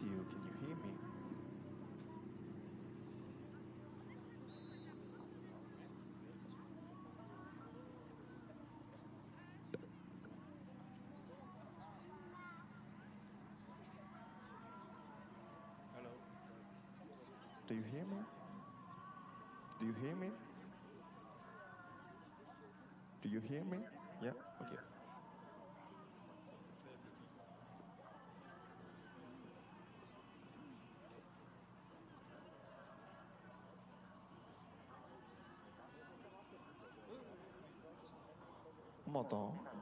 radio. Can you hear me? Hello. Do you hear me? Do you hear me? Do you hear me? Yeah? Okay. On m'entend?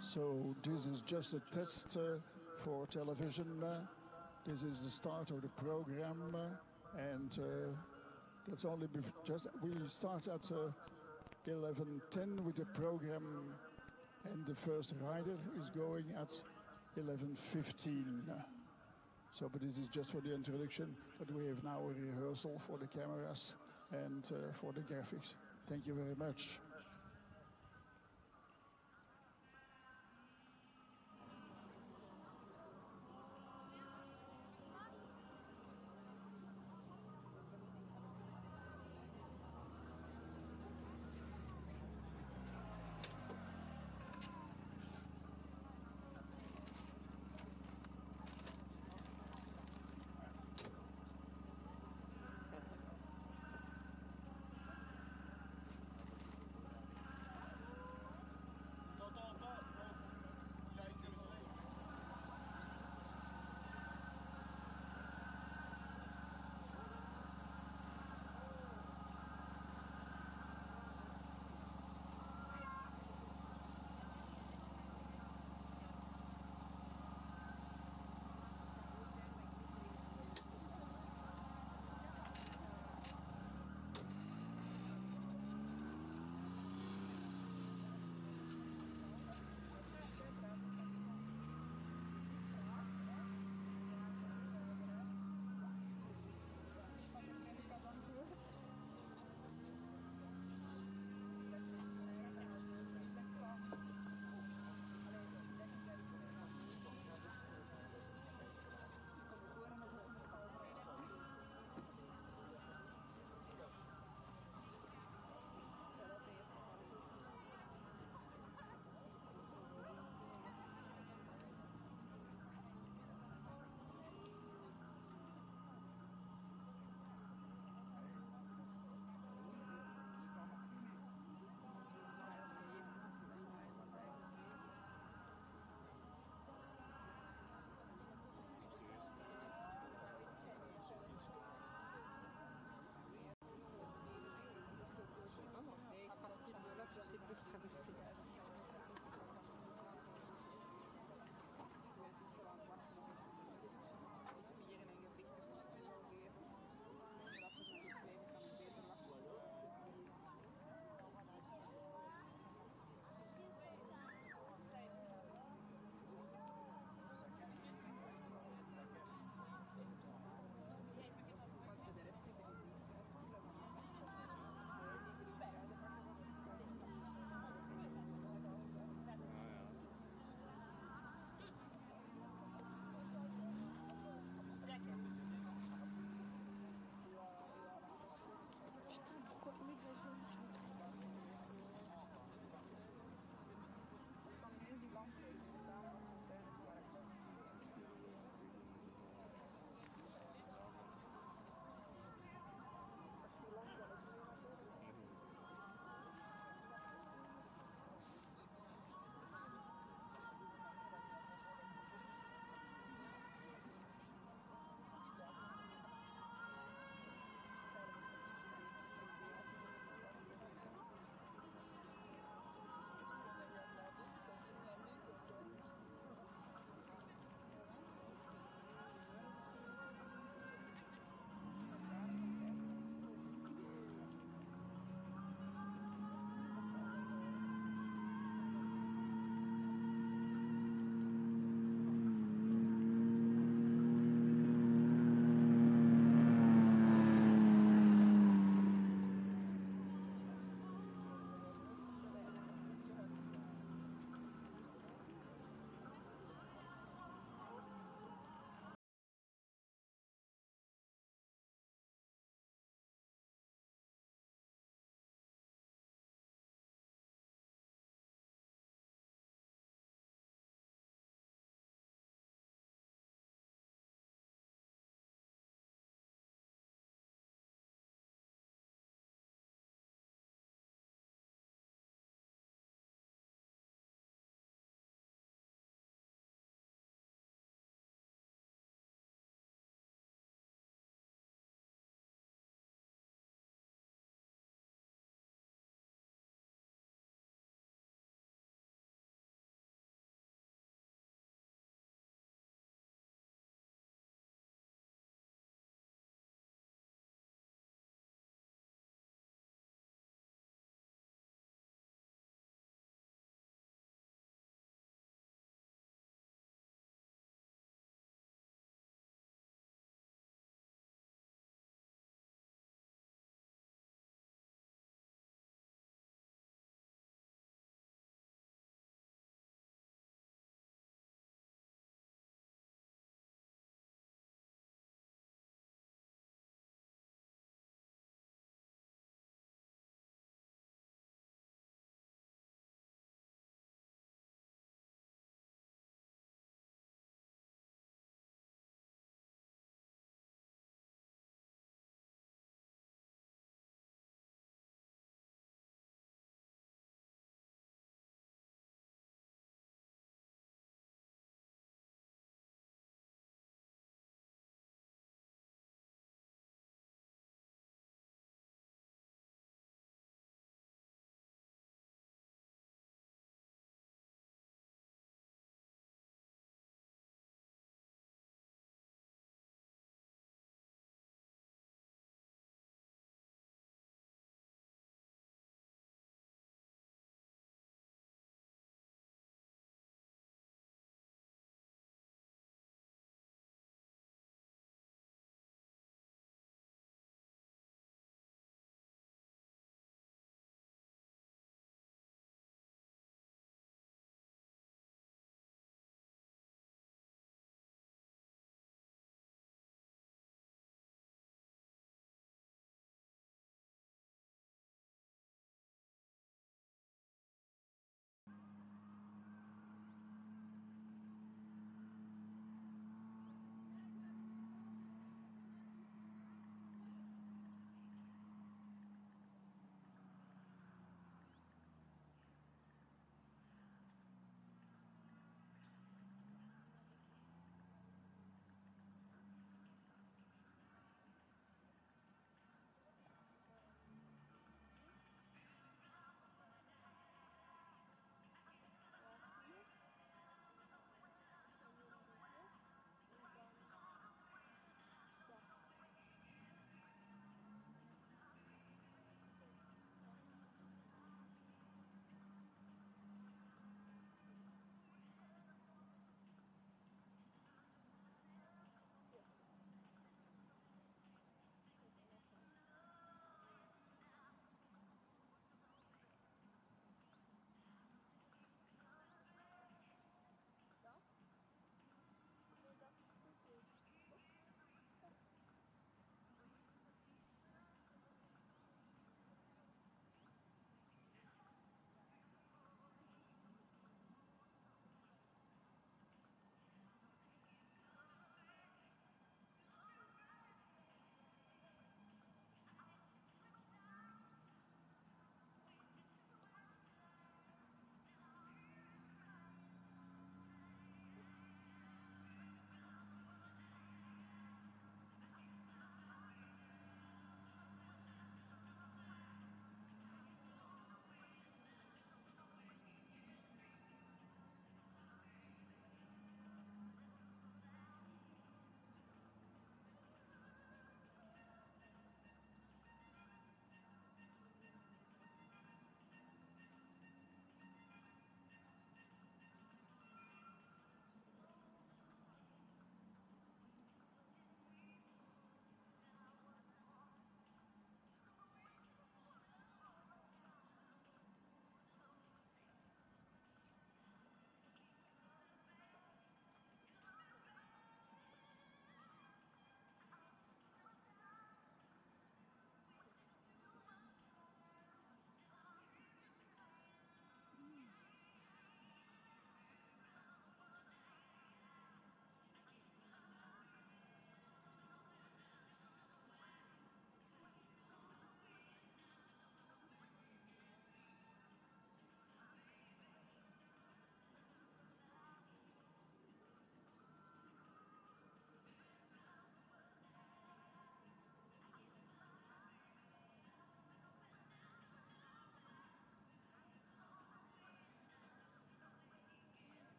So this is just a test for television. This is the start of the program, and that's only just we start at 11:10 with the program, and the first rider is going at 11:15. So, but this is just for the introduction. But we have now a rehearsal for the cameras and for the graphics. Thank you very much.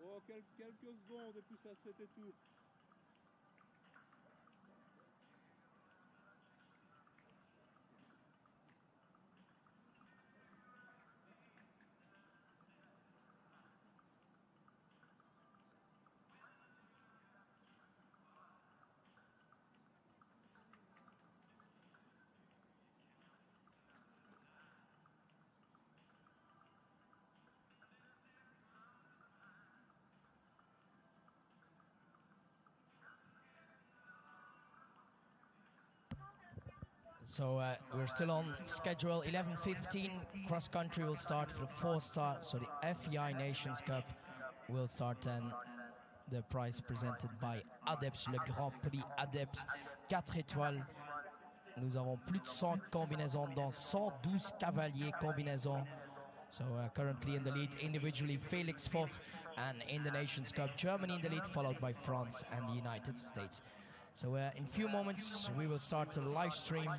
Oh, quelques secondes et puis ça c'était tout. So we're still on schedule. 11:15 cross country will start for the 4-star. So the FEI Nations Cup will start, and the prize presented by ADEPS, le Grand Prix ADEPS 4 étoiles. Nous avons plus de 100 combinaisons dans 112 cavaliers combinaisons. So currently in the lead individually Felix Foch, and in the Nations Cup Germany in the lead, followed by France and the United States. So in a few moments we will start the live stream.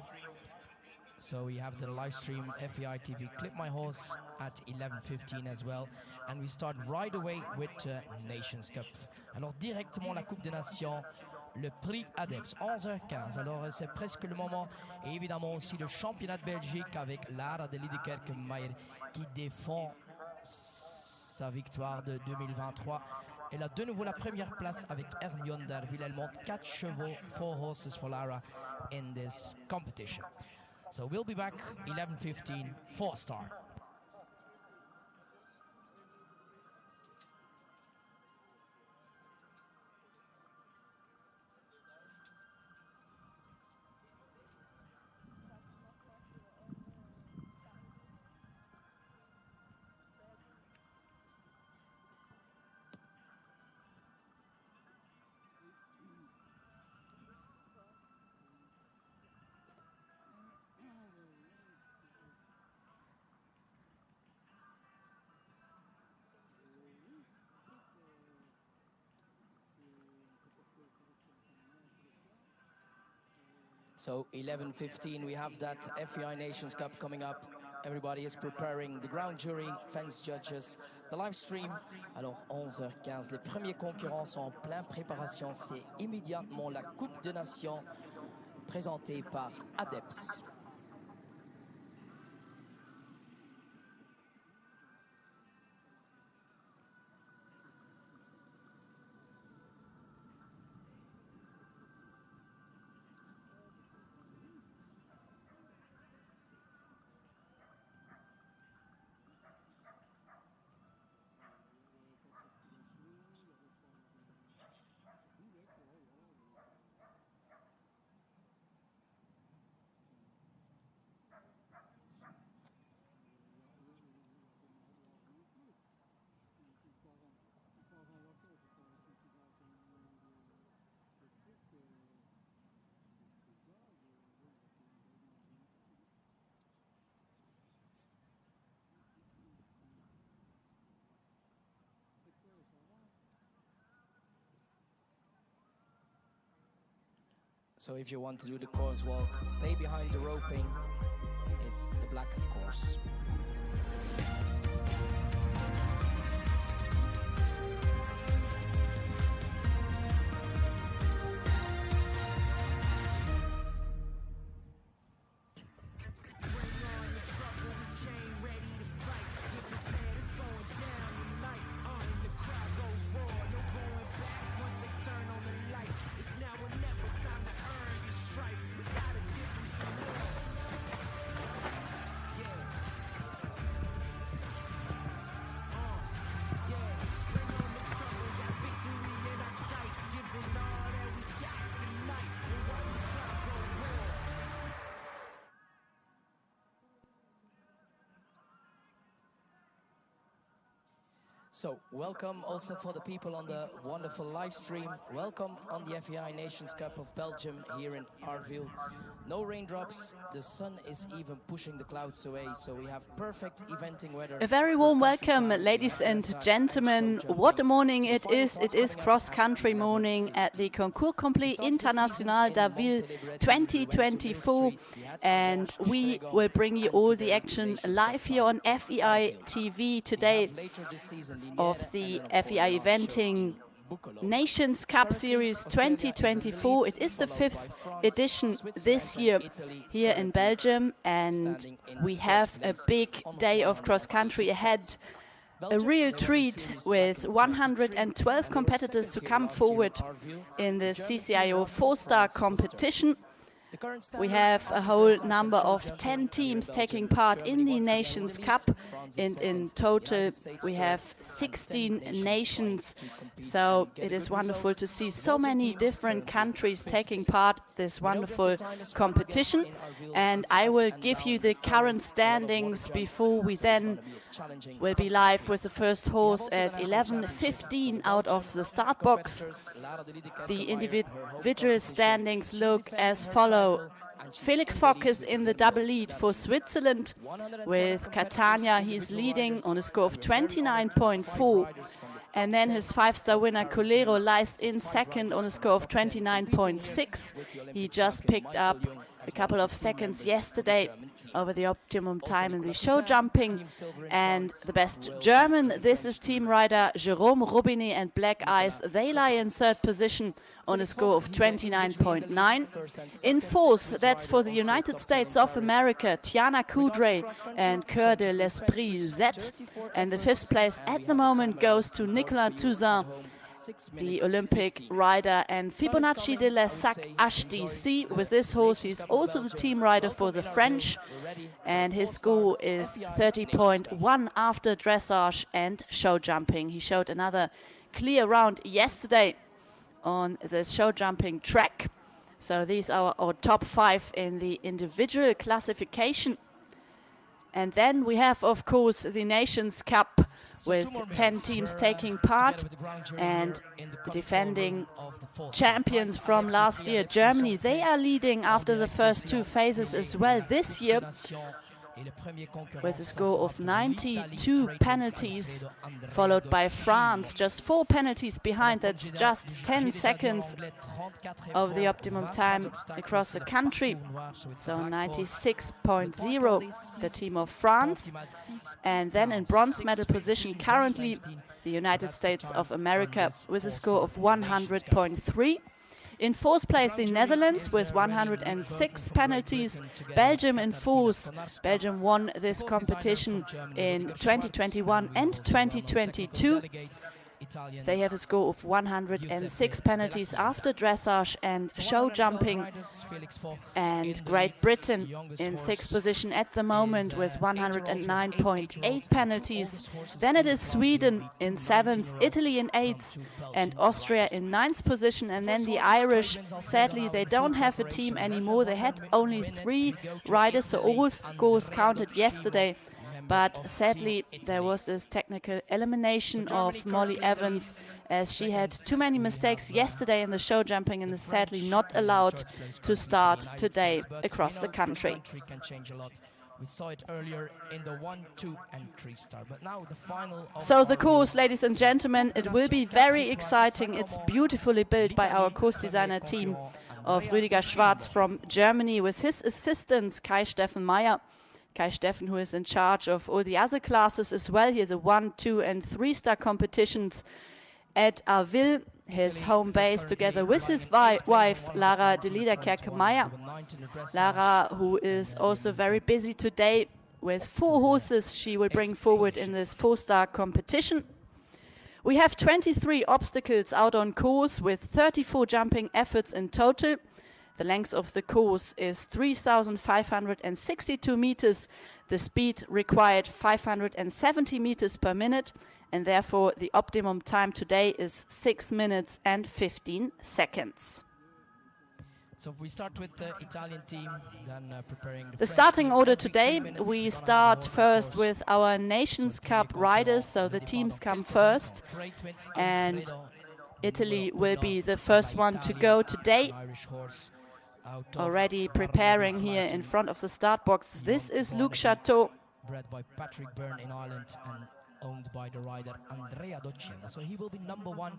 So we have the live stream FEI TV Clip My Horse at 11:15 as well. And we start right away with Nations Cup. Alors directement la Coupe des Nations, le prix ADEPS, 11h15. Alors c'est presque le moment. Et évidemment aussi le championnat de Belgique avec Lara de Liedekerke-Meijer qui défend sa victoire de 2023. Elle a de nouveau la première place avec Hermione d'Arville. Elle monte 4 chevaux, 4 horses for Lara in this competition. So we'll be back 11:15, 4-star. So 11:15, we have that FEI Nations Cup coming up. Everybody is preparing, the ground jury, fence judges, the live stream. Alors 11h15, les premiers concurrents sont en pleine préparation. C'est immédiatement la Coupe des Nations présentée par ADEPS. So if you want to do the course walk, stay behind the roping. It's the black course. So, welcome also for the people on the wonderful live stream. Welcome on the FEI Nations Cup of Belgium here in Arville. No raindrops, the sun is even pushing the clouds away, so we have perfect eventing weather. A very warm welcome, ladies and gentlemen. What a morning it is. It is cross-country morning at the Concours Complet International d'Arville 2024. And we will bring you all the action live here on FEI TV today of the FEI Eventing Nations Cup Series 2024. It is the 5th edition this year here in Belgium, and we have a big day of cross-country ahead. A real treat with 112 competitors to come forward in the CCIO4 star competition. We have a whole number of 10 teams taking part in the Nations Cup, and in total we have 16 nations. So it is wonderful to see so many different countries taking part in this wonderful competition. And I will give you the current standings before we then will be live with the first horse at 11:15 out of the start box. The individual standings look as follow. Felix Fock is in the double lead for Switzerland. With Catania, he's leading on a score of 29.4. And then his 5-star winner, Colero, lies in second on a score of 29.6. He just picked up a couple of seconds yesterday over the optimum time in the show jumping. And the best German, this is team rider Jérôme Robinet and Black Eyes. They lie in third position on a score of 29.9. In fourth, that's for the United States of America, Tiana Coudray and Coeur de l'Esprit Z. And the fifth place at the moment goes to Nicolas Touzin, the Olympic rider, and Fibonacci de la Sac HDC. With this horse, he's also the team rider for the French, and his score is 30.1 after dressage and show jumping. He showed another clear round yesterday on the show jumping track. So these are our top 5 in the individual classification. And then we have, of course, the Nations Cup with 10 teams taking part, and the defending champions from last year, Germany, they are leading after the first 2 phases as well this year, with a score of 92 penalties, followed by France, just 4 penalties behind. That's just 10 seconds of the optimum time across the country. So 96.0, the team of France. And then in bronze medal position currently, the United States of America with a score of 100.3. In fourth place, the Netherlands with 106 penalties. Belgium in fourth. Belgium won this competition in 2021 and 2022. They have a score of 106 penalties after dressage and show jumping. And Great Britain in sixth position at the moment with 109.8 penalties. Then it is Sweden in seventh, Italy in eighth, and Austria in ninth position. And then the Irish, sadly, they don't have a team anymore. They had only 3 riders, so all scores counted yesterday. But sadly, there was this technical elimination of Molly Evans, as she had too many mistakes yesterday in the show jumping and is sadly not allowed to start today across the country. We saw it earlier in the 1, 2 and 3 star, but now the final. So the course, ladies and gentlemen, it will be very exciting. It's beautifully built by our course designer team of Rüdiger Schwarz from Germany, with his assistants Kai Steffen Meyer. Kai Steffen, who is in charge of all the other classes as well. Here the 1, 2 and 3 star competitions at Arville, his home base, together with his wife Lara de Liederkerke-Meyer. Lara, who is also very busy today with 4 horses she will bring forward in this 4-star competition. We have 23 obstacles out on course with 34 jumping efforts in total. The length of the course is 3,562 meters. The speed required 570 meters per minute, and therefore the optimum time today is 6 minutes and 15 seconds. So if we start with the Italian team, then preparing The French starting team, order every 3 today, minutes we gonna start have first one, of with our Nations course. Cup riders, so the teams come first, and Italy will be the first one to go today. Already preparing here in front of the start box. This is Luc Chateau. Bred by Patrick Byrne in Ireland and owned by the rider Andrea Docimo. So he will be number 1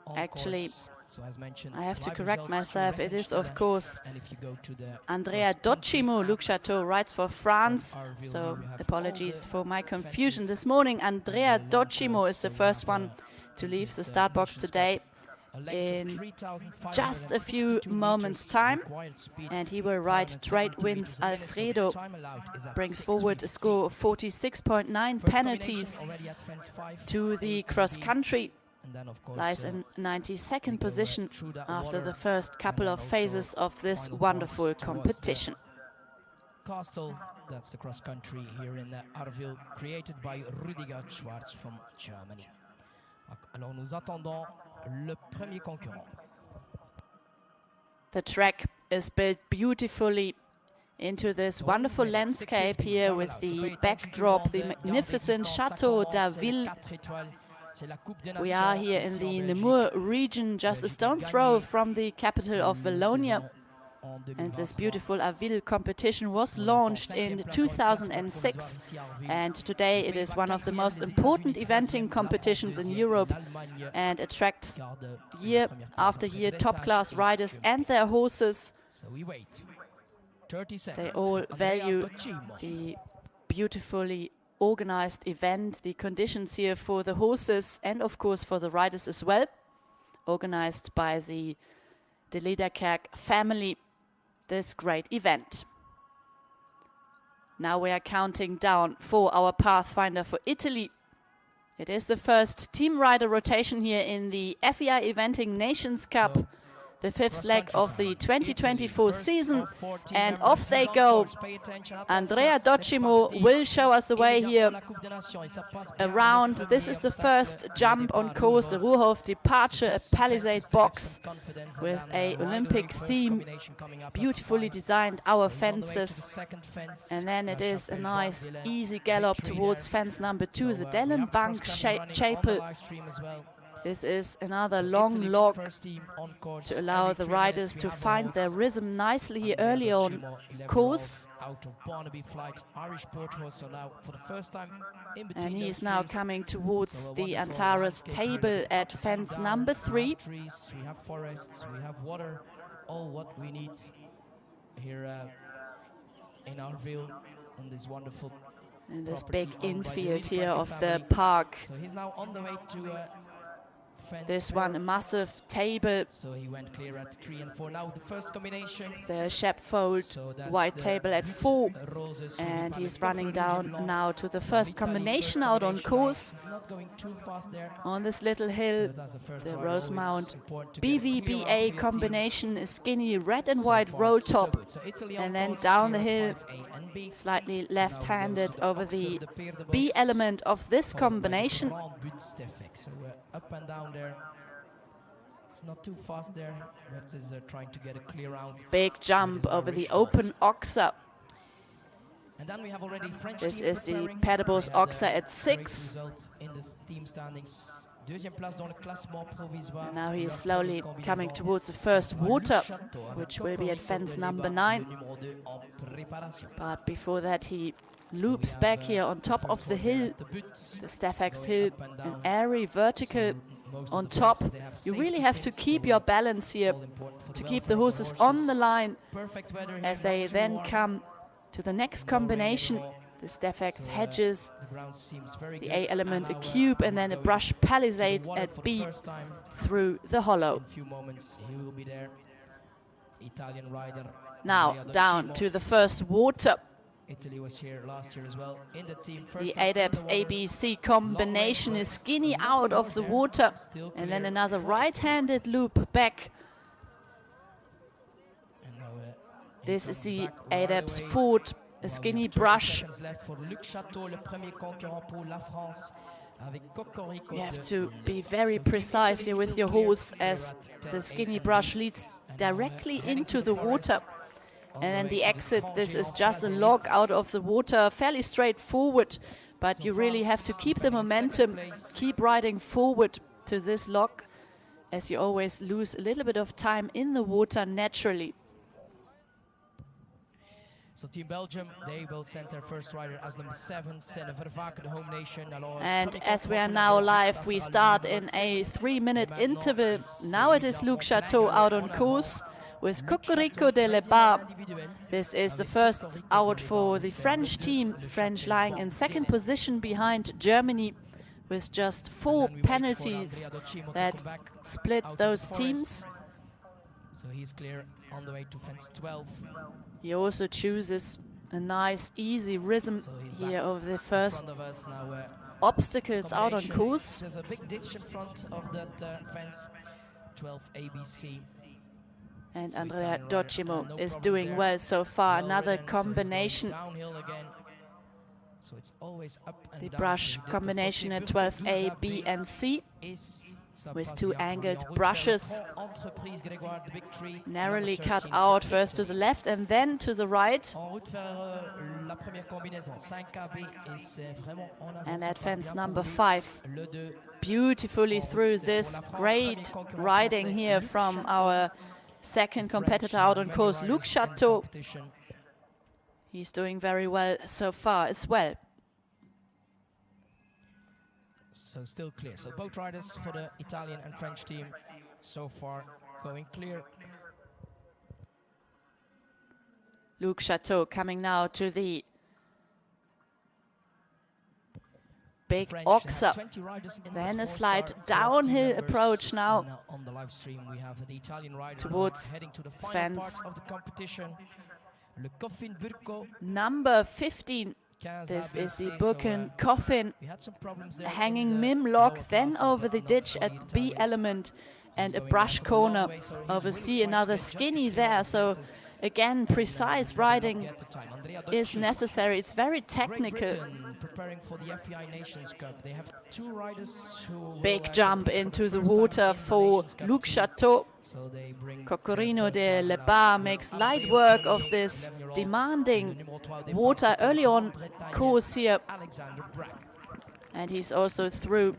on Actually, course. So as mentioned, I have to live correct results myself. to It is, Revenge of course, and if you go to the Andrea cross-country Docimo. app Luc Chateau rides for France, Arville, so you have apologies all for my the confusion fences this morning. Andrea and the long Docimo course. is the So we first have, one to leave the this, start box Nations Cup, today a length of in 3,562 just a few moments' meters, time, required speed and he will ride 570 Trade Winds meters a minute, so the Alfredo. time allowed is at Brings forward a 6:15. score of 46.9 First penalties combination already at fence 5, to the 8 cross and B. country. And then, of course, Lies in we 92nd go, position through that after water, the first couple then of also phases of this final wonderful points towards the competition. Castle, that's the cross country here in Arville, created by Rüdiger Schwarz from Germany. Alors nous attendons le premier concurrent. The track is built beautifully into this wonderful landscape here with the backdrop, the magnificent Château d'Arville. We are here in the Namur region, just a stone's throw from the capital of Wallonia. And this beautiful Arville competition was launched in 2006, and today it is one of the most important eventing competitions in Europe and attracts year after year top-class riders and their horses. So we wait. 30 seconds. They all value Docimo. the beautifully organized event, the conditions here for the horses and of course for the riders as well, organized by the De Lederkerk family, this great event. Now we are counting down for our Pathfinder for Italy. It is the first team rider rotation here in the FEI Eventing Nations Cup, the fifth leg of the 2024 season, and off they go. Andrea Docimo will show us the way here around. This is the first jump on course, the Ruhrhof departure, a palisade box with a Olympic theme, beautifully designed our fences. And then it is a nice easy gallop towards fence number 2, the Dellenbank Chapel. This is another long log to allow the riders to find their rhythm nicely here early on course. And he is now coming towards the Antares table at fence number 3. We have forests, we have water, all what we need here in Arville on this wonderful And this property big owned by the infield here Lederkerk of the family. park. So he's now on the way to This one, a massive table, so he went clear at 3 and 4. Now the first combination. the sheepfold So that's white the table at 4. roses And with he's the running palette down now to the first combination out on course. He's not going too fast there. On this little hill, But as a first the rider, Rosemount always important to get a clear out for BVBA your team. combination, a skinny red and So white far, roll so top, good. So Italy on and then course down the here hill, at 5A and B. slightly So now he left-handed goes to over Oxer the de Peer de B Bos, element of this followed by the combination. Grand But Stefek. So up and down there. It's not too fast there, but is trying to get a clear out. Big jump over the open Oxer. And then we have already French This team is the preparing. Pedibos We had a Oxer at great 6. result in the team standings. Deuxième place dans le classement provisoire. And now he is Leur slowly première coming combinaison. towards the first Luc water, Chateau avec which will be at Cocorico fence de number Lebar, 9. le numéro 2 en préparation. But before that, he loops We have, back here on top of the hill, the boots the Staffax going hill, up and an down. airy vertical Most of on the top. places, they have You safety really have to pins, keep so your balance here, all important for to the keep welfare the of horses on the line Perfect weather here, as not they too then warm, come to the next no rain combination. anymore. The Staffax So, hedges, the ground seems very the good. A element, a And now, cube, and then a goes brush to the palisade water at for the B first time. through the hollow. In a few moments he will be there. Italian rider. Now Andrea down Docimo. to the first water. Italy was here last year as well in the team. First The time in the ADEPS water. ABC combination is skinny out of the water. Still And then clear. another right-handed loop back. And now, he This is comes the back right ADEPS away. Ford, a Well, skinny we have 30 brush. seconds left for Luc Chateau, le premier concurrent pour la France, avec Cocorico You have de to be Lebar. very So Team precise Italy here with still your clear, horse clear as at 10, the 8 skinny and brush B. leads directly into the water. And then the exit, this is just a log out of the water, fairly straightforward, but you really have to keep the momentum, keep riding forward to this log, as you always lose a little bit of time in the water naturally. So Team Belgium, they will send their first rider as number 7, Senne Vervaken, the home nation. And as we are now live, we start in a 3-minute interval. Now it is Luc Chateau out on course with Cocorico de Lebar. This is the first out for the French team, French lying in second position behind Germany, with just 4 penalties that split those teams. So he's clear on the way to fence 12. He also chooses a nice, easy rhythm here of the first obstacles out on course. There's a big ditch in front of that fence, 12 ABC. And Andrea Docimo is doing well so far. Another combination. So it's always up and the down. brush combination at 12A, B and C, with 2 angled brushes, narrowly cut out first to the left and then to the right. And at fence number 5, beautifully through this. Great riding here from our second competitor out on course, Luc Chateau. He's doing very well so far as well. So still clear. So both riders for the Italian and French team so far going clear. Luc Chateau coming now to the big French Oxa. 20 riders in Then this a slight 4-star, 12 downhill team approach now members. On the live stream we have the Italian rider towards heading to the final fence part of the competition. Le Coffin Burko. number 15. This is the Burken Coffin hanging mim lock, then over the ditch at B element and a brush corner over C, another skinny there. So again, precise riding is necessary. It's very technical. Preparing for the FEI Nations Cup. They have 2 riders who Big jump into the water for Luc Chateau. So they bring Cocorino de Lebar makes light work of this demanding water early on course here. And he's also through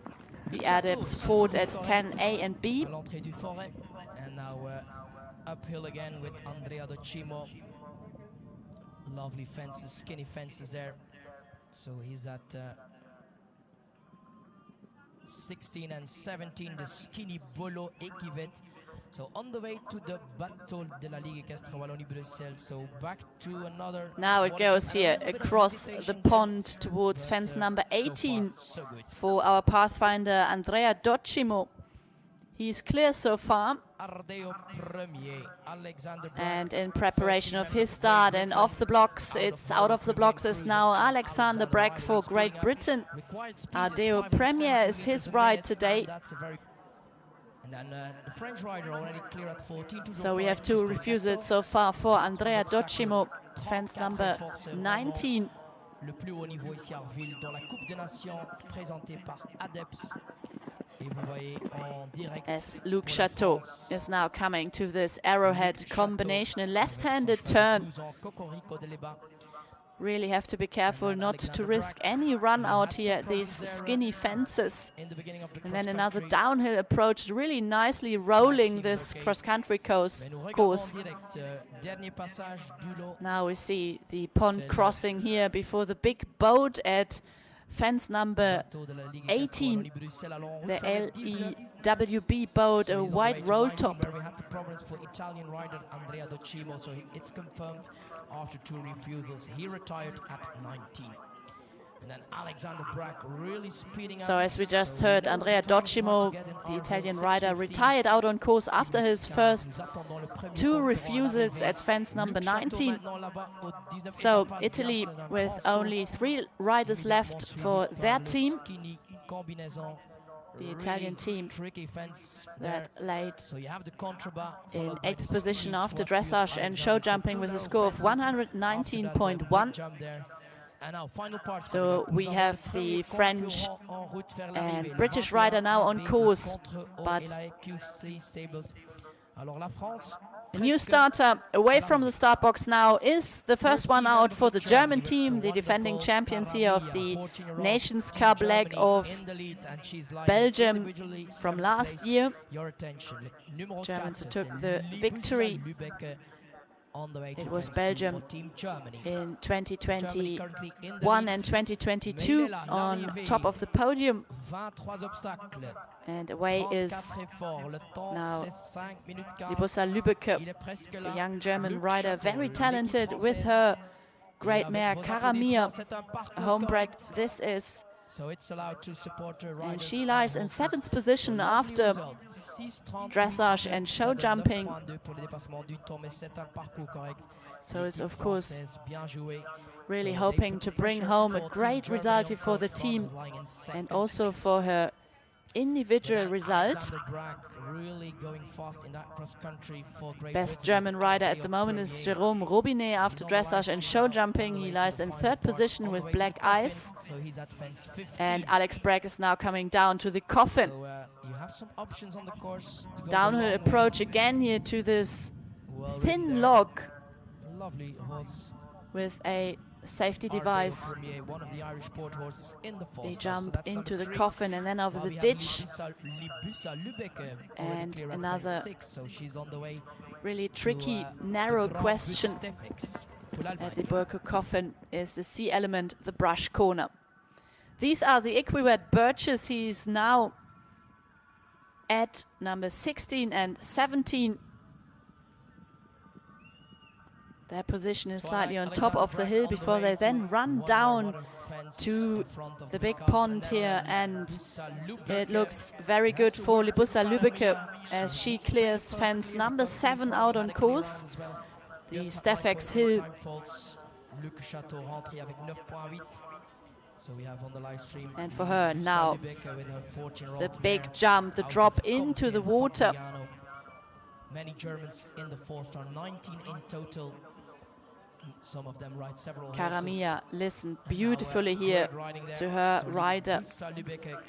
the adepts ford at 10A and B. And now uphill again with Andrea Docimo. Lovely fences, skinny fences there. So he's at 16 and 17, the skinny Bolo Equivet. So on the way to the Bateau de la Ligue Castres Wallonie-Bruxelles. So back to another. Now it goes here across the pond towards fence number 18 for our pathfinder Andrea Docimo. He's clear so far. And in preparation of his start and off the blocks, it's out of the blocks is now Alexander Bragg for Great Britain. Ardeo Premier is his ride today. So we have 2 refusals so far for Andrea Docimo, fence number 19. Le plus haut niveau ici à Arville dans la Coupe des Nations présentée par ADEPS. As Luc Chateau is now coming to this arrowhead combination, a left-handed turn. Really have to be careful not to risk any run out here at these skinny fences. And then another downhill approach, really nicely rolling this cross-country course. Now we see the pond crossing here before the big boat at fence number 18, the LEWB boat, a white roll top. We had the problems for Italian rider Andrea Docimo, so it's confirmed after 2 refusals. He retired at 19. And then Alexander Bragg really speeding up. So as we just heard, Andrea Docimo, the Italian rider, retired out on course after his first 2 refusals at fence number 19. So Italy with only 3 riders left for their team. The Italian team that laid in 8th position after dressage and show jumping with a score of 119.1. So we have the French and British rider now on course, but A new starter away from the start box now is the first one out for the German team, the defending champions here of the Nations Cup leg of Belgium from last year. Germans who took the victory. It was Belgium in 2021 and 2022 on top of the podium. And away is now Libussa Lübbecke, the young German rider, very talented with her great mare Karamia, a homebred this is. And she lies in 7th position after dressage and show jumping. So it's of course really hoping to bring home a great result for the team and also for her individual result. Best German rider at the moment is Jérôme Robinet after dressage and show jumping. He lies in 3rd position with black eyes. And Alex Bragg is now coming down to the coffin. Downhill approach again here to this thin log with a safety device. They jump into the coffin and then over the ditch. And another really tricky, narrow question at the Burke coffin is the C element, the brush corner. These are the equiwet birches. He's now at number 16 and 17. Their position is slightly on top of the hill before they then run down to the big pond here, and it looks very good for Libussa Lübbecke as she clears fence number 7 out on course. The Steffex Hill. And for her now, the big jump, the drop into the water. Many Germans in the 4-star, 19 in total. Some of them ride several Karamia listened beautifully here to her rider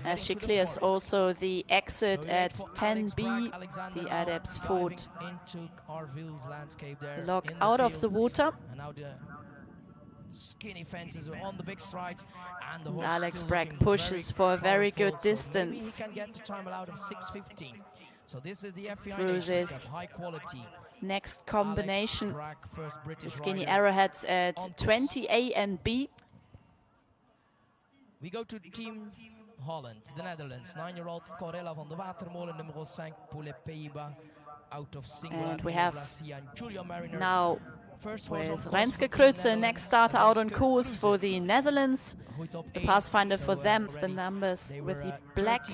as she clears also the exit at 10B, the Adepts Fort. The log out of the water. Skinny fences are on the big strides, and Alex Bragg pushes for a very good distance. So this is the FEI through this high quality. Next combination, the skinny arrowheads at 20A and B. We go to Team Holland, the Netherlands. 9-year-old Corella van de Watermolen, number 5 pour les Pays-Bas, out of single. And we have now with Renske Kreuze, next starter out on course for the Netherlands. The pathfinder for them, the numbers with the black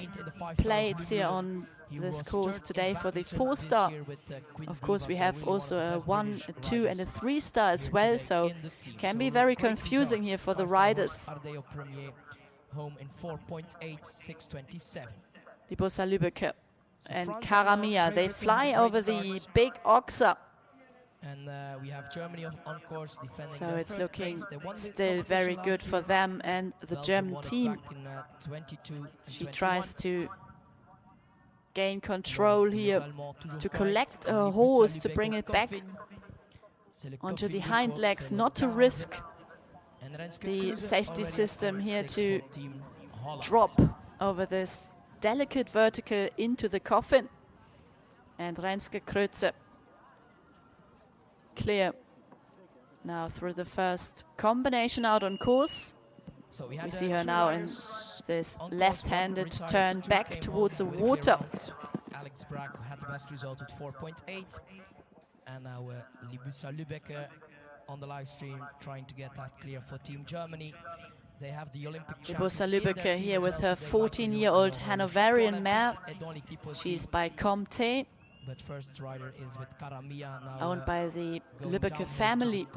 plates here on this course today for the 4-star. Of course, we have also a 1, a 2 and a 3-star as well, so it can be very confusing here for the riders. Libussa Lübbecke and Karamia, they fly over the big Oxa. And we have Germany on course defending. So it's looking still very good for them and the German team. She tries to gain control here, to collect a horse, to bring it back onto the hind legs, not to risk the safety system here to drop over this delicate vertical into the coffin. And Renske Kreuze clear now through the first combination out on course. So we see her now in this left-handed turn back towards the water. Alex Bragg had the best result with 4.8, and now Libussa Lübbecke on the live stream trying to get that clear for Team Germany. They have the Olympic Libussa Lübbecke here with her 14-year-old Hanoverian mare. She's by Comte, but first rider is with Karamia, now owned by the Lübbecke family.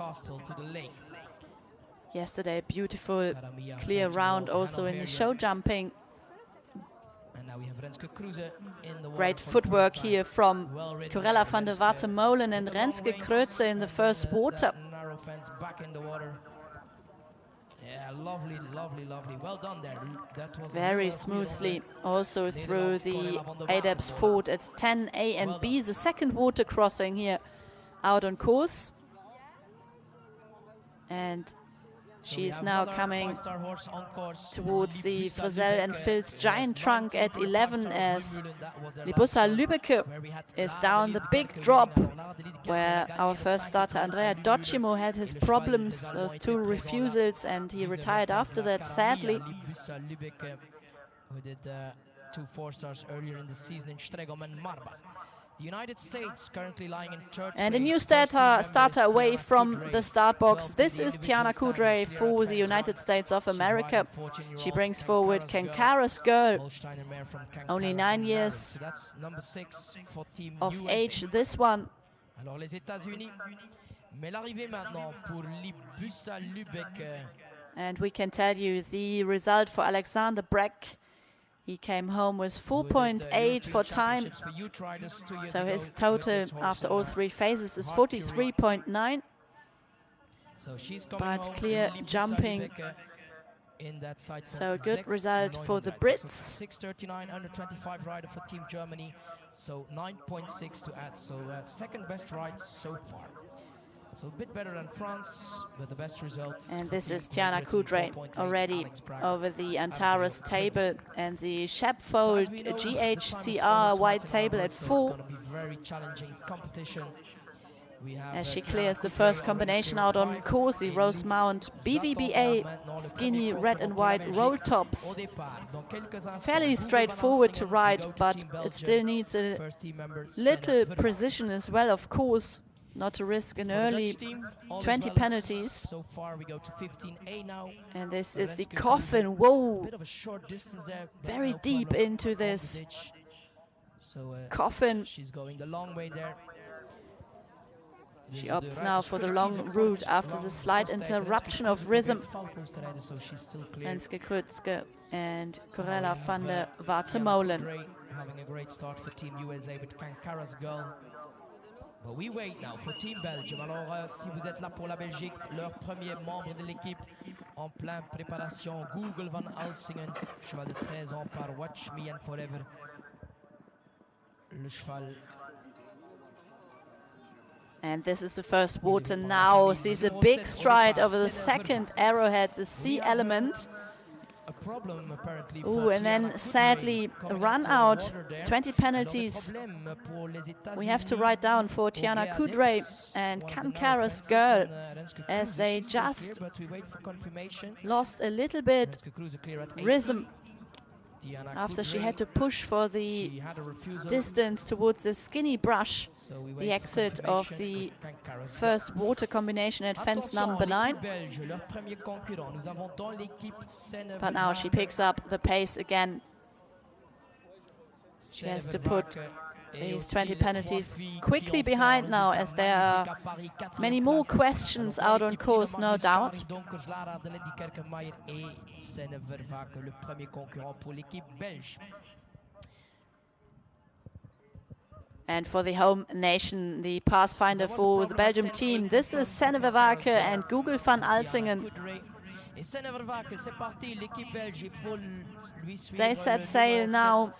Yesterday, beautiful clear round also in the show jumping. And now we have Renske Kreuze in the great footwork here from Corella van der Watermolen and Renske Kreuze in the first water. Narrow fence back in the water. Yeah, lovely, lovely, lovely. Well done there. That was very smoothly also through the Adepts Fort at 10A and B, the second water crossing here out on course. And she is now coming towards the Frisell and Filz giant trunk at 11 as Libussa Lübbecke is down the big drop where our first starter Andrea Docimo had his problems, those 2 refusals, and he retired after that, sadly. Who did 2 4-stars earlier in the season in Stregom and Marbach. The United States currently lying in third and a place. new starter away from the start box. This is Tiana Kudray for the United States of America. She brings forward Kankara's girl, only 9 years of age, this one. Alors les États-Unis, mais l'arrivée maintenant pour Libussa Lübbecke. And we can tell you the result for Alexander Breck. He came home with 4.8 for time, so his total after all 3 phases is 43.9. But clear jumping, so good result for the Brits. 6:39 under 25 rider for Team Germany, so 9.6 to add, so second best ride so far. So a bit better than France, but the best results. And this is Tiana Kudray already over the Antares table, and the Shepfold GHCR wide table at 4. It's going to be very challenging competition. As she clears the first combination out on course, the Rose Mount BVBA skinny red and white roll tops. Fairly straightforward to ride, but it still needs a little precision as well, of course. Not to risk an early 20 penalties. So far we go to 15A now. And this is the coffin. Whoa! Bit of a short distance there. Very deep into this coffin. She's going the long way there. She opts now for the long route after the slight interruption of rhythm. Renske Krutske and Corella van der Watermolen. Having a great start for Team USA with Kankara's girl. But we wait now for Team Belgium. Alors, si vous êtes là pour la Belgique, leur premier membre de l'équipe en pleine préparation, Google van Alsingen, cheval de 13 ans par Watch Me and Forever. Le cheval. And this is the first water now. Sees a big stride over the second arrowhead, the C element. Ooh, and then sadly a run out, 20 penalties. We have to write down for Tiana Kudray and Kankara's girl, as they just lost a little bit rhythm after she had to push for the distance towards the skinny brush, the exit of the first water combination at fence number 9. But now she picks up the pace again. She has to put these 20 penalties quickly behind now, as there are many more questions out on course, no doubt. And for the home nation, the pathfinder for the Belgium team, this is Senneverwake and Google van Alsingen. They set sail now.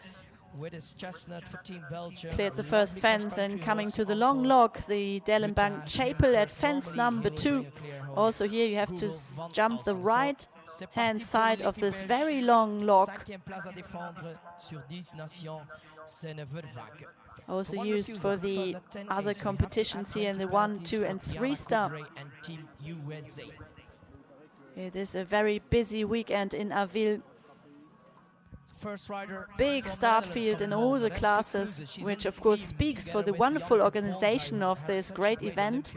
Cleared the first fence and coming to the long log, the Dellenbank Chapel at fence number 2. Also here you have to jump the right hand side of this very long log. Also used for the other competitions here in the 1, 2 and 3 star. It is a very busy weekend in Arville. Big start field in all the classes, which of course speaks for the wonderful organization of this great event.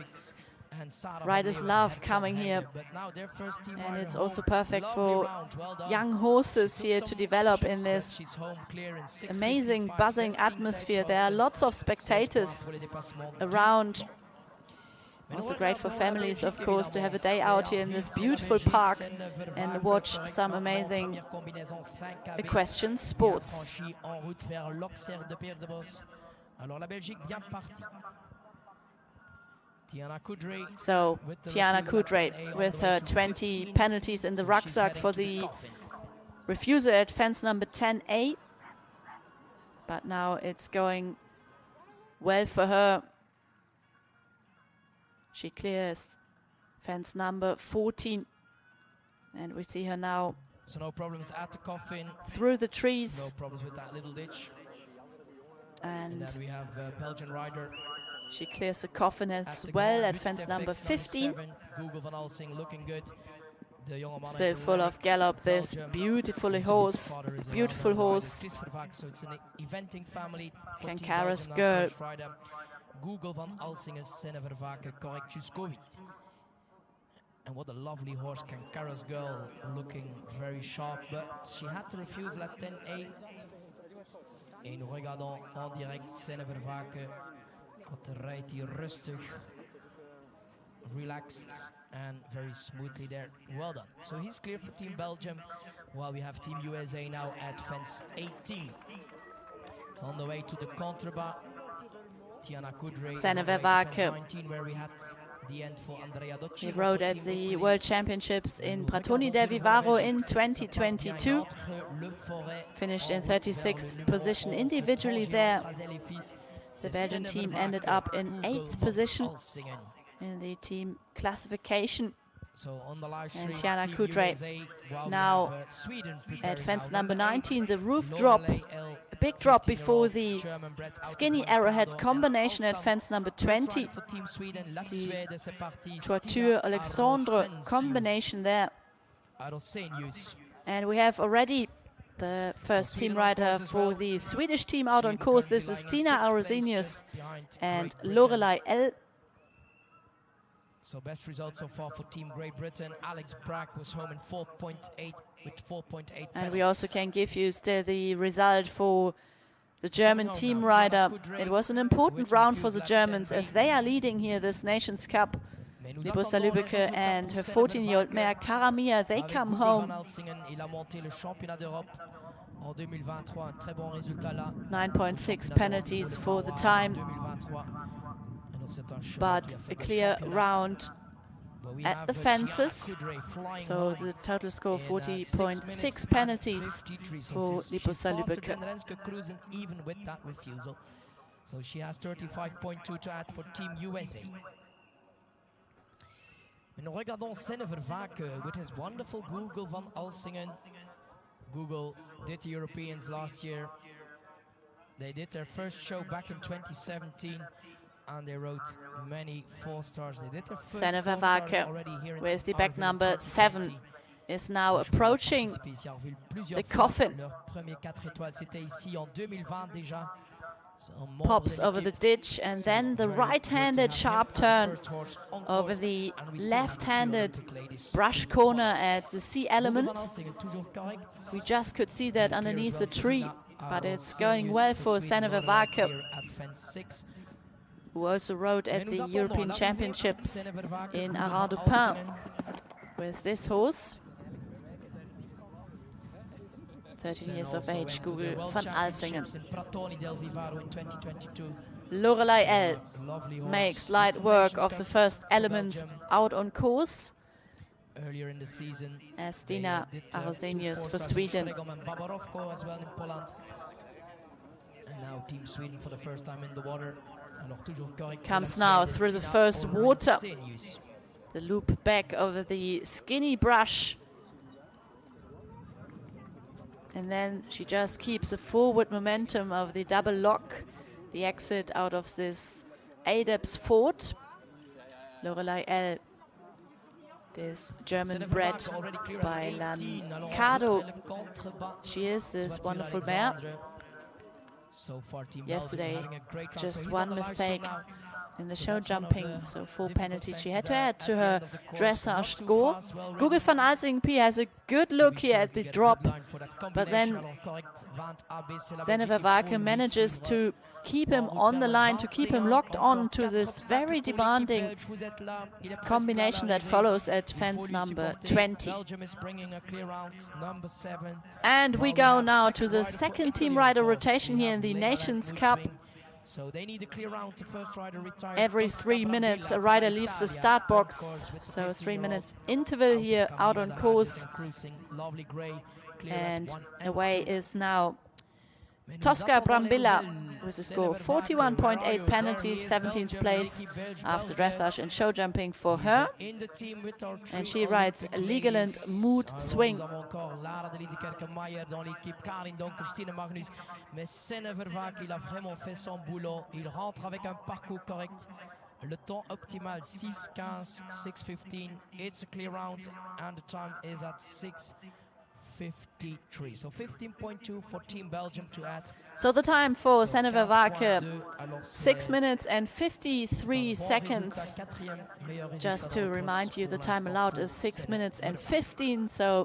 Riders love coming here, and it's also perfect for young horses here to develop in this amazing buzzing atmosphere. There are lots of spectators around. Also great for families, of course, to have a day out here in this beautiful park and watch some amazing equestrian sports. So, Tiana Kudray with her 20 penalties in the rucksack for the refusal at fence number 10A. But now it's going well for her. She clears fence number 14. And we see her now So no problems at the coffin. through the No trees. problems with that little ditch. And And then we have Belgian rider she clears the coffin at as the well ground. at fence Step number X, 15. 7. Google van Alsing looking good. The young man Still at full of gallop, this Belgium. beautifully Also his horse, father is a beautiful well-known rider, horse. Chris Vervaak, so it's an eventing family for Team Kankara's Belgium, girl. first rider. Google van Alsing is Senne Vervaak, correct Juskovic. And what a lovely horse, Kankara's girl, looking very sharp, but she had to refuse la 10A. Et nous regardons en direct Senne Vervaak. Wat rijdt hij rustig, relaxed and very smoothly there. Well done. So he's clear for Team Belgium, while we have Team USA now at fence 18. It's on the way to the Contrebas. Tiana Kudre is on Senne the way to Vervaak. fence 19, where we had the end for Andrea Docci. He rode at the World Championships in Pratoni del Vivaro in 2022. Finished in 36th position individually there. The Belgian team ended up in 8th position in the team classification. So on the live And stream, Tiana Team Kudre USA, while now we have, Sweden At preparing fence now. number 19, the roof Lorelei drop, L, a big drop 15-year-old before the German-bred skinny Autobahn arrowhead Prado, combination and at fence number First rider 20. for Team Sweden, La The Suède, c'est parti, Toiture Stina Alexandre Arrosenius. combination there. Arrosenius. And we have already the first team rider for the Swedish team out on course. This is Stina Arrosenius and Lorelei L. So best result so far for Team Great Britain. Alex Bragg was home in 4.8 with 4.8 And we also can give you still the result for the German team rider. It was an important round for the Germans as they are leading here this Nations Cup. Libussa Lübbecke and her 14-year-old mare Karamia, they come home. 9.6 penalties for the time, but a clear round at the fences. So the total score 40.6 penalties for Libussa Lübbecke. Even with that refusal. So she has 35.2 to add for Team USA. And regardons Senne Vervaak with his wonderful Google van Alsingen. Google did the Europeans last year. They did their first show back in 2017 and they wrote many 4 stars. They did their first Senne 4 Vervaak star already here in with the back Arville number 7 2020. is now approaching the coffin. Leur premier 4 étoiles, c'était ici en 2020 déjà. Pops over the ditch and then the right-handed sharp turn over the left-handed brush corner at the C element. We just could see that underneath the tree, but it's going well for Senne Vervaak, who also rode at the European Championships in Arras-du-Pin with this horse. 13 years of age, Google van Alsingen. Lorelei L makes light work of the first elements out on course. Earlier in the season, As Stina Arrosenius for Sweden. And now Team Sweden for the first time in the water. Comes now through the first water. The loop back over the skinny brush. And then she just keeps the forward momentum of the double lock, the exit out of this Adepts Fort. Lorelei L, this German bred by Lancado. She is this wonderful mare. Yesterday, just one mistake in the show jumping, so 4 penalties she had to add to her dressage score. Google van Alsingen P has a good look here at the drop, but then Senne Vervaak manages to keep him on the line, to keep him locked on to this very demanding combination that follows at fence number 20. And we go now to the second team rider rotation here in the Nations Cup. So they need a clear round to first rider retire. Every 3 minutes a rider leaves the start box, so 3 minutes interval here out on course. And away is now Tosca Brambilla with a score of 41.8 penalties, 17th place after dressage and show jumping for her. And she rides Legoland Mood Swing. Le temps optimal 6:15, 6:15. It's a clear round and the time is at 6:53. So 15.2 for Team Belgium to add. So the time for Seneva Wake, 6 minutes and 53 seconds. Just to remind you, the time allowed is 6 minutes and 15. So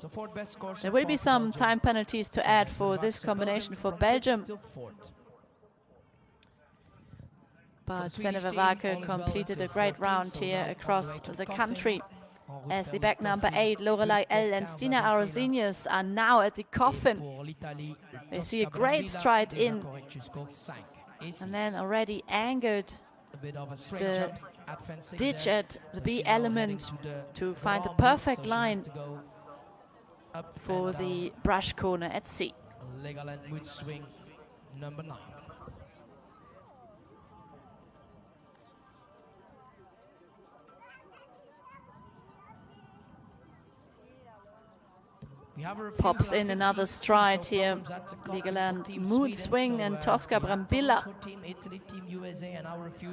there will be some time penalties to add for this combination for Belgium. But Seneva Wake completed a great round here across the country, as the back number 8, Lorelei L. and Stina Arosinius are now at the coffin. They see a great stride in, and then already angered the ditch at the B element to find the perfect line for the brush corner at C. Legoland Mood Swing number 9. Pops in another stride here. Legoland Mood Swing and Tosca Brambilla.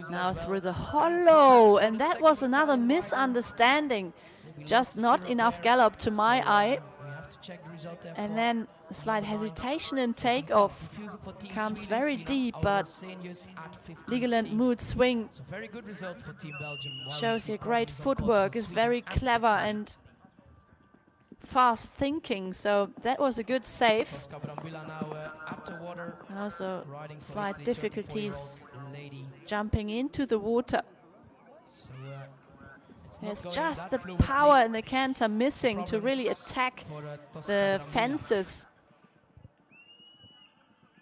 Now through the hollow, and that was another misunderstanding. Just not enough gallop to my eye. And then a slight hesitation in takeoff. Comes very deep, but Legoland Mood Swing shows here great footwork, is very clever and fast thinking, so that was a good save. Also slight difficulties jumping into the water. It's just the power in the canter missing to really attack the fences.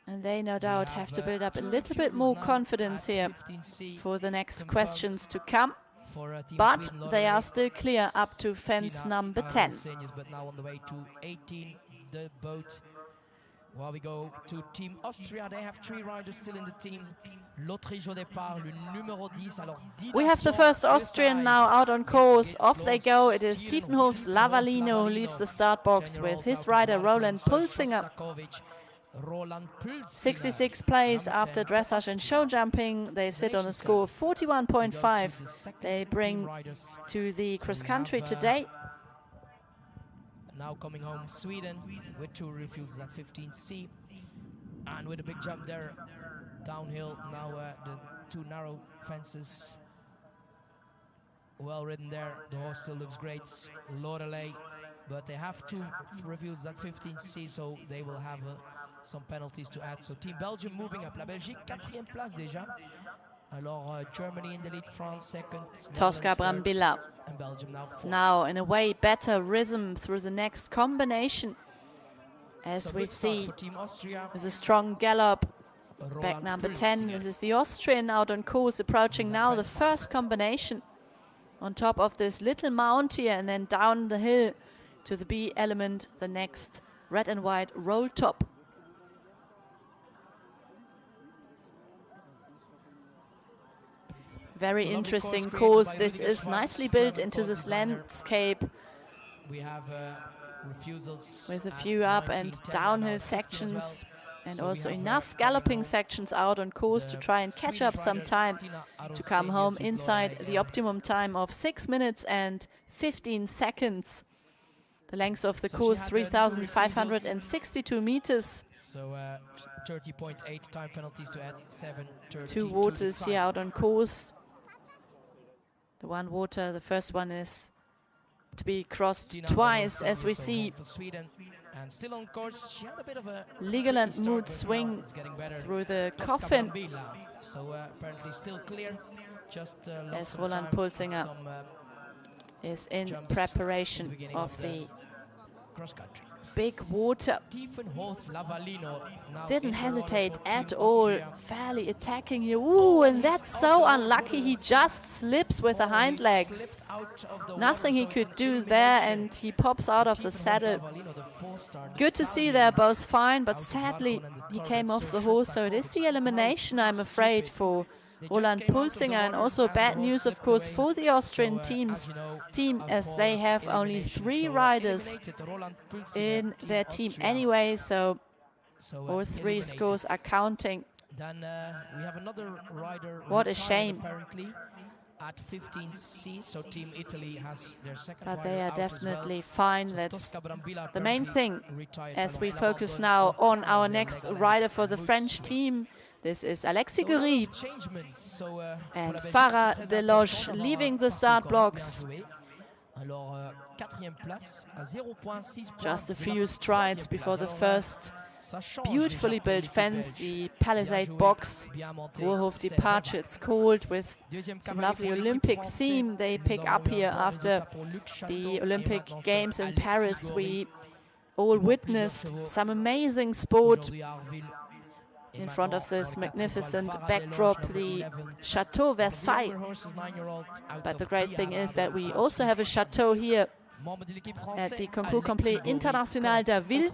And they no doubt have to build up a little bit more confidence here for the next questions to come. But they are still clear up to fence number 10. But now on the way to 18, the boat. While we go to Team Austria, they have 3 riders still in the team. L'Autriche au départ, le numéro 10. Alors, we have the first Austrian now out on course. Off they go. It is Tiefenhof's Lavalino who leaves the start box with his rider Roland Pulsinger. 66th place after dressage and show jumping. They sit on a score of 41.5. They bring to the cross country today. Now coming home, Sweden with 2 refusals at 15C. And with a big jump there, downhill. Now the 2 narrow fences. Well ridden there. The horse still looks great. Lorelei. But they have 2 refusals at 15C, so they will have some penalties to add. So Team Belgium moving up. La Belgique, 4e place déjà. Alors Germany in the lead, France second. Tosca Brambilla. And Belgium now 4th. Now in a way better rhythm through the next combination. As so we see, Team Austria. there's a strong gallop. Back number 10, this is the Austrian out on course, approaching now the first combination. On top of this little mount here, and then down the hill to the B element, the next red and white roll top. Very interesting course. This is nicely built into this landscape. We have refusals with a few up and downhill sections, and also enough galloping sections out on course to try and catch up some time to come home inside the optimum time of 6 minutes and 15 seconds. The length of the course, 3,562 meters. So 30.8 time penalties to add 7:30. 2 waters here out on course. The one water, the first one is to be crossed twice, as we see. And still on course, she had a bit of a Legoland Mood Swing through the coffin. So apparently still clear. Just as Roland Pulsinger is in preparation of the cross country. Big water. Didn't hesitate at all, fairly attacking here. Ooh, and that's so unlucky. He just slips with the hind legs. Nothing he could do there, and he pops out of the saddle. Good to see they're both fine, but sadly he came off the horse, so it is the elimination, I'm afraid, for Roland Pulsinger, and also bad news, of course, for the Austrian team, as they have only 3 riders in their team anyway, so all 3 scores are counting. Then we have another rider. What a shame. Apparently, at 15C, so Team Italy has their second. But they are definitely fine. That's the main thing. As we focus now on our next rider for the French team, this is Alexis Guéry and Farah Deloche leaving the start blocks. Just a few strides before the first beautifully built fence, the Palisade box. Ruhrhof departure, it's called, with some lovely Olympic theme they pick up here after the Olympic Games in Paris. We all witnessed some amazing sport in front of this magnificent backdrop, the Chateau Versailles. But the great thing is that we also have a chateau here at the Concours Complet International d'Arville.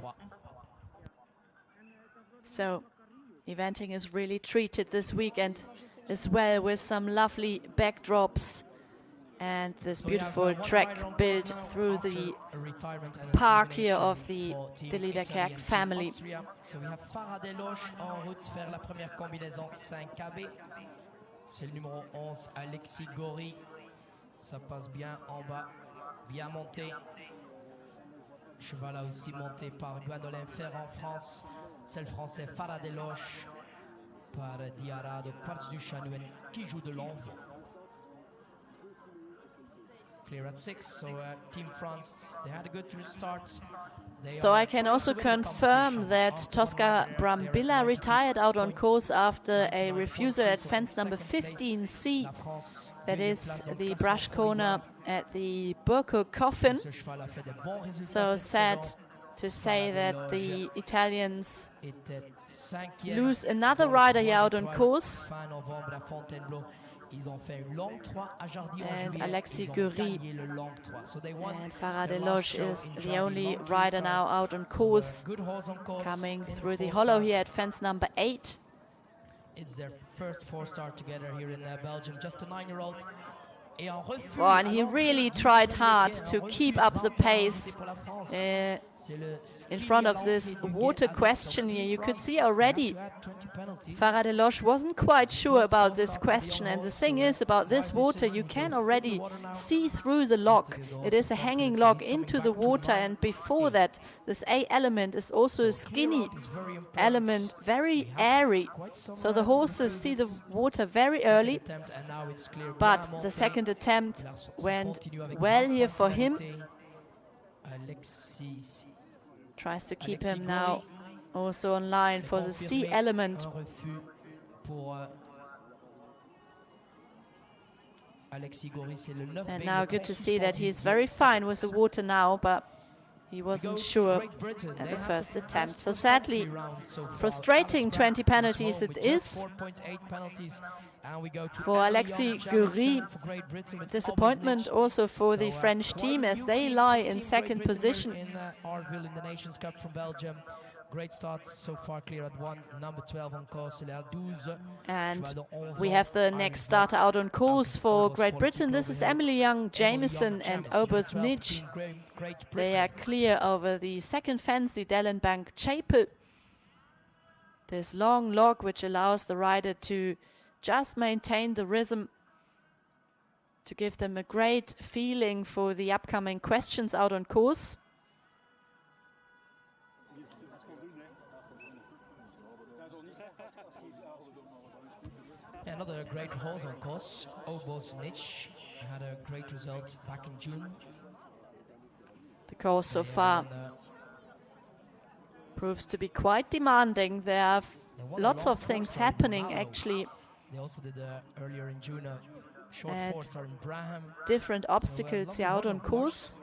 So eventing is really treated this weekend as well, with some lovely backdrops and this beautiful track built through the park here of the De Liederkerk family. So we have Farah Deloche en route vers la première combinaison 5KB. C'est le numéro 11, Alexis Guéry. Ça passe bien en bas, bien monté. Cheval là aussi monté par Gwendolen Fer en France. C'est le français Farah Deloche par Diarra de Quartz du Chanouen qui joue de l'envoi. Clear at 6, so Team France, they had a good start. So I can also confirm that Tosca Brambilla retired out on course after a refusal at fence number 15C. That is the brush corner at the Burko Coffin. So sad to say that the Italians lose another rider here out on course. And Alexis Guéry and Farah Deloche is the only rider now out on course, coming through the hollow here at fence number 8. It's their first 4-star together here in Belgium, just a 9-year-old. Oh, and he really tried hard to keep up the pace in front of this water question here. You could see already Farah Deloche wasn't quite sure about this question, and the thing is about this water, you can already see through the lock. It is a hanging lock into the water, and before that this A element is also a skinny element, very airy, so the horses see the water very early. But the second attempt went well here for him. Tries to keep him now also on line for the C element. And now good to see that he's very fine with the water now, but he wasn't sure at the first attempt. So sadly, frustrating 20 penalties it is for Alexis Guéry. Disappointment also for the French team, as they lie in second position. In Arville in the Nations Cup from Belgium. Great start so far, clear at 1, number 12 on course, 12. And we have the next starter out on course for Great Britain. This is Emily Young-Jameson and Obert Nitsch. They are clear over the second fence, the Dellenbank Chapel. This long log which allows the rider to just maintain the rhythm, to give them a great feeling for the upcoming questions out on course. Another great horse on course, Obert Nitsch, had a great result back in June. The course so far proves to be quite demanding. There are lots of things happening actually. They also did earlier in June a short 4-star in Braham. Different obstacles here out on course.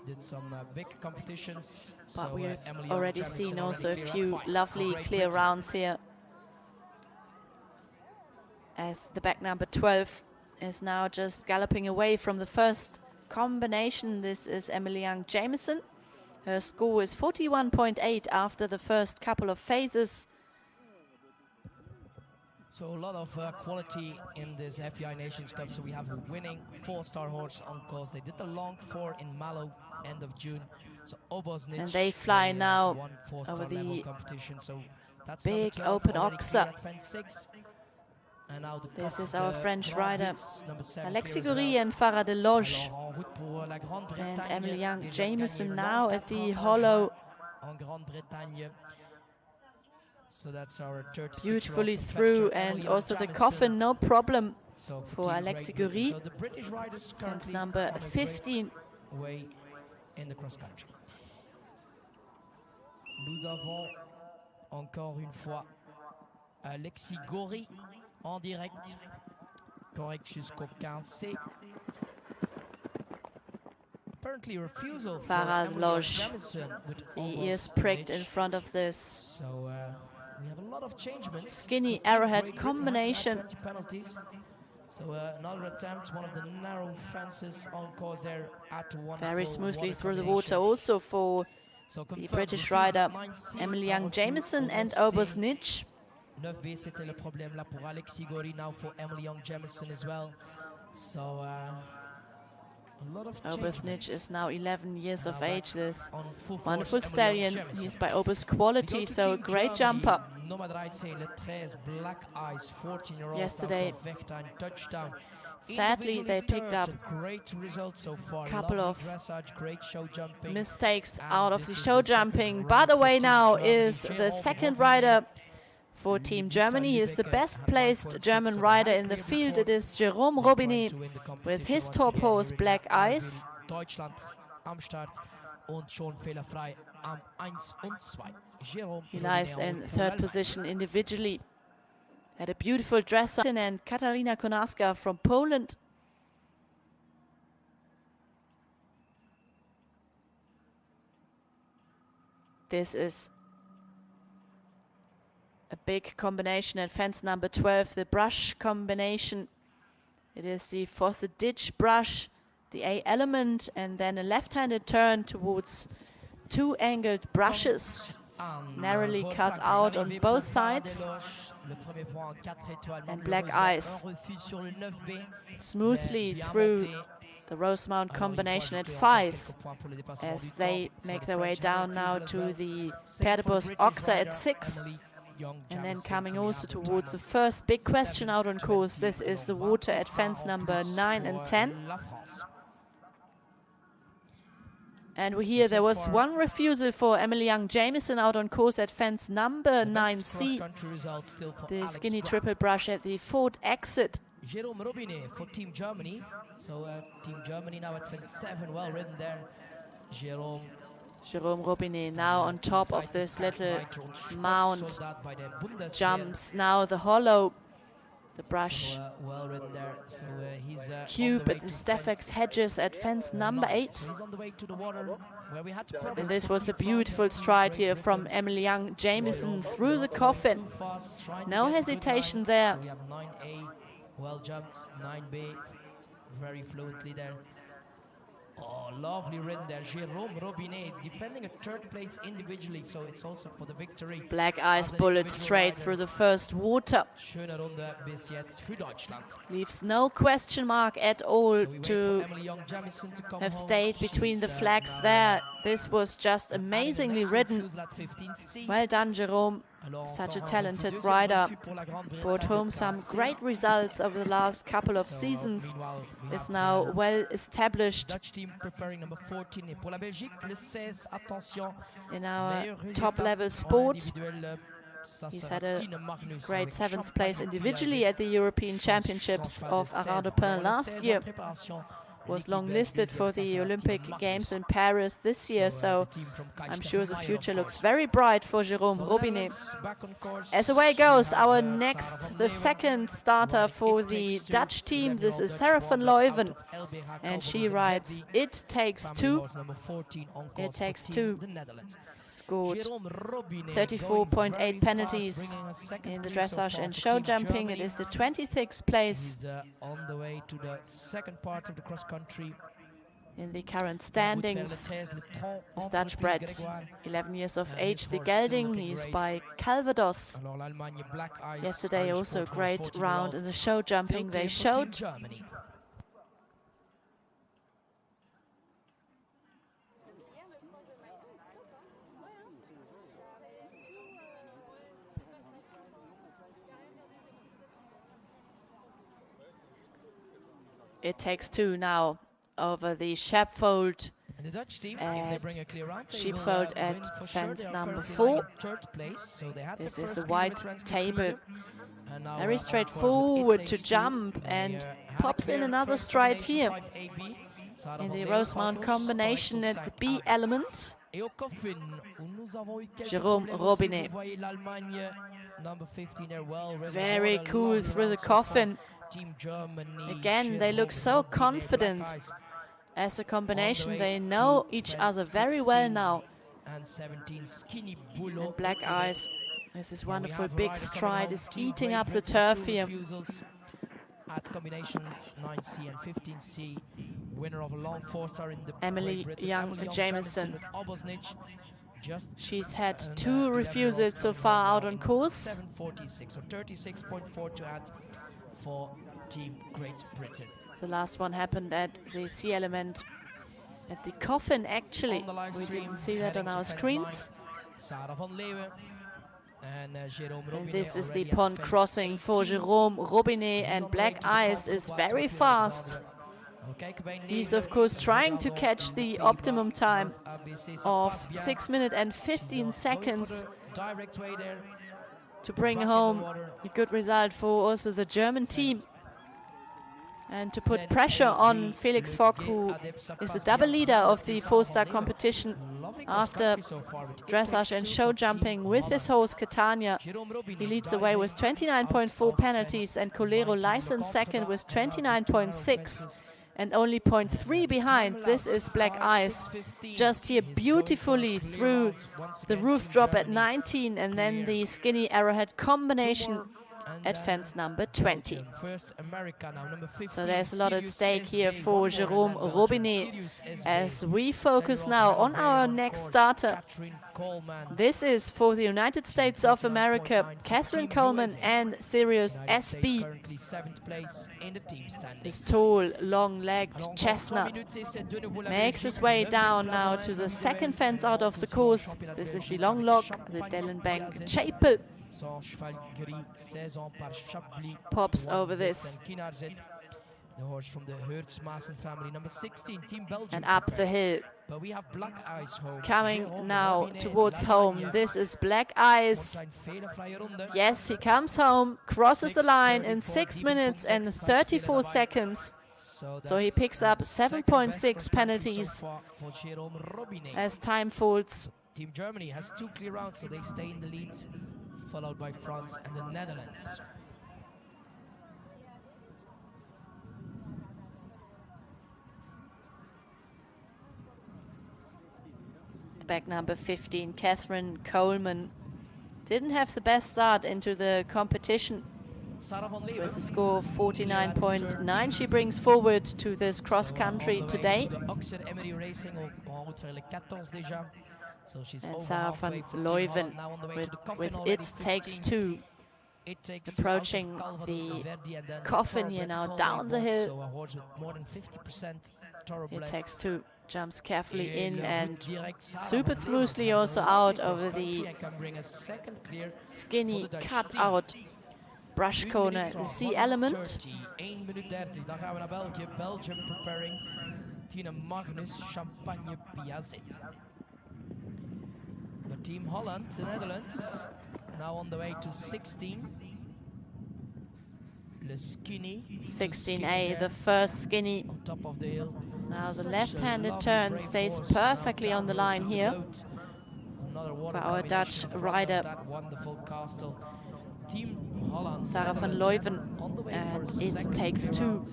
Did some big competitions. But so, we've Emily already Young-Jameson seen also a clear few up lovely for Great clear Britain. rounds here, as the back number 12 is now just galloping away from the first combination. This is Emily Young-Jameson. Her score is 41.8 after the first couple of phases. So a lot of quality in this FEI Nations Cup. So we have a winning 4-star horse on course. They did the long 4 in Malo end of June. So Obosnich, And they fly now won 4-star over level the competition. So that's big number 12, open already ox. clear at fence 6. And now This top, is our French Grand rider, Boots, number 7 Alexis clear as Goury well. and Farah Deloge. Alors, en route pour la And Grande-Bretagne. Emily Young Déjà Jameson gagné le now long at the 4 en hollow. juin en Grande-Bretagne. So that's our 36-year-old Beautifully from through, Fletcher, Emily and Young also the Jameson. coffin, no problem So for team Alexis Great Britain. Goury. So the British riders Fence currently number on a great 15. way in the cross country. Nous avons encore une fois Alexis Goury en direct, correct jusqu'au 15C. Apparently refusal for Farah Emily Deloge. Jameson with The almost ears pricked an in inch. front of this So we have a lot of changements. skinny So Team arrowhead Great Britain has to add combination. 20 penalties. So another attempt, one of the narrow fences on course there at one. Very full smoothly water through the combination. water also for So the confirmed, British refusal rider 9C, Emily un Young refus Jameson au and 9C. Obosnich. 9B, c'était le problème là pour Alexis Goury, now for Emily Young Jameson as well. So a lot of Obosnich is now 11 years of Now back age. This on full force, wonderful Emily Young stallion. Jameson. He's by Obos We go quality, to so a Team great Germany. jumper. Nummer 13, le 13, Black Eyes, 14-year-old Yesterday, out of Vechta, touchdown. sadly, Individually they picked third, up so great result so far. couple Lovely of dressage, great show jumping. mistakes And out of this the is show the second jumping. round But for away Team now Germany. is the Jérôme second Robbinet. rider for Team Germany. He is the Lübecker best had placed 1.6, German so rider had in the clear field. before. It is Jérôme They're trying Robbinet to win the with competition his once top again horse here in Black Arville, Eyes. Deutschland am Start und schon fehlerfrei am 1 und 2. Jérôme He lies Robbinet in en route pour third l'Allemagne. position individually. Had a beautiful dress and Katarina Konarska from Poland. This is a big combination at fence number 12, the brush combination. It is the for the ditch brush, the A element, and then a left-handed turn towards two angled brushes, narrowly cut out on both sides, and Black Eyes smoothly through the Rosemount combination at 5 as they make their way down now to the Paire de Bourse Oxa at 6. And then coming also towards the first big question out on course. This is the water at fence number 9 and 10. And we hear there was one refusal for Emily Young Jameson out on course at fence number 9C. The skinny triple brush at the fourth exit. Jérôme Robbinet for Team Germany. So Team Germany now at fence 7, well ridden there. Jérôme Robbinet now on top of this little mound. Jumps now the hollow. The brush well ridden there. So he's cube at the Steffex hedges at fence number 8. So he's on the way to the water where we had to And this was a beautiful stride here from Emily Young Jameson through the coffin. No hesitation there. So we have 9A, well jumped, 9B, very fluently there. Oh, lovely ridden there. Jérôme Robbinet defending a third place individually, so it's also for the victory. Black Eyes bullet straight through the first water. Schöne Runde bis jetzt für Deutschland. Leaves no question mark at all So we wait to for Emily Young Jameson to come have home. stayed between the She's, flags now, there. This was just adding the amazingly next ridden. refusal at 15C. Well done, Jérôme. Alors, Such a encore un talented refus, rider. refus pour la Grande-Bretagne Brought home de some Classe C. great results over the last couple of So, seasons. meanwhile, we Is have, now well established Dutch team preparing number 14. Et pour la Belgique, le 16, attention. in our Meilleur résultat top-level en sport. individuel, ça He's sera had a Tine Magnus great avec 7th Champagne place individually at the European Championships of Arras de Pin last year. Was long-listed for the Olympic Games in Paris this year, so I'm sure the future looks very bright for Jérôme Robbinet. As the way goes, our next, the second starter for the Dutch team, this is Sarah van Leuven, and she rides It Takes Two. It Takes Two. Scored 34.8 penalties in the dressage and show jumping. It is the 26th place. He's on the way to the second part of the cross country. in the current standings is Dutch bred, 11 years of age, the gelding. He's by Calvados. Yesterday also a great round in the show jumping they showed. It takes two now over the sheepfold at fence number 4. This is a white table. Very straightforward to jump, and pops in another stride here in the Rosemount combination at the B element. Jérôme Robinet. Very cool through the coffin. Again, they look so confident as a combination. They know each other very well now. And Black Eyes, this is wonderful big stride, is eating up the turf here. At combinations 9C and 15C, winner of a long 4-star in the Emily Young-Jameson. She's had 2 refusals so far out on course. 746 or 36.4 to add for Team Great Britain. The last one happened at the C element, at the coffin actually. We didn't see that on our screens. And this is the pond crossing for Jérôme Robinet, and Black Eyes is very fast. He's of course trying to catch the optimum time of 6 minutes and 15 seconds to bring home a good result for also the German team, and to put pressure on Felix Fock, who is the double leader of the 4-star competition after dressage and show jumping with his horse Catania. He leads the way with 29.4 penalties, and Colero licensed second with 29.6. and only 0.3 behind. This is Black Eyes, just here beautifully through the roof drop at 19, and then the skinny arrowhead combination at fence number 20. So there's a lot at stake here for Jérôme Robinet as we focus now on our next starter. This is for the United States of America, Catherine Coleman and Sirius SB. This tall, long-legged chestnut makes his way down now to the second fence out of the course. This is the long lock, the Dellenbank Chapel. Pops over this. The horse from the Hertzmassen family, number 16, Team Belgium. And up the hill. But we have Black Eyes home. Coming now towards home. This is Black Eyes. Yes, he comes home, crosses the line in 6 minutes and 34 seconds. So he picks up 7.6 penalties as time folds. Team Germany has 2 clear rounds, so they stay in the lead, followed by France and the Netherlands. Back number 15, Catherine Coleman, didn't have the best start into the competition. With a score of 49.9, she brings forward to this cross-country today. And Sarah van Leuven with It Takes Two, approaching the coffin here now down the hill. It Takes Two jumps carefully in and super smoothly also out over the skinny cut out brush corner at the C element. 1 minuut 30, dan gaan we naar België. Belgium preparing Tina Magnus, Champagne Piazet. But Team Holland, the Netherlands, now on the way to 16. The skinny. 16A, the first skinny. On top of the hill. Now the left-handed turn stays perfectly on the line here for our Dutch rider. That wonderful castle. Team Holland, Sarah van Leuven, and It Takes Two.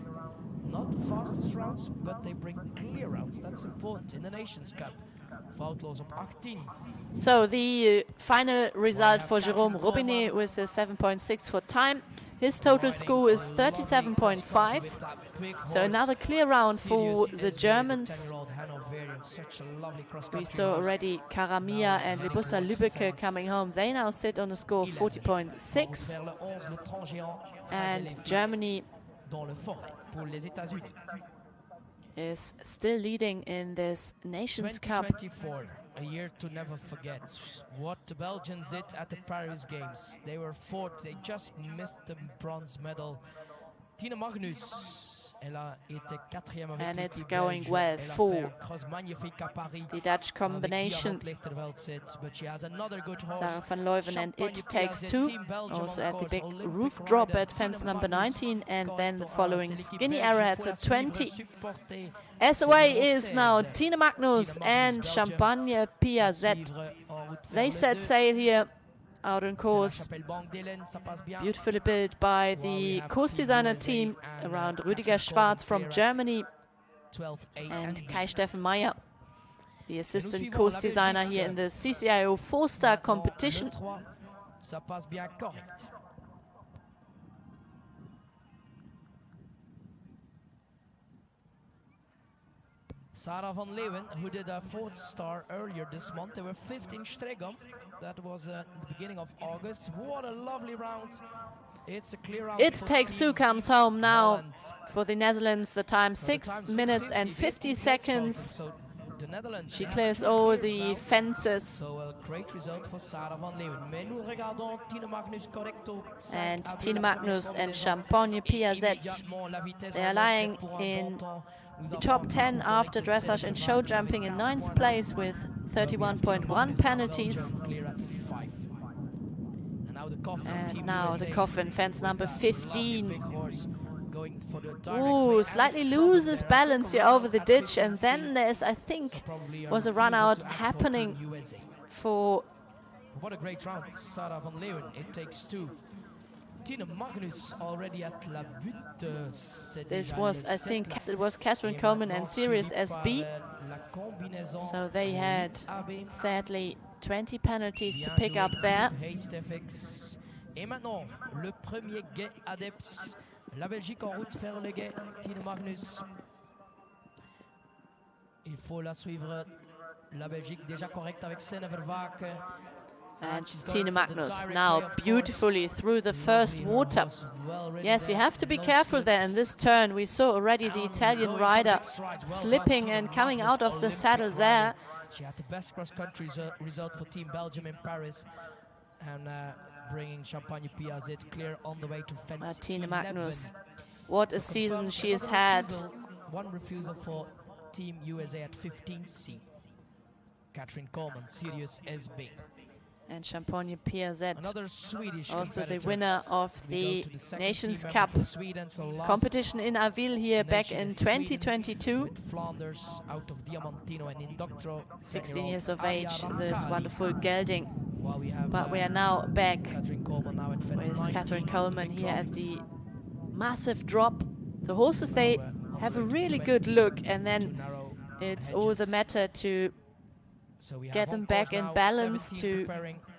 Not the fastest rounds, but they bring clear rounds. That's important in the Nations Cup. Foutloos op 18. So the final result for Jérôme Robinet with a 7.6 for time. His total score is 37.5. So another clear round for the Germans. We saw already Karamia and Libussa Lübbecke coming home. They now sit on a score of 40.6. And Germany is still leading in this Nations Cup. 2024, a year to never forget. What the Belgians did at the Paris Games. They were fourth, they just missed the bronze medal. Tine Magnus, and it's going well for the Dutch combination. Sarah van Leuven and It Takes Two, also at the big roof drop at fence number 19, and then the following skinny arrowheads at 20. SOA is now Tine Magnus and Champagne Piazette. They set sail here out on course, beautifully built by the course designer team around Rüdiger Schwarz from Germany and Kai-Steffen Meyer, the assistant course designer here in the CCIO 4-star competition. Sarah van Leeuwen, who did a 4th star earlier this month. They were 5th in Stregam. That was at the beginning of August. What a lovely round. It's a clear round. It Takes Two comes home now for the Netherlands. The time 6 minutes and 50 seconds. So the Netherlands, she clears all the fences. So a great result for Sarah van Leeuwen. Mais nous regardons Tine Magnus correcto. And Tine Magnus and Champagne Piazette. They are lying in the top 10 after dressage and show jumping in 9th place with 31.1 penalties. And now the coffin, fence number 15. Ooh, slightly loses balance here over the ditch, and then there's, I think, was a run out happening for... What a great round, Sarah van Leeuwen. It Takes Two. Tine Magnus already at La Butte. This was, I think, it was Catherine Coleman and Sirius SB. So they had, sadly, 20 penalties to pick up there. Et maintenant, le premier guet adepts. La Belgique en route vers le guet. Tine Magnus. Il faut la suivre. La Belgique déjà correcte avec Senevervaak. And Tine Magnus now beautifully through the first water. Yes, you have to be careful there in this turn. We saw already the Italian rider slipping and coming out of the saddle there. She had the best cross-country result for Team Belgium in Paris. And bringing Champagne Piazette clear on the way to fence Tine 11. Magnus, what a season she has had. One refusal for Team USA at 15C. Catherine Coleman, Sirius SB. And Champagne Piazette, another Swedish also the competitor. winner of the Nations Cup competition in Arville here back in 2022. 16 years of age, this wonderful gelding. But we are now back with Catherine Coleman here at the massive drop. The horses, they have a really good look, and then it's all the matter to get them back in balance, to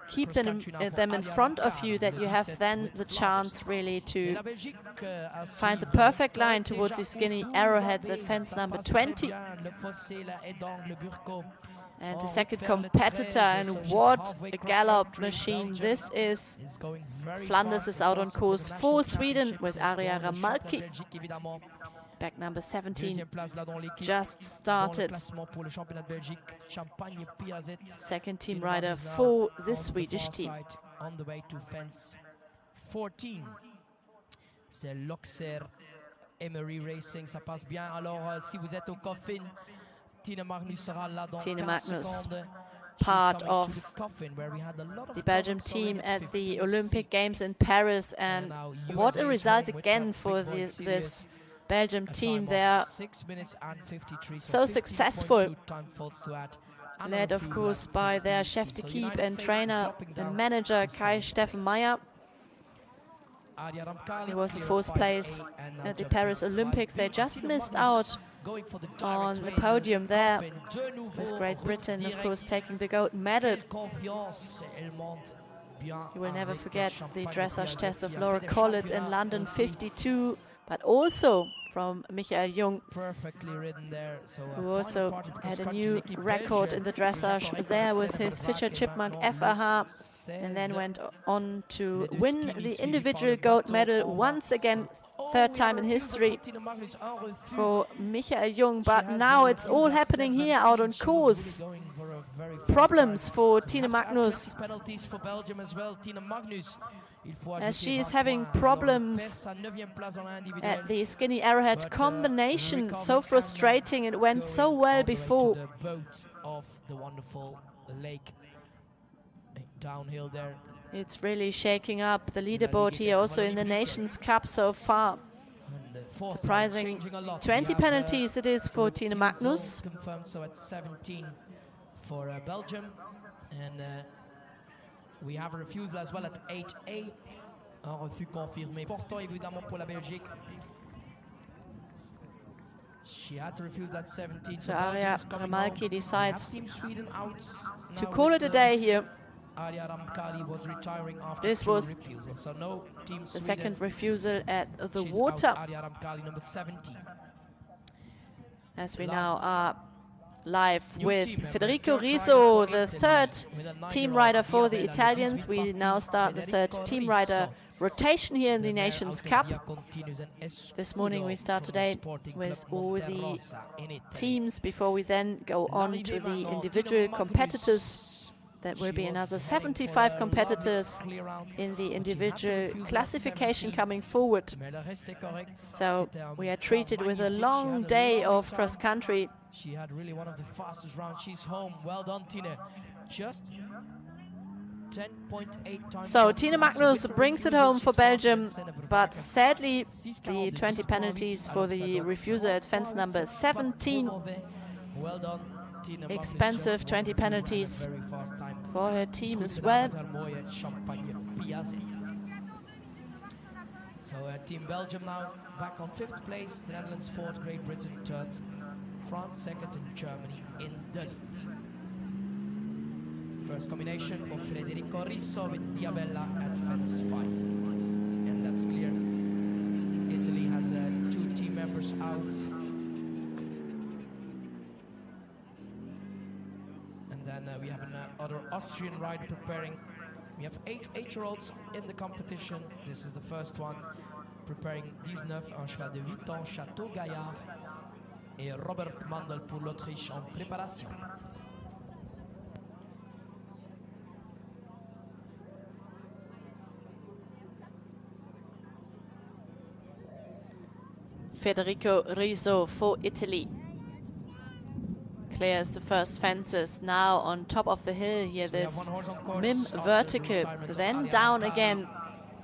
keep them in front of you, that you have then the chance really to find the perfect line towards the skinny arrowheads at fence number 20. And the second competitor, and what a gallop machine this is. Flanders is out on course for Sweden with Aria Ramalki. Back number 17 just started. Second team rider for the Swedish team. On the way to fence 14. C'est Loxer Emery Racing, ça passe bien. Alors si vous êtes au coffin, Tine Magnus sera là dans 15 secondes. Part of the Belgium team at the Olympic Games in Paris, and what a result again for this Belgium team. They are so successful, led of course by their chef d'équipe and trainer and manager Kai-Steffen Meyer. He was in 4th place at the Paris Olympics. They just missed out on the podium there, with Great Britain of course taking the gold medal. You will never forget the dressage test of Laura Collett in London 52, but also from Michael Jung, Perfectly ridden there. So, who also had a new record in the dressage there with his Fischer Chipmunk FAH, and then went on to win the individual gold medal once again, third time in history for Michael Jung. But now it's all happening here out on course. Problems for Tine Magnus, Penalties for Belgium as well. Tine Magnus, as she is having problems at the skinny arrowhead combination. So frustrating. It went so well before. The boat of the wonderful lake downhill there. It's really shaking up the leaderboard here, also in the Nations Cup so far. Surprising 20 penalties it is for Tine Magnus. Confirmed, so at 17 for Belgium, and we have a refusal as well at 8A. Un refus confirmé. Important évidemment pour la Belgique. She had to refuse that 17. So Arja Ramalki decides Team Sweden out to now call with, it a day here. Arja Ramkali was retiring after This two was refusals. So no Team the Sweden. second refusal at the She's water, out, Arja Ramkali, number 17. as we The now last are live new with team member, Federico third Rizzo, rider for the Italy, third with a 9-year-old team rider for the Arville, Italians. and We now start the third Federico team Rizzo. rider rotation here in the The mare Nations Auto Cup. Via continues and Escudo This morning we start from today the Sporting with Club all the Monterosa in Italy. teams before we then go on to L'arrivée the maintenant, individual Tine competitors. Magnus. That will She be was another heading for 75 a competitors lovely clear out, in the but she had to individual refuse that classification 17. coming forward. Mais elle restait correcte. So C'était un we are temps treated with a magnifique. She long had a day lovely of time. cross country. She had really one of the fastest rounds. She's home. Well done, Tine. Just 10.8 times. So Tine Magnus brings it home for Belgium, but sadly the 20 penalties for the refuser at fence number 17. Well done, Tine Magnus. Expensive Just 20 won penalties a very fast time. for her team as well. So Team Belgium now back on 5th place, the Netherlands 4th, Great Britain 3rd, France 2nd, and Germany in the lead. First combination for Federico Rizzo with Diabella at fence 5. And that's clear. Italy has 2 team members out. And then we have another Austrian rider preparing. We have 8 8-year-olds in the competition. This is the first one. Preparing 19, un cheval de 8 ans, Château Gaillard. Et Robert Mandel pour l'Autriche en préparation. Federico Rizzo for Italy clears the first fences. Now on top of the hill here, So we have this one horse on course Mim after the vertical, retirement of then Arja down Ramkali, again.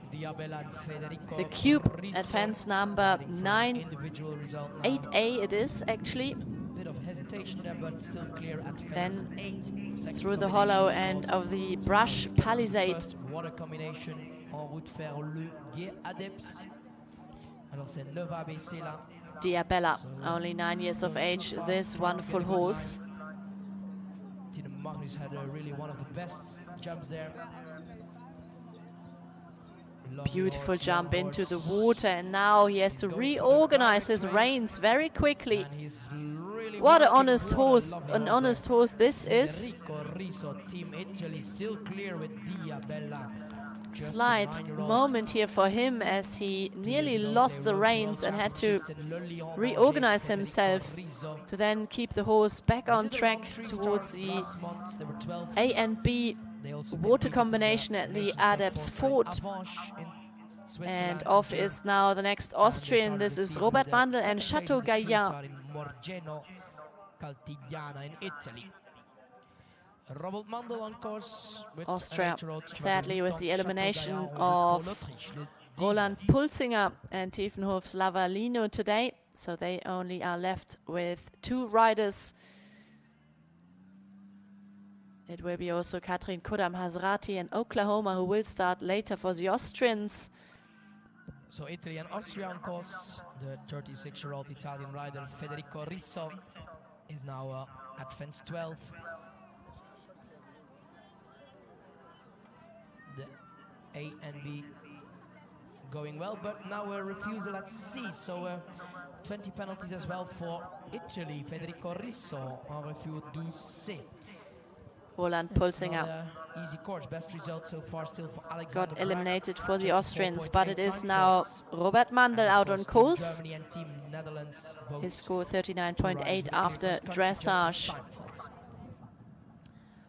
Diabella and Federico The cube Rizzo at fence number heading for an 9, individual result now. 8A it is actually. Bit of hesitation there, but still clear at fence Then 8. Second through the combination, hollow of end course. of the brush It's gonna be the palisade. first water combination en route vers le Gué Adeps. Alors c'est 9 ABC là. Diabella, only 9 years of age, this wonderful horse. Tine Magnus had really one of the best jumps there. Lovely Beautiful horse, jump young into the horse. water, and now he has to He's going for the reorganize direct his train. reins very quickly. And he's really What an working honest good. horse, Lovely an horse honest there. horse this is. Federico Rizzo, Team Italy, still clear with Diabella. Just a Slight 9-year-old. moment here for him as he nearly lost the reins and had to reorganize himself to then keep the horse back on track towards the A and B water combination at the Adeps Fort. And off is now the next Austrian. This is Robert Mandel and Château Gaillard. Robert Mandel on course with Austria, an 8-year-old sadly with the Chateau elimination Gaillard of pour l'Autriche, le 10. Roland Pulsinger and Tiefenhof's Lavalino today. So they only are left with 2 riders. It will be also Katrin Kodam Hazrati and Oklahoma who will start later for the Austrians. So Italy and Austria on course. The 36-year-old Italian rider Federico Rizzo is now at fence 12. The A and B going well, but now a refusal at C, so 20 penalties as well for Italy. Federico Risso en refus 12C. Roland Pulsinger Easy course, best result so far still for Alexander got eliminated Brack, for the Austrians, but it 24.8 is time now fails. Robert Mandl And out of on course, course. Team Germany and Team Netherlands both His score to rise 39.8 with after cross country just in dressage. time fails.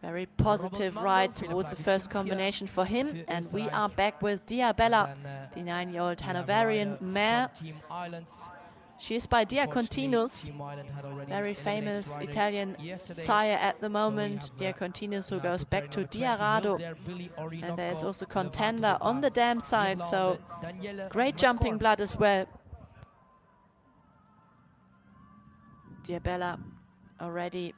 Very positive Robert ride Mandl, towards the Fehler first für combination for him. für And we Österreich. are back with Diabella, And then, the 9-year-old we have Hanoverian a rider mare. from Team Islands. She is by Dia Unfortunately, Continuous, Team Island had already very eliminated famous rider Italian yesterday. sire at the So we moment. have, Dia Continuous, who now goes back to preparing number 20, Diarado. Hilder, Billy And there is Orinoco, also Levato contender on the Depart, dam side, so Irlande, Danielle great jumping McCormack. blood as well. Diabella already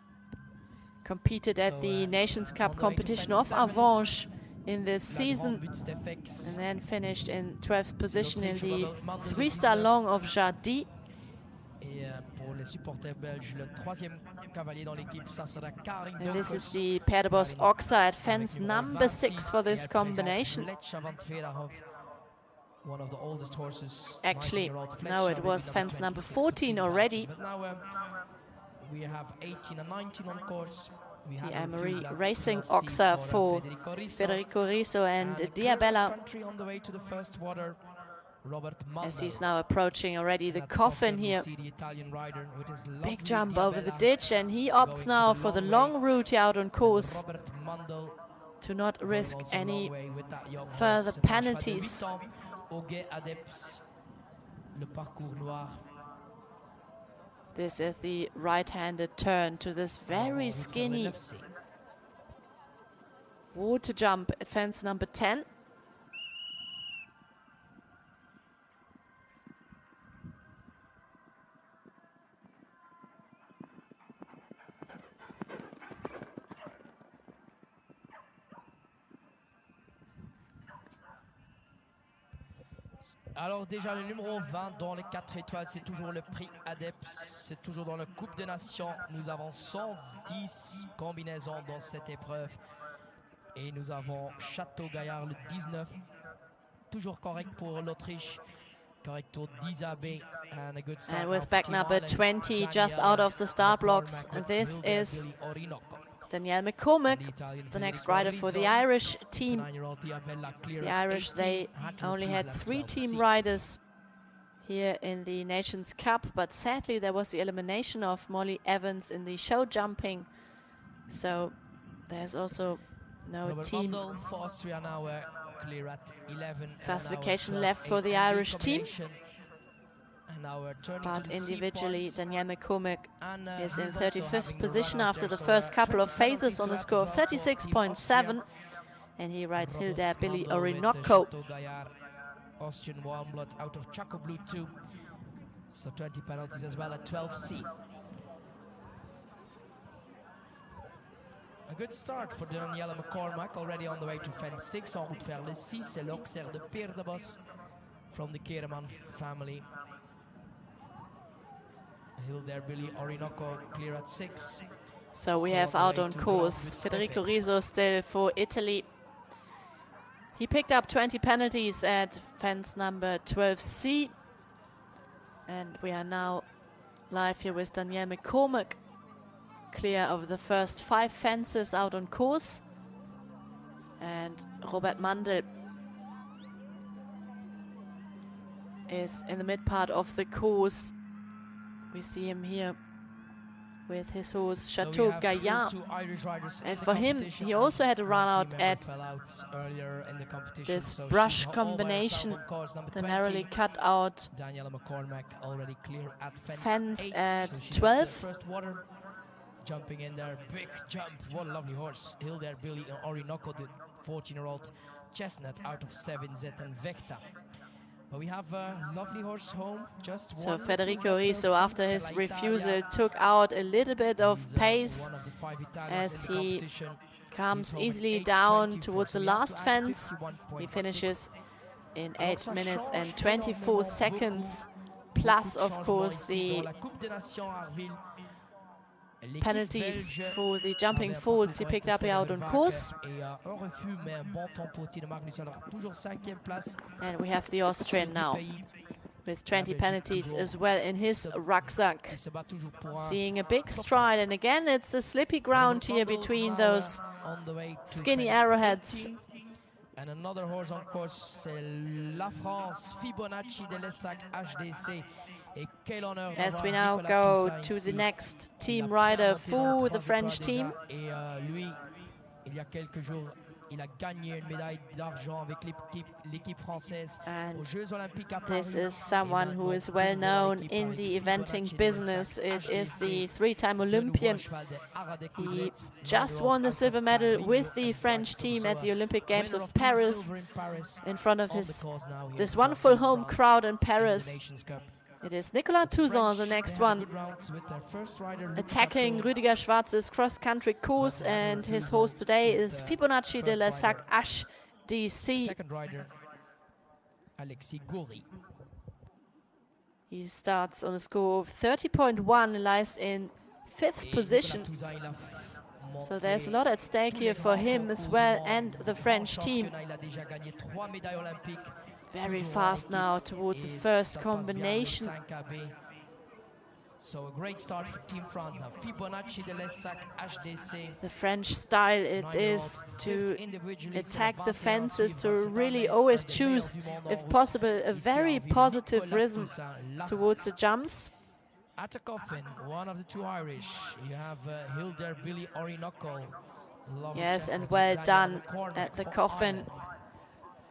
competed at So, the Nations Cup on the way to competition fence of 7. Avanche in this La season, Grande Butte Stefex. and then finished in 12th position in the Robert Mandl, 3-star 19. long of Jardy. Et pour les supporters belges, le 3e cavalier dans l'équipe, ça sera Karin And this is Dunkers. the Pair de Boss Oxa at fence Avec numéro number 6 26, for et this elle présente combination. Fletcher van Tweedenhof, one of the oldest horses. Actually, 19-year-old no, Fletcher, it was maybe fence number 26 for 14 Team already. Belgium. But now we have 18 and 19 on course. We The had a Amory refusal at Racing 12C Oxa for Federico Risso. Federico Risso and a Diabella, cross-country on the way to the first water, Robert as Mandl. he's now approaching already the And at coffin we'll here. see the Italian rider with his lovely Big jump over the Diabella ditch, and he opts going now for for the the long long route here out on course Robert Mandl to not going risk also a long any way with that young further horse. C'est un cheval de penalties. 8 ans, Auguet Adepts, le parcours noir. This is the right-handed turn to this very En route for the skinny 9C. water jump at fence number 10. Alors déjà le numéro 20 dans les 4 étoiles, c'est toujours le prix Adepts, c'est toujours dans la Coupe des Nations. Nous avons 110 combinaisons dans cette épreuve. Et nous avons Château-Gaillard le 19, toujours correct pour l'Autriche. Correcto d'Isabé and a good start. And now with for back Team number Ireland, 20 just Danielle out of the start blocks. McCormack with This Hilder is Billy Orinoco. Danielle McCormack, The Italian the next Federico rider for the Rizzo. Irish The team. 9-year-old Diabella clear The at Irish, 18, they had to only refuse had at 3 team 12C. riders here in the Nations Cup, but sadly there was the elimination of Molly Evans in the show jumping. So there's also no Robert team Mandl for Austria now clear at 11. classification And now left for the 12A Irish team. combination. And now we're turning to But the C individually, points. Danielle McCormack And, is in he's also 35th having a position run out after there, the so, first couple 20 of phases penalties on to a that score as of well for Team 36.7. Austria. And he rides Robert Hilda Billy Mandl with Orinoco. Château-Gaillard, Austrian warm blood out of Chaco Blue 2. So 20 penalties as well at 12C. A good start for Danielle McCormack, already on the way to fence 6, en route vers le 6. C'est l'Auxerre de Peer de Bos from the Kereman family. Hilder Billy Orinoco clear at 6. So we So have the out way on to course Grand Federico Stefex. Rizzo still for Italy. He picked up 20 penalties at fence number 12C. And we are now live here with Danielle McCormack, clear of the first 5 fences out on course. And Robert Mandl is in the mid part of the course. We see him here with his horse So we Chateau have Gaillard. two Irish riders in And the for him, competition, he and also had a run one out team member at fell out earlier in the competition, this so brush she's all by herself combination, on course number the 20. narrowly cut out Danielle McCormack already clear at fence 8, at so she 12. got the first water, jumping in there, big jump, what a lovely horse. Hilder Billy Orinoco, the 14-year-old chestnut out of 7Z and Vecta. But we have a lovely horse home, just So one Federico refusal Rizzo, at after his 12C. refusal, took out a little bit of He's, pace one of the 5 Italians as in the he competition. comes He's home in easily 8:24, down towards so the we have last to add fence. 51.6. He finishes in Alors 8 ça minutes change and 24 énormément, seconds, beaucoup plus de of changements course ici the dans la Coupe des Nations à Arville. penalties for the jumping falls he picked up out on course. And we have the Austrian now, with 20 penalties as well in his rucksack. Seeing a big stride, and again it's a slippy ground here between those skinny arrowheads. And another horse on course, La France, Fibonacci de l'Essac HDC. As we now go to the next team rider for the French team. And this is someone who is well known in the eventing business. It is the three-time Olympian. He just won the silver medal with the French team at the Olympic Games of Paris in front of this wonderful home crowd in Paris. It is Nicolas Touzan, the next one, attacking Rüdiger Schwarz's cross-country course, and his horse today is Fibonacci de l'Essac HDC. Second rider, Alexis Goury. He starts on a score of 30.1 and lies in 5th position. So there's a lot at stake here for him as well and the French team. Very fast now towards the first combination. So a great start for Team France now. Fibonacci de l'Essac HDC. The French style it is to attack the fences, to really always choose, if possible, a very positive rhythm towards the jumps. At the coffin, one of the two Irish. You have Hilder Billy Orinoco. Yes, and well done at the coffin.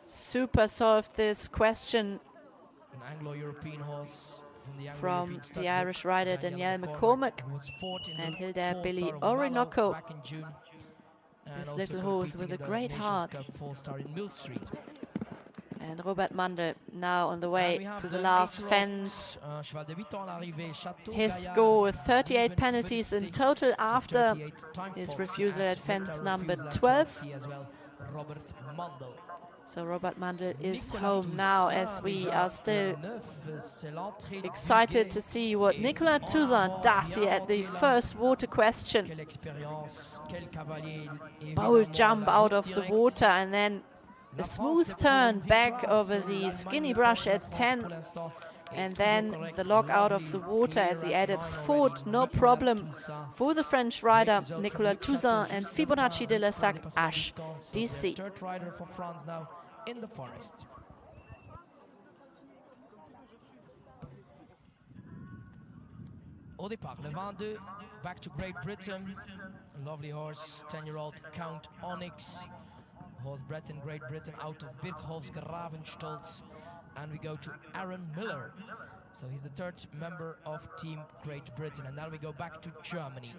Super solved this question An Anglo-European horse from the Irish rider Danielle McCormack and Hilda Billy Orinoco. This little horse with a great heart. And Robert Mandel now on the way to the last fence. His score with 38 penalties in total after his refusal at fence number 12. So Robert Mandel is home now, as we are still excited to see what Nicolas Touzan does here at the first water question. Bold jump out of the water and then a smooth turn back over the skinny brush at 10. And then the lock out of the water at the Adepts Fort, no problem for the French rider Nicolas Touzan and Fibonacci de l'Essac HDC. Third rider for France now in the forest. Au départ, le 22, back to Great Britain. A lovely horse, 10-year-old Count Onyx. Horse bred in Great Britain out of Birkhof's Gravenstolz. And we go to Aaron Miller. So he's the third member of Team Great Britain. And now we go back to Germany.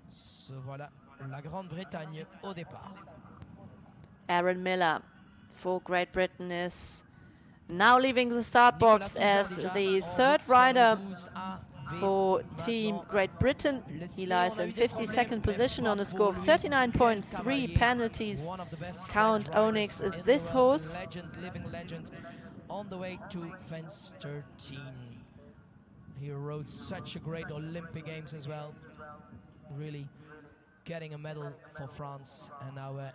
So voilà, la Grande-Bretagne au départ. Aaron Miller for Great Britain is now leaving the start box as the third rider for Team Great Britain. He lies in 52nd position on a score of 39.3 penalties. Count Onyx is this horse. Living legend on the way to fence 13. He rode such a great Olympic Games as well. Really getting a medal for France, and now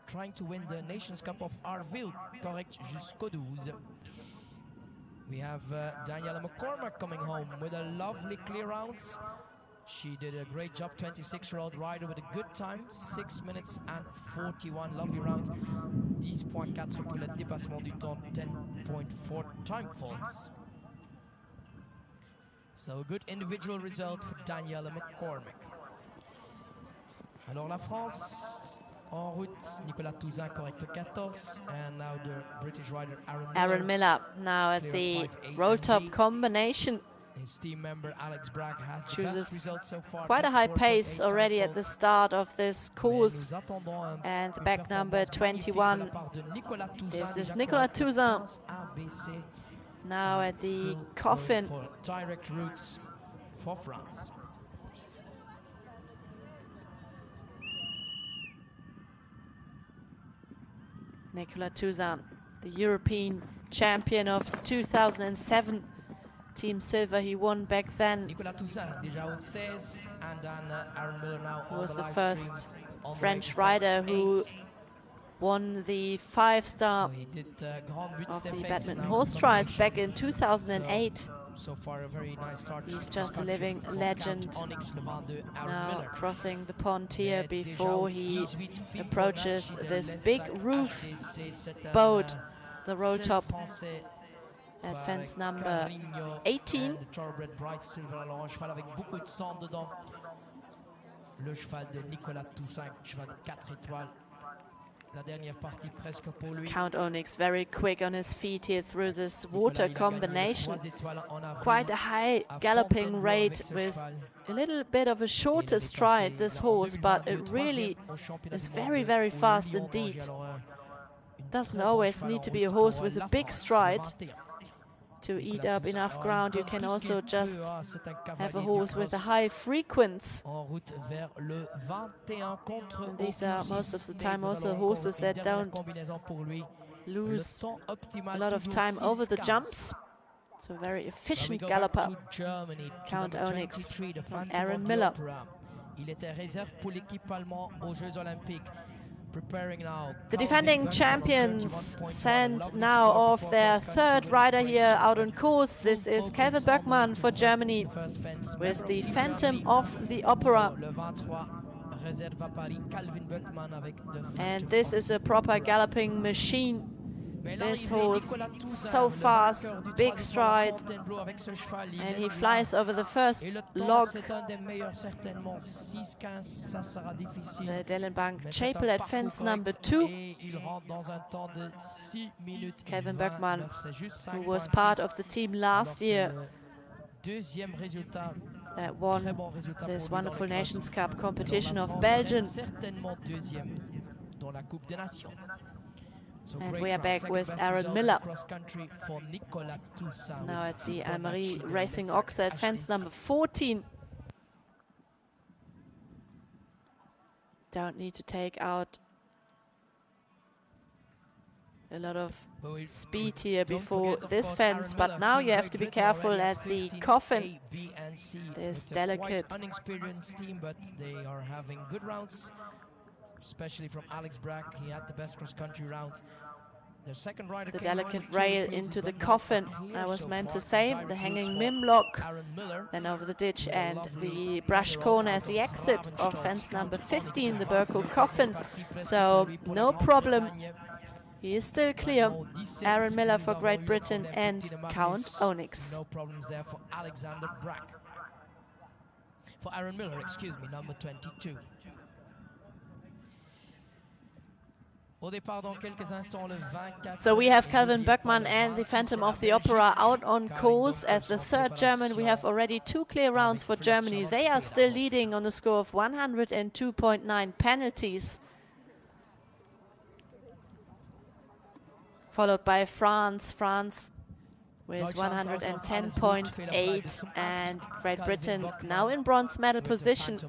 trying to win the Nations Cup of Arville, correct, jusqu'au 12. We have Daniela McCormack coming home with a lovely clear round. She did a great job, 26-year-old rider with a good time, 6 minutes and 41, lovely round. 10.4 pour le dépassement du temps, 10.4 time faults. So a good individual result for Daniela McCormack. Alors la France en route, Nicolas Touzan correct 14, and now the British rider Aaron Miller now at the roll top combination. His team member Alex Bragg has chooses so far, quite a high pace already at the start of this course. And the back number 21, this is Nicolas Touzan now at the coffin. Direct routes for France. Nicolas Touzan, the European champion of 2007, Team Silver. He won back then. Nicolas Toussaint, déjà au 16, and then Aaron Miller now He on was the the live first stream on the French way to rider fence who 8. won the 5-star So he did Grand But of the Stephens badminton now horse in trials combination. back in 2008. So far a very nice start. He's Cross just a country living from legend. Count Onyx, le 22, Aaron Now Miller. crossing the pond here Mais déjà before au he 18 filles approaches ponnage de this l'ESSAC big roof HTC, c'est un, boat, the roll seul top Français at par fence number Carigno 18. and the Thoroughbred Bright Silver. Alors un cheval avec beaucoup de sang dedans. Le cheval de Nicolas Toussaint, cheval de 4 étoiles. La dernière partie presque pour lui. Count Onyx very quick on his feet here through this water combination. Quite a high galloping rate with a little bit of a shorter stride, this horse, but it really is very, very fast indeed. Doesn't always need to be a horse with a big stride to eat up enough ground. You can also just have a horse with a high frequency. And these are most of the time also horses that don't lose a lot of time over the jumps. So very efficient galloper. Count Onyx from Aaron Miller. Il était réserve pour l'équipe allemande aux Jeux Olympiques. The defending champions send now off their third rider here out on course. This is Calvin Böckmann for Germany with the Phantom of the Opera. And this is a proper galloping machine. This horse so fast, big stride, and he flies over the first log. The Dellenbank Chapel at fence number 2. Kevin Böckmann, who was part of the team last year, that won this wonderful Nations Cup competition of Belgium. And we are back with Aaron Miller. Now it's the Anne-Marie Racing Ox at fence number 14. Don't need to take out a lot of speed here before this fence, but now you have to be careful at the coffin. This delicate unexperienced team, but they are having good rounds. Especially from Alex Brack, he had the best cross-country round. The second rider, the delicate rail into the coffin, I was meant to say, the hanging mimlock, then over the ditch, and the brush corner as the exit of fence number 15, the Burko coffin. So no problem, he is still clear. Aaron Miller for Great Britain and Count Onyx. No problems there for Alexander Brack. For Aaron Miller, excuse me, number 22. So we have Calvin Böckmann and the Phantom of the Opera out on course. As the third German, we have already 2 clear rounds for Germany. They are still leading on a score of 102.9 penalties. Followed by France. France with 110.8, and Great Britain now in bronze medal position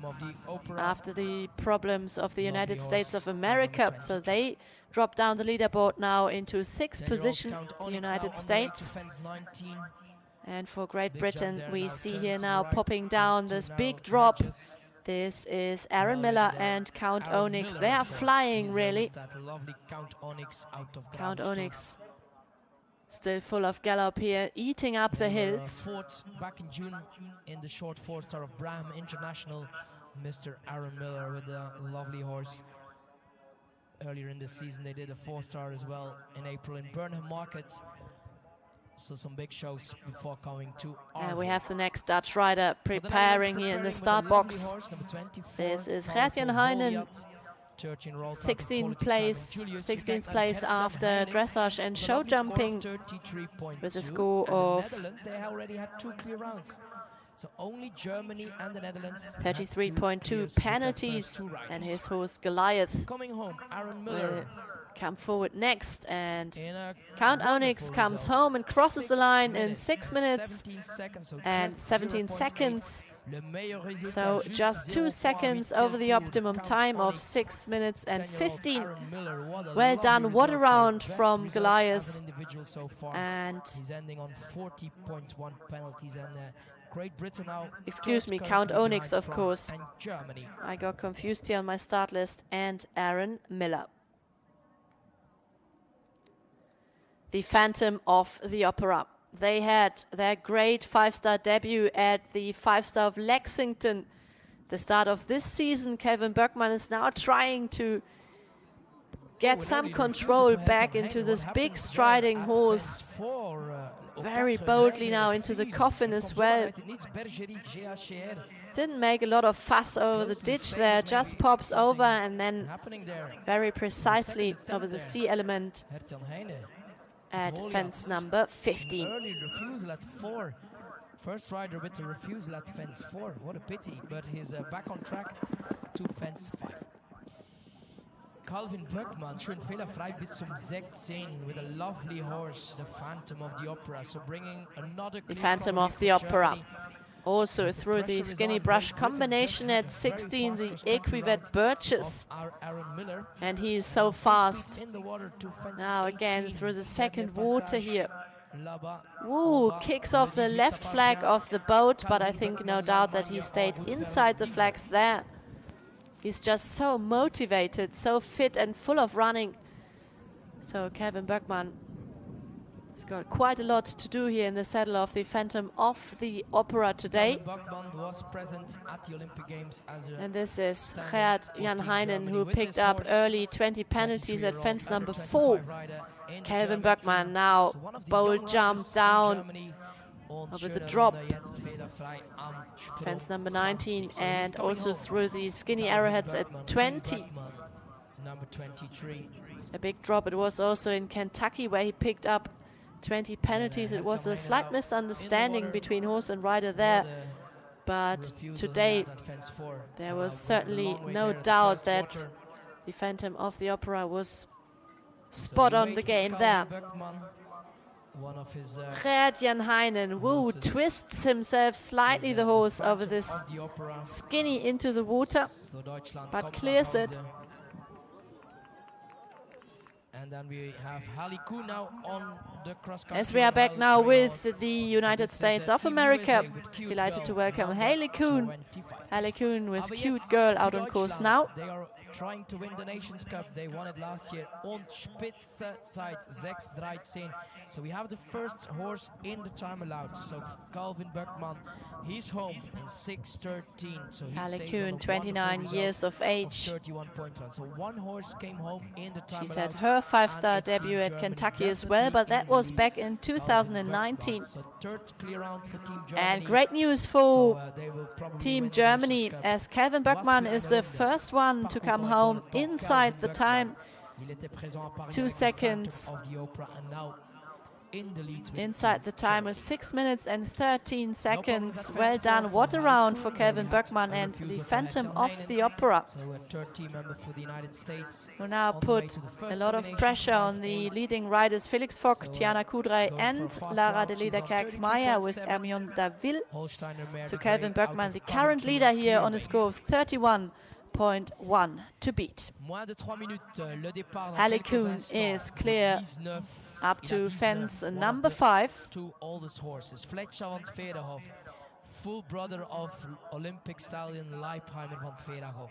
after the problems of the United States of America. So they drop down the leaderboard now into 6th position, the United States. And for Great Britain, we see here now popping down this big drop. This is Aaron Miller and Count Onyx. They are flying, really. Count Onyx still full of gallop here, eating up the hills. Back in June in the short 4-star of Bram International, Mr. Aaron Miller with a lovely horse. Earlier in the season they did a 4-star as well in April in Burnham Market. So some big shows before coming to Arville. We have the next Dutch rider preparing here in the start box. This is Gertjan Heinen. 16th place after dressage and show jumping with a score of They already had 2 clear rounds. So only Germany and the Netherlands 33.2 penalties, and his horse Goliath coming home. Aaron Miller come forward next, and Count Onyx comes home and crosses the line in 6 minutes and 17 seconds. So just 2 seconds over the optimum time of 6 minutes and 15. Well done. What a round from Goliath. And he's ending on 40.1 penalties, and Great Britain now. Excuse me, Count Onyx, of course. I got confused here on my start list. And Aaron Miller. The Phantom of the Opera. They had their great 5-star debut at the 5-star of Lexington. The start of this season, Kevin Bergman is now trying to get some control back into this big striding horse. Very boldly now into the coffin as well. Didn't make a lot of fuss over the ditch there, just pops over and then very precisely over the C element at fence number 15. Early refusal at 4. First rider with the refusal at fence 4. What a pity, but he's back on track to fence 5. Calvin Böckmann, schön fehlerfrei bis zum 16 with a lovely horse, the Phantom of the Opera. So bringing another... The Phantom of the Opera. Also through the skinny brush combination at 16, the Equivet Birches. And he is so fast. Now again through the second water here. Ooh, kicks off the left flag of the boat, but I think no doubt that he stayed inside the flags there. He's just so motivated, so fit and full of running. So Kevin Bergman has got quite a lot to do here in the saddle of the Phantom of the Opera today. Was present at the Olympic Games as and this is Gerd Jan Heinen, who picked up early 20 penalties at fence number 4. Kevin Bergman now bold jump down over the drop. Fence number 19 and also through the skinny arrowheads at 20. Number 23. A big drop. It was also in Kentucky where he picked up 20 penalties. It was a slight misunderstanding between horse and rider there. But today there was certainly no doubt that the Phantom of the Opera was spot on the game there. Gerd Jan Heinen, woo, twists himself slightly, the horse, over this skinny into the water, but clears it. And then we have Hallie Kuhn now on the cross country. As we are back now with the United States of America. Delighted to welcome Hallie Kuhn. Hallie Kuhn with Cute Girl out on course now. They are trying to win the Nations Cup. They won it last year on Spitze Zeit 6-13. So we have the first horse in the time allowed. So Calvin Bergman, he's home in 6:13. So Hallie Kuhn, 29 years of age. 31.1. So one horse came home in the time She's allowed. had her 5-star debut at Kentucky as well, but that was back in 2019. So third clear round for Team Germany. And great news for Team Germany, as Calvin Bergman is the first one to come home inside the time. 2 seconds inside the time with 6 minutes and 13 seconds. Well done. What a round for Kevin Bergman and the Phantom of the Opera, who now put a lot of pressure on the leading riders Felix Fock, Tiana Kudray and Lara de Liederkerk-Meyer with Hermione Daville. So Kevin Bergman, the current leader here, on a score of 31.1 to beat. Hallie Kuhn is clear up to fence number 5. Two oldest horses, Fletcher van Tvederhof, full brother of Olympic stallion Leipheimer van Tvederhof.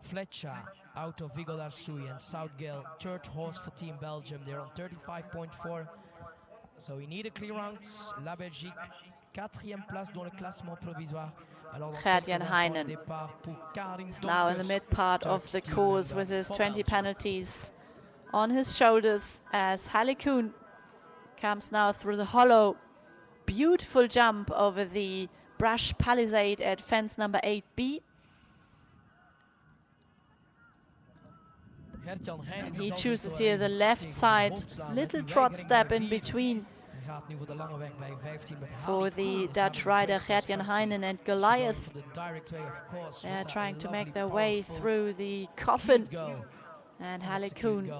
Fletcher out of Viggo Darsui and Southgale, third horse for Team Belgium. They're on 35.4. So we need a clear round. La Belgique, 4e place dans le classement provisoire. Gerd Jan Heinen is now in the mid part of the course with his 20 penalties on his shoulders, as Hallie Kuhn comes now through the hollow. Beautiful jump over the brush palisade at fence number 8B. And he chooses here the left side, little trot step in between for the Dutch rider Gerd Jan Heinen and Goliath. They are trying to make their way through the coffin. And Hallie Kuhn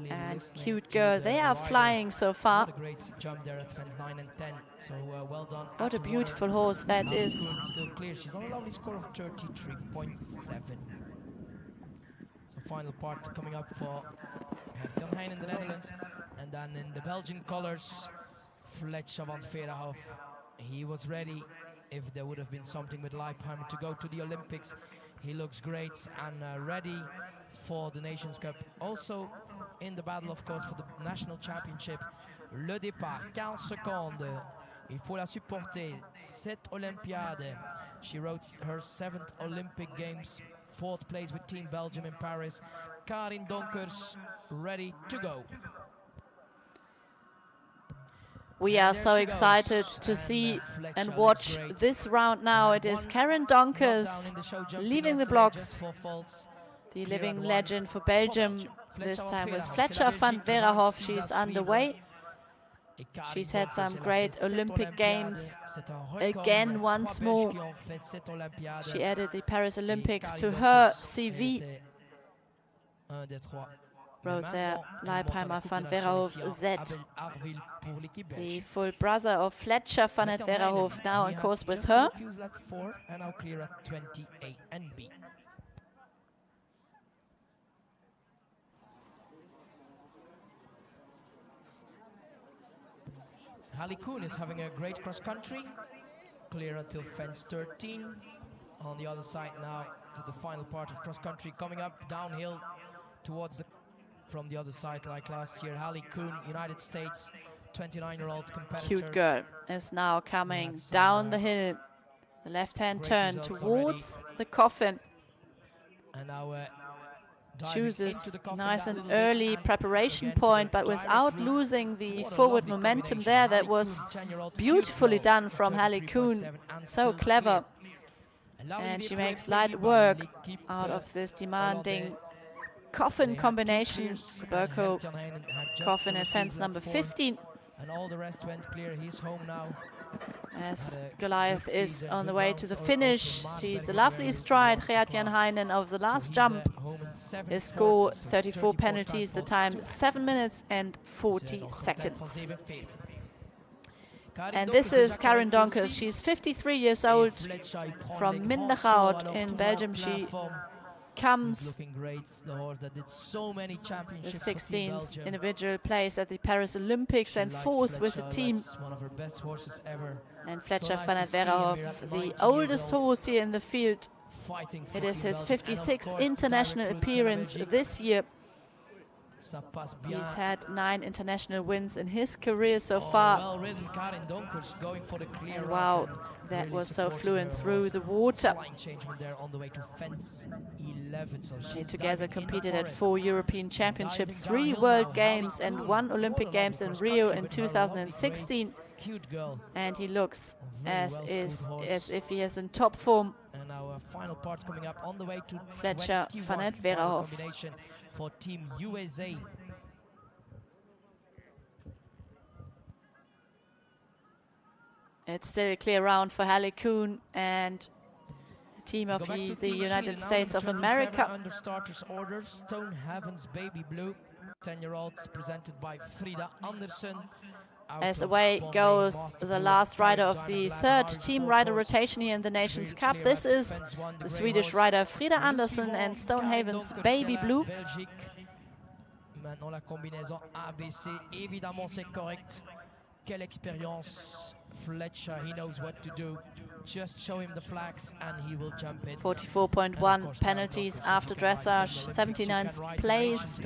and Cute Girl. They are flying so far. What a great jump there at fence 9 and 10. So well done. What a beautiful horse that is. Still clear. She's on a lovely score of 33.7. So final part coming up for Jan Heijn in the Netherlands. And then in the Belgian colors, Fletcher van Veerhof. He was ready if there would have been something with Leipheimer to go to the Olympics. He looks great and ready for the Nations Cup. Also in the battle, of course, for the National Championship. Le départ, 15 secondes. Il faut la supporter. 7 Olympiades. She wrote her 7th Olympic Games. 4th place with Team Belgium in Paris. Karin Donkers ready to go. We are so excited to see and watch this round now. It is Karin Donkers leaving the blocks. The living legend for Belgium. This time with Fletcher van Veerhof. She's underway. She's had some great Olympic Games again once more. She added the Paris Olympics to her CV. Wrote there, Leipheimer van Veerhof Z. The full brother of Fletcher van het Veerhof now on course with her. And now clear at 28 and B. Hallie Koen is having a great cross country. Clear until fence 13. On the other side now to the final part of cross country, coming up downhill towards the from the other side like last year. Hallie Koen, United States, 29-year-old competitor. Cute Girl is now coming down the hill. The left-hand turn towards the coffin. And now chooses nice and early preparation point, but without losing the forward momentum there. That was beautifully done from Hallie Koen. So clever. And she makes light work out of this demanding coffin combination. The Burko coffin at fence number 15. And all the rest went clear. He's home now. As Goliath is on the way to the finish. She's a lovely stride, Jan Heijn, of the last jump. His score 34 penalties, the time 7 minutes and 40 seconds. And this is Karin Donkers. She's 53 years old from Minderhout in Belgium. She comes the 16th individual place at the Paris Olympics and 4th with the team. And Fletcher van het Veerhof, the oldest horse here in the field. It is his 56th international appearance this year. He's had 9 international wins in his career so far. And wow, that was so fluent through the water. They together competed at 4 European Championships, 3 World Games and 1 Olympic Games in Rio in 2016. And he looks as if he is in top form. And our final parts coming up on the way to Fletcher van het Veerhof. For Team USA. It's still a clear round for Hallie Koen and the team of the United States of America. Under starters order, Stonehaven's Baby Blue, 10-year-olds presented by Frida Andersen. As away goes the last rider of the 3rd team rider rotation here in the Nations Cup. This is the Swedish rider Frida Andersen and Stonehaven's Baby Blue. Maintenant la combinaison ABC, évidemment c'est correct. Quelle expérience. Fletcher, he knows what to do. Just show him the flags and he will jump it. 44.1 penalties after dressage, 79th place.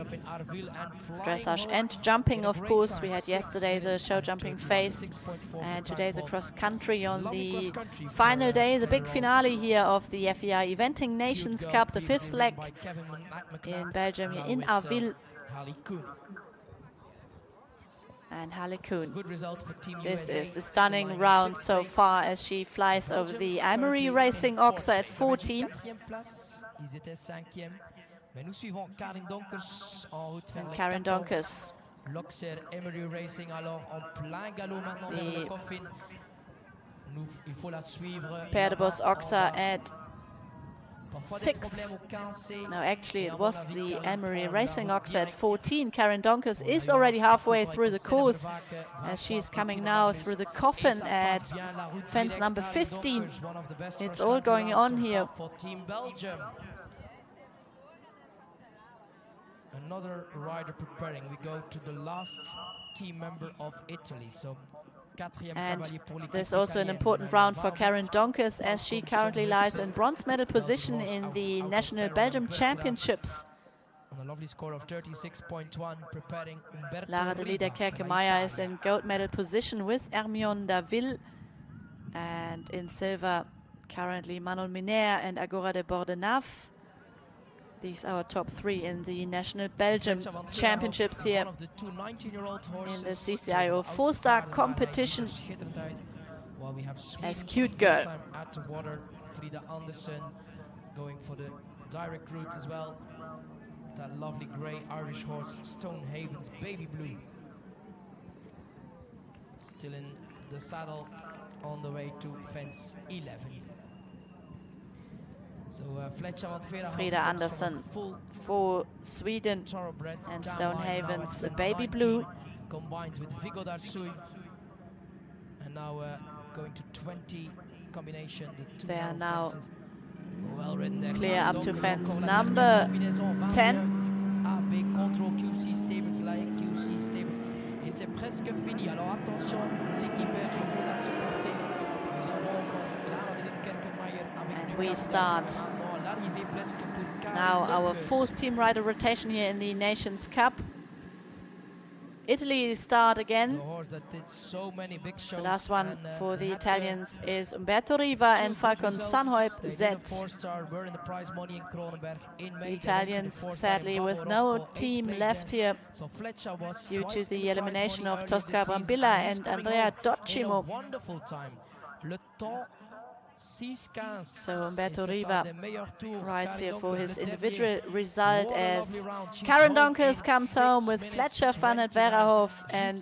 Dressage and jumping, of course. We had yesterday the show jumping phase and today the cross country on the final day, the big finale here of the FEI Eventing Nations Cup, the 5th leg in Belgium, in Arville. And Hallie Koen. This is a stunning round so far as she flies over the Amory Racing Oxa at 14. And Karin Donkers. The Perdebos Oxa at 6. No, actually it was the Emery Racing Ox at 14. Karen Donkers is already halfway through the course as she's coming now through the coffin at fence number 15. It's all going on here. Another rider preparing. We go to the last team member of Italy. So and there's also an important round for Karen Donkers as she currently lies in bronze medal position in the National Belgium Championships. On a lovely score of 36.1, preparing Lara de Liederkerke-Meyer is in gold medal position with Hermione Daville, and in silver currently Manon Miner and Agora de Bordenave. These are our top 3 in the National Belgium Championships here in the CCIO 4-star competition. As cute girl. Frida Andersen going for the direct route as well. That lovely grey Irish horse, Stonehaven's Baby Blue. Still in the saddle on the way to fence 11. So Frida Andersen for Sweden and Stonehaven's Baby Blue. Combined with Vigo Darsoy. And now going to 20 combination. They are now well ridden clear up to fence number 10. Avec contrôle QC Stables, like QC Stables. Et c'est presque fini. Alors attention, l'équipe belge, il faut la supporter. Nous avons and we start now our 4th team rider rotation here in the Nations Cup. Italy start again. The last one for the Italians is Umberto Riva and Falcon Sanhoip Z. The Italians sadly with no team left here due to the elimination of Tosca Brambilla and Andrea Docimo. So Umberto Riva rides here for his individual result as Karen Donkers comes home with Fletcher Van at Verhoef, and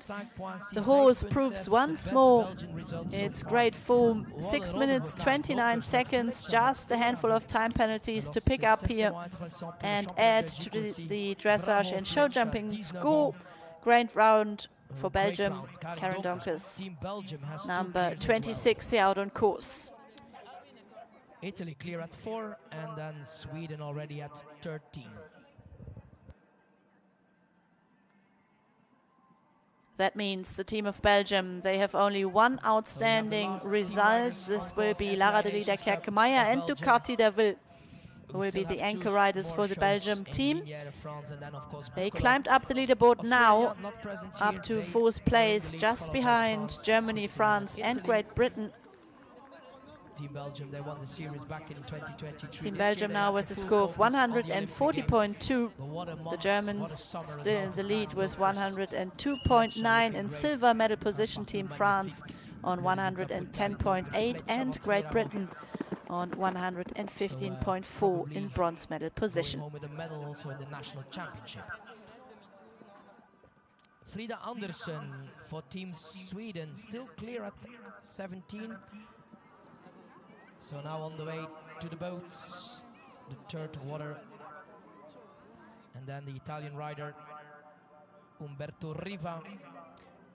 the horse proves once more its great form. 6 minutes 29 seconds, just a handful of time penalties to pick up here and add to the dressage and show jumping score. Great round for Belgium. Karen Donkers, number 26 here out on course. Italy clear at 4, and then Sweden already at 13. That means the team of Belgium, they have only one outstanding result. This will be Lara de Liederkerke-Meyer and Ducati Daville, who will be the anchor riders for the Belgium team. They climbed up the leaderboard now, up to 4th place, just behind Germany, France and Great Britain. Team Belgium, they won the series back in 2023. Team Belgium now with a score of 140.2. The Germans still in the lead with 102.9. In silver medal position, Team France on 110.8 and Great Britain on 115.4 in bronze medal position. With a medal also in the national championship. Frida Andersen for Team Sweden, still clear at 17. So now on the way to the boats, the third water, and then the Italian rider Umberto Riva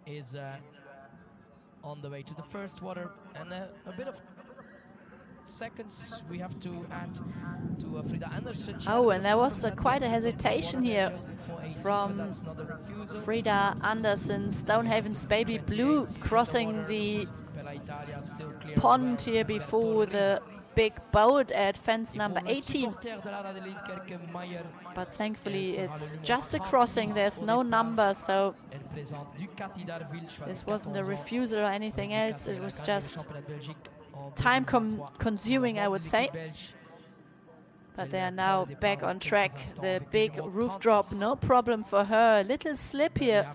is on the way to the first water, and a bit of seconds we have to add to Frida Andersen. Oh, and there was quite a hesitation here from Frida Andersen, Stonehaven's Baby Blue, crossing the pond here before the big boat at fence number 18. But thankfully it's just a crossing, there's no number, so this wasn't a refusal or anything else, it was just time consuming, I would say. But they are now back on track. The big roof drop, no problem for her. A little slip here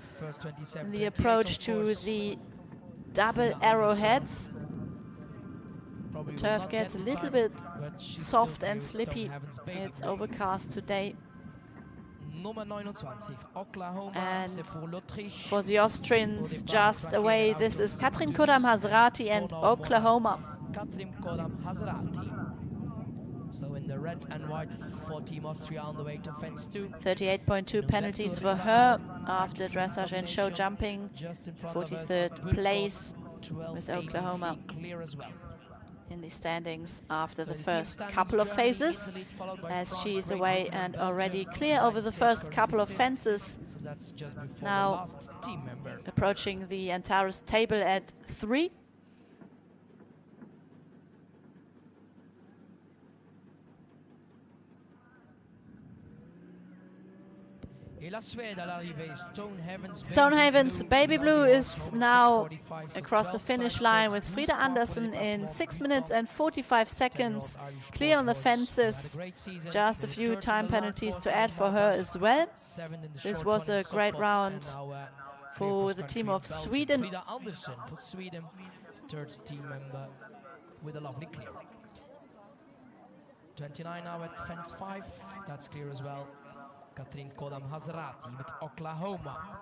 in the approach to the double arrowheads. The turf gets a little bit soft and slippy. It's overcast today. And for the Austrians, just away, this is Katrin Kodam-Hazrati and Oklahoma. So in the red and white for Team Austria on the way to fence 2. 38.2 penalties for her after dressage and show jumping. 43rd place with Oklahoma clear as well. in the standings after the first couple of phases, as she is away and already clear over the first couple of fences. So that's just before Now the last team member. approaching the Antares table at 3. Stonehaven's Baby Blue is now across the finish line with Frida Andersen in 6 minutes and 45 seconds, clear on the fences. Just a few time penalties to add for her as well. This was a great round for the team of Sweden. Frida Andersen for Sweden, third team member with a lovely clear. 29 now at fence 5, that's clear as well. Katrin Kodam-Hazarati with Oklahoma.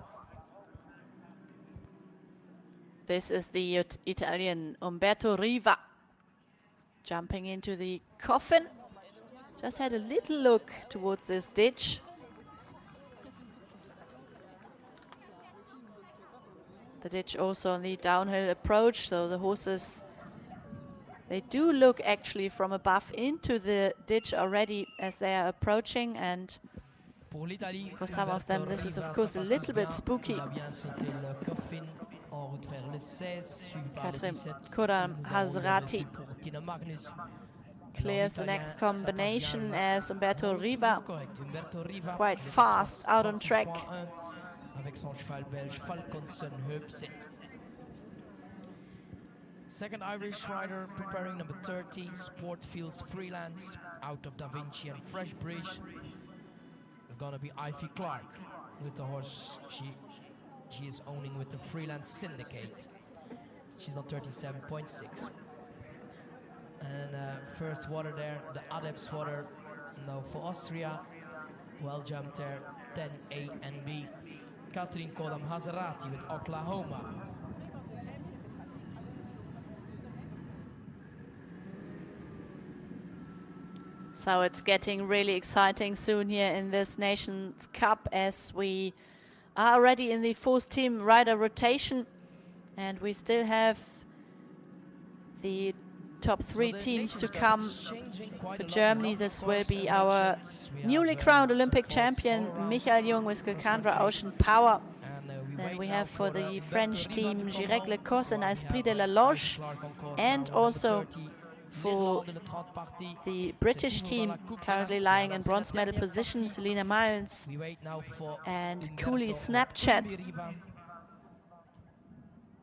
This is the Italian Umberto Riva jumping into the coffin. Just had a little look towards this ditch. The ditch also on the downhill approach, so the horses, they do look actually from above into the ditch already as they are approaching, and for some of them this is of course a little bit spooky. Katrin Kodam-Hazarati clears the next combination as Umberto Riva, quite fast out on track. Second Irish rider preparing number 30, Sportfields Freelance, out of Da Vinci and Freshbridge. It's gonna be Ivy Clark with the horse she is owning with the Freelance Syndicate. She's on 37.6. And first water there, the Adepts water, now for Austria. Well jumped there, 10 A and B. Katrin Kodam-Hazarati with Oklahoma. So it's getting really exciting soon here in this Nations Cup, as we are already in the 4th team rider rotation, and we still have the top 3 teams to come. For Germany, this will be our newly crowned Olympic champion Michael Jung with Gilcandra Ocean Power. Then we have for the French team Girec Lecosse and Esprit de la Loge, and also for the British team currently lying in bronze medal position, Selena Miles and Cooley Snapchat.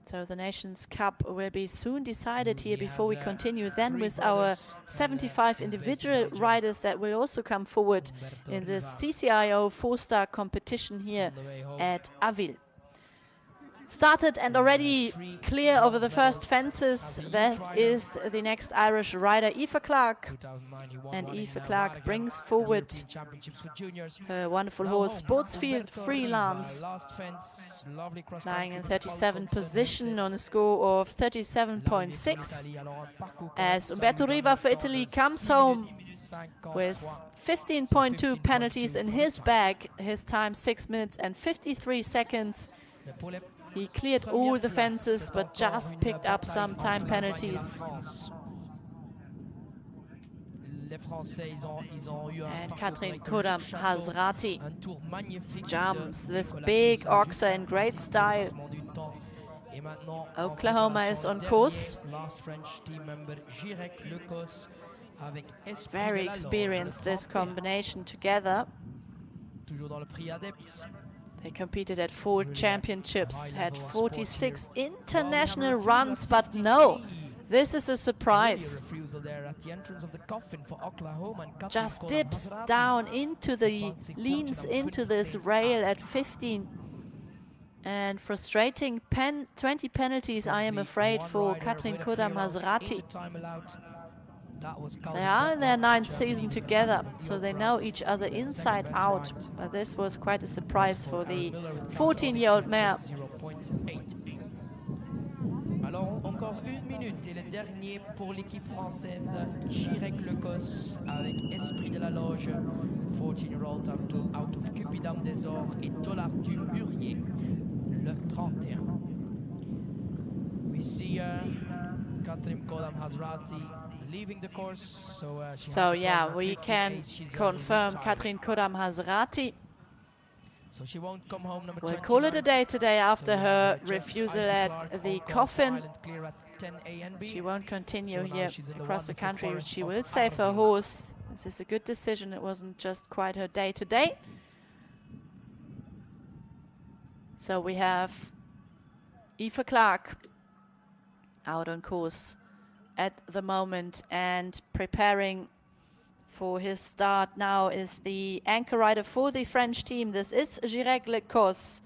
So the Nations Cup will be soon decided here before we continue then with our 75 individual riders that will also come forward in this CCIO 4-star competition here at Arville. Started and already clear over the first fences. That is the next Irish rider, Aoife Clark. And Aoife Clark brings forward her wonderful horse, Sportsfield Freelance, lying in 37th position on a score of 37.6. As Umberto Riva for Italy comes home with 15.2 penalties in his bag. His time 6 minutes and 53 seconds. He cleared all the fences, but just picked up some time penalties. And Katrin Kodam-Hazarati jumps this big oxer in great style. Oklahoma is on course. Very experienced, this combination together. They competed at 4 championships, had 46 international runs, but no, this is a surprise. Just dips down into the, leans into this rail at 15. And frustrating 20 penalties, I am afraid, for Katrin Kodam-Hazarati. They are in their 9th season together, so they know each other inside out. But this was quite a surprise for the 14-year-old mare. minutes et le dernier pour l'équipe française, Jirek Lecos avec Esprit de la Loge, 14-year-old out of Cupidam des Ors et Dollar du Murier, le 31. We see Katrim Kodam Hazrati leaving the course, so yeah, we can confirm Katrin Kodam Hazrati. So she won't come home. We'll call it a day today after her refusal at the coffin. She won't continue here across the country. She will save her horse. This is a good decision. It wasn't just quite her day today. So we have Aoife Clarke out on course at the moment and preparing for his start now is the anchor rider for the French team. This is Jirek Lecos,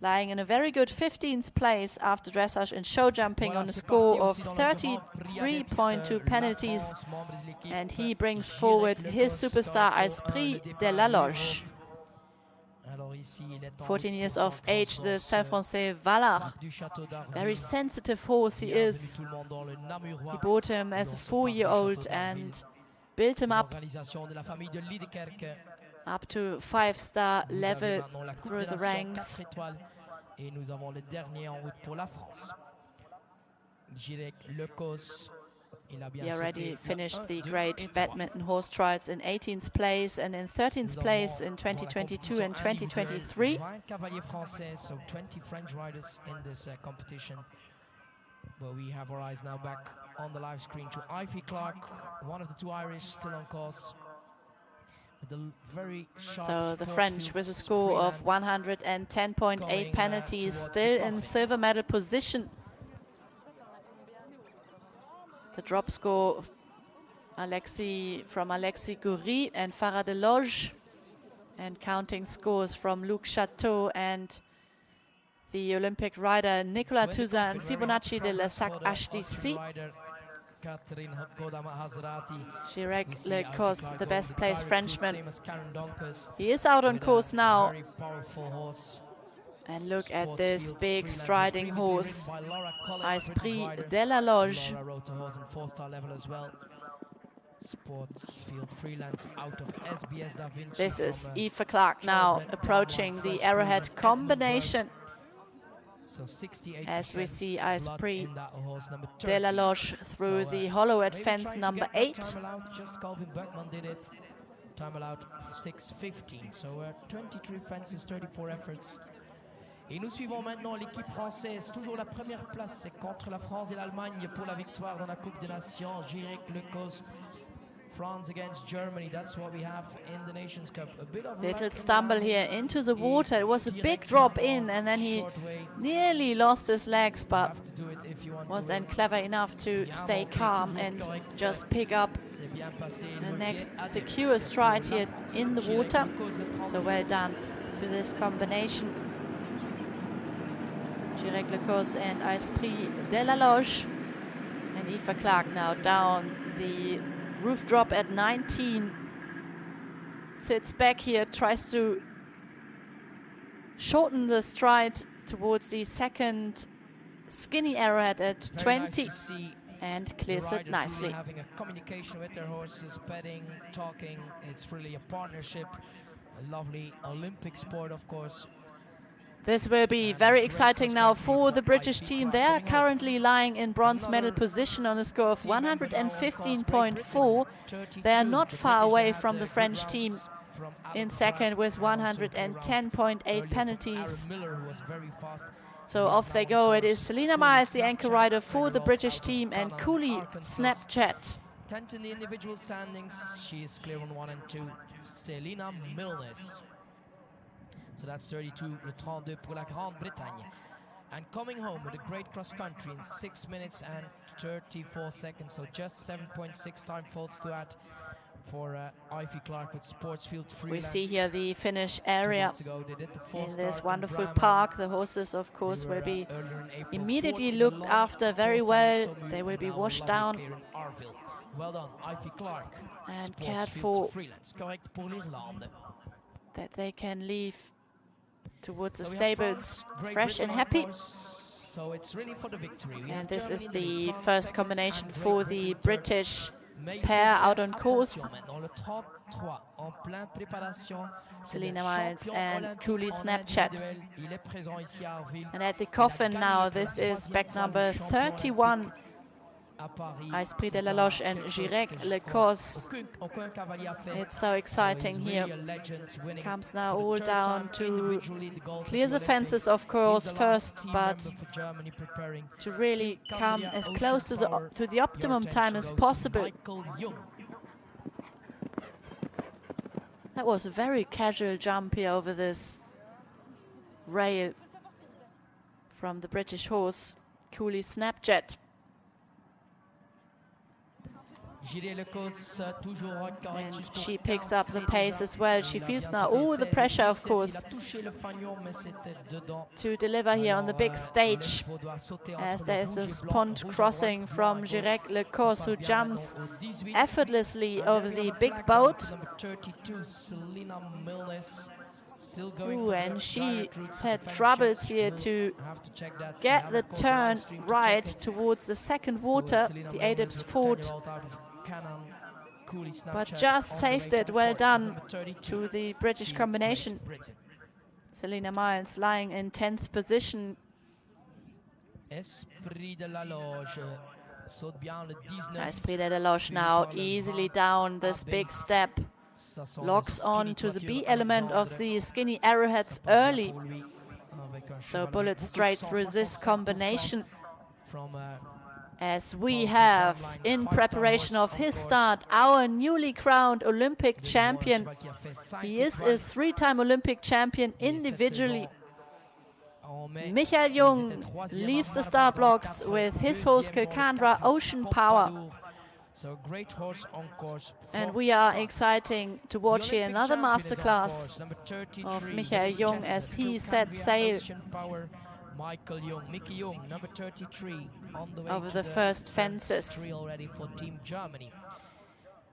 lying in a very good 15th place after dressage and show jumping on a score of 33.2 penalties. And he brings forward his superstar Esprit de la Loge. 14 years of age, the Saint-Français Valard. Very sensitive horse he is. He bought him as a 4-year-old and built him up to 5-star level through the ranks. He already finished the great badminton horse trials in 18th place and in 13th place in 2022 and 2023. So 20 French riders in this competition. But we have our eyes now back on the live screen to Aoife Clarke, one of the two Irish still on course. So the French with a score of 110.8 penalties, still in silver medal position. The drop score from Alexis Goury and Farah Deloge, and counting scores from Luc Chateau and the Olympic rider Nicolas Touzin and Fibonacci de la Sac HDC. Jirek Lecos, the best placed Frenchman. He is out on course now. And look at this big striding horse, Esprit de la Loge. This is Aoife Clarke now approaching the arrowhead combination. As we see Esprit de la Loge through the hollow at fence number 8. Time allowed 6:15, so 23 fences, 34 efforts. Et nous suivons maintenant l'équipe française. Toujours la première place, c'est contre la France et l'Allemagne pour la victoire dans la Coupe des Nations. Jirek Lecos, France against Germany. That's what we have in the Nations Cup. A bit of little stumble here into the water. It was a big drop in, and then he nearly lost his legs, but was then clever enough to stay calm and just pick up the next secure stride here in the water. So well done to this combination. Jirek Lecos and Esprit de la Loge. And Aoife Clarke now down the roof drop at 19. Sits back here, tries to shorten the stride towards the second skinny arrowhead at 20 and clears it nicely. Having a communication with their horses, petting, talking. It's really a partnership. A lovely Olympic sport, of course. This will be very exciting now for the British team. They are currently lying in bronze medal position on a score of 115.4. They are not far away from the French team in second with 110.8 penalties. So off they go. It is Selena Miles, the anchor rider for the British team, and Cooley Snapchat. 10th in the individual standings. She is clear on 1 and 2. Selena Milnes. So that's 32, le 32 pour la Grande-Bretagne. And coming home with a great cross-country in 6 minutes and 34 seconds. So just 7.6 time faults to add for Aoife Clarke with Sportsfield Freelance. We see here the finish area in this wonderful park. The horses, of course, will be immediately looked after very well. They will be washed down Arville. Well done, Aoife Clarke. And cared for, Freelance. Correct pour l'Irlande. that they can leave towards the stables fresh and happy. So it's really for the victory. And this is the first combination for the British pair out on course. Selena Miles and Cooley Snapchat. And at the coffin now, this is back number 31. Esprit de la Loche and Girec Le Cos. It's so exciting here. Comes now all down to clear the fences, of course, first, but to really come as close to the optimum time as possible. That was a very casual jump here over this rail from the British horse, Cooley Snapchat. And she picks up the pace as well. She feels now all the pressure, of course, to deliver here on the big stage, as there is this pond crossing from Girec Le Cos, who jumps effortlessly over the big boat. Ooh, and she had troubles here to get the turn right towards the second water, the Adibs Ford, but just saved it. Well done to the British combination. Selena Miles lying in 10th position. Esprit de la Loche now easily down this big step. Locks on to the B element of the skinny arrowheads early. So bullet straight through this combination. As we have, in preparation of his start, our newly crowned Olympic champion. He is a 3-time Olympic champion individually. Michael Jung leaves the start blocks with his horse Kilcandra Ocean Power. So great horse on course. And we are exciting to watch here another masterclass of Michael Jung as he sets sail Mickey Jung, number 33, on the way over the first fences. Already for Team Germany.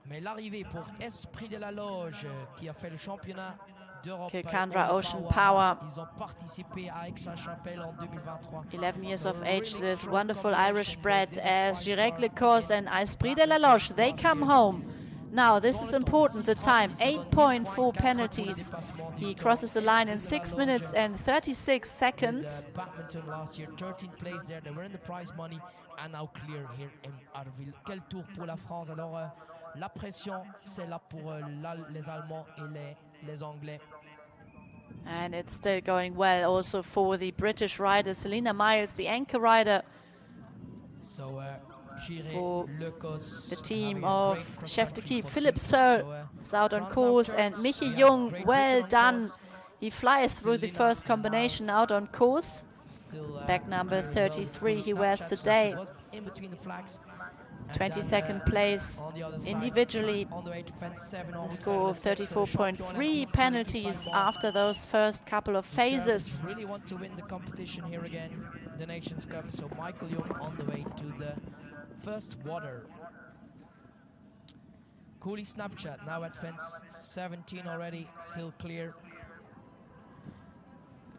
Mais l'arrivée pour Esprit de la Loge qui a fait le championnat d'Europe. Kilcandra Ocean Power. Ils ont participé à Aix-la-Chapelle en 2023. 11 years of age, this wonderful Irish bred as Girec Le Cos and Esprit de la Loge. They come home. Now, this is important, the time, 8.4 penalties. He crosses the line in 6 minutes and 36 seconds. Badminton last year, 13th place there. They were in the prize money and now clear here in Arville. Quel tour pour la France. Alors, la pression, c'est là pour les Allemands et les Anglais. And it's still going well also for the British rider, Selena Miles, the anchor rider. So, for the team of Chef de Keep. Philip Searle is out on course, and Mickey Jung, well done. He flies through the first combination out on course. Back number 33 he wears today. 22nd place individually. The score of 34.3 penalties after those first couple of phases. Really want to win the competition here again, the Nations Cup. So Michael Jung on the way to the first water. Cooley Snapchat now at fence 17 already, still clear.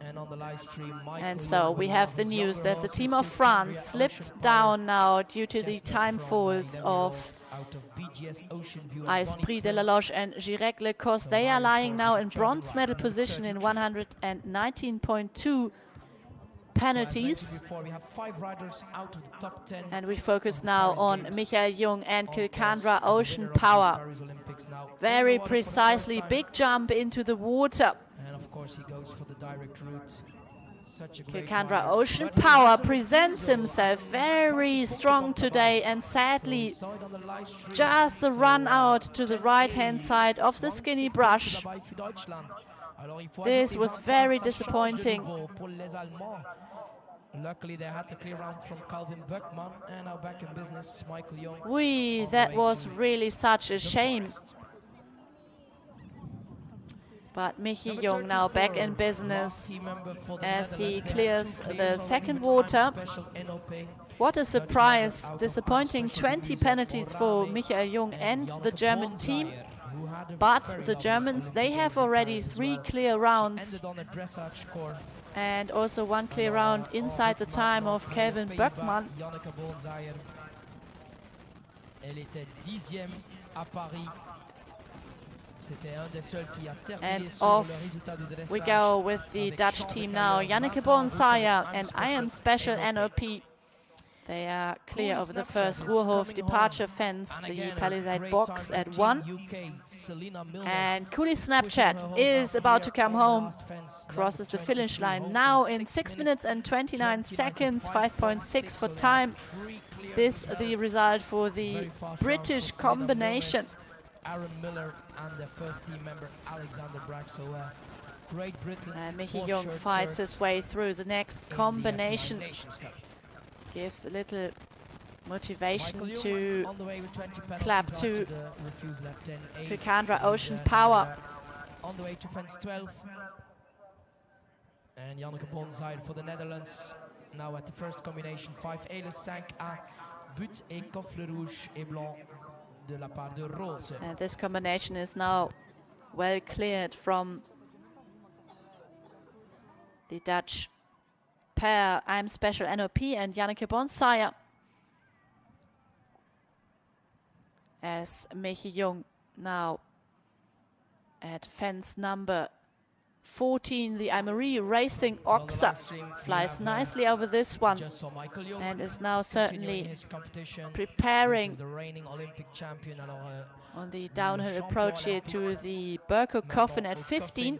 And on the live stream, and so we have the news that the team of France slipped down now due to the time falls of Esprit de la Loche and Girec Le Cos. They are lying now in bronze medal position in 119.2 penalties. And we focus now on Michael Jung and Kilcandra Ocean Power. Very precisely, big jump into the water. And of course he goes for the direct route. Kilcandra Ocean Power presents himself very strong today, and sadly just the run out to the right hand side of the skinny brush. This was very disappointing. Luckily, they had to clear around from Calvin Buckman, and now back in business, Michael Jung. That was really such a shame. But Mickey Jung now back in business as he clears the second water. What a surprise. Disappointing 20 penalties for Michael Jung and the German team. But the Germans, they have already 3 clear rounds. And also one clear round inside the time of Kevin Böckmann. Janneke Boonzaaier. Elle était 10e à Paris. C'était un des seuls qui a terminé And sur le off résultat du dressage. we go with the Dutch team now. Janneke Boonzaaier and I Am Special NOP. They are clear over the first Ruhrhof departure fence, the Palisade box at 1. And Cooley Snapchat is about to come home, crosses the finish line now in 6 minutes and 29 seconds, 5.6 for time. This the result for the British combination. Aaron Miller and the first team member Alexander Bragg. So Great Britain. And Mickey Young fights his way through the next combination. Gives a little motivation to clap to Kukandra Ocean Power. On the way to fence 12. And Janneke Boonzaaier for the Netherlands. Now at the first combination, 5 Eles 5 à but et coffre rouge et blanc de la part de Rose. And this combination is now well cleared from the Dutch pair, I'm Special NOP and Janneke Boonzaaier. As Mickey Young now at fence number 14, the Imarie Racing Oxa flies nicely over this one and is now certainly preparing on the downhill approach here to the Burko Coffin at 15.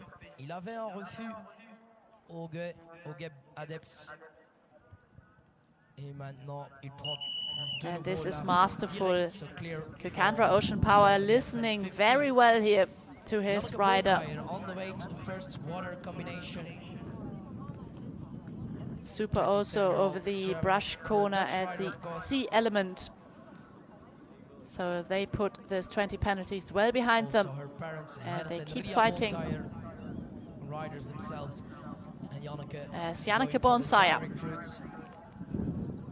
And this is masterful. Kukandra Ocean Power listening very well here to his rider. On the way to the first water combination. Super also over the brush corner at the C element. So they put this 20 penalties well behind them. And they keep fighting. Riders themselves. As Janneke Boonzaaier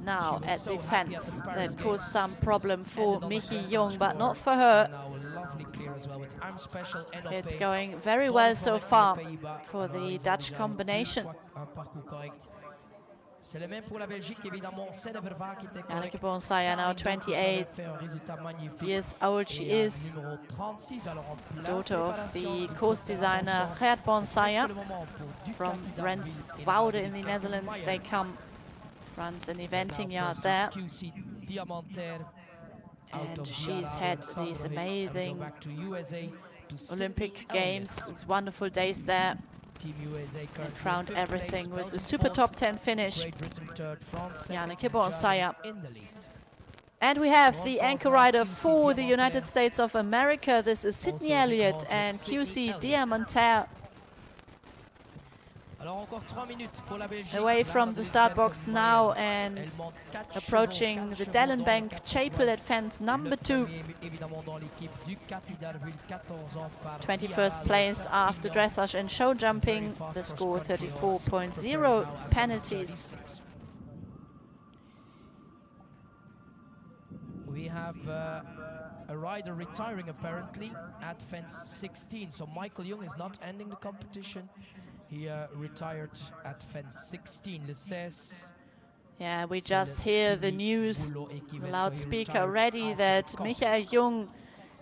now at the fence. That caused some problem for Mickey Young, but not for her. It's going very well so far for the Dutch combination. Janneke Boonzaaier, now 28 years old she is, daughter of the course designer Gert Boonzaaier from Renswoude in the Netherlands. They come, runs an eventing yard there. And she's had these amazing Olympic Games, these wonderful days there. And crowned everything with a super top 10 finish. Janneke Boonzaaier. And we have the anchor rider for the United States of America. This is Sydney Elliott and QC Diamantaire. Away from the start box now and approaching the Dellenbank Chapel at fence number 2. 21st place after dressage and show jumping. The score 34.0 penalties. We have a rider retiring apparently at fence 16. So Michael Young is not ending the competition. He retired at fence 16. Yeah, we just hear the news, the loudspeaker already, that Michael Young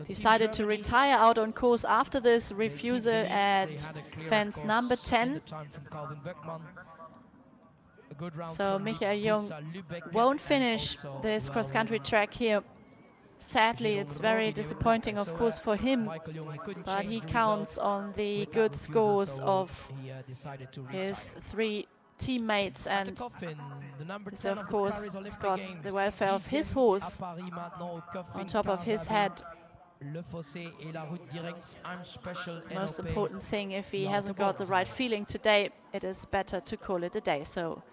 decided to retire out on course after this refusal at fence number 10. So Michael Young won't finish this cross-country track here. Sadly, it's very disappointing, of course, for him, but he counts on the good scores of his 3 teammates, and this, of course, has got the welfare of his horse on top of his head. Most important thing, if he hasn't got the right feeling today, it is better to call it a day. So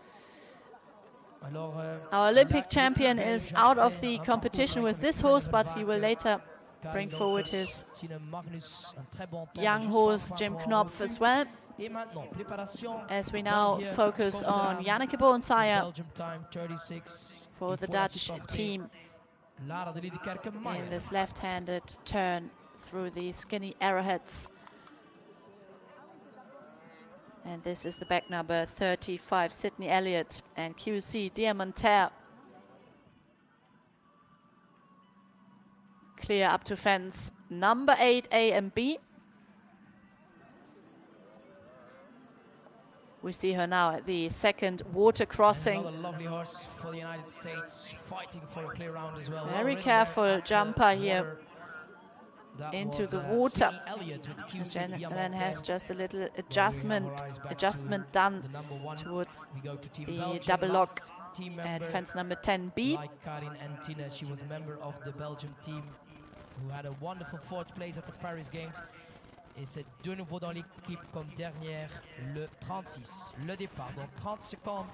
our Olympic champion is out of the competition with this horse, but he will later bring forward his young horse, Jim Knopf, as well. As we now focus on Janneke Boonzaaier for the Dutch team in this left-handed turn through the skinny arrowheads. And this is the back number 35, Sydney Elliott, and QC Diamantaire. Clear up to fence number 8, A and B. We see her now at the second water crossing. Another lovely horse for the United States, fighting for a clear round as well. Very careful jumper here into the water. And then has just a little adjustment done towards the double lock at fence number 10B. Like Karin and Tina, she was a member of the Belgium team who had a wonderful fourth place at the Paris Games. Et c'est de nouveau dans l'équipe comme dernière, le 36. Le départ dans 30 secondes,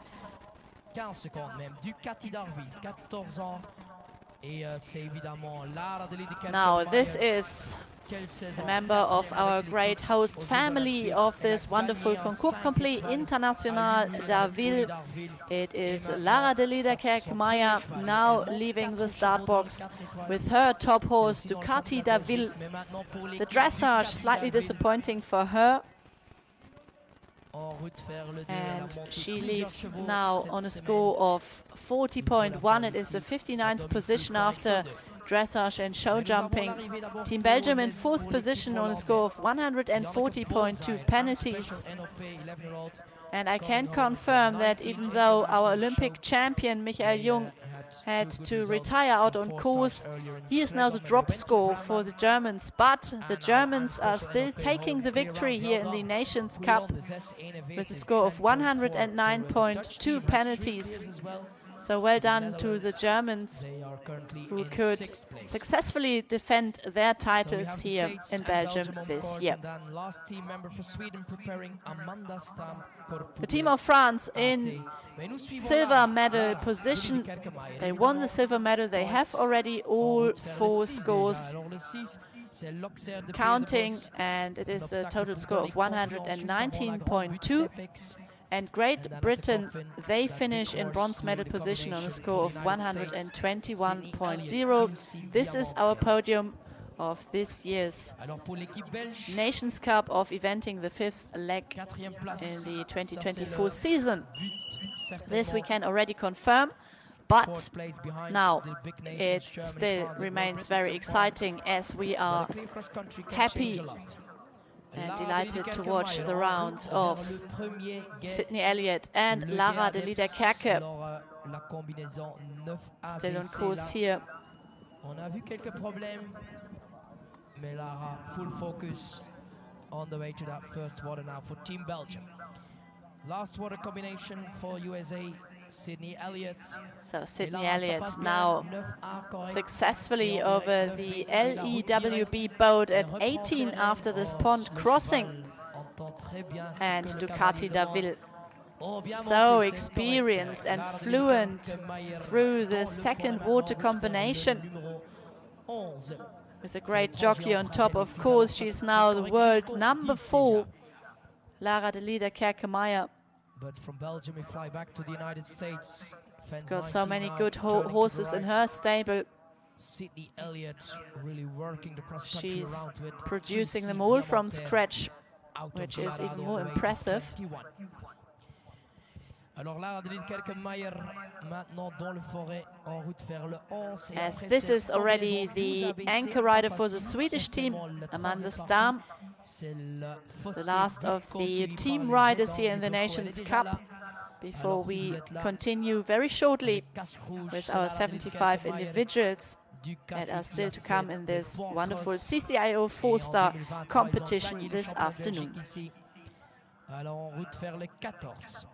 15 secondes même, du Cathy d'Arville, 14 ans. Et c'est évidemment Lara de Lidekerk. Now this is a member of our great host family of this wonderful Concours Complet International d'Arville. It is Lara de Lidekerk-Meyer now leaving the start box with her top horse Ducati d'Arville. The dressage slightly disappointing for her. And she leaves now on a score of 40.1. It is the 59th position after dressage and show jumping. Team Belgium in 4th position on a score of 140.2 penalties. And I can confirm that even though our Olympic champion Michael Jung had to retire out on course, he is now the drop score for the Germans. But the Germans are still taking the victory here in the Nations Cup with a score of 109.2 penalties. So well done to the Germans who could successfully defend their titles here in Belgium this year. The team of France in silver medal position. They won the silver medal. They have already all 4 scores counting, and it is a total score of 119.2. And Great Britain, they finish in bronze medal position on a score of 121.0. This is our podium of this year's Nations Cup of eventing, the 5th leg in the 2024 season. This we can already confirm, but now it still remains very exciting as we are happy and delighted to watch the rounds of Sydney Elliott and Lara de Lidekerk. Still on course here. On a vu quelques problèmes, mais Lara full focus on the way to that first water now for Team Belgium. Last water combination for USA. Sydney Elliott. So Sydney Elliott now successfully over the LEWB boat at 18 after this pond crossing. And Ducati d'Arville. So experienced and fluent through the second water combination. With a great jockey on top, of course. She's now the world number 4, Lara de Lidekerk-Meyer. But from Belgium, we fly back to the United States. She's got so many good horses in her stable. Sydney Elliott really working the cross-country She's around with producing them all from scratch, which is even more impressive. Alors Lara de Lidekerk-Meyer maintenant dans le forêt en route vers le 11. As this is already the anchor rider for the Swedish team, Amanda Stam. The last of the team riders here in the Nations Cup before we continue very shortly with our 75 individuals that are still to come in this wonderful CCIO 4-star competition this afternoon. Alors en route vers le 14.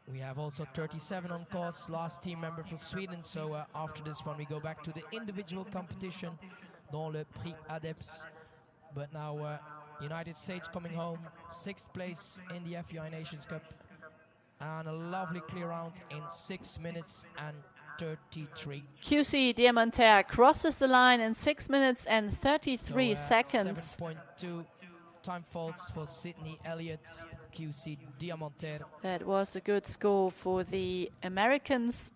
We have also 37 on course, last team member for Sweden. So after this one, we go back to the individual competition dans le Prix Adepts. But now United States coming home, 6th place in the FEI Nations Cup. And a lovely clear round in 6 minutes and 33. QC Diamantaire crosses the line in 6 minutes and 33 seconds. 7.2 time faults for Sydney Elliott, QC Diamantaire. That was a good score for the Americans.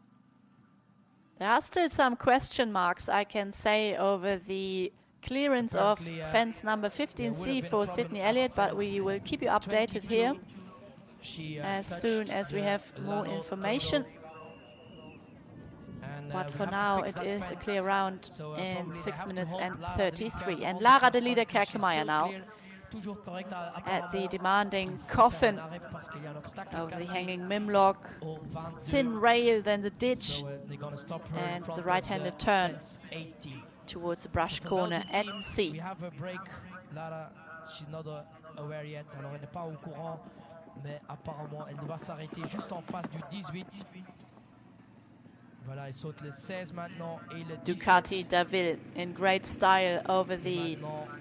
There are still some question marks, I can say, over the clearance of fence number 15C for Sydney Elliott, but we will keep you updated here as soon as we have more information. But for now, it is a clear round in 6 minutes and 33. And Lara de Lieder Kerkemeyer now at the demanding coffin of the hanging Mimlock, thin rail, then the ditch, and the right-handed turn towards the brush corner at C. We have a break. Lara, she's not aware yet, alors elle n'est pas au courant, mais apparemment elle doit s'arrêter juste en face du 18. Voilà, elle saute le 16 maintenant et le 17. Ducati Daville in great style over the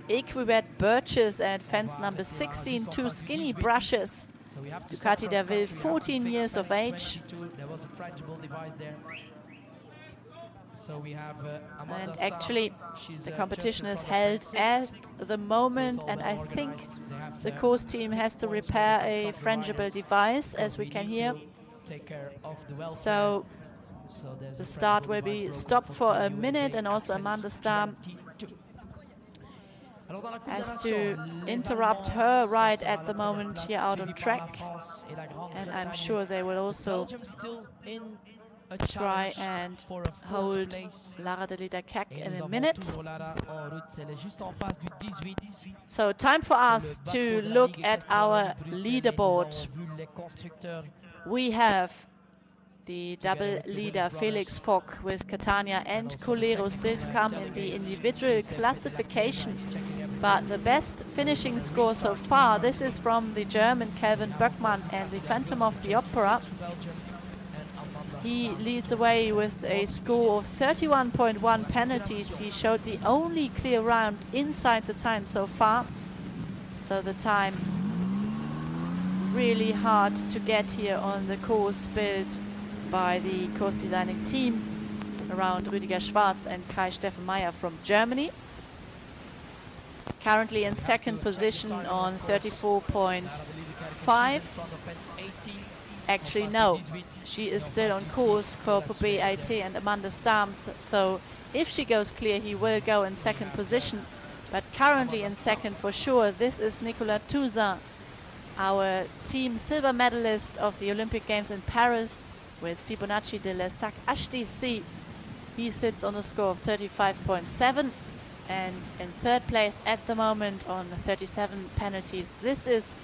equiwet birches at fence number 16, two skinny brushes. So we have to Ducati Daville, 14 years of age. There was a frangible device there. So we have And actually, the competition is held at the moment, and I think the course team has to repair a frangible device, as we can hear. So the start will be stopped for a minute, and also Amanda Starr has to interrupt her ride at the moment here out on track. And I'm sure they will also try and hold Lara de Lieder Kerk in a minute. So time for us to look at our leaderboard. We have the double leader Felix Fock with Catania and Colero still to come in the individual classification. But the best finishing score so far, this is from the German Kelvin Böckmann and the Phantom of the Opera. He leads away with a score of 31.1 penalties. He showed the only clear round inside the time so far. So the time really hard to get here on the course built by the course designing team around Rüdiger Schwarz and Kai-Steffen Meyer from Germany. Currently in second position on 34.5. Actually, no, she is still on course, Corpo BAT and Amanda Starr. So if she goes clear, he will go in second position. But currently in second for sure, this is Nicolas Touzin, our team silver medalist of the Olympic Games in Paris with Fibonacci de la Sac HTC. He sits on a score of 35.7 and in third place at the moment on 37 penalties. This is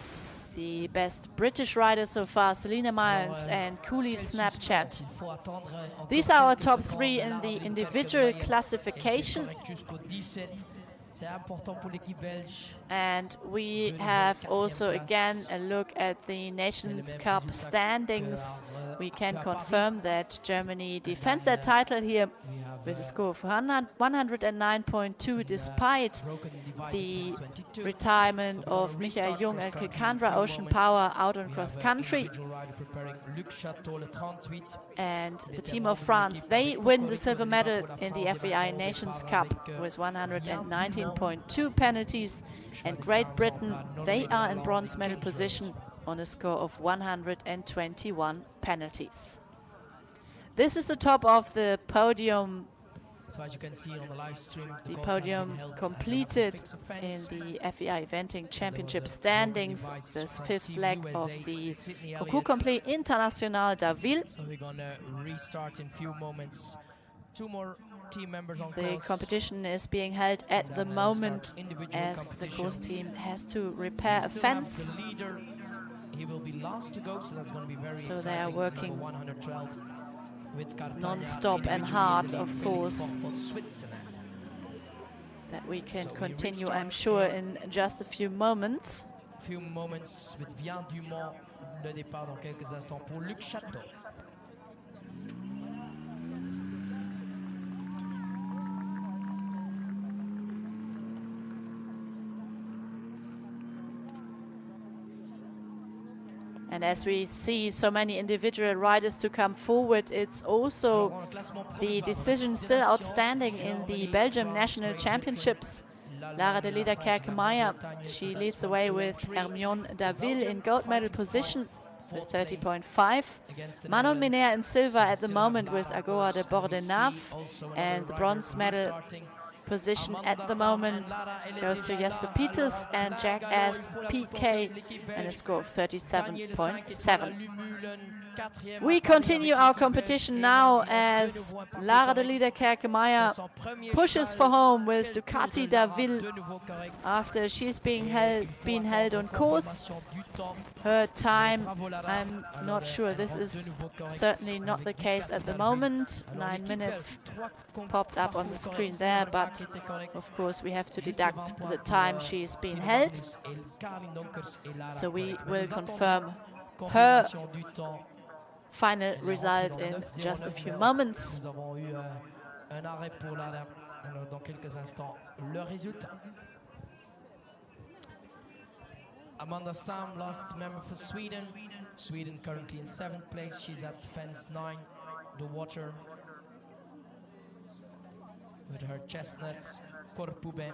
the best British rider so far, Selena Miles and Cooley Snapchat. These are our top three in the individual classification. And we have also again a look at the Nations Cup standings. We can confirm that Germany defends their title here with a score of 109.2 despite the retirement of Michael Jung and Kikandra Ocean Power out on cross country. And the team of France, they win the silver medal in the FEI Nations Cup with 119.2 penalties. And Great Britain, they are in bronze medal position on a score of 121 penalties. This is the top of the podium. So as you can see on the live stream, the podium completed in the FEI Eventing Championship standings, this fifth leg of the Concours Complet International d'Arville. So we're going to restart in a few moments. Two more team members on course. The competition is being held at the moment as the course team has to repair a fence. He will be last to go, so that's going to be very exciting. So they are working 112 non-stop and hard, of course. That we can continue, I'm sure, in just a few moments. Few moments with Vian Dumont, le départ dans quelques instants pour Luc Chateau. And as we see so many individual riders to come forward, it's also the decision still outstanding in the Belgium National Championships. Lara de Lieder Kerkemeyer, she leads away with Hermione Daville in gold medal position with 30.5. Manon Miner in silver at the moment with Agora de Bordenave, and the bronze medal position at the moment goes to Jesper Peters and Jack S. PK and a score of 37.7. We continue our competition now as Lara de Liederkerke-Meyer pushes for home with Ducati Daville after she's been held on course. Her time, I'm not sure, this is certainly not the case at the moment. 9 minutes popped up on the screen there, but of course we have to deduct the time she's been held. So we will confirm her final result in just a few moments. Amanda Stam, last member for Sweden. Sweden currently in 7th place. She's at fence 9, the water, with her chestnut Corpoubin.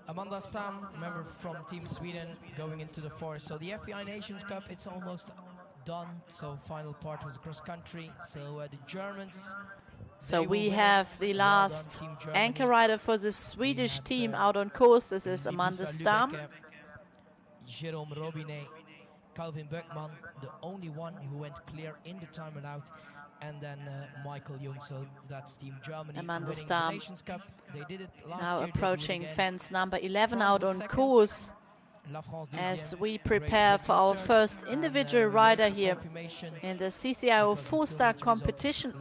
Amanda Stam, member from Team Sweden, going into the forest. So the FEI Nations Cup, it's almost done. So final part was cross country. So the Germans. So we have the last anchor rider for the Swedish team out on course. This is Amanda Stam. Jérôme Robinet, Calvin Buckman, the only one who went clear in the time allowed. And then Michael Jung, so that's Team Germany. Amanda Stam Nations Cup. They did it last now year, approaching fence number 11 out on course as we prepare for our first individual rider here in the CCIO4 star competition.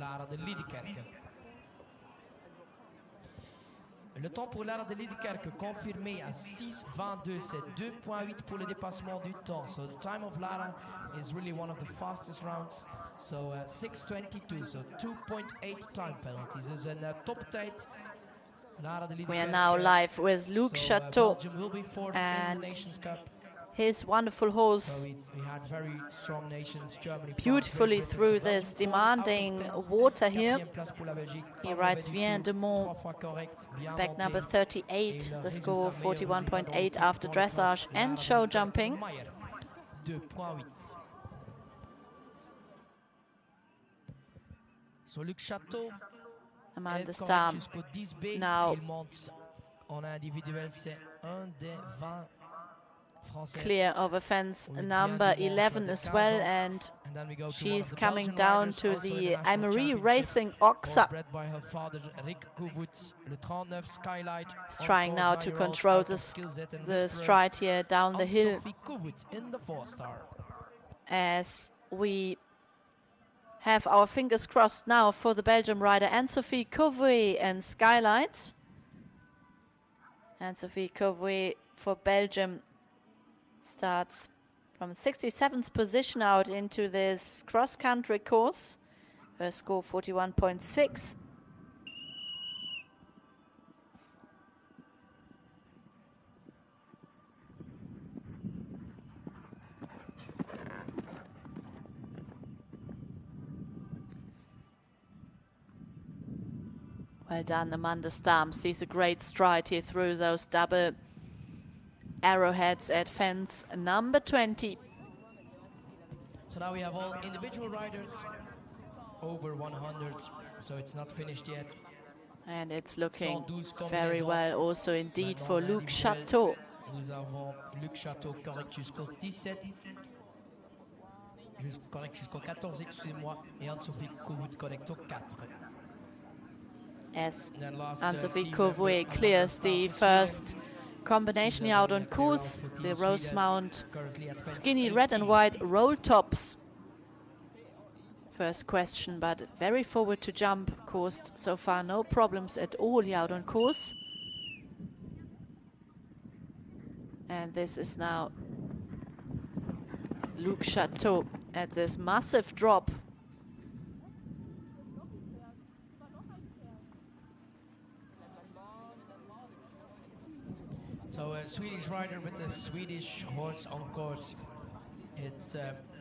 Le temps pour Lara de Liederkerke confirmé à 6:22, c'est 2.8 pour le dépassement du temps. So the time of Lara is really one of the fastest rounds. So 6:22, so 2.8 time penalties. Dus een toptijd. We are now live with Luc Chateau and his wonderful horse beautifully through this demanding water here. He rides Vien de Mont, back number 38, the score 41.8 after dressage and show jumping. So Luc Chateau, Amanda Stam now clear of offense number 11 as well, and she's coming down to the Aimery Racing Oxa. Is trying now to control the stride here down the hill as we have our fingers crossed now for the Belgium rider Anne-Sophie Couvouet and Skylight. Anne-Sophie Couvouet for Belgium starts from 67th position out into this cross-country course. Her score 41.6. Well done, Amanda Stam. Sees a great stride here through those double arrowheads at fence number 20. So now we have all individual riders over 100, so it's not finished yet. And it's looking very well also indeed for Luc Chateau. Nous avons Luc Chateau correct jusqu'au 17. Correct jusqu'au 14, excusez-moi. Et Anne-Sophie Couvouet correct au 4. As Anne-Sophie Couvouet clears the first combination out on course, the Rosemount skinny red and white roll tops. First question, but very forward to jump course so far, no problems at all here out on course. And this is now Luc Chateau at this massive drop. So a Swedish rider with a Swedish horse on course. It's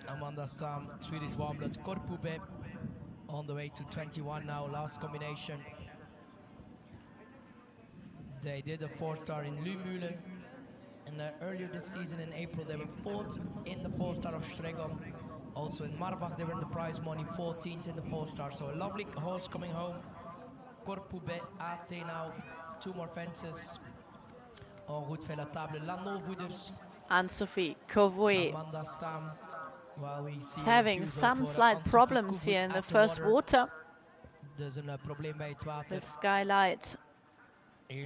Amanda Stam, Swedish warmblood Korpube, on the way to 21 now, last combination. They did a 4-star in Lumülen, and earlier this season in April they were 4th in the 4-star of Stregon. Also in Marbach they were in the prize money, 14th in the 4-star. So a lovely horse coming home. Korpube AT now, 2 more fences. En route fait la table Lannovoeders. Anne-Sophie Covoy Amanda Stam. Well, we is having some slight problems here in the first water. There's a problem bij het water. The skylight,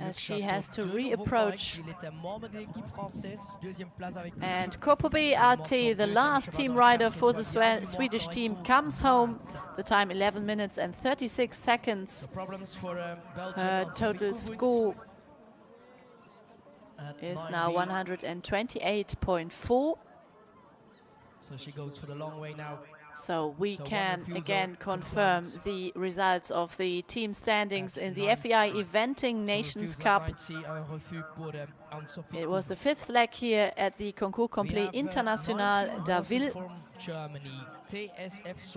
as she has to reapproach. And Korpube AT, the last team rider for the Swedish team, comes home. The time 11 minutes and 36 seconds. Her total score is now 128.4. So she goes for the long way now. So we can again confirm the results of the team standings in the FEI Eventing Nations Cup. It was the 5th leg here at the Concours Complet International d'Arville.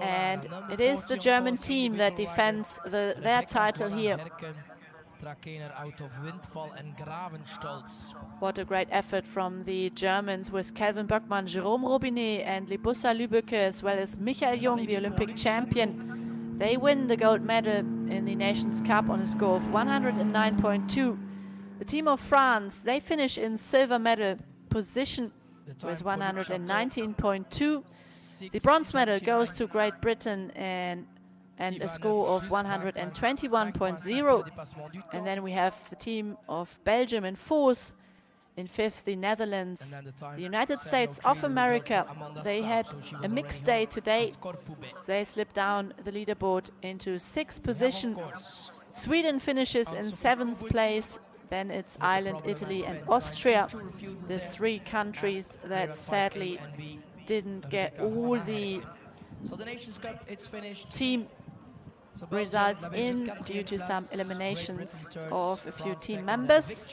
And it is the German team that defends their title here. What a great effort from the Germans with Kelvin Böckmann, Jérôme Robinet and Libussa Lübbecke, as well as Michael Jung, the Olympic champion. They win the gold medal in the Nations Cup on a score of 109.2. The team of France, they finish in silver medal position with 119.2. The bronze medal goes to Great Britain and a score of 121.0. And then we have the team of Belgium in 4th. In 5th, the Netherlands. The United States of America, they had a mixed day today. They slipped down the leaderboard into 6th position. Sweden finishes in 7th place. Then it's Ireland, Italy and Austria. The 3 countries that sadly didn't get all the team results in due to some eliminations of a few team members.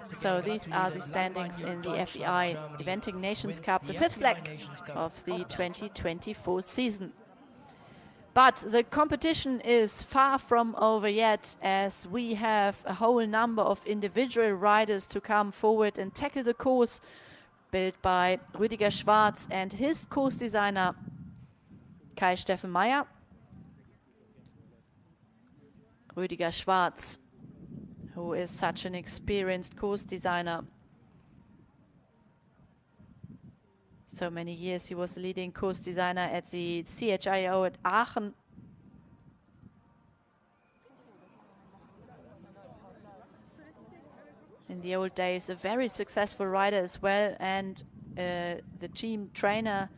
So these are the standings in the FEI Eventing Nations Cup, the 5th leg of the 2024 season. But the competition is far from over yet, as we have a whole number of individual riders to come forward and tackle the course built by Rüdiger Schwarz and his course designer Kai-Steffen Meyer. Rüdiger Schwarz, who is such an experienced course designer. So many years he was the leading course designer at the CHIO at Aachen. In the old days, a very successful rider as well, and the team trainer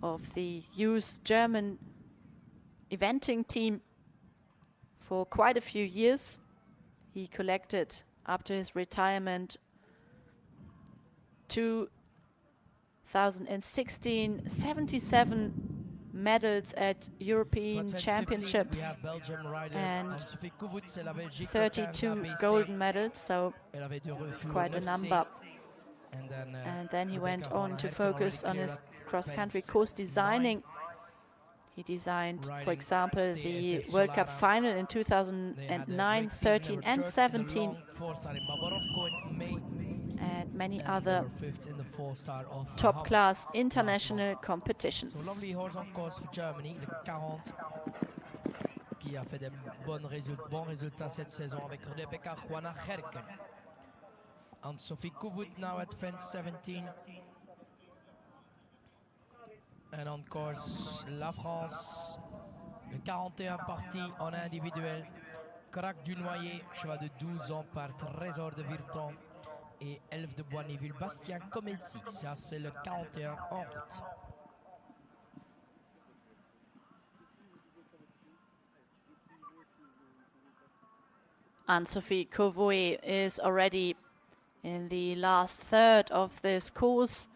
of the youth German eventing team for quite a few years. He collected, up to his retirement, 2016, 77 medals at European Championships and 32 golden medals, so it's quite a number. And then he went on to focus on his cross-country course designing. He designed, for example, the World Cup final in 2009, 13 and 17, and many other top-class international competitions. Lovely horse on course for Germany, le 40, qui a fait de bons résultats cette saison avec Rebecca Juana Gerken. And Sophie Kovout now at fence 17. And on course, la France, le 41 parti en individuel. Crac du Noyer, cheval de 12 ans par Trésor de Virton. Et Elf de Boisnéville, Bastien Comessi. Ça, c'est le 41 en route. Anne-Sophie Covoy is already in the last third of this course.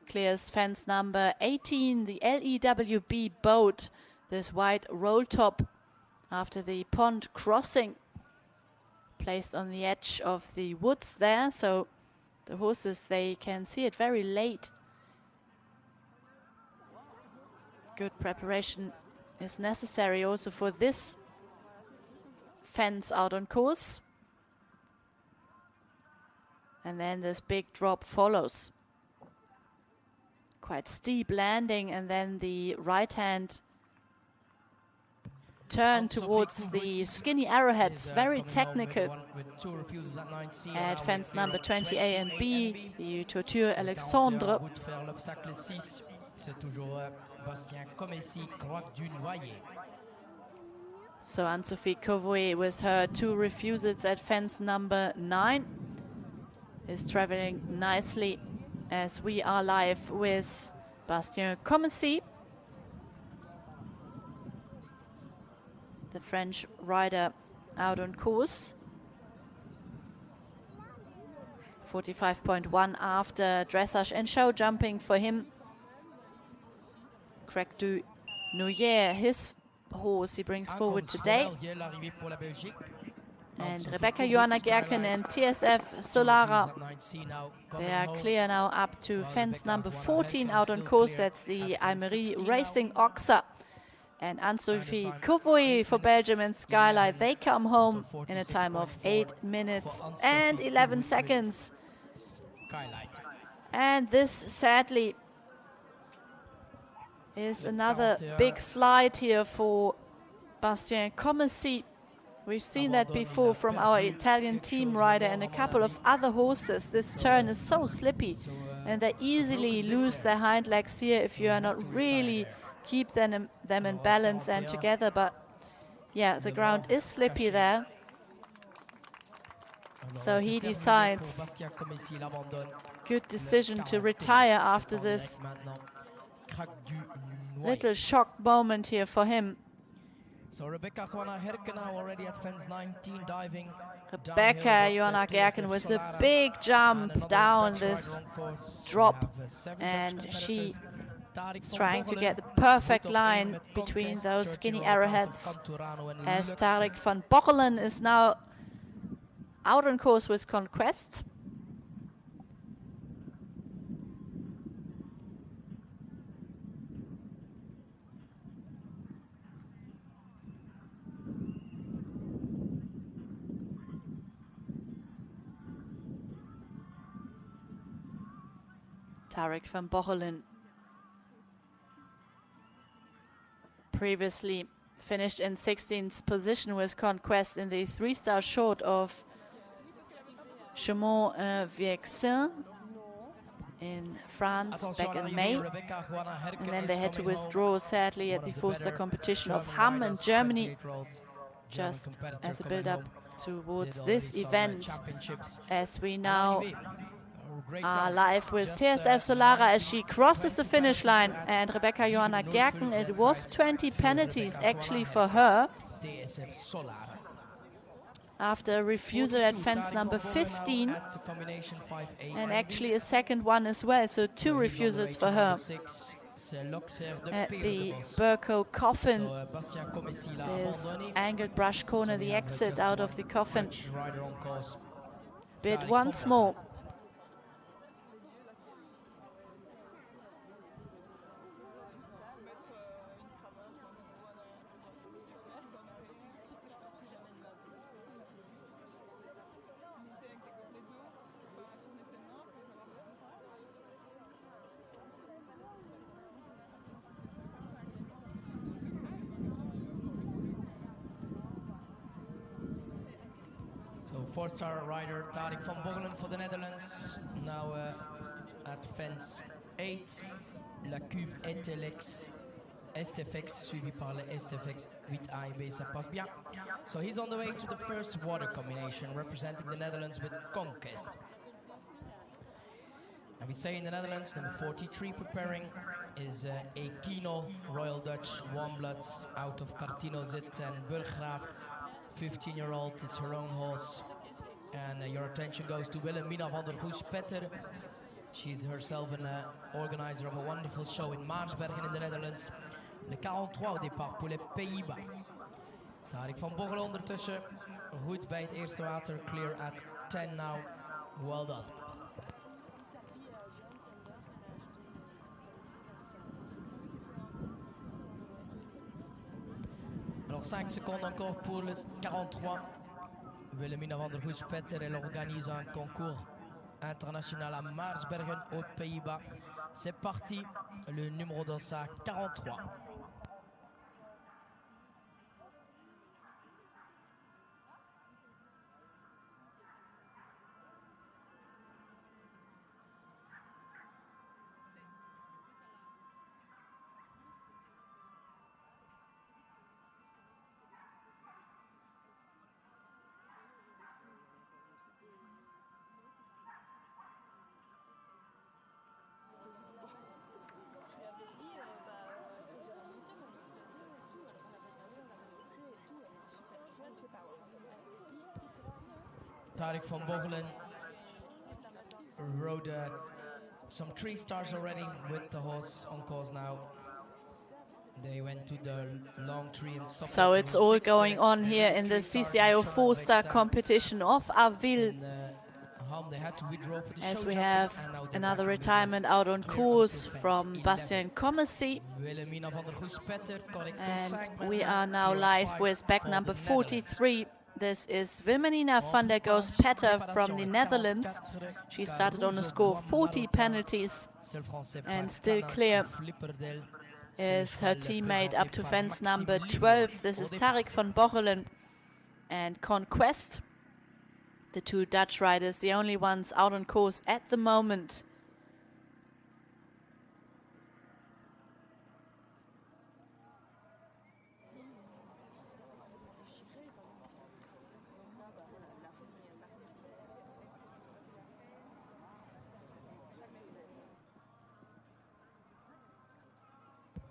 Clears fence number 18, the LEWB boat, this white roll top after the pond crossing, placed on the edge of the woods there, so the horses, they can see it very late Good preparation is necessary also for this fence out on course. And then this big drop follows. Quite steep landing, and then the right hand turn towards the skinny arrowheads, very technical. At fence number 20 A and B, the Toiture Alexandre. So Anne-Sophie Covoy with her 2 refusals at fence number 9 is traveling nicely as we are live with Bastien Comessy, the French rider out on course. 45.1 after dressage and show jumping for him. Craig du Noyer, his horse he brings forward today. And Rebecca Johanna Gerken and TSF Solara, they are clear now up to fence number 14 out on course. That's the Aimery Racing Oxa. And Anne-Sophie Covoy for Belgium and Skylight, they come home in a time of 8 minutes and 11 seconds. And this, sadly, is another big slide here for Bastien Comessy. We've seen that before from our Italian team rider and a couple of other horses. This turn is so slippy, and they easily lose their hind legs here if you are not really keep them in balance and together. But yeah, the ground is slippy there. So he decides, good decision to retire after this little shock moment here for him. So Rebecca Johanna Gerken now already at fence 19, diving. Rebecca Johanna Gerken with a big jump down this drop, and she is trying to get the perfect line between those skinny arrowheads, as Tarek van Bochelen is now out on course with Conquest. Tarek van Bochelen previously finished in 16th position with Conquest in the 3-star short of Chaumont-Viexin in France back in May. And then they had to withdraw, sadly, at the 4-star competition of Hamm in Germany, just as a build-up towards this event, as we now are live with TSF Solara as she crosses the finish line. And Rebecca Johanna Gerken, it was 20 penalties actually for her after a refusal at fence number 15, and actually a second one as well, so 2 refusals for her. At the Burko coffin, this angled brush corner, the exit out of the coffin. Bid once more. So 4-star rider Tarek van Bochelen for the Netherlands, now at fence 8, la Cube Etelex STFX, suivi par le STFX 8A et B, ça passe bien. So he's on the way to the first water combination, representing the Netherlands with Conquest. And we say in the Netherlands, number 43 preparing is Ekino, Royal Dutch, Warmbloods, out of Cartino-Zit and Burggraaf. 15-year-old, it's her own horse. And your attention goes to Wilhelmina van der Goes-Petter. She's herself an organizer of a wonderful show in Maarsbergen in the Netherlands. Le 43 au départ pour les Pays-Bas. Tarek van Bochelen ondertussen. Goed bij het eerste water, clear at 10 now. Well done. Alors 5 secondes encore pour le 43. Wilhelmina van der Goes-Petter, elle organise un concours international à Maarsbergen aux Pays-Bas. C'est parti, le numéro d'Ossa 43. Tarek van Bochelen rode some 3 stars already with the horse on course now. They went to the long tree and so it's all going on here in the CCIO4 star competition of Arville, as we have another retirement out on course from Bastian Commessy. And we are now live with back number 43. This is Wilhelmina van der Goes-Petter from the Netherlands. She started on a score of 40 penalties and still clear is her teammate up to fence number 12. This is Tarek van Bochelen and Conquest, the 2 Dutch riders, the only ones out on course at the moment.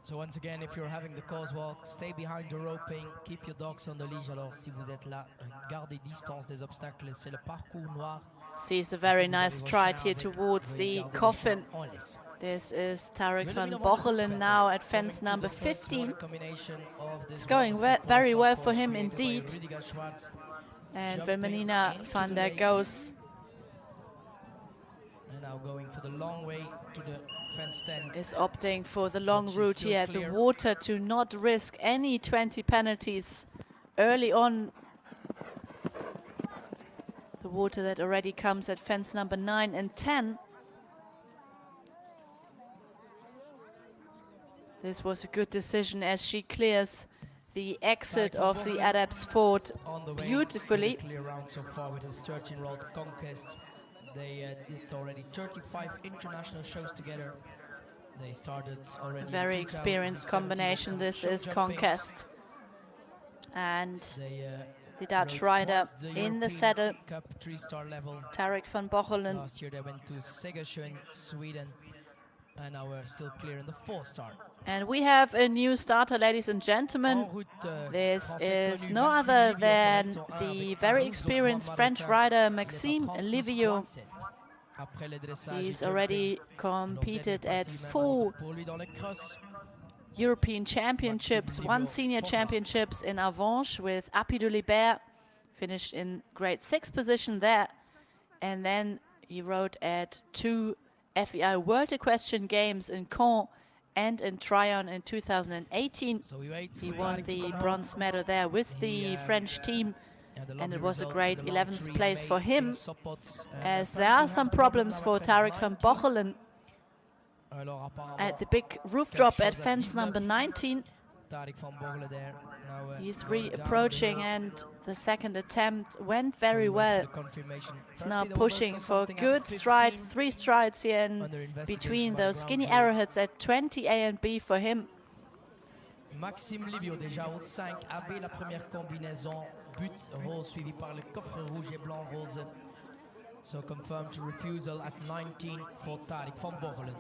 So once again, if you're having the course walk, stay behind the roping, keep your dogs on the leash. Alors si vous êtes là, gardez distance des obstacles, c'est le parcours noir. Sees a very nice stride here towards the coffin. This is Tarek van Bochelen now at fence number 15. It's going very well for him indeed. And Wilhelmina van der Goes now going for the long way to the fence 10. Is opting for the long route here at the water to not risk any 20 penalties early on. The water that already comes at fence number 9 and 10. This was a good decision as she clears the exit of the Adepts Ford beautifully. Clear round so far with his 13-year-old Conquest. They did already 35 international shows together. They started already. Very experienced combination. This is Conquest. And the Dutch rider in the saddle, Cup 3-star level. Tarek van Bochelen. Last year they went to Segersjön, Sweden, and now we're still clear in the 4-star. And we have a new starter, ladies and gentlemen. This is no other than the very experienced French rider Maxime Livio. He's already competed at 4 European Championships, 1 Senior Championships in Avanches with Appy de Libert, finished in grade 6 position there. And then he rode at 2 FEI World Equestrian Games in Caen and in Tryon in 2018. So he won the bronze medal there with the French team, and it was a great 11th place for him, as there are some problems for Tarek van Bochelen at the big roof drop at fence number 19. He's re-approaching, and the second attempt went very well. He's now pushing for a good stride, 3 strides here in between those skinny arrowheads at 20 A and B for him. Maxime Livio déjà au 5, AB la première combinaison, but rose suivi par le coffre rouge et blanc rose. So confirmed refusal at 19 for Tarek van Bochelen.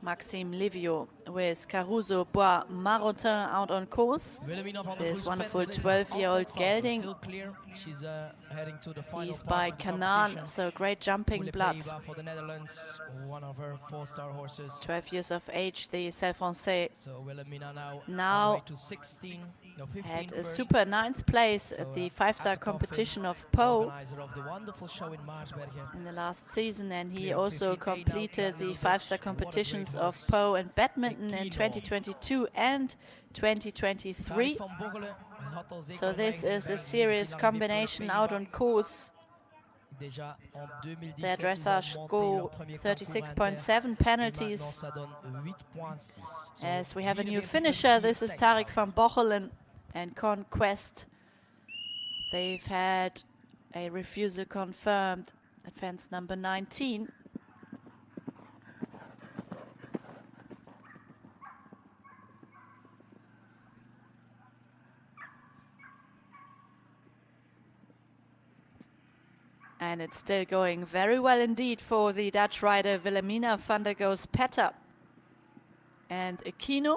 Maxime Livio with Caruso Bois Marotin out on course. This wonderful 12-year-old gelding. He's by Canaan, so great jumping blood. For the Netherlands, one of her 4-star horses. 12 years of age, the Celle Français. So Wilhelmina now Now to 16. No, 15 had a first. super 9th place So, at the have 5-star to confirm competition of the Po organizer of the wonderful show in Maarsbergen. in the last season, and he Clear also 15A now, completed the Dutch. 5-star What a great competitions of horse. Po and badminton in Aquino. 2022 and 2023. Tarek van Boggelen had al zeker So al this is a 19 serious finale combination voor de out Pays-Bas. on course. Déjà en 2017, Their ils dressage ont monté score leur premier concours inter. 36.7 Et penalties. maintenant, ça donne 8.6. So As we have a new 44 finisher, this is Tarek now. van Bochelen and Conquest. They've had a refusal confirmed at fence number 19. And it's still going very well indeed for the Dutch rider Wilhelmina van der Goes-Petter and Aquino.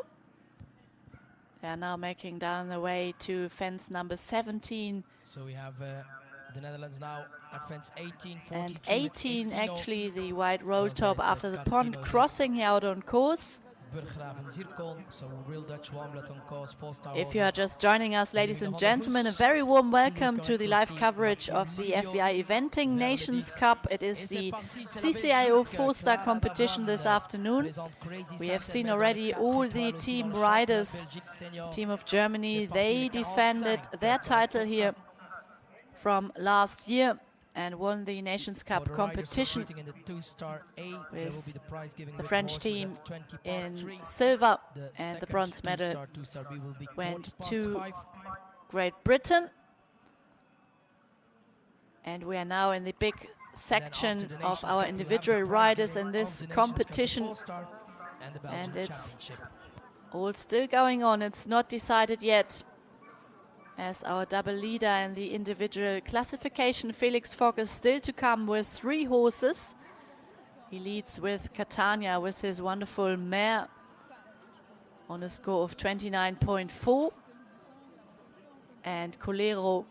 They are now making down the way to fence number 17. So we have the Netherlands now at fence 18, 42 And with 18 Aquino, actually the white roll Was top it after the Cartino pond Zet? crossing here out on course. Burggraven Zirkon, so a real Dutch warmblood on course, 4-star If horse. you are just joining us, ladies and gentlemen, a very warm welcome to the live coverage of the FEI Eventing Nations Cup. It is the CCIO4 star competition this afternoon. We have seen already all the team riders. Team of Germany, they defended their title here from last year and won the Nations Cup competition with the French team in silver, and the bronze medal went to Great Britain. And we are now in the big section of our individual riders in this competition, and it's all still going on. It's not decided yet, as our double leader in the individual classification, Felix Fogg, is still to come with 3 horses. He leads with Catania with his wonderful mare on a score of 29.4. And Colero,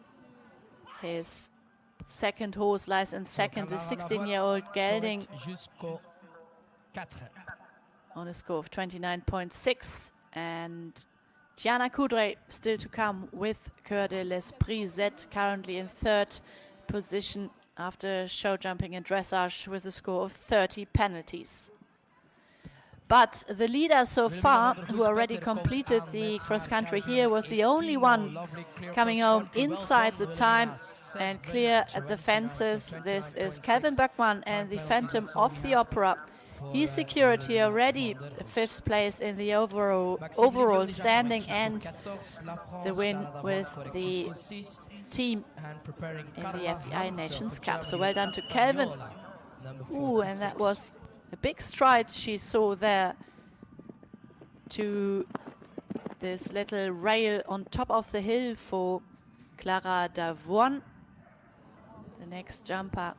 his second horse, lies in second, the 16-year-old Gelding, on a score of 29.6. And Tiana Coudray still to come with Coeur de l'Esprit Z, currently in 3rd position after show jumping and dressage with a score of 30 penalties. But the leader so far, who already completed the cross country here, was the only one coming home inside the time and clear at the fences. This is Kelvin Böckmann and the Phantom of the Opera. He secured here already the 5th place in the overall standing and the win with the team in the FEI Nations Cup. So well done to Kelvin. Ooh, and that was a big stride she saw there to this little rail on top of the hill for Clara Davoine, the next jumper,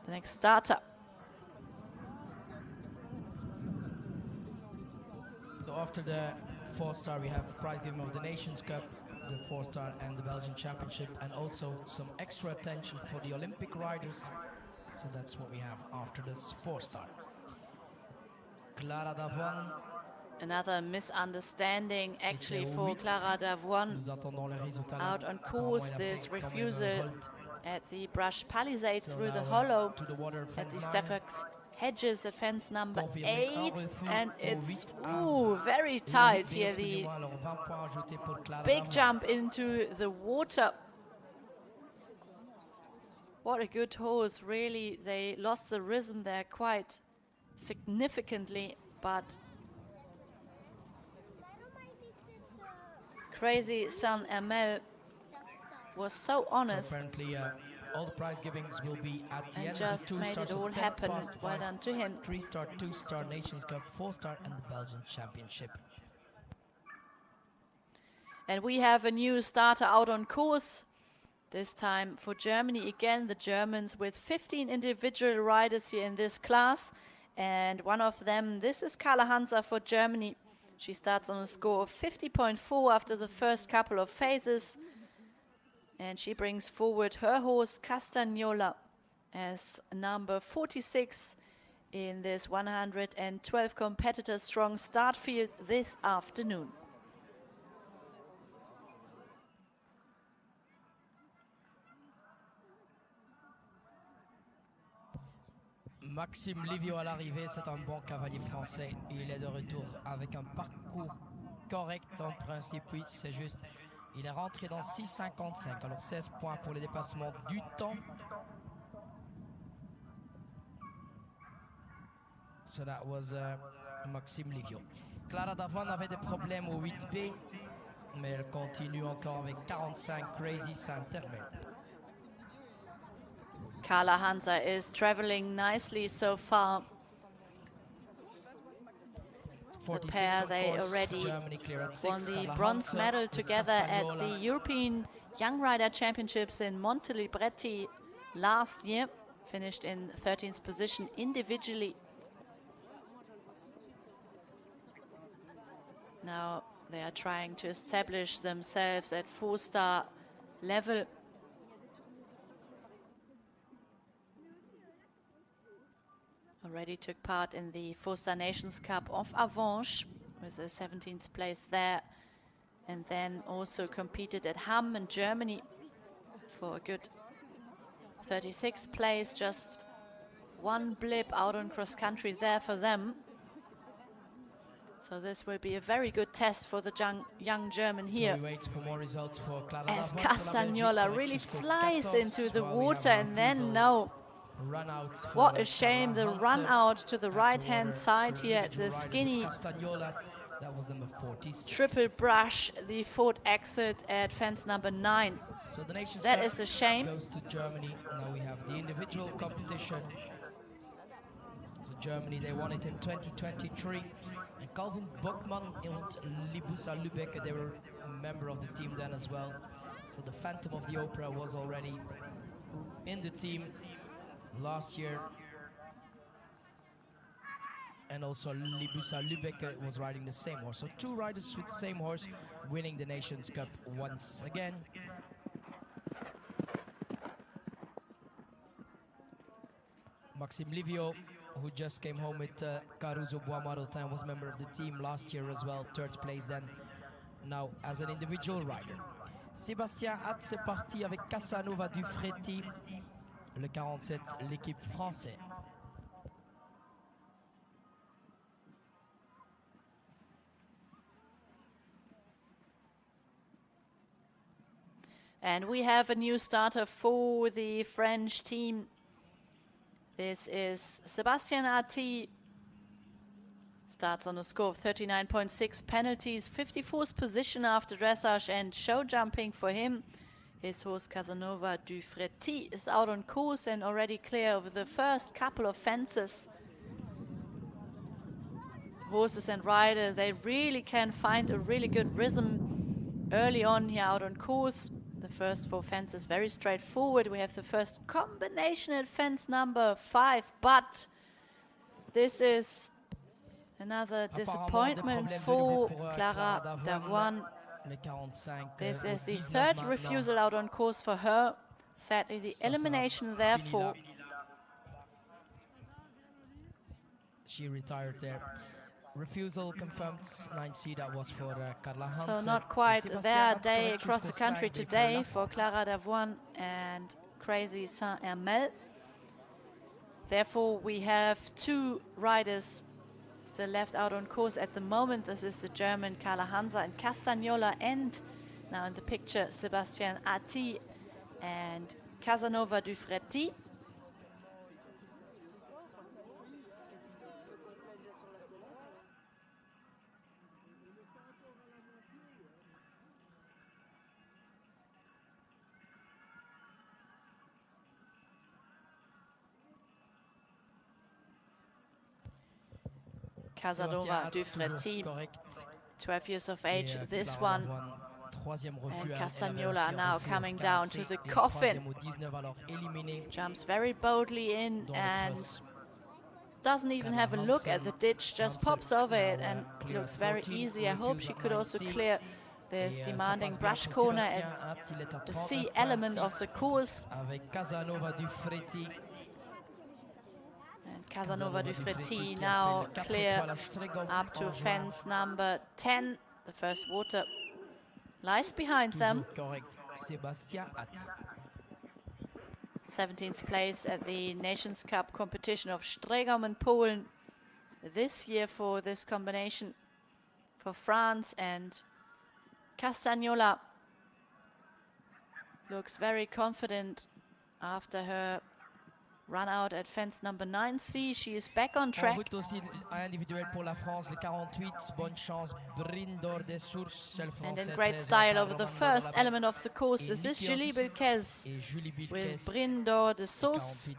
the next starter. So after the 4-star, we have prize giving of the Nations Cup, the 4-star and the Belgian Championship, and also some extra attention for the Olympic riders. So that's what we have after this 4-star. Clara Davoine. Another misunderstanding actually for Clara Davoine. Out on course, this refusal at the brush palisade through the hollow at the Steffax Hedges at fence number 8, and it's very tight here. The big jump into the water. What a good horse, really. They lost the rhythm there quite significantly, but Crazy San Amel was so honest. Apparently, all the prize givings will be at the and end just of the 2 made stars. it all happen. Well done to him. 3-star, 2-star Nations Cup, 4-star, and the Belgian Championship. And we have a new starter out on course. This time for Germany again, the Germans with 15 individual riders here in this class. And one of them, this is Carla Hansa for Germany. She starts on a score of 50.4 after the first couple of phases. And she brings forward her horse Castagnola as number 46 in this 112 competitor strong start field this afternoon. Maxime Livio à l'arrivée, c'est un bon cavalier français. Il est de retour avec un parcours correct en principe, oui, c'est juste. Il est rentré dans 6,55, alors 16 points pour le dépassement du temps. So that was Maxime Livio. Clara Davon avait des problèmes au 8B, mais elle continue encore avec 45 Crazy Saint-Hermé. Carla Hansa is traveling nicely so far. The pair, they already won the bronze medal together at the European Young Rider Championships in Montelibretti last year. Finished in 13th position individually. Now they are trying to establish themselves at 4-star level. Already took part in the 4-Star Nations Cup of Avanches with a 17th place there, and then also competed at Hamm in Germany for a good 36th place. Just one blip out on cross country there for them. So this will be a very good test for the young German here. So we wait for more results for Clara As Davon. Castagnola really flies into the water, and then no. What a shame, the run out to the right-hand side here at the skinny triple brush, the fourth exit at fence number 9. So the Nations That Cup is a shame. Goes to Germany. Now we have the individual competition. So Germany, they won it in 2023. And Calvin Bockmann and Libusa Lübeck, they were a member of the team then as well. So the Phantom of the Opera was already in the team last year, and also Libusa Lübeck was riding the same horse. So 2 riders with the same horse winning the Nations Cup once again. Maxime Livio, who just came home with Caruso Bois-Marotin, was member of the team last year as well, 3rd place then, now as an individual rider. Sébastien Hatt, c'est parti avec Casanova Dufretti. Le 47, l'équipe française. And we have a new starter for the French team. This is Sébastien Hatt. Starts on a score of 39.6 penalties, 54th position after dressage and show jumping for him. His horse Casanova Dufretti is out on course and already clear over the first couple of fences. Horses and rider, they really can find a really good rhythm early on here out on course. The first 4 fences very straightforward. We have the first combination at fence number 5, but this is another disappointment for Clara Davon. This is the 3rd refusal out on course for her. Sadly, the elimination therefore. She retired there. Refusal confirmed 9C, that was for Carla Hansen. So not quite their day across the country today for Clara Davon and Crazy Saint-Hermel. Therefore, we have 2 riders still left out on course at the moment. This is the German Carla Hansa and Castagnola, and now in the picture Sébastien Hatt and Casanova Dufretti. Casanova Dufretti, 12 years of age, this one. And Castagnola now coming down to the coffin. Jumps very boldly in and doesn't even have a look at the ditch, just pops over it and looks very easy. I hope she could also clear this demanding brush corner at the C element of the course. And Casanova Dufretti now clear up to fence number 10. The first water lies behind them. 17th place at the Nations Cup competition of Stregom in Poland this year for this combination for France. And Castagnola looks very confident after her run out at fence number 9C. She is back on track. En route aussi individuel pour la France, le 48. Bonne chance, Brindor des Sources, celle française. And in great style over the first element of the course. This is Julie Bilquez with Brindor des Sources.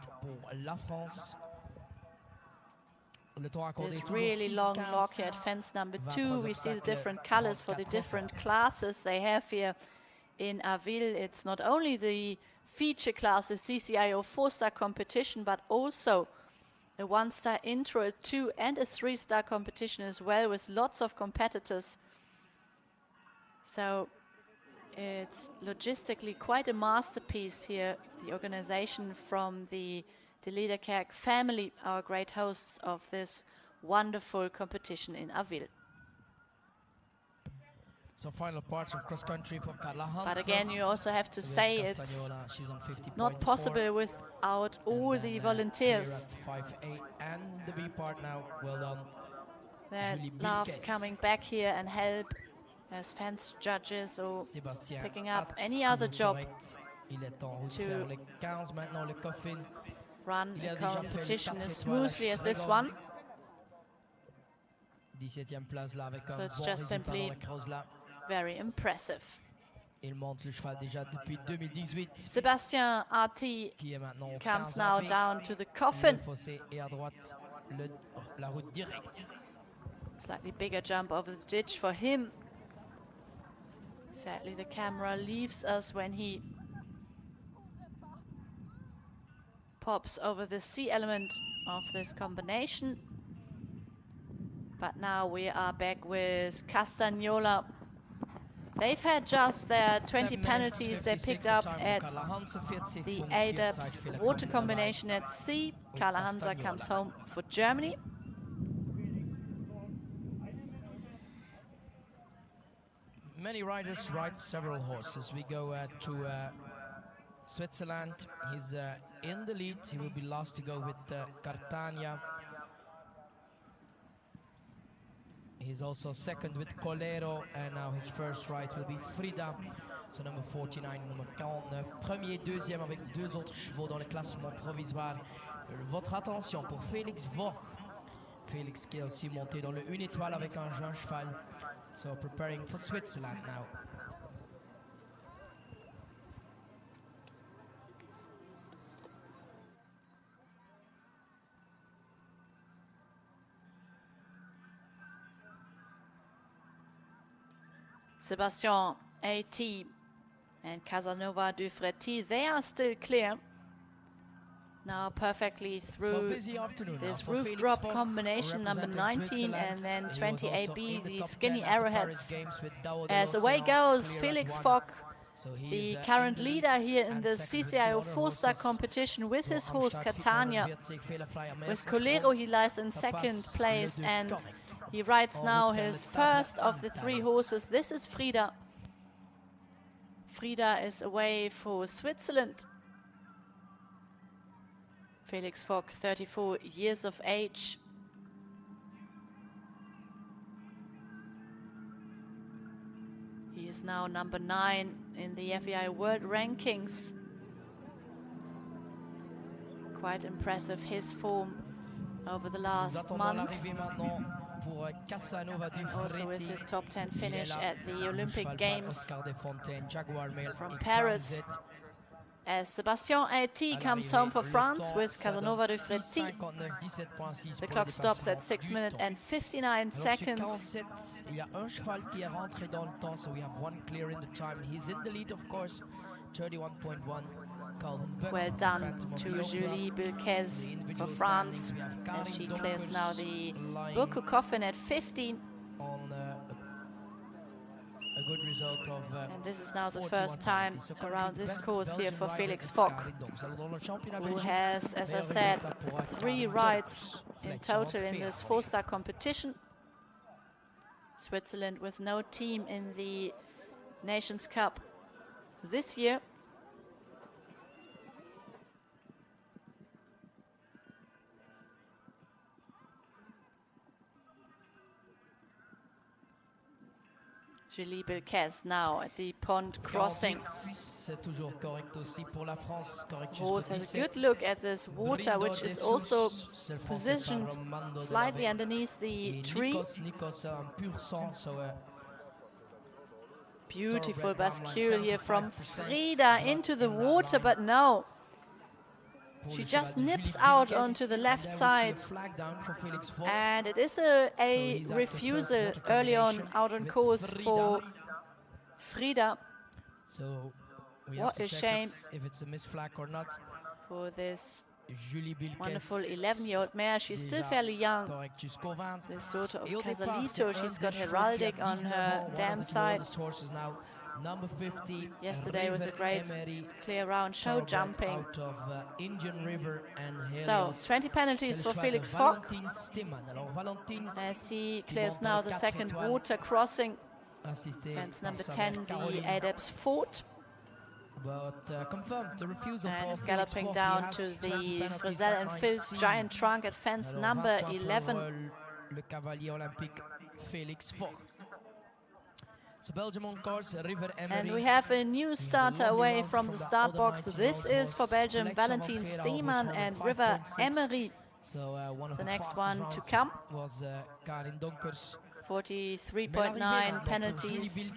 This really long lock here at fence number 2. We see the different colors for the different classes they have here in Arville. It's not only the feature class, the CCIO4 star competition, but also a 1-star intro, a 2 and a 3-star competition as well, with lots of competitors. So it's logistically quite a masterpiece here, the organization from the Liederkerk family, our great hosts of this wonderful competition in Arville. So final part of cross country for Carla Hansen. But again, you also have to say it's not possible without all the volunteers. 5A and the B part now. Well done. That love coming back here and help as fence judges or picking up any other job to run the competition as smoothly as this one. So it's just simply very impressive. Sébastien Arti comes now down to the coffin. Slightly bigger jump over the ditch for him. Sadly, the camera leaves us when he pops over the C element of this combination. But now we are back with Castagnola. They've had just their 20 penalties they picked up at the ADEPS water combination at C. Carla Hansa comes home for Germany. Many riders ride several horses. We go to Switzerland. He's in the lead. He will be last to go with Cartagna. He's also second with Colero, and now his first ride will be Frida. So number 49, number 49. Premier, deuxième avec 2 autres chevaux dans le classement provisoire. Votre attention pour Félix Voch. Félix qui est aussi monté dans le 1 étoile avec un jeune cheval. So preparing for Switzerland now. Sébastien A.T. and Casanova Dufretti, they are still clear. Now perfectly through this roof drop combination, number 19 and then 20 AB, the skinny arrowheads. As away goes Felix Fock, the current leader here in the CCIO4 star competition with his horse Catania. With Colero he lies in second place, and he rides now his first of the 3 horses. This is Frida. Frida is away for Switzerland. Felix Fock, 34 years of age. He is now number 9 in the FEI World Rankings. Quite impressive, his form over the last month. Also with his top 10 finish at the Olympic Games from Paris. As Sébastien A.T. comes home for France with Casanova Dufretti. The clock stops at 6 minutes and 59 seconds. Il y a un cheval qui est rentré dans le temps, so we have one clear in the time. He's in the lead, of course, 31.1. Well done to Julie Bilquez for France, as she clears now the Burku coffin at 15. A good result of, and this is now the first time around this course here for Felix Fock, who has, as I said, 3 rides in total in this 4-star competition. Switzerland with no team in the Nations Cup this year. Julie Belkès now at the pond crossing. C'est toujours correct aussi pour la France, correct Rose jusqu'au has a 17. good look at this water, which is also C'est le français positioned Romando de slightly Lave. underneath the Et tree. Nikos un pur sang, so Beautiful thoroughbred ram line, bascule here from 75% Frida blood into the in that water, line. but no. Pour She le just cheval de nips Julie out Belkès. onto the And left there we see side. a flag down for Felix Vogt. And it is So a he's at the refusal first water early on combination out on with course Frida. for Frida So we What have a to check shame. if it's a miss flag or not. for this Julie Belkès. wonderful 11-year-old mare. She's still déjà fairly young. correct jusqu'au 20. This daughter of Et au départ, Casalito, c'est she's un got des chevaux qui heraldic a on 19 her ans, one dam of the side. oldest horses now. Number 50. Yesterday was a River great Emery, clear round show thoroughbred jumping. out of Indian River and So, Helios. 20 penalties C'est for le cheval de Felix Vogt Valentine Stimman. Alors Valentine as he qui clears monte now dans the les 4 second étoiles, water crossing. assisté Fence par number sa 10, mère the Caroline. Adepts Fort. But confirmed the refusal And for is Felix galloping Vogt. down He has to 20 the penalties Frizzell at and Phil's 19. giant trunk at fence Alors, number 20 points 11. pour, le cavalier olympique Felix Vogt. So Belgium on course, River Emery. And we have a new starter away from the start box. This is for Belgium, Valentine Steeman and River Emery. So one of The the next fastest one to rounds come. was Karin Donkers. 43.9 penalties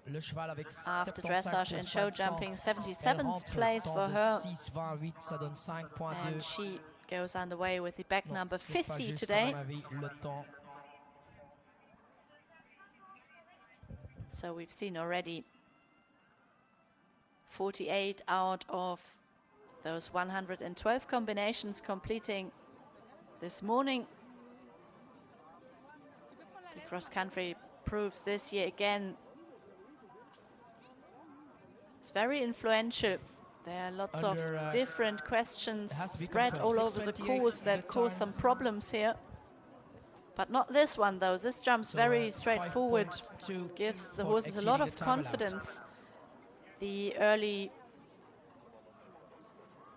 Le cheval avec after 75% dressage and show jumping. 77th place for her. 6-28, ça donne 5.2. And she goes underway with the back Non, number c'est pas 50 juste, today. à mon avis, le temps. So we've seen already 48 out of those 112 combinations completing this morning. The cross country proves this year again. It's very influential. There are lots Under, of different questions it has to be spread confirmed. all over the 6:28 course that good cause time. some problems here. But not this one though. This jumps So, very straightforward. 5.2 Gives the for horses a lot exceeding of the time allowed. confidence. The early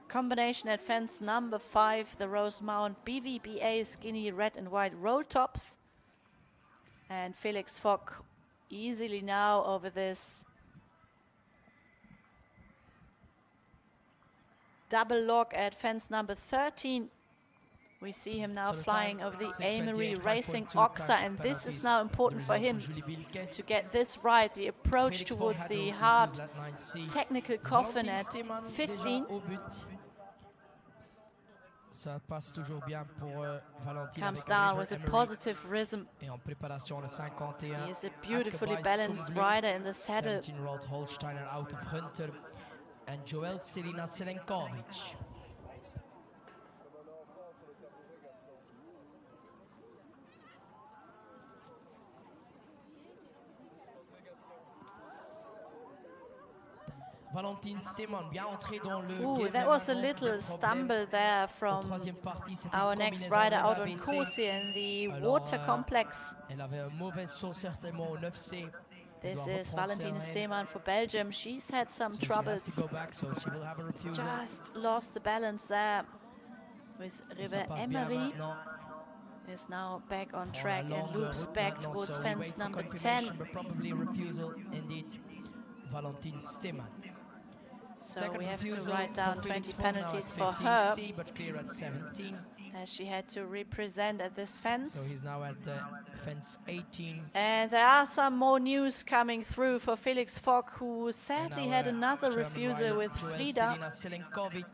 combination at fence number 5, the Rosemount BVBA skinny red and white roll tops. And Felix Vogt easily now over this double lock at fence number 13. We see him now So the flying time, over the 6:28, Amery Racing 5.2 Oxa, cut and this is penalties. now important The for result him Julie Belkès. to get this right. The approach Felix Vogt towards had the no hard refusal at 9C. technical coffin Valentine at Steeman, 15. déjà au but. Ça passe toujours bien pour Valentine Comes avec down River with a Emery. positive rhythm. Et en préparation le 51. He is a beautifully Ackerbais balanced zum Glück, rider in the saddle. 17-year-old Holsteiner out of Hunter. And Joel Selina Selenkovic. Valentine Steeman, bien entré dans le Ooh, game that was a avant little de problème. stumble there En from troisième partie, c'était our une next combinaison rider out Nova on BC. course here in the Alors, water complex. Elle avait un mauvais saut certainement au 9C. Elle This doit is reprendre ses Valentine rênes. Steeman for Belgium. She's had some So she has to troubles. go back, so she will have a refusal. Just lost the balance there with Et ça River passe bien Emery. maintenant. Is now back on Prend la track and longue loops route back maintenant, towards so we wait fence for number confirmation, 10. but probably refusal indeed. Valentine Steeman. So Second we have to refusal write down for 20 Felix Vogt, now at penalties for her, 15C, but clear at 17. as she had to represent at this So fence. he's now at fence 18. And there are some more news coming through for Felix Vogt, who And sadly now, had another German refusal rider with Joel Frida. Selina Selenkovic.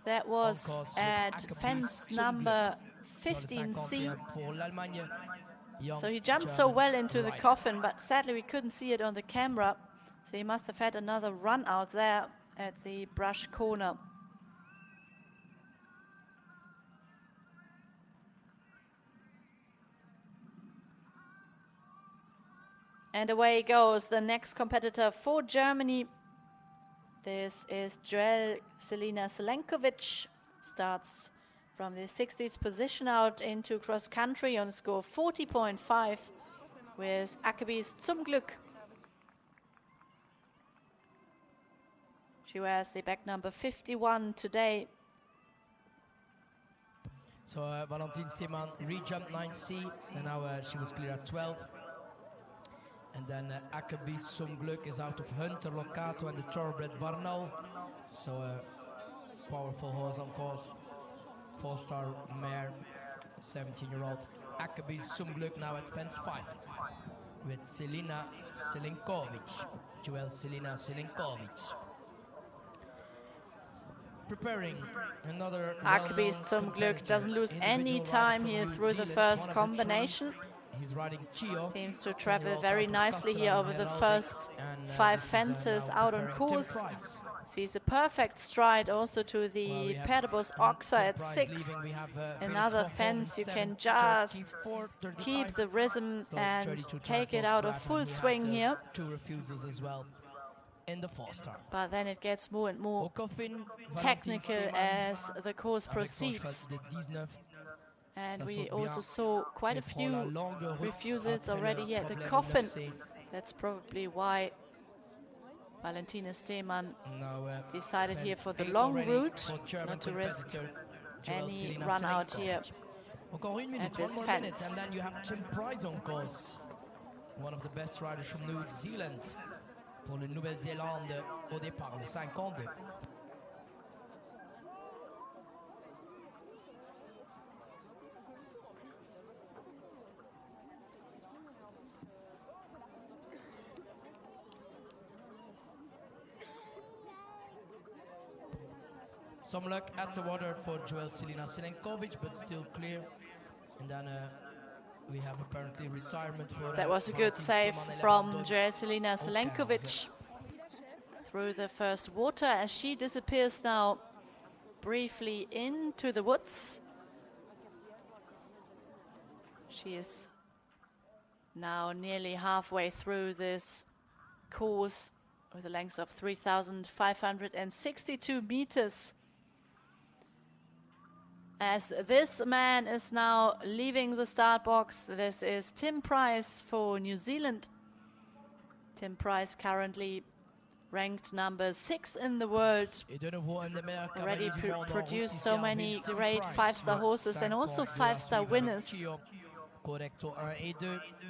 That was course with at Ackerbais fence zum number Sur le 15C. 51 pour l'Allemagne. Young So he jumped so German well into the rider. coffin, but sadly we couldn't see it on the camera. So he must have had another run out there at the brush corner. And away goes the next competitor for Germany. This is Joel Selina Selenkovic. Starts from the 60th position out into cross country on score 40.5 with Ackerbais zum Glück. She wears the back number 51 today. So Valentine Steeman re-jumped 9C, and now she was clear at 12. And then Akkebies Some Glück is out of Hunter Locato and the thoroughbred Barnal. So a powerful horse on course. 4-star mare, 17-year-old Akkebies Some Glück now at fence 5 with Selina Selinkovic. Joel Selina Selinkovic. Preparing another Akkebies Some Glück doesn't lose any time here through the first combination. He's riding Chio. Seems to travel very nicely here over the first 5 fences out on course. Sees a perfect stride also to the Perbos Oxa at 6. Another fence you can just keep the rhythm and take it out of full swing here. 2 refusals as well in the 4-star. But then it gets more and more technical as the course proceeds. And we also saw quite a few refusals already here at the Coffin. That's probably why Valentina Steemann decided here for the long route, not to risk any run out here at this fence. And then you have Tim Price on course, one of the best riders from New Zealand, pour le Nouvelle-Zélande au départ, le 52. Some luck at the water for Joel Selina Selenkovic, but still clear. And then we have apparently retirement for... That was a good save from Joel Selina Selenkovic through the first water as she disappears now briefly into the woods. She is now nearly halfway through this course with a length of 3,562 meters. As this man is now leaving the start box, this is Tim Price for New Zealand. Tim Price currently ranked number 6 in the world. Already produced so many great 5-star horses and also 5-star winners. It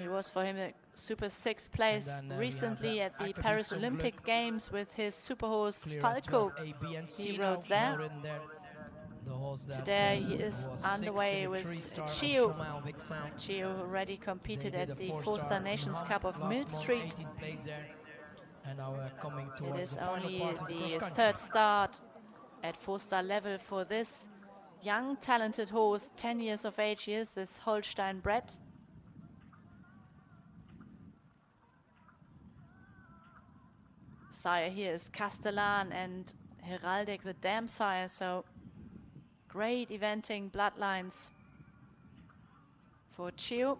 was for him a Super 6th place recently at the Paris Olympic Games with his super horse Falco. He rode there. Today he is underway with Chio. Chio already competed at the 4-Star Nations Cup of Mill Street. It is only the 3rd start at 4-star level for this young, talented horse, 10 years of age. He is this Holstein bred. Sire here is Castellan and Heraldic, the dam sire, so great eventing bloodlines for Chio.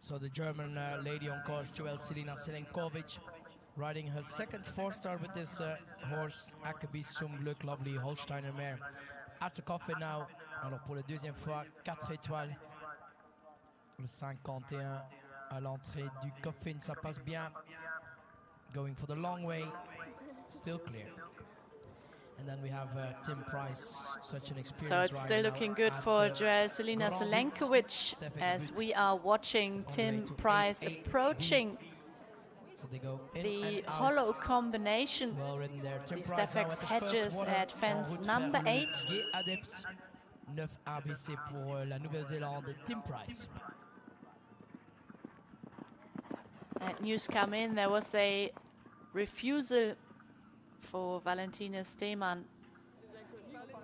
So the German lady on course, Joel Selina Selenkovic, riding her 2nd 4-star with this horse, Akkebies Some Glück, lovely Holsteiner mare. At the coffin now, alors pour la 2e fois, 4 étoiles. Le 51 à l'entrée du coffin, ça passe bien. Going for the long way, still clear. And then we have Tim Price, such an experienced So it's still looking good for Joel Selina Selenkovic as we are watching Tim Price approaching the hollow combination. The Stafex hedges at fence number 8. 9 ABC pour la Nouvelle-Zélande, Tim Price. And news come in, there was a refusal for Valentina Steemann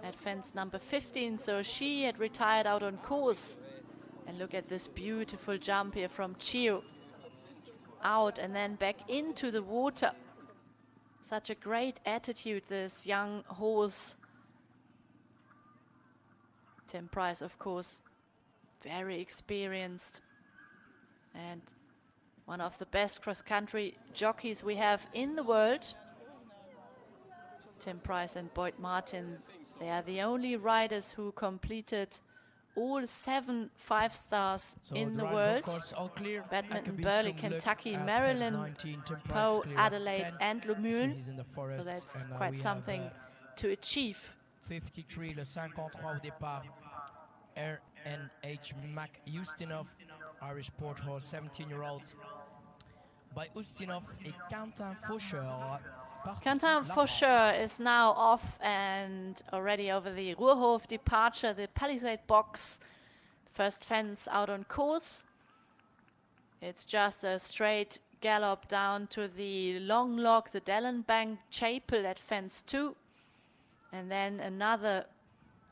at fence number 15, so she had retired out on course. And look at this beautiful jump here from Chio. Out and then back into the water. Such a great attitude, this young horse. Tim Price, of course, very experienced and one of the best cross-country jockeys we have in the world. Tim Price and Boyd Martin, they are the only riders who completed all 7 5-stars in the world. Badminton, Burley, Kentucky, Maryland, Poe, Adelaide and Lumule. So that's quite something to achieve 53, le 53 au départ, RNH Mac Ustinov, Irish Port Horse, 17-year-old. By Ustinov et Quentin Faucheur. Quentin Faucheur is now off and already over the Ruhrhof departure, the Palisade box. First fence out on course. It's just a straight gallop down to the long lock, the Dellenbank Chapel at fence 2. And then another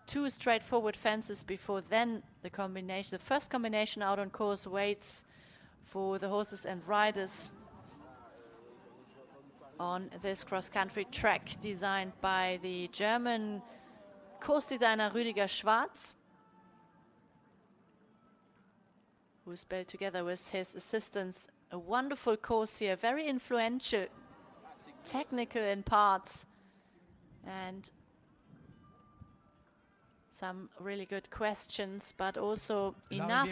2 straightforward fences before then the combination, the first combination out on course waits for the horses and riders on this cross-country track designed by the German course designer Rüdiger Schwarz, who's built together with his assistants a wonderful course here, very influential, technical in parts, and some really good questions, but also enough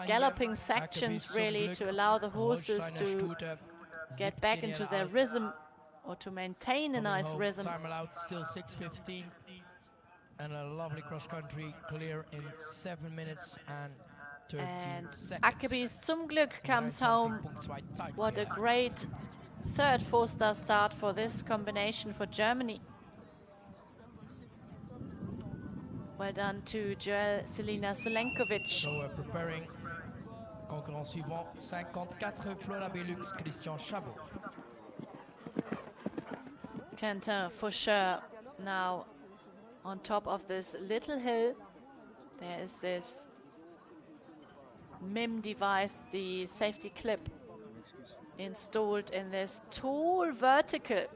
galloping sections really to allow the horses to get back into their rhythm or to maintain a nice rhythm. Time allowed still 6:15 and a lovely cross-country clear in 7 minutes and 13 seconds. Akebis zum Glück comes home. What a great third 4-star start for this combination for Germany. Well done to Joel Selina Selenkovic. So we're preparing concurrent suivant, 54, Flora Belux, Christian Chabot. Quentin Faucheur now on top of this little hill. There is this MIM device, the safety clip, installed in this tall vertical.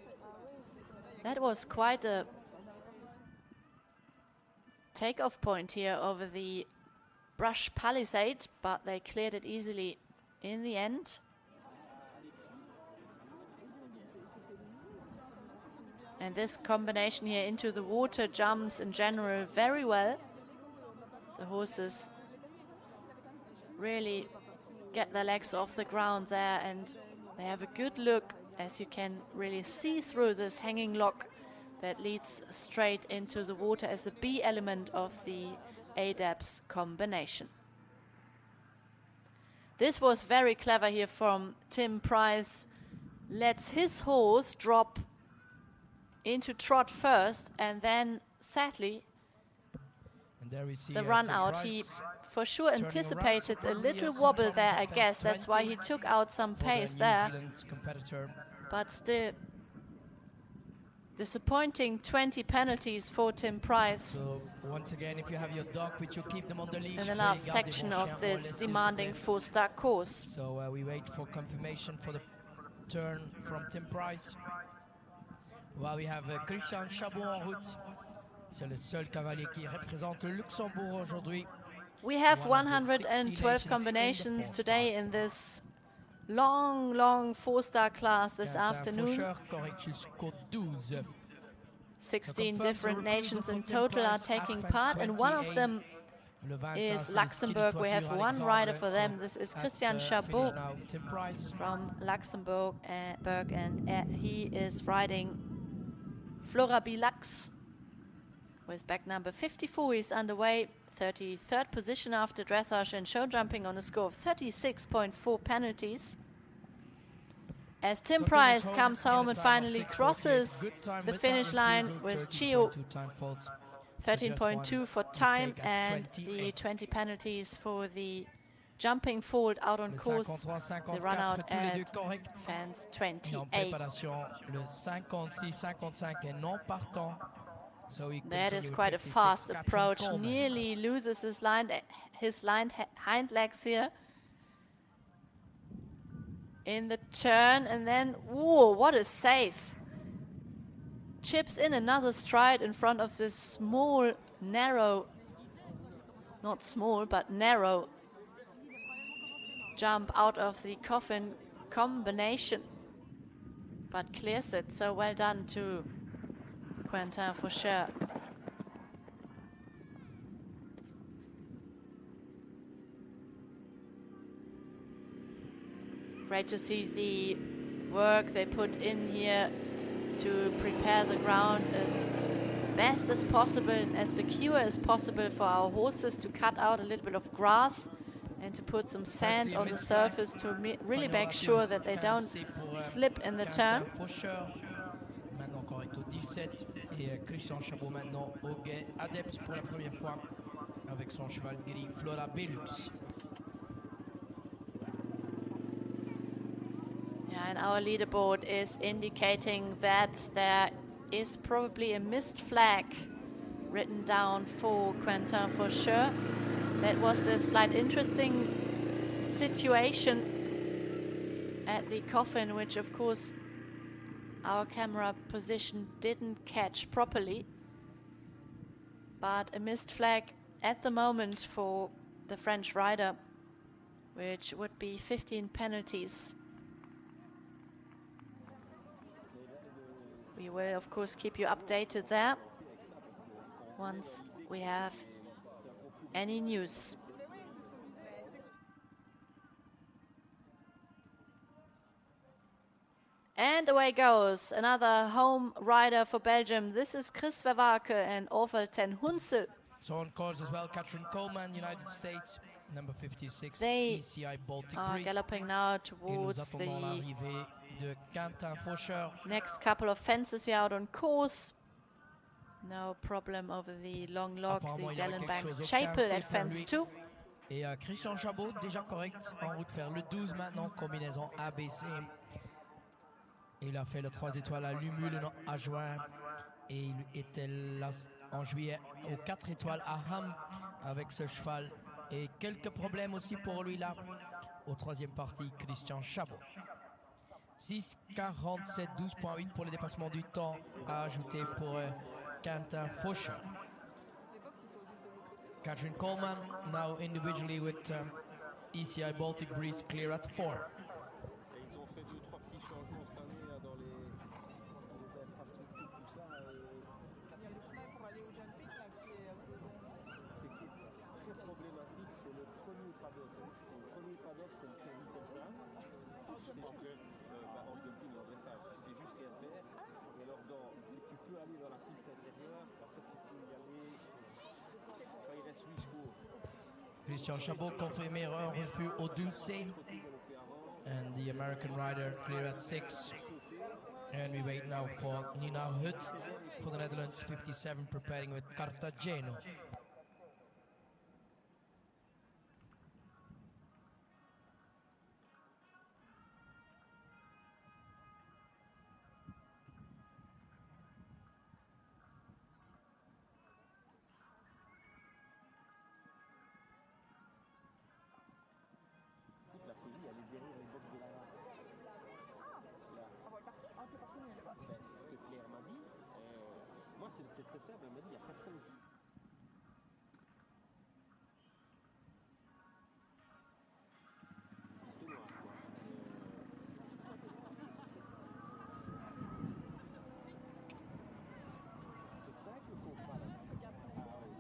That was quite a takeoff point here over the brush palisade, but they cleared it easily in the end. And this combination here into the water jumps in general very well. The horses really get their legs off the ground there, and they have a good look, as you can really see through this hanging lock that leads straight into the water as a B element of the ADAPS combination. This was very clever here from Tim Price. Lets his horse drop into trot first, and then sadly And there we see the run Tim out. Price He for sure turning anticipated a around. little Yes, wobble some there, I problems guess. at That's why 20 he took out some for the pace New there. Zealand competitor. But still, disappointing 20 penalties for Tim Price So once again, if you have your dog with you, keep them on the leash. in the Veuillez last garder section vos of chiens this relais, s'il vous demanding plaît. 4-star course. So we wait for confirmation for the turn from Tim Price. While we have Christian Chabot en route. C'est le seul cavalier qui représente le Luxembourg aujourd'hui. We have One of the 112 60 combinations nations in the today in this long 4-star class this afternoon. Faucheur, correct jusqu'au 12. 16 confirmed different the refusal nations from in Tim total are Price at taking fence part, and one of 28. them Le 21, is c'est le Luxembourg. ski de We have toiture one Alexandre. rider for So them. This is that's, Christian finished Chabot now. Tim Price. from Luxembourg, and he is riding Flora Belux with back number 54. He's underway, 33rd position after dressage and show jumping on a score of 36.4 penalties. As Tim So Price Thomas comes in a home and time of finally 6:48. crosses Good time the without finish line refusal, with 13.2 Chio. time faults. So just 13.2 one for time, mistake at and the 28. 20 penalties for the jumping fold out on Le course. 53, The run 54, out tous les deux at corrects. fence Et en 28. préparation, le 56, 55 est non partant. So he That comes is only quite a with 56, fast Captain approach. Coleman. Nearly loses his hind legs here in the turn, and then whoa, what a save! Chips in another stride in front of this small, narrow, not small but narrow jump out of the coffin combination, but clears it. So well done to Quentin Faucheur. Great to see the work they put in here to prepare the ground is best as possible and as secure as possible for our horses to cut out a little bit of grass and to put some sand on the surface to really make sure that they don't slip in the turn. Maintenant correct au 17 et Christian Chabot maintenant au guet, adepte pour la première fois avec son cheval gris Flora Belux. Yeah, and our leaderboard is indicating that there is probably a missed flag written down for Quentin for sure. That was a slight interesting situation at the coffin, which of course our camera position didn't catch properly. But a missed flag at the moment for the French rider, which would be 15 penalties. We will of course keep you updated there once we have any news. And away goes another home rider for Belgium. This is Chris Verwake and Arville ten Hunsel. So on course as well, Katrin Coleman, United States, number 56, They ECI Baltic are Breeze. galloping now Et nous towards attendons the l'arrivée de Quentin Faucheur. next couple of fences here out on course. No problem over the long log, Apparemment, the il y avait quelque Dellenbank chose au Chapel 15, at c'est pour fence lui. 2. Et Christian Chabot, déjà correct, en route vers le 12 maintenant, combinaison ABC. Il a fait le 3 étoiles à Lumul à juin et il était là en juillet aux 4 étoiles à Ham avec ce cheval. Et quelques problèmes aussi pour lui là, au troisième parti, Christian Chabot. 6,47, 12,8 pour le dépassement du temps à ajouter pour Quentin Faucheur. Katrin Coleman now individually with ECI Baltic Breeze clear at 4. Et ils ont fait 2-3 petits changements cette année là, dans les infrastructures, tout ça. Il y a le chemin pour aller au Jeune Pic là qui est un peu long. Ce qui est très problématique, c'est le premier paddock. Le premier paddock, c'est le crédit comme ça. C'est que, en jumping, en dressage, tu sais juste rien faire. Et alors, tu peux aller dans la piste intérieure, en fait, tu peux y aller. Enfin, il reste 8 chevaux. Christian Chabot confirmé un refus au 12C. And the American rider clear at 6. And we wait now for Nina Hut for the Netherlands, 57, preparing with Cartagena. La folie, elle est derrière les box de la race. Ben, c'est ce que Claire m'a dit. Moi, c'est très simple. Elle m'a dit, il n'y a personne qui... Piste noire, quoi. C'est ça que le contrat, là. Ah, oui.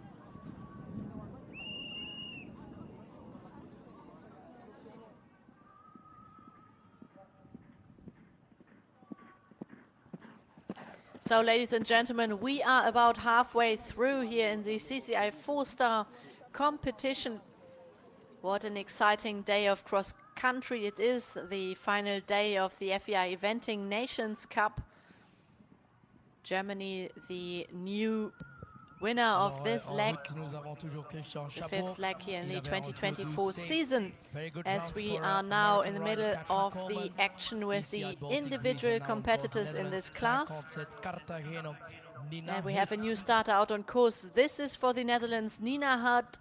So, ladies and gentlemen, we are about halfway through here in the CCI 4-star competition. What an exciting day of cross-country it is, the final day of the FEI Eventing Nations Cup. Germany, the new winner of this leg, the fifth leg here in the 2024 season, as we are now in the middle of the action with the individual competitors in this class. And we have a new starter out on course. This is for the Netherlands, Nina Hut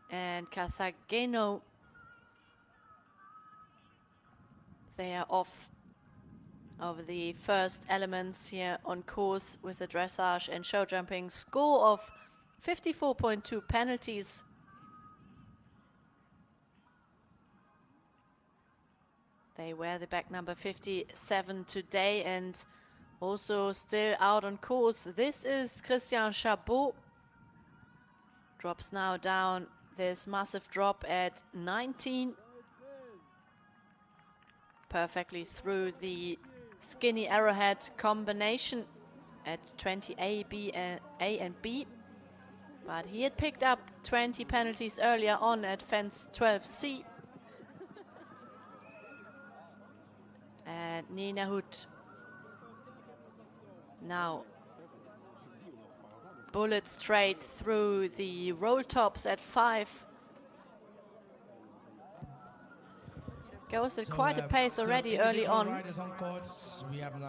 and Cartagena. They are off of the first elements here on course with the dressage and show jumping. Score of 54.2 penalties. They wear the back number 57 today and also still out on course. This is Christian Chabot. Drops now down this massive drop at 19. Perfectly through the skinny arrowhead combination. at 20A, A and B. But he had picked up 20 penalties earlier on at fence 12C. And Nina Hood now bullet straight through the roll tops at 5. Goes at quite a pace already early on.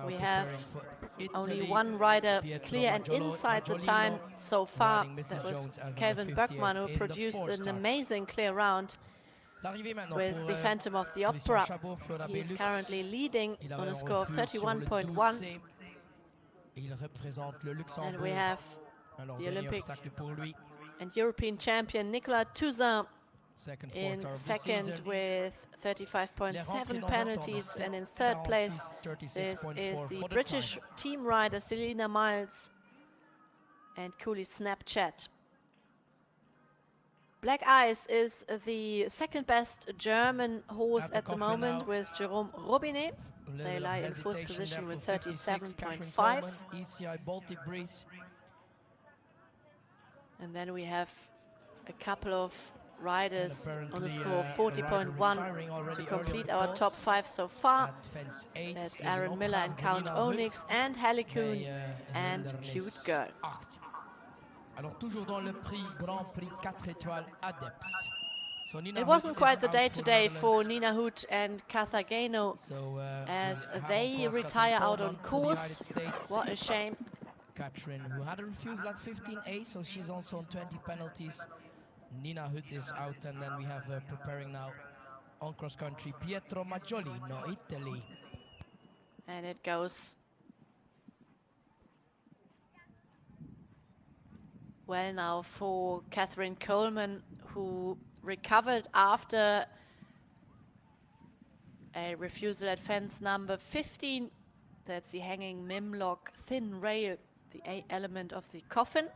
We have only one rider clear and inside the time so far. That was Kevin Böckmann, who produced an amazing clear round with the Phantom of the Opera. He is currently leading on a score of 31.1. And we have the Olympic and European champion Nicolas Touzin in second with 35.7 penalties, and in third place this is the British team rider Selina Miles and Cooley Snapchat. Black Ice is the second best German horse at the moment with Jérôme Robinet. They lie in fourth position with 37.5. And then we have a couple of riders on a score of 40.1 to complete our top 5 so far. That's Aaron Miller and Count Onyx and Hallie and Cute Girl. It wasn't quite the day today for Nina Hood and Carthageno as they retire out on course. What a shame. Catherine, who had a refusal at 15A, so she's also on 20 penalties. Nina Hood is out, and then we have preparing now on cross country Pietro Maggiolino, Italy. And it goes well now for Catherine Coleman, who recovered after a refusal at fence number 15. That's the hanging Mimlock thin rail, the A element of the coffin.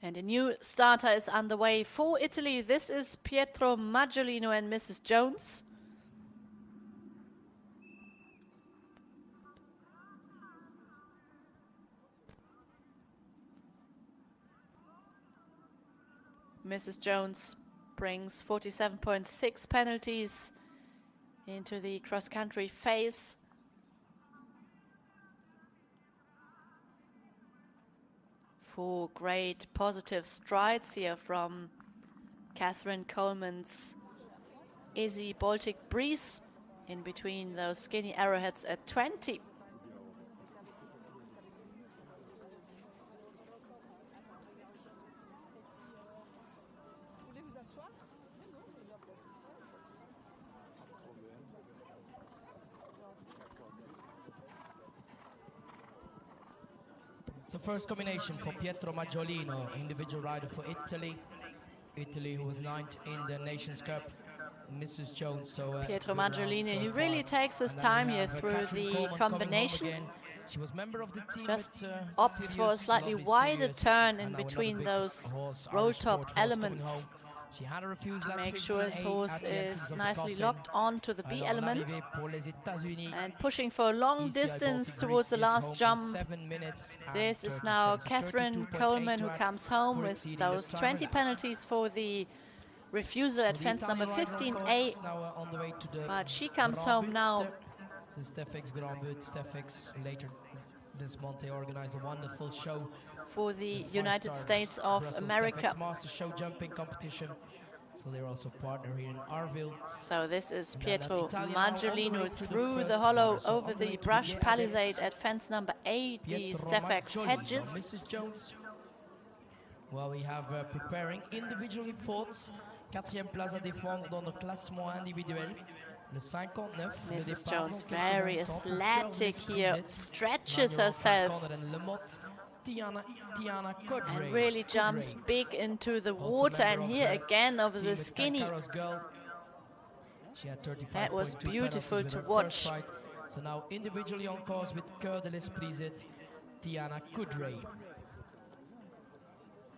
And a new starter is underway for Italy. This is Pietro Maggiolino and Mrs. Jones. Mrs. Jones brings 47.6 penalties into the cross-country phase. Four great positive strides here from Catherine Coleman's Easy Baltic Breeze in between those skinny arrowheads at 20. So first combination for Pietro Maggiolino, individual rider for Italy. Italy, who was 9th in the Nations Cup. Mrs. Jones. So Pietro Maggiolino, he really takes his time here through the combination. She was member of the team. Just opts for a slightly wider turn in between those roll top elements. She had a refusal at Make sure his horse is nicely locked on to the B element and pushing for a long distance towards the last jump. This is now Catherine Coleman, who comes home with those 20 penalties for the refusal at fence number 15A. But she comes home now. The Stefex Grand But, Stefex later this month they organize a wonderful show for the United States of America. Master show jumping competition. So they're also partner here in Arville. So this is Pietro Maggiolino through the hollow over the brush palisade at fence number 8, the Stefex hedges. Mrs. Jones. Well, we have preparing individually fourths. 4e place à défendre dans le classement individuel. Le 59. Mrs. Jones, very athletic here, stretches herself and really jumps big into the water, and here again over the skinny. That was beautiful to watch. So now individually on course with Cœur de l'Esprit, Tiana Kudray.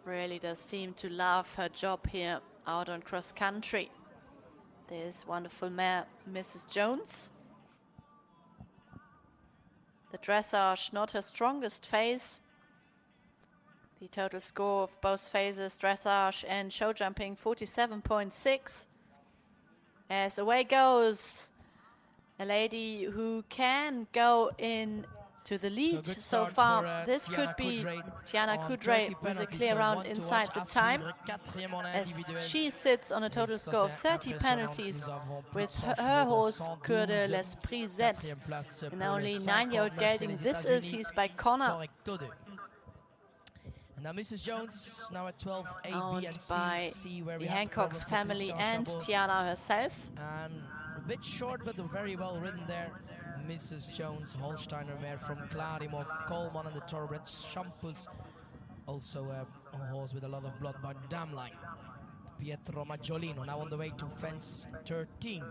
Really does seem to love her job here out on cross country. This wonderful mare, Mrs. Jones. The dressage, not her strongest phase. The total score of both phases, dressage and show jumping, 47.6. As away goes a lady who can go in to the lead so far. This could be Tiana Kudray with a clear round inside the time, as she sits on a total score of 30 penalties with her horse Cœur de l'Esprit Z. And only 9-year-old gelding this is, he's by Connor. And now Mrs. Jones, now at 12, A, Owned B, and by C, where the we have Hancock's the problem family with and Tiana herself. And a bit short, but very well ridden there. Mrs. Jones, Holsteiner mare from Clarimo, Coleman and the thoroughbred Shampoos. Also a horse with a lot of blood by Damline. Pietro Maggiolino now on the way to fence 13.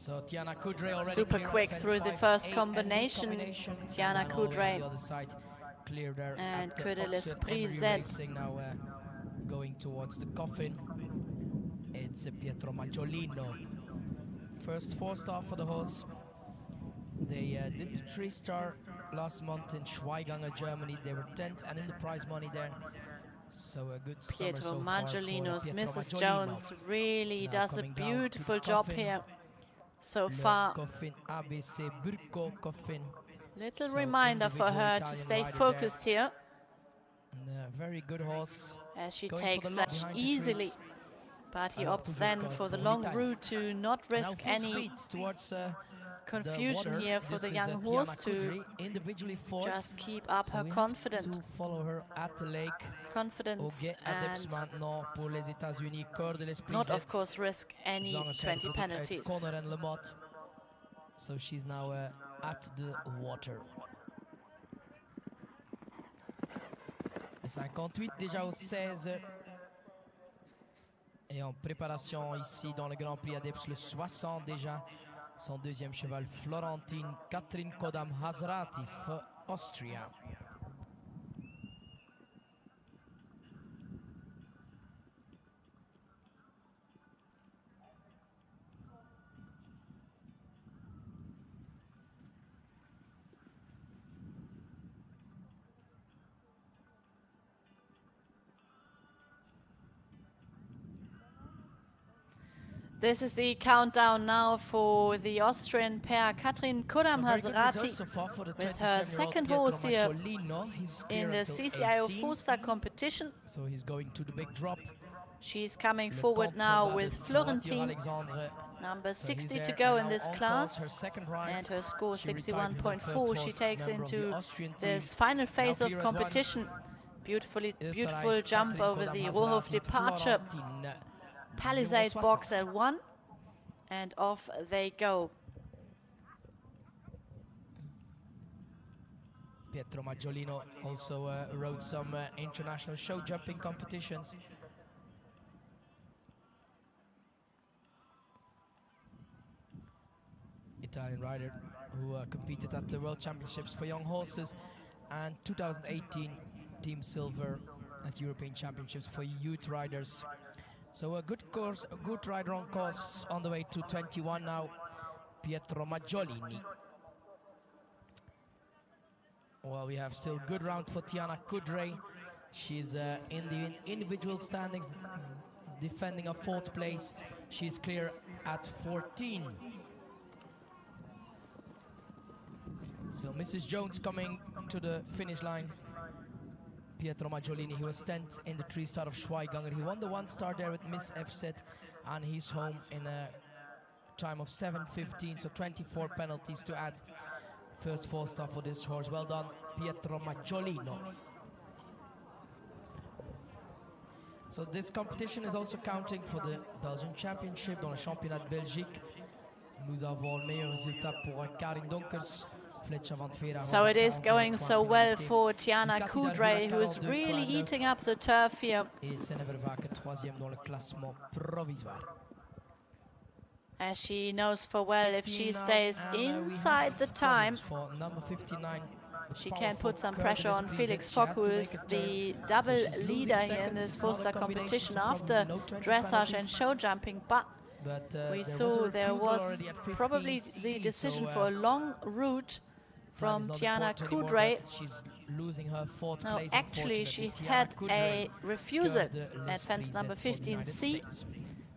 So Tiana Kudray already super quick through the first combination. Tiana Kudray and Cœur de l'Esprit Z. Now going towards the coffin. It's Pietro Maggiolino. First 4-star for the horse. They did the 3-star last month in Schweiganger, Germany. They were 10th and in the prize money there. So a good Pietro so Maggiolino's Mrs. Jones really does a beautiful job here. So far, little reminder for her to stay focused here. And a very good horse. As she takes that easily. But he opts then for the long route to not risk any confusion here for the young horse to just keep up her confidence. Confidence and not, of course, risk any 20 penalties. So she's now at the water. 58 déjà au 16. Et en préparation ici dans le Grand Prix Adepts, le 60 déjà. Son deuxième cheval, Florentine Catherine Kodam Hazratif, Austria. This is the countdown now for the Austrian pair Katrin Kodam Hazrati with her second horse here in the CCIO4 star competition. So he's going to the big drop. She's coming forward now with Florentine, number 60 to go in this class, and her score 61.4. She takes into this final phase of competition. Beautiful jump over the Rohof departure. Palisade box at 1, and off they go. Pietro Maggiolino also rode some international show jumping competitions. Italian rider who competed at the World Championships for young horses, and 2018 Team Silver at European Championships for youth riders. So a good course, a good rider on course, on the way to 21 now, Pietro Maggiolini. Well, we have still good round for Tiana Kudray. She's in the individual standings, defending a 4th place. She's clear at 14. So Mrs. Jones coming to the finish line. Pietro Maggiolini, he was 10th in the 3-star of Schweiganger. He won the 1-star there with Miss FZ, and he's home in a time of 7:15, so 24 penalties to add. First 4-star for this horse. Well done, Pietro Maggiolino. So this competition is also counting for the Belgian Championship dans le championnat de Belgique. Nous avons le meilleur résultat pour Karin Donkers. So it is going so well for Tiana Kudray, who is really eating up the turf here. as she knows for well if she 16 now, stays and, we inside have the time, problems for number 59. she can Powerful put some Kirk pressure on Despriset. Felix She had Fock, to who make is a turn. the So double she's losing leader here in seconds. this It's not a four-star combination, competition so after probably no 20 dressage and penalties. show jumping. But But we there was a saw there refusal was already at 15C, probably the decision so, for a long route time is from not Tiana important anymore, Kudray. but she's losing her fourth No, place, actually, unfortunately. she's Tiana had Kudray a refusal turned the at fence Despriset number for the United 15C. States.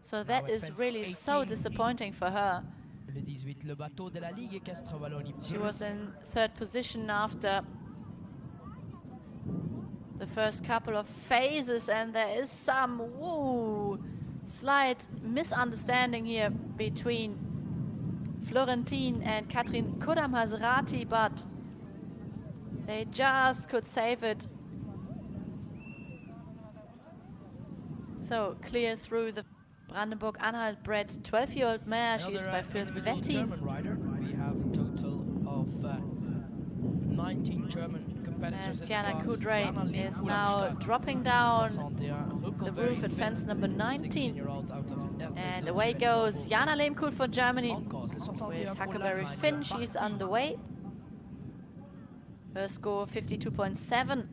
So Now that at is fence really so 18. disappointing for her. Le 18, le bateau de la Ligue équestre Wallonie. She was in third position after the first couple of phases, and there is some slight misunderstanding here between Florentine and Katrin Kodam-Hazrati, but they just could save it. So clear through the Brandenburg-Anhalt bred 12-year-old mare. She is by Fürst individual Wettin. German rider. We have a total of 19 German competitors As in Tiana the class. Kudray Jana is Lehmkuhl now am Start. dropping down 61, the Huckleberry roof at Finn, fence number 19. 16-year-old out of And away goes Jana Lehmkuhl for Germany Encore, le 61 with pour Huckleberry l'Allemagne. Finn. She's Parti. underway. Her score 52.7.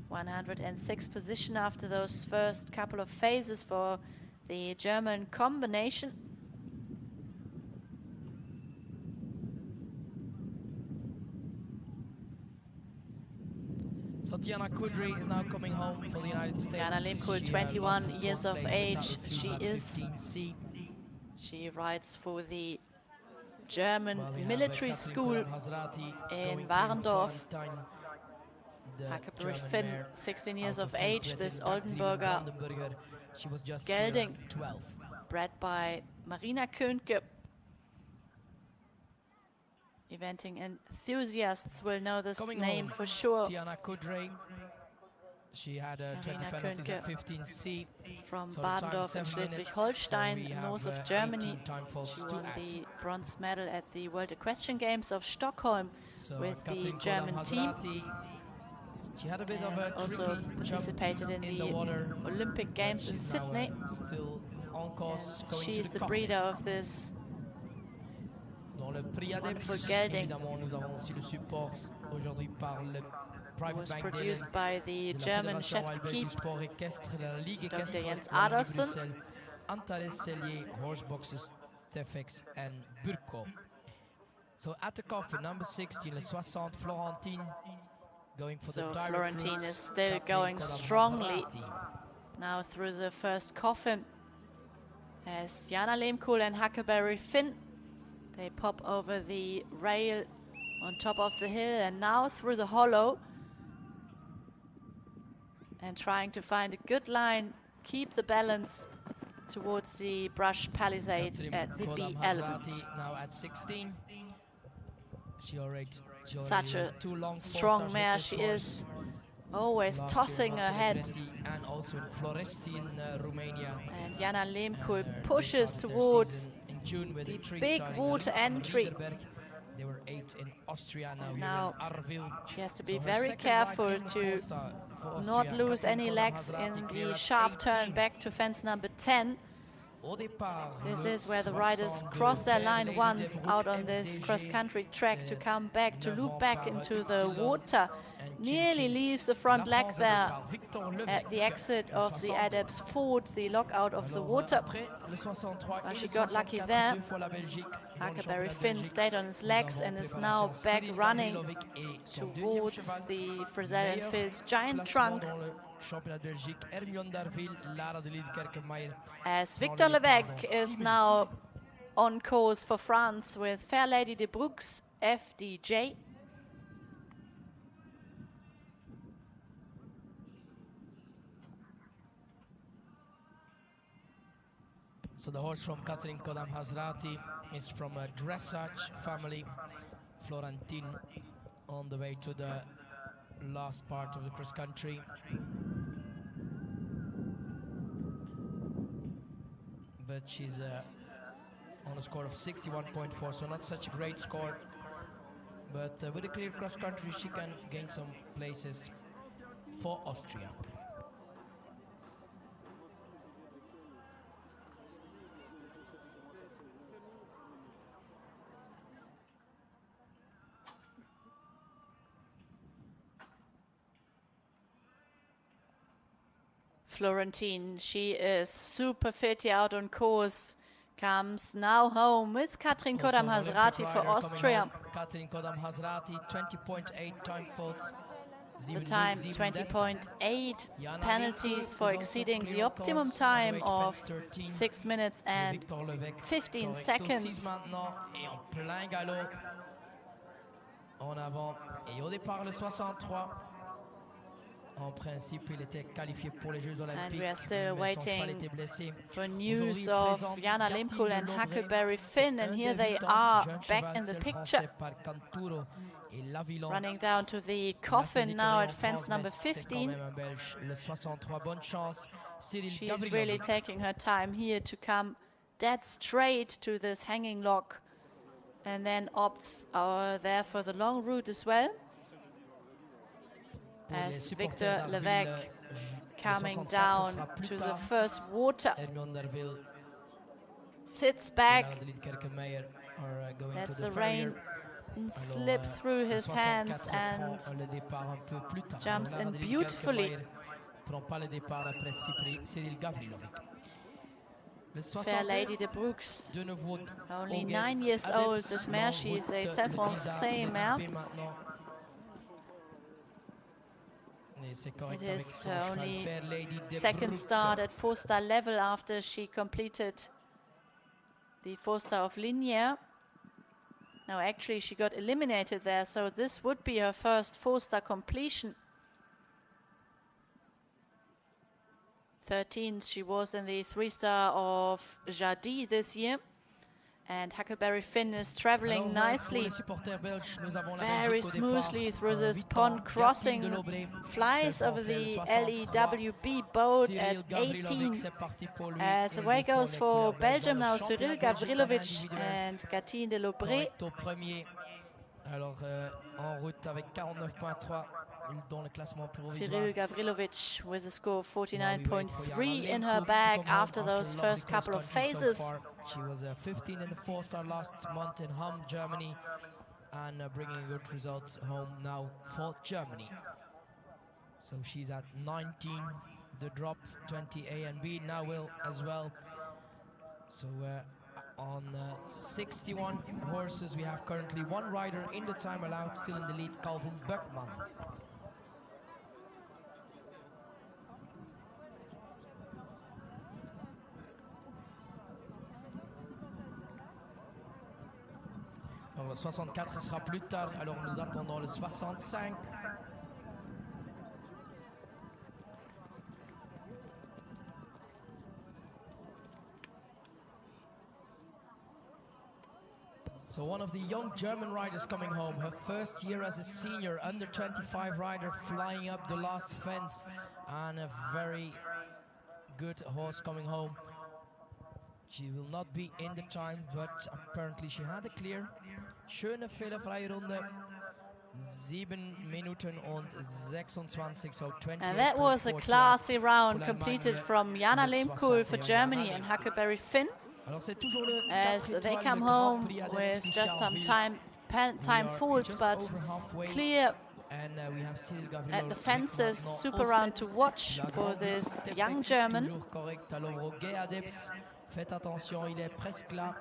106 position after those first couple of phases for the German combination. So Tiana Kudray is now coming home for the United States. Jana Lehmkuhl, She, 21 lost in years fourth of place age. without She refusal at is 15C. She rides for the German Well, we have, military Katrin school Kodam-Hazrati in going Warendorf. Florentine, the Huckleberry German Finn, mare, 16 years out of Fürst age. Wettin, This Katrin Oldenburger, Brandenburger. She was just Gelding. 12. bred by Marina Könke. Eventing enthusiasts will know this Coming name home, for sure. Tiana Kudray. She had 20 Marina penalties at Könke 15C. From So the time Badendorf in 7 minutes, Schleswig-Holstein, so we north have, of Germany. 18 time falls She to won add. the bronze medal at the World Equestrian Games of Stockholm So with the Katrin German team. Kodam-Hazrati, she had a bit of and a also tricky participated jump in the water. Olympic Games in She's now, Sydney. still on course, And going she to is the the breeder of this Dans le prix wonderful Adepts, gelding. évidemment, nous avons aussi le support aujourd'hui par le Private was Bank produced by the de la German Fédération chef Royale de Belge keep, du sport équestre, la Ligue Dr. équestre Jens Wallonie Adolfsson. Bruxelles, Antares Cellier, Horseboxes, Tefex and Burko. So at the coffin, number 16, le 60, Florentine, going for So the direct Florentine routes. is still Katrin going Kodam-Hazrati. strongly now through the first coffin. As Jana Lehmkuhl and Huckleberry Finn, they pop over the rail on top of the hill and now through the hollow. And trying to find a good line, keep the balance towards the brush palisade Katrin at the BEL Kodam-Hazrati route. now at 16. She already Such a two long strong four-stars mare with this she horse. is, always Last tossing year, ahead. Montenegretti and also in Floresti in Romania. And Jana Lehmkuhl And, pushes they started their towards season in June with the a three big starting water Lied van entry. Riederberg. They were 8 in Austria, now And here now in Arville. she has to So be her very second careful ride in the to four-star for not Austria. lose Katrin any legs in Kodam-Hazrati clear the at sharp turn 18. back to fence number 10. Au départ, This le is where the riders 62 cross their line Fair once Lady out de on this FDG. cross-country track to C'est come back, to 9 loop ans back par into the Y water. and Nearly Chin-Chin. leaves the front La leg France there par Victor Levesque, at the exit le of the 60. Adepts Ford, the lockout of the Alors, water. après, le 63 Well, et she le got lucky 64, there. deux fois la Belgique, dans le Huckleberry championnat de Finn Belgique. stayed on his Nous legs avons and is préparation now back Cyril running Gavrilovic et son deuxième towards cheval, the Frizzell and meilleur Fields giant classement trunk. dans le championnat de Belgique, Hermione d'Arville, Lara de Liederkerke-Meyer. As prend Victor le départ Levesque dans 6 is minutes. now on course for France with Fair Lady de Brooks, FDJ. So the horse from Katrin Kodam-Hazrati is from a dressage family, Florentine, on the way to the last part of the cross country. But she's on a score of 61.4, so not such a great score. But with a clear cross country, she can gain some places for Austria. Florentine, she is super fit here out on course. Comes now home with Katrin Also, an Kodam-Hasrati Olympic for rider coming Austria. home, Katrin Kodam-Hasrati, 20.8 time faults. The time 20.8 Jana penalties Limko for is also exceeding clear the of optimum course, on the time way to of fence 13. 6 minutes Et and Victor Levec 15 correcto 6 seconds. maintenant et en plein galop en avant et au départ le 63. En principe, il était qualifié pour les Jeux Olympiques. And we are still mais son cheval waiting était blessé. for news Aujourd'hui, of présente Jana Gatine Limkul and de Huckleberry C'est Finn, and un here they débutant, are jeune back cheval, in the c'est le picture. Français par Canturo et l'Avillon. Running down to the Il a coffin ses now déclarés at en fence France, number mais c'est quand 15. même un Belge. Le 63, bonne chance. Cyril She's Gavrilovic. really taking her time here to come dead straight to this hanging lock, and then opts there for the long route as well. Pour les As supporters Victor d'Arville, Levec le coming 64 down sera plus to the tard. first water, Edmond d'Arville sits et back, Madeline Kerkemeyer are going to lets the the rain farrier. slip through Le his 64 hands and prend le départ un peu plus tard. jumps Alors là, in Madeline beautifully. Kerkemeyer prend pas le départ après Cyril Gavrilovic. Le Fair 62, Lady de Brooks, de nouveau only Hogan 9 years Adams, old, this mare. She is a le Saint-Français Brisa, mare. le XP maintenant. Et c'est correct It avec is son cheval, only Fair Lady de second Brooke. start at 4-star level after she completed the 4-star of Linear. No, actually she got eliminated there, so this would be her first 4-star completion. 13th she was in the 3-star of Jardy this year. And Huckleberry Finn is traveling Alors, nicely, pour les supporters belges, nous avons la very Belgique au smoothly départ. through this 8 pond ans, crossing, Gatine de Laubré, flies c'est le over Français, the le 63. LEWB boat Cyril at Gavrilovic, 18. c'est parti pour lui. As Il away défend goes les for couleurs belges Belgium dans le now, championnat Cyril de Belgique en Gavrilovic individuel. and Gatine de Laubré. Correcto premier. Alors en route avec 49.3, dans le classement provisoire. Cyril Gavrilovic with a score of While we wait for 49.3 Jana in Limko her to bag come home after those lovely first couple of cross-country so phases. far. She was 15 in the 4-star last month in Hamm, Germany, and bringing good results home now for Germany. So she's at 19, the drop 20 A and B now will as well. So on 61 horses we have currently one rider in the time allowed, still in the lead, Calvin Buckman. Alors, le 64 sera plus tard, alors nous attendons le 65. So one of the young German riders coming home, her first year as a senior, under 25 rider, flying up the last fence, and a very good horse coming home. She will not be in the time, but apparently she had a clear. Schöne fehlerfreie Runde. 7 Minuten und 26, so 20. And that was a classy round completed from Jana Limkul for Germany and Huckleberry Finn, as they come home with just some time faults, but clear at the fences. Super round to watch for this young German. Faites attention, il est presque là.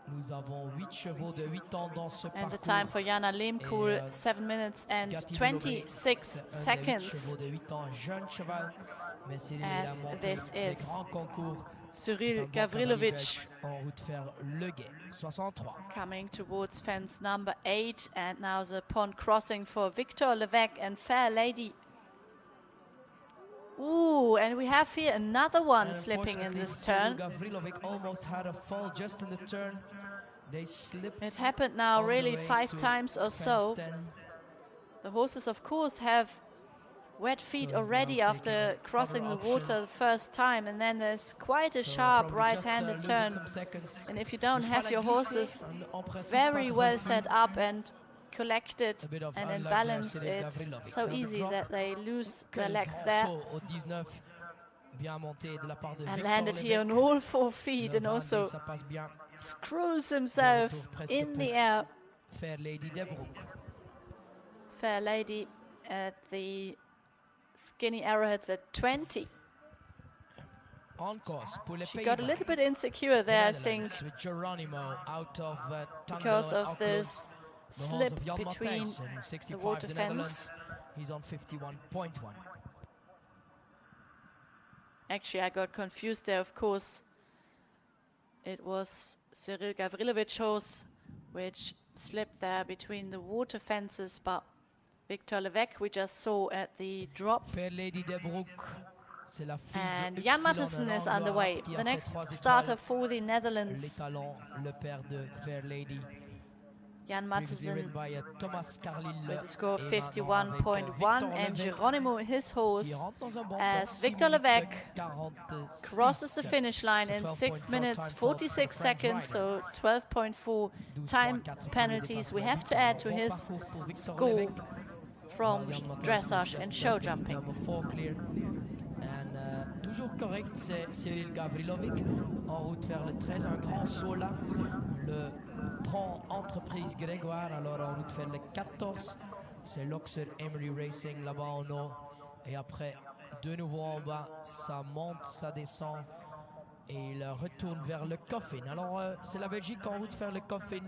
Nous avons 8 chevaux de 8 ans dans ce And the parcours. time for Jana Limkul, 7 minutes and 26 seconds. As this is Cyril Gavrilovic en route vers Le Guet, 63. coming towards fence number 8, and now the pond crossing for Victor Levec and Fair Lady. Ooh, and we have here another one slipping in this turn. Gavrilovic almost had a fall just in the turn. They slipped. It happened now on the really way 5 to times or fence so. 10. The horses, of course, have wet feet So he's already now after taking crossing the other water option. the first time, and then there's quite a So sharp probably just, right-handed losing turn. some seconds. And if you don't Le have cheval your a glissé, horses en principe very pas well trop set plus. up and collected A bit of and in unluck balance, there, it's Cyril Gavrilovic. so So the easy drop, that they lose their quel legs grand there. saut au 19, bien monté de la part de And Victor landed here on Levec. all 4 feet, Le and 20, also ça passe bien. screws himself retour presque in the pour air. Fair Lady de Brooke. Fair Lady at the skinny arrowheads at 20. on course pour les She got a Pays-Bas. little bit insecure there, I think, Netherlands with Geronimo out of because Tangelo of this the slip horse of Jan between Matthijssen, 65, the water the fence. Netherlands. He's on 51.1. Actually, I got confused there, of course. It was Cyril Gavrilovic's horse which slipped there between the water fences, but Victor Levesque we just saw at the drop. Fair Lady de Broek, c'est la fille And de Jan Ypsilon, Matthijssen un is on the Anglois way. qui a The fait next 3 starter étoiles. for the Les Netherlands. talents, le père de Fair Lady. Jan Previously Matthijssen ridden by Thomas Carlyle. with a score of Et maintenant avec 51.1, Victor and Levesque, Geronimo, his qui horse, rentre dans un bon as temps, 6 Victor minutes Levesque 46. crosses the finish line So in 12.4 6 minutes, time faults 46 for the French seconds, rider. so 12.4 time 12.4 penalties we pour le have to dépassement. add to Bon his parcours pour Victor score Levesque. from Jan Matthijssen dressage just and show jumping jumping. number 4 clear. And toujours correct, c'est Cyril Gavrilovic en route vers le 13, un grand saut là. Le tronc entreprise Grégoire, alors en route vers le 14, c'est l'Oxer Emery Racing là-bas en haut. Et après, de nouveau en bas, ça monte, ça descend. Et il retourne vers le Coffin. Alors, c'est la Belgique en route vers le Coffin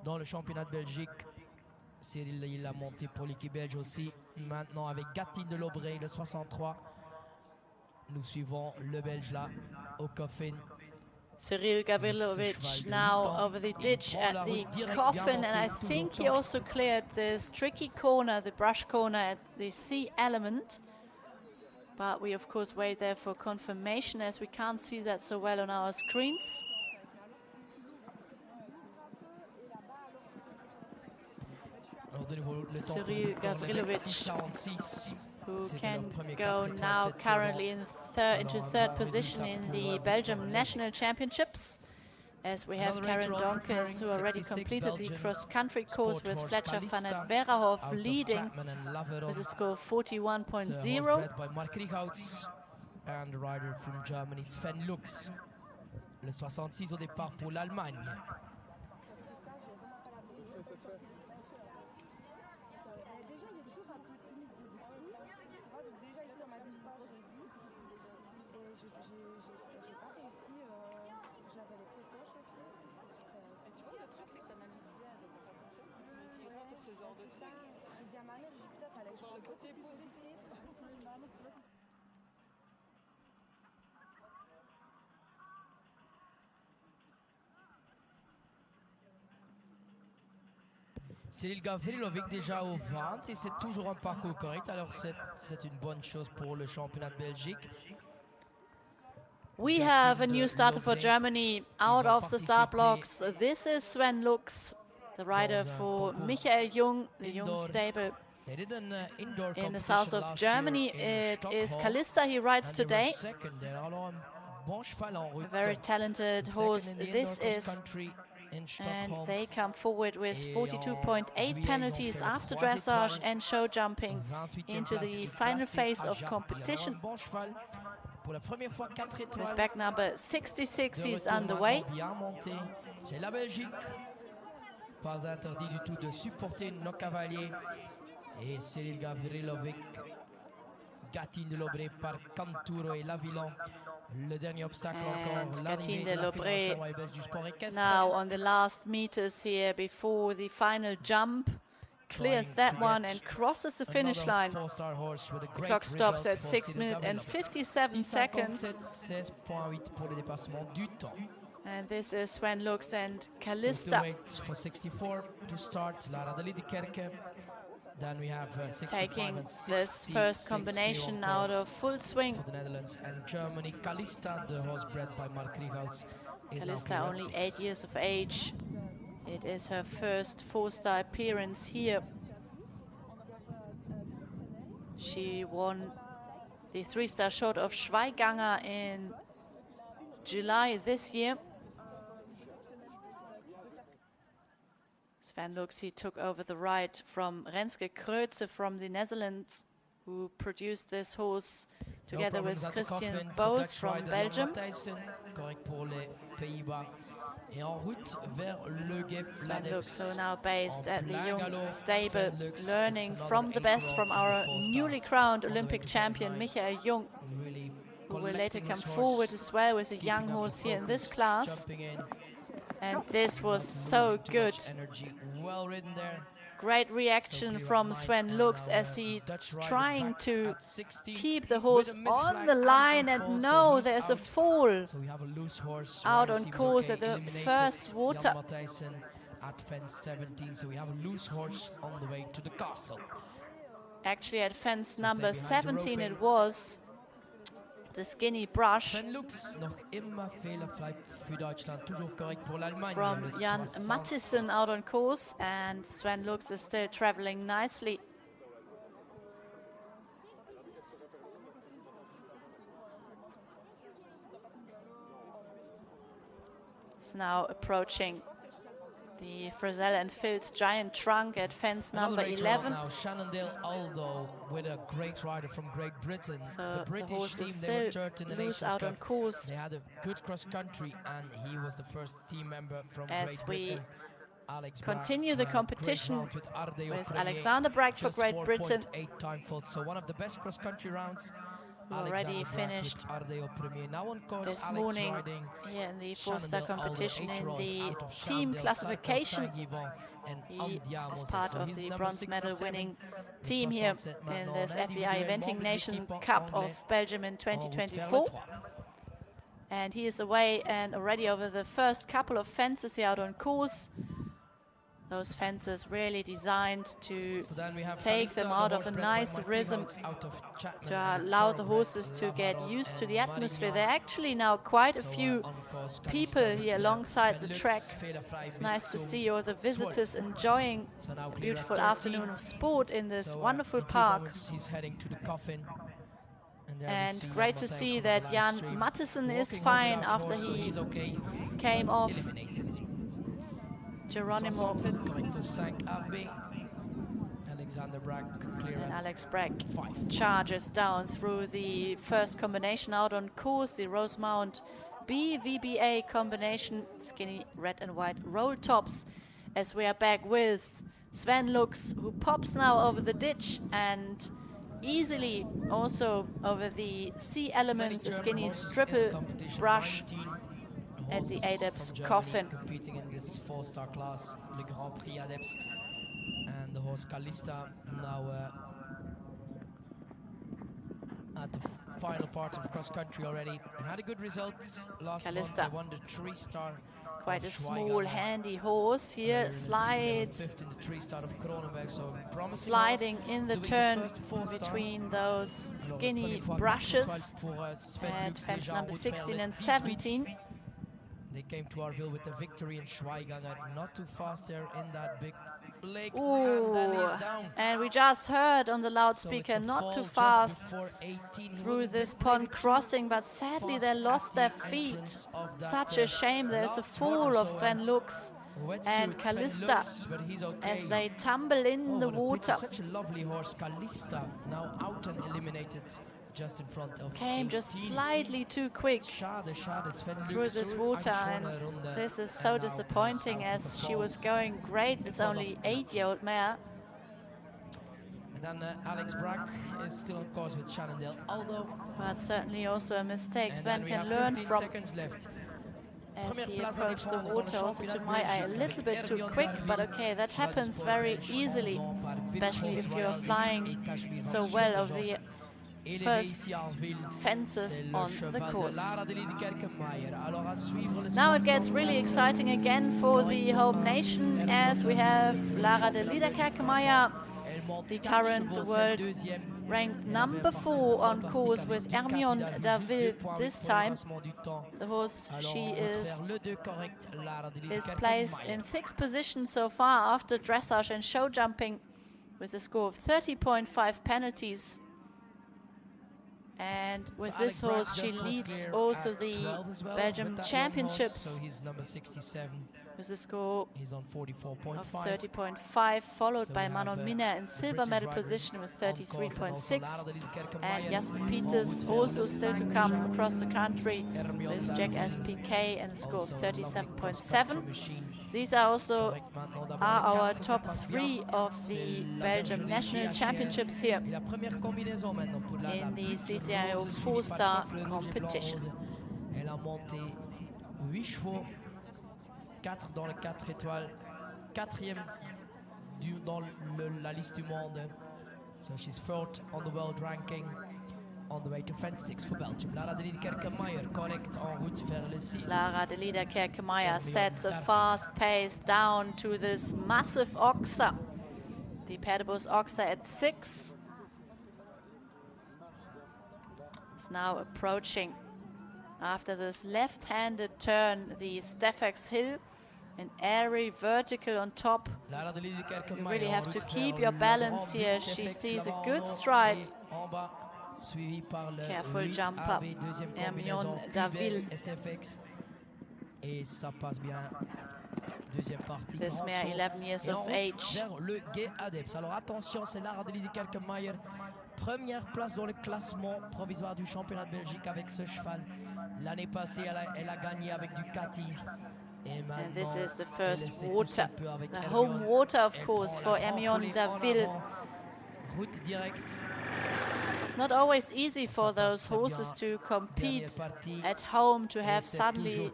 dans le championnat de Belgique. Cyril, il a monté pour l'équipe belge aussi. Maintenant, avec Gatine de l'Aubrey, le 63. Nous suivons le Belge là, au Coffin. Cyril Gavrilovic now over the ditch at the Coffin, and I think he also cleared this tricky corner, the brush corner at the C element. But we of course wait there for confirmation, as we can't see that so well on our screens. Cyril Gavrilovic, who can go now currently into third position in the Belgium National Championships, as we have Karen Donkers, who already completed the cross-country course with Fletcher van het Verrehof leading with a score of 41.0. by Mark Rieghoutz and the rider from Germany, Sven Lux. Le 66 au départ pour l'Allemagne. Cyril Gavrilovic déjà au 20 et c'est toujours un parcours correct, alors c'est une bonne chose pour le championnat de Belgique. We have a new starter for Germany out of the start blocks. This is Sven Lux, the rider for Michael Jung, the Jung stable. They did an indoor In the competition south of last Germany, year in it is Stockholm, Kalista he rides and they were today. second there. Alors, un bon cheval en route. A very talented So horse second in the this indoor is, cross-country in and Stockholm. they come forward with Et 42.8 en penalties juillet, ils ont after fait 3 dressage étoiles, and show jumping 28e into place the et final classé phase à of Jarry. competition. Alors, un bon cheval. Pour la première fois, 4 étoiles. Respect number 66 De is retour on the way. maintenant, bien monté. C'est la Belgique. Pas interdit du tout de supporter nos cavaliers. Et Cyril Gavrilovic, Gatine de l'Aubrey par Canturo et Lavillon. Le dernier obstacle encore, And l'arrivée Gatine de de la l'Aubrey Fédération wallonnaise du sport équestre. now on the last meters here before the final jump. Clears that one and crosses the finish Another line. four-star horse with a The great clock stops result at for 6 Cyril minutes and Gavrilovic. 57 seconds. 16.8 pour le dépassement du temps. And this is Sven Lux and So still Kalista waits for 64 to start. Lara de Liedekerke. Then we have 65 taking and this 60, first 6 combination kilo out course of full swing. for the Netherlands and Germany. Kalista, the horse bred by Mark Rieghoutz, is now Kalista clear at only 6. 8 years of age. It is her first four-star appearance here. She won the three-star shot of Schweiganger in July this year. Sven Lux, he took over the ride from Renske Kreutze from the Netherlands, who produced this horse together with problems at the Christian coffin for Boos Dutch from rider Jan Belgium. Matthijssen, correct pour les Pays-Bas. Et en route vers le Gep Sven Lux, Ladeps. so now based En at the plein Young galop, stable, Sven Lux, learning it's from another the best anchor from on our the four-star newly crowned all the way Olympic to champion line. Michael Jung, Really who will later come forward as well with a young horse here in this class. And this was so good. Well ridden there. Great reaction from Sven Lux as he's trying to keep the horse on the line, and no, there's a fall So we have a loose horse out on course at the first water. At fence 17, so we have a loose horse on the way to the castle. Actually, at fence number 17 it was the Skinny Brush Sven Lux noch immer fehlerfrei für Deutschland, toujours correct pour l'Allemagne. from Jan Mathiesen out on course, and Sven Lux is still traveling nicely. It's now approaching the Frizzell and Filz Giant Trunk at fence number 11. Now Shannondale Aldo with a great rider from Great Britain. So the British horse team, is they were still third in the loose Nations out on Cup. course They had a good cross country, and he was the first team member from as Great we Britain. Alex Bragg continue the had a great competition round with Ardeo with Premier, Alexander Bragg for just Great Britain. 4.8 time fault, so one of the best cross country rounds. Who already Alexander Bragg finished with Ardeo Premier. Now on course, this Alex morning riding here in the four-star Shannondale competition Aldo, in H-Royd the out of team Shannondale, classification. Saint-Yvan and He Andiamo. is part So of he's the number bronze medal 67. winning team here in this FEI Eventing Nation Cup of Belgium in 2024. And he is away and already over the first couple of fences here out on course. Those fences really designed to So then we have take Calista, them the out horse of a bred by nice Martin rhythm House out of Chapman, to and allow the thoroughbred horses to get Lavaron used to and the atmosphere. Marignan. There are actually now quite a So, few on course, people Calista here with, alongside Sven the Lutz, track. fehlerfrei It's bis nice to zum see all the visitors enjoying So now a clear beautiful at 13. afternoon of sport in this So, wonderful in 2 park. moments he's heading to the coffin. There we And see great to Jan see Matthijssen that on the Jan live stream. Mathiesen is Walking fine without after horse, so he he's okay, came but off eliminated. Geronimo 67, correcto 5 AB. Alexander Bragg clear and at Alex Bragg 5. charges down through the first combination out on course, the Rosemount BVBA combination, skinny red and white roll tops, as we are back with Sven Lux, who pops now over the ditch and easily also over the C element, the skinny triple brush at the Adepts coffin. Competing in this 4-star class, the Grand Prix Adepts, and the horse Calista now at the final part of cross country already. Had a good result last Calista. month. They won the 3-star. Quite a of small, Schweiger. handy horse here, slides, Fifth in the 3-star of Kronenberg, so promising sliding horse in the to win turn first 4-star. between those Alors, skinny première fois brushes pour, Sven at Lutz, fence déjà number en 16 and haute fer 17. They came to Arville with a victory in Schweiganger, not too fast there in that big lake, and then Ooh, he's down. and we just heard on the So loudspeaker, it's a not fall too just fast before 18. He through was a this bit pond really crossing, but sadly they fast lost at their the feet. entrance of that, Such a shame. There's a last fall turn, of so, Sven Lux wetsuit and Sven Calista Lutz, but he's okay. as they tumble in the what a pity, water. Such a lovely horse, Calista, now out and eliminated just in front of Came just 18. slightly too quick Schade, Sven through Lutz this zur water, angeschworene and Runde. this is And so now disappointing he's out as of the she fall. was going great. It's only 8-year-old mare. And then Alex Bragg is still on course with Shannondale Aldo. But certainly also a mistake And Sven then we can have learn 15 from seconds left. as Première he place à approached the défendre dans water. le Also to championnat my eye, a belge little bit avec too Arville quick, but d'Arville, okay, that cheval happens sport very belge, easily, 11 ans par Bill especially if Cross you're Royal flying et Cachemire so Van well Schieter over the Élevé first ici à Arville, fences c'est le on cheval the de course. Lara de Liederkerkenmeijer. Alors à suivre le Now it gets 64. really exciting again for the home nation as we have Lara de Liederkerkenmeijer, Elle monte the 4 current chevaux, world c'est deuxième. ranked Elle number avait 4 on fantastique course avec with Ducati Hermione d'Arville, Daville juste 2 points this pour le time. classement du temps. The horse, Alors, she on va is faire le 2 correct, Lara de placed Liederkerkenmeijer. in 6th position so far after dressage and show jumping with a score of 30.5 penalties. And with this horse, she leads also the Belgium Championships So he's number 67. with a score He's on of 44.5. 30.5, followed So by we Manon have, Minna in silver British medal rider position with on course, and also 33.6. Lara de Liederkerkenmeijer. And Jasper Oh, Peters with also the still to Saint come Jean. across the country Hermione with Jack Daville. SPK and a score of Also a lovely cross-country 37.7. machine. These are also our top 3 of the Belgium National Championships here in the CCIO4 star competition. Elle a monté 8 chevaux, 4 dans le 4 étoiles, 4e dans la liste du monde. So she's 4th on the world ranking. On the way to fence 6 for Belgium. Lara de Liederkerke-Meyer correct en route vers le 6. Lara de Liederkerke-Meyer sets a fast pace down to this massive Oxa. The Pedibus Oxa at 6. Is now approaching after this left-handed turn the Steffax Hill. An airy vertical on top. You really have to keep your balance here. She sees a good stride. Careful jump up. Hermione d'Arville. This mare 11 years of age. Alors attention, c'est Lara de Liederkerke-Meyer. Première place dans le classement provisoire du championnat de Belgique avec ce cheval. L'année passée, elle a gagné avec Ducati. And this is the first water, the home water, of course, for Hermione d'Arville. It's not always easy for those horses to compete at home, to have suddenly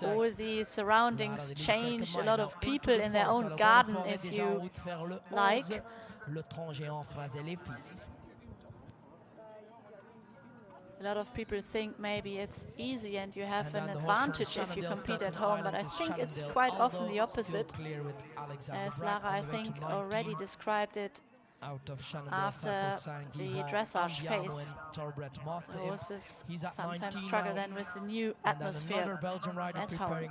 all the surroundings change, a lot of people in their own garden, if you like. A lot of people think maybe it's easy and you have an advantage if you compete at home, but I think it's quite often the opposite, as Lara, I think, already described it after the dressage phase. The horses sometimes struggle then with the new atmosphere at home.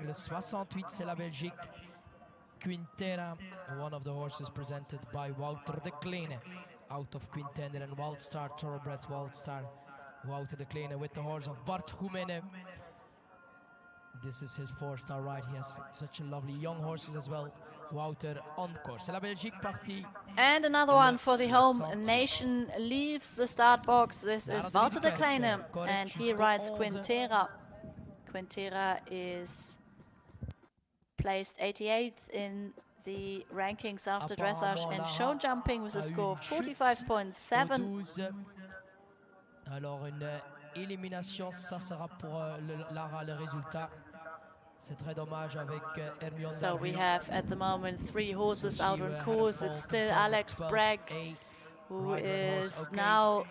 Quintera, one of the horses presented by Wouter de Kleene, out of Quintender, and Wildstar, thoroughbred Wildstar. Wouter de Kleene with the horse of Bart Goemene. This is his 4-star ride. He has such a lovely young horses as well. Wouter on course. C'est la Belgique partie. And another one for the home nation leaves the start box. This is Wouter de Kleene, and he rides Quintera. Quintera is placed 88th in the rankings after dressage and show jumping with a score of 45.7. Alors une élimination, ça sera pour Lara le résultat. C'est très dommage avec Hermione. So we have at the moment 3 horses out on course. It's still Alex Bragg, who is now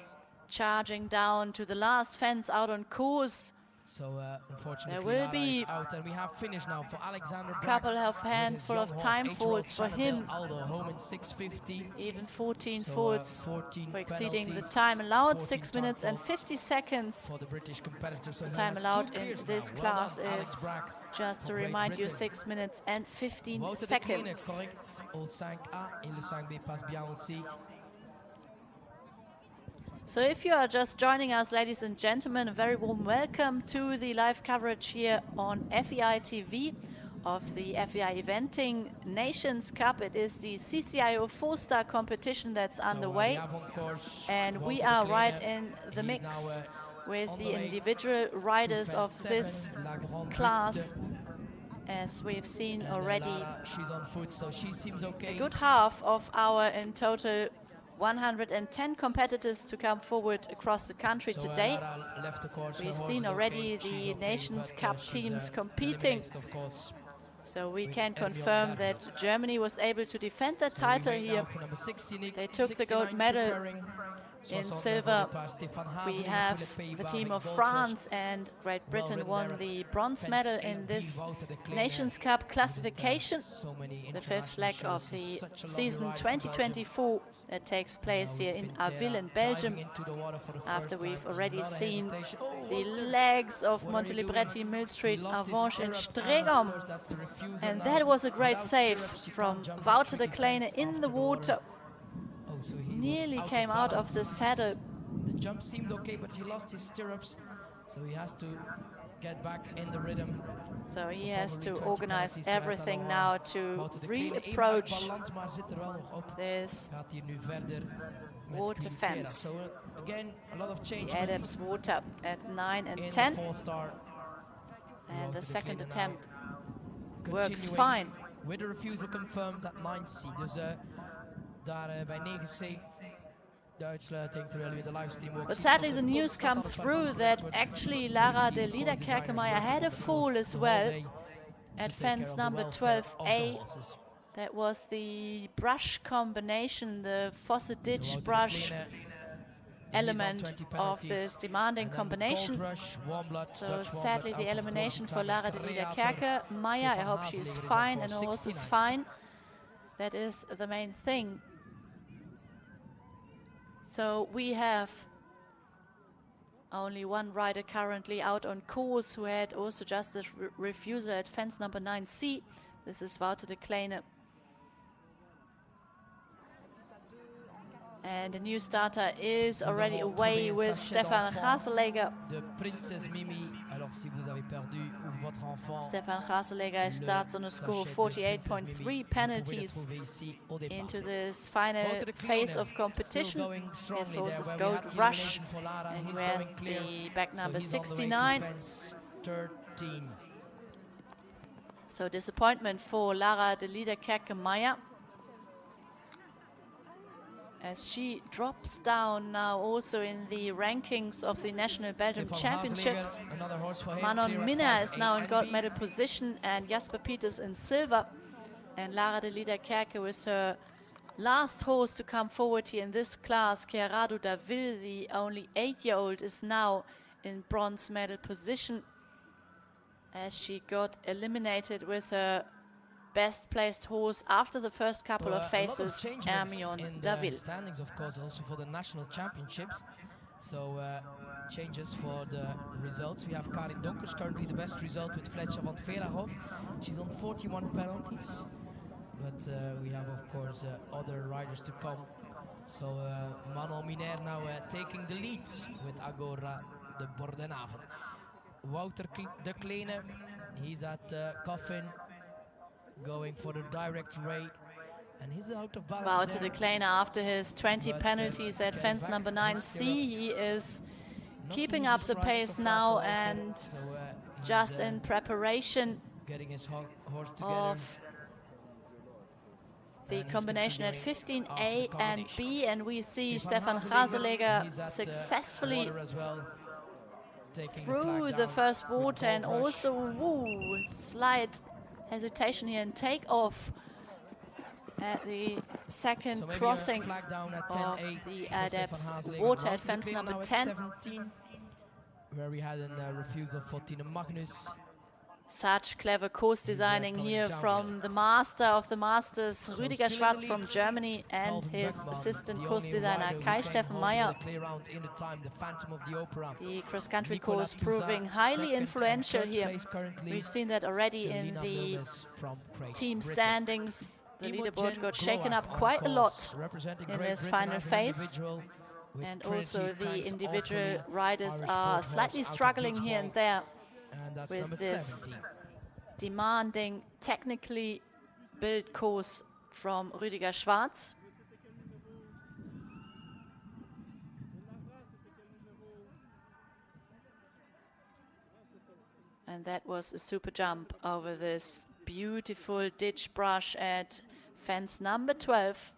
charging down to the last fence out on course. So unfortunately, there will be out, and we have finished now for Alexander a couple of hands full of time faults for him. Home in 6:50. Even 14 faults for exceeding the time allowed. 6 minutes and 50 seconds. For the British competitors. The time allowed in this class is, just to remind you, 6 minutes and 15 seconds. So if you are just joining us, ladies and gentlemen, a very warm welcome to the live coverage here on FEI TV of the FEI Eventing Nations Cup. It is the CCIO4 star competition that's underway, and we are right in the mix with the individual riders of this class. As we've seen already, a good half of our in total 110 competitors to come forward across the country today. We've seen already the Nations Cup teams competing. So we can confirm that Germany was able to defend their title here. They took the gold medal. In silver, we have the team of France, and Great Britain won the bronze medal in this Nations Cup classification, the 5th leg of the season 2024 that takes place here in Arville in Belgium, after we've already seen the legs of Montelibretti, Mill Street, Avanche and Stregom. And that was a great save from Wouter de Kleene in the water. So nearly came out of the saddle. The jump seemed okay, but he lost his stirrups, so he has to get back in the rhythm. So he has to organize everything now to re-approach this water fence. So again, a lot of change. The Adams water at 9 and 10. And the second attempt works fine. with a refusal confirmed at 9C. Dus daar bij 9C de uitsluiting, terwijl we de livestream ook But zien. sadly, the news come through that actually Lara de Liederkerkemeyer had a fall as well at fence number 12A. That was the brush combination, the faucet ditch brush element of this demanding combination. So sadly, the elimination for Lara de Liederkerkemeyer. I hope she is fine and her horse is fine. That is the main thing. So we have only one rider currently out on course who had also just a refusal at fence number 9C. This is Wouter de Kleine. And the new starter is already away with Stefan Graseleger. Stefan Graseleger starts on a score of 48.3 penalties into this final phase of competition. His horse is Gold Rush, and he wears the back number 69. So disappointment for Lara de Liederkerkemeyer, as she drops down now also in the rankings of the National Belgium Championships. Manon Minna is now in gold medal position and Jasper Peters in silver. And Lara de Liederkerke with her last horse to come forward here in this class, Chiarado d'Arville, the only 8-year-old, is now in bronze medal position, as she got eliminated with her best placed horse after the first couple of phases, Hermione d'Arville. Standings, of course, also for the national championships. So changes for the results. We have Karin Donkers currently the best result with Fletcher van Verhoef. She's on 41 penalties. But we have, of course, other riders to come. So Manon Miner now taking the lead with Agora de Bordenave. Wouter de Kleine, he's at Coffin, going for the direct ray, and he's out of balance. Wouter de Kleine, after his 20 penalties at fence number 9C, he is keeping up the pace now and just in preparation getting his horse together of the combination at 15A and B, and we see Stefan Graseleger successfully through the first water, and also slight hesitation here and take off at the second crossing of the Adepts water at fence number 10. Where we had a refusal for Tina Magnus. Such clever course designing here from the master of the masters, Rüdiger Schwarz from Germany, and his assistant course designer Kai-Steffen Meyer. The cross-country course proving highly influential here. We've seen that already in the team standings. The leaderboard got shaken up quite a lot in this final phase. And also the individual riders are slightly struggling here and there with this demanding, technically built course from Rüdiger Schwarz. And that was a super jump over this beautiful ditch brush at fence number 12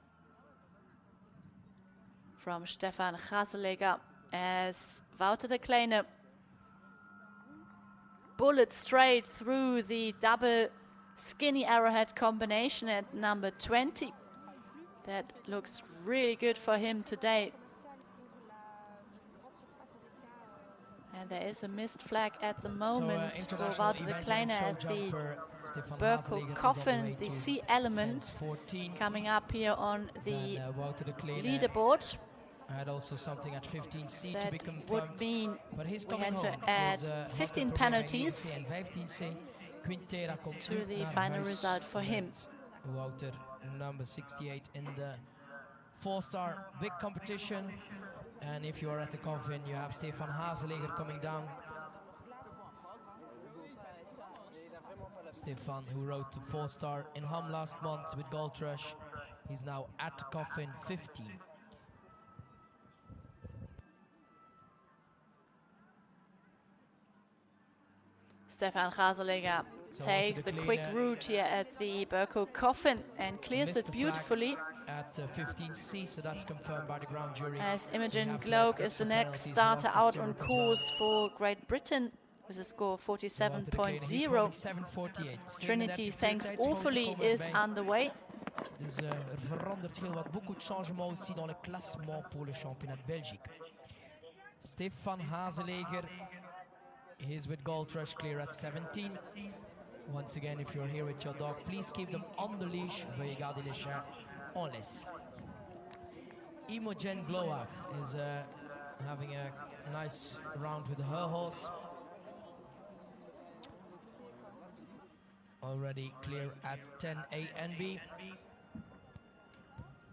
from Stefan Graseleger, as Wouter de Kleine bullet straight through the double skinny arrowhead combination at number 20. That looks really good for him today. And there is a missed flag at the moment for Wouter de Kleine at the Berkel Coffin, the C element, coming up here on the leaderboard. I had also something at 15C that to be confirmed, would mean but he's we had coming to home add 15 penalties to the final result result for him. Wouter, number 68 in the 4-star big competition. And if you are at the coffin, you have Stefan Graseleger coming down. Stefan, who rode to 4-star in Ham last month with Gold Rush. He's now at the coffin 15. Stefan Graseleger takes the quick route here at the Berko coffin and clears it beautifully. At 15C, so that's confirmed by the ground jury. As Imogen have to Gloak get is the the next penalties, starter lost out his on stirrup as course for Great Britain with a score of 47.0. 7:48. Trinity, thanks awfully, is underway. Dus verandert heel wat. Beaucoup de changements aussi dans le classement pour le championnat de Belgique. Stefan Hazeleger is with Gold Rush clear at 17. Once again, if you're here with your dog, please keep them on the leash. Veuillez garder les chiens en laisse. Imogen Gloak is having a nice round with her horse. Already clear at 10A and B.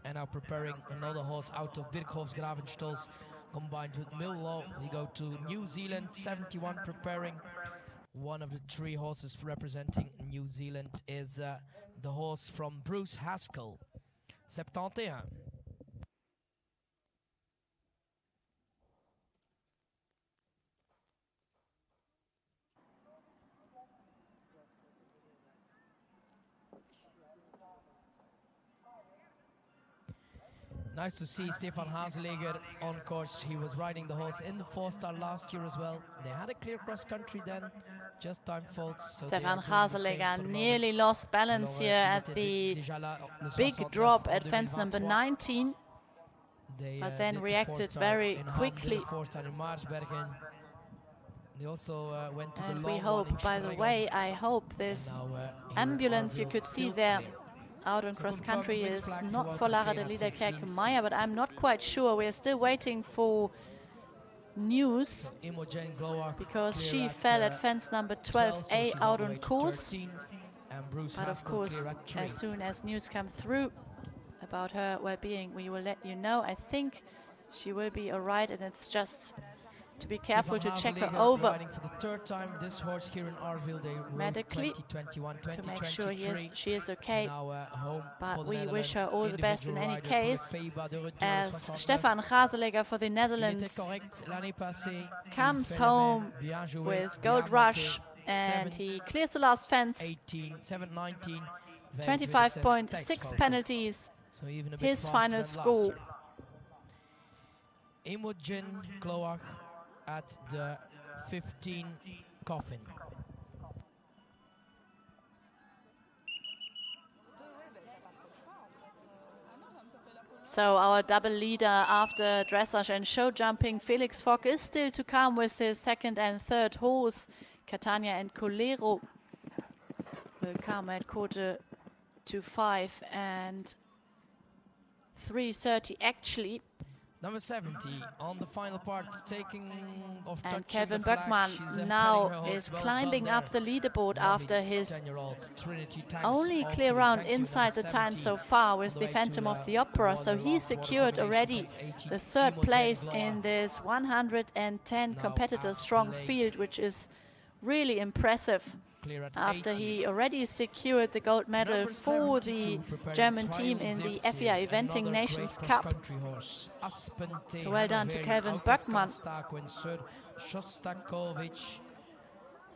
And now preparing another horse out of Birkhofsgravenstolz combined with Mill-Law. We go to New Zealand, 71 preparing. One of the three horses representing New Zealand is the horse from Bruce Haskell, 71. Nice to see Stefan Hazeleger on course. He was riding the horse in the 4-star last year as well. They had a clear cross country then, just time faults. So Stefan Hazeleger nearly lost balance here at the big drop at fence number 19, but then reacted very quickly. They also went to and the we hope, by the way, I hope this ambulance you could see there out on cross country is not for Lara de Liederkerke-Meyer, but I'm not quite sure. We're still waiting for news because she fell at fence number 12A out on course. But of course, as soon as news come through about her well-being, we will let you know. I think she will be all right, and it's just to be careful to check her over for the third time this horse here in Arville. They medically 2021, to make sure she is okay. Home but we wish her all the best in any case, as Stefan Hazeleger for the Netherlands comes home with Gold Rush and he clears the last fence. 25.6 penalties, so even a bit his final score. Imogen Gloak at the 15 coffin. So our double leader after dressage and show jumping, Felix Fock, is still to come with his second and third horse. Catania and Colero will come at 4:45 and 3:30 actually. Number 70 on the final part, taking off touch. And Kevin the flag. Böckmann She's now petting her horse. is Well climbing done up the there. leaderboard after his 10-year-old Trinity Tanks. only Awfully clear round thank you, inside the number time 70, so far with on the way Phantom to, of the Opera. So he one secured already the third Imogen place Gloak. in this 110 Now competitors at strong Lake. field, which is really impressive. Clear at After 80. he already secured the gold medal Number for the 72 preparing German Trial team in the Zipzee, FEI Eventing another Nations great Cup. cross-country horse. Aspente, So well done to Hanoverian Kevin out of Böckmann. Kanstako and Sir Shostakovich.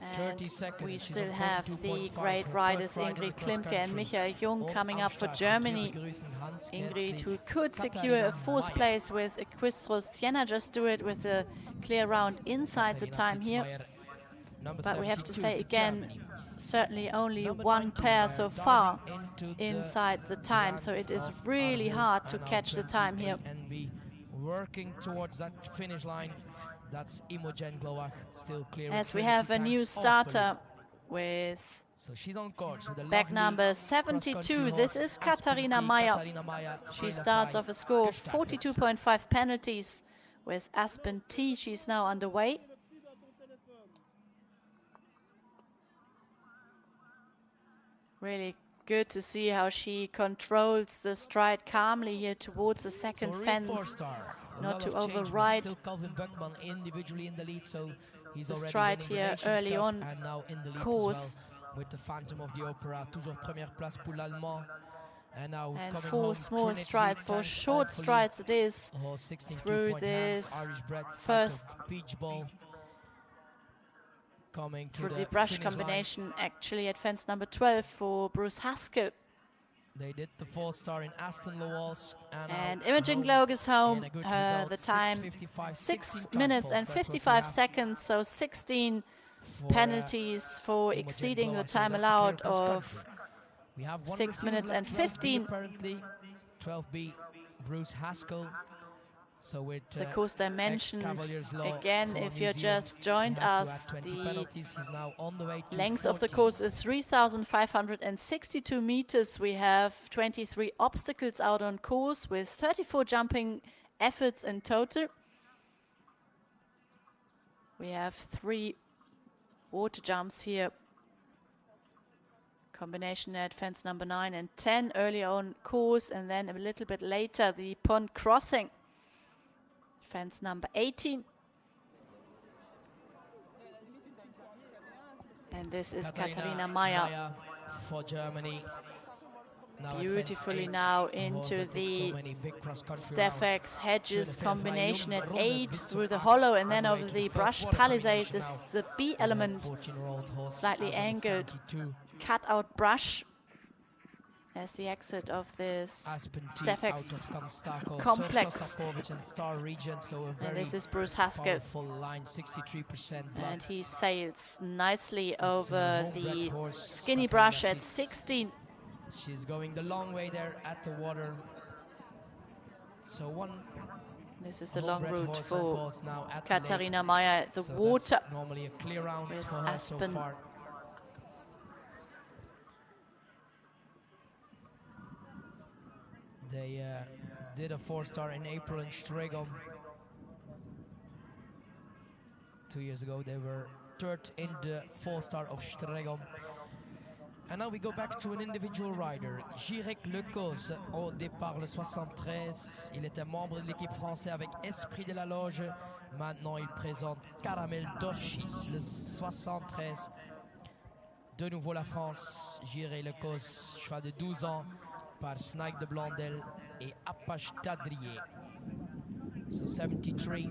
And 30 seconds. we She's still on have the 42.5. great Her riders first ride in the Ingrid Klimke and cross-country. Michael Jung Und coming am up for Start. Germany. Wir begrüßen Hans Ingrid, Gerzli, who could Katharina secure a fourth Meyer. place with Equistros Siena, just do it with a clear round inside the Katharina time here. Titzmeier, number But we have to 72 say for again, Germany. certainly only Number one 19, pair so diving far into the inside the time, so it is lands of really Arville hard to and catch the time here. And be working towards that finish line. That's Imogen Gloak still clear. As we have a new starter with So she's on course with a back lovely number 72. cross-country This horse, is Katharina Aspente. Meyer. Katharina Meyer She for the starts fly. off a score of Gestartet. 42.5 penalties with Aspen T. She's now underway. Really good to see how she controls the stride calmly here towards the second So fence. four-star. A not lot to of change, but override still Calvin Böckmann individually in the lead, so he's the already stride winning the here Nations early Cup on and now in the lead course. as well, with the Phantom of the Opera, toujours première place pour l'Allemand. And now And coming 4 home, small Trinity strides, 4 Tanks, short hopefully. strides it is Oh, 16 through two-point hands, this Irish bred out of first beach ball. coming through to the brush finish line. combination, actually at fence number 12 for Bruce Haskell. They did the 4-star in Aston Lowalsk. And Imogen Gloag is home. in a good The result, time 6:55, 6 16 minutes time and faults. That's what we 55 have seconds, so 16 for, penalties for Imogen exceeding the Gloag. So time that's a allowed clear cross of country. We have 6 minutes and 12B 15. apparently. 12B, Bruce Haskell. So with The course dimensions, Cavalier's Law again, for if New you Zealand, just joined he has to us, add 20 the penalties. He's now on the way to length of the 14. course is 3,562 meters. We have 23 obstacles out on course with 34 jumping efforts in total. We have 3 water jumps here. Combination at fence number 9 and 10 earlier on course, and then a little bit later the pond crossing. Fence number 18. And this is Katharina Meyer. For Germany. Now at Beautifully fence 8, now a horse into that took the so many big cross-country rounds. Stefex Hedges Schöne combination at Runde 8 bis zum through the 8, hollow, and on then the way over to the first brush water palisade. combination This now. is the B element, 14-year-old horse, slightly Arville angled 72. cut-out brush as the exit of this Stefex complex. And Star Region, so a And very this is Bruce Haskell. powerful line, 63% blood. And he sails nicely It's a over home-bred the horse, skinny Katharina brush at Pitts. 16. She's going the long way there at the water. So one This is a long home-bred route horse and for horse now at the lake. Katharina Meyer at the So water. that's normally a clear round with for her so Aspen. far. They did a 4-star in April in Stregom. 2 years ago they were third in the 4-star of Stregom. And now we go back to an individual rider, Jirek Lecos, au départ le 73. Il était membre de l'équipe française avec Esprit de la Loge. Maintenant il présente Caramel Doshis, le 73. De nouveau la France, Jirek Lecos, cheval de 12 ans, par Snake de Blandel et Apache d'Adrier. So 73.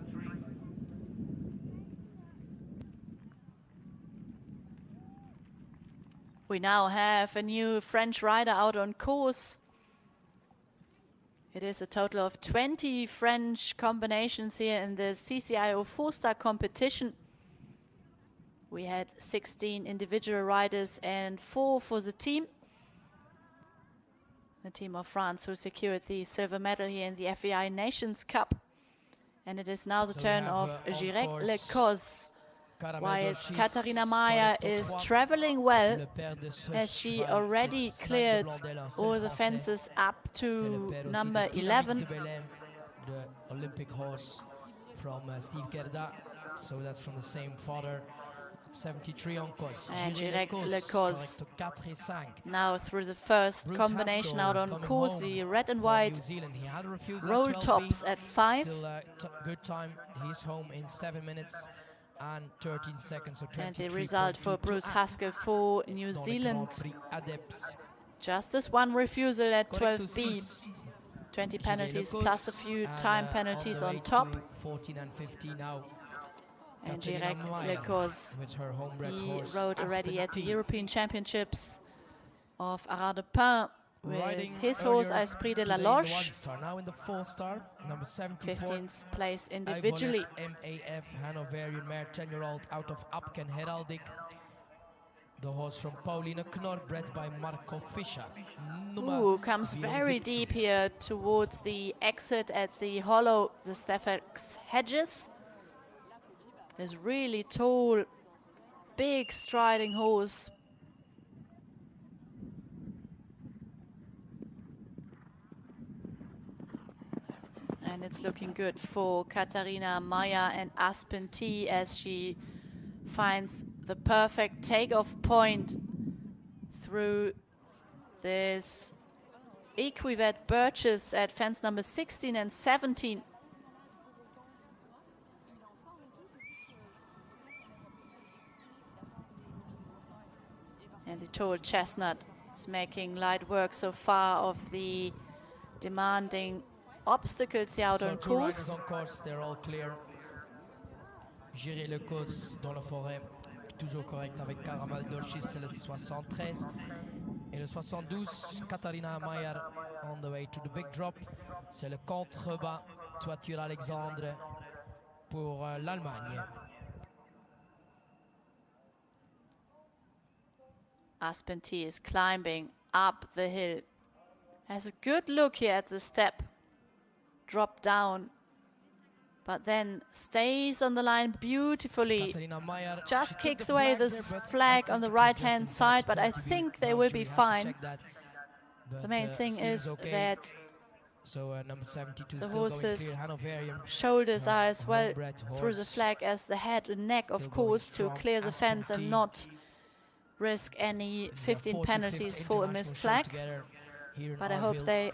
We now have a new French rider out on course. It is a total of 20 French combinations here in the CCIO4 star competition. We had 16 individual riders and 4 for the team. The team of France who secured the silver medal here in the FEI Nations Cup. And it is now the So we turn have, of on Jirek course, Lecos. Caramel Whilst Doshis, Katharina Meyer Correcto is 3. traveling well, Le père de ce as she cheval, already c'est Snake de cleared Blandel, un seul all the Français. fences up C'est le to père aussi number de Dynamite 11. de Belém, the Olympic horse from Steve Gerda. So that's from the same father. 73 on course. And Jirek Jirek Lecos, Lecos. correcto 4 et 5. Now through the first Bruce combination Haskell out on coming course, home the red and for white New Zealand. He had a refusal roll at 12B. tops at 5. Still good time. He's home in 7 minutes and 13 seconds. So And the result for 23.2 Bruce to Haskell for New dans le Zealand. Grand Prix Adepts. Just this one refusal at Correcto 12B. 6. 20 Jirek penalties Lecos, plus a few and, time penalties the on way top. to 14 and 15 now. And Katharina Jirek Meyer Lecos, with her homebred he horse, rode already at the Aspen T. European Championships of Arras de Pin Riding with his horse earlier Esprit de la today in the Loge, 1-star. Now in the 4-star, number 74. 15th place individually. MAF Hanoverian mare, 10-year-old out of Apken Heraldic. The horse from Pauline Knorr, bred by Marco Fischer. Ooh, comes very deep here towards the exit at the hollow, the Stefex Hedges. This really tall, big striding horse. And it's looking good for Katharina Meyer and Aspen T as she finds the perfect takeoff point through this equivet birches at fence number 16 and 17. And the tall chestnut is making light work so far of the demanding obstacles here out So on 2 riders course. on course, they're all clear. Jirek Lecos dans la forêt. toujours correct avec Caramel Dorchis, c'est le 73. Et le 72, Katharina Mayer on the way to the big drop. C'est le contrebas, Toiture Alexandre pour l'Allemagne. Aspen T is climbing up the hill. Has a good look here at the step. Drop down. But then stays on the line beautifully. Just kicks away this flag on the right-hand side, but I think they will be fine. The main thing is that the horse's shoulders are as well through the flag as the head and neck, of course, to clear the fence and not risk any 15 penalties for a missed flag. But I hope they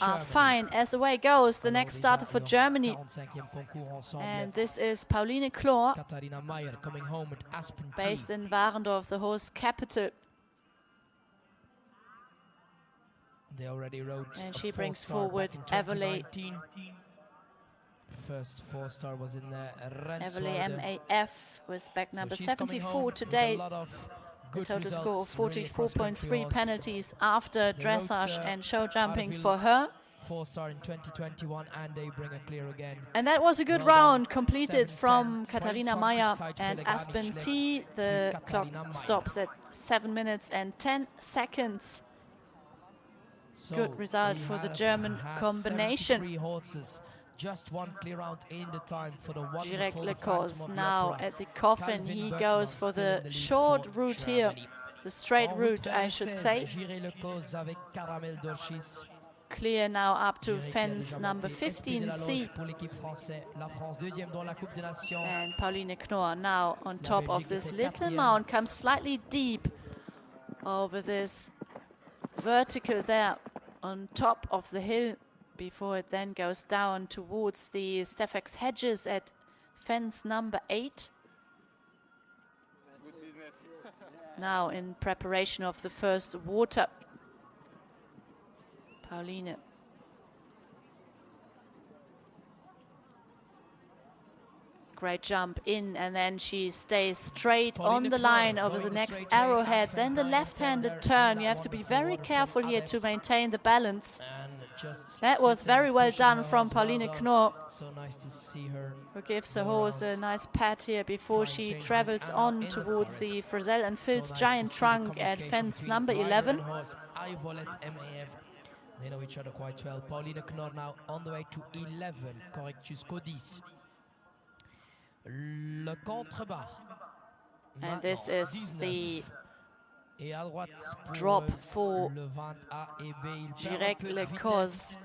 are fine. As the way goes, the next starter for Germany. And this is Pauline Chlor, based in Warendorf, the horse capital. They already rode and she brings forward Arville. First 4-star was in Arville MAF with back number 74 today. The total score of 44.3 penalties after dressage and show jumping for her. 4-star in 2021, and they bring a clear again. And that was a good round completed from Katharina Mayer and Aspen T. The clock stops at 7 minutes and 10 seconds. Good result for the German combination. Horses. Just one clear round in the time for the Jirek Lecos now at the coffin. He goes for the short route here, the straight route, I should say. Clear now up to fence number 15C. And Pauline Knorr now on top of this little mound, comes slightly deep over this vertical there on top of the hill, before it then goes down towards the Stefex hedges at fence number 8. Now in preparation of the first water. Pauline. Great jump in, and then she stays straight on the line over the next arrowhead. Then the left-handed turn. You have to be very careful here to maintain the balance. That was very well done from Pauline Knorr, So nice to see her. who gives the horse a nice pat here before she travels on towards the Frizzell and Filz giant trunk at fence number 11. They know each other quite well. Pauline Knorr now on the way to 11, correct jusqu'au 10. Le contrebas. And this is 19. the Et à droite pour drop for le 20A et B. Il perd un Jirek peu de Lecos. vitesse,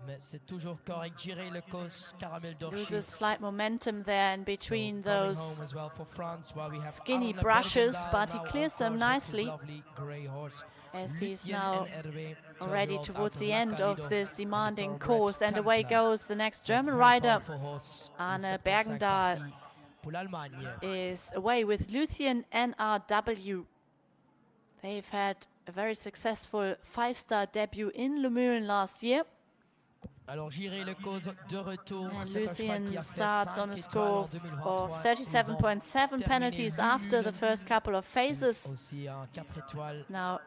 mais c'est toujours correct. Jirek Lecos, Caramel Loses Dorchis. slight momentum there in between Coming home those as well for France, while we have skinny Arne brushes, Bergendahl but he now clears on them course with his nicely lovely grey horse. as he's Lutien now and Hervé, already 12-year-olds towards out the of end La of Calido, this and the demanding thoroughbred course. And away Templar. goes the next German Very rider. powerful horse, Arne le 75 Bergendahl parti pour l'Allemagne. is away with Luthen NRW. They've had a very successful 5-star debut in Le Meulen last year. Alors Jiré Lecos de retour. And C'est un cheval qui Luthen a fait starts 5 on a étoiles score en 2023. of Ils ont 37.7 penalties terminé after the nul. first couple of phases. Aussi un 4 étoiles Now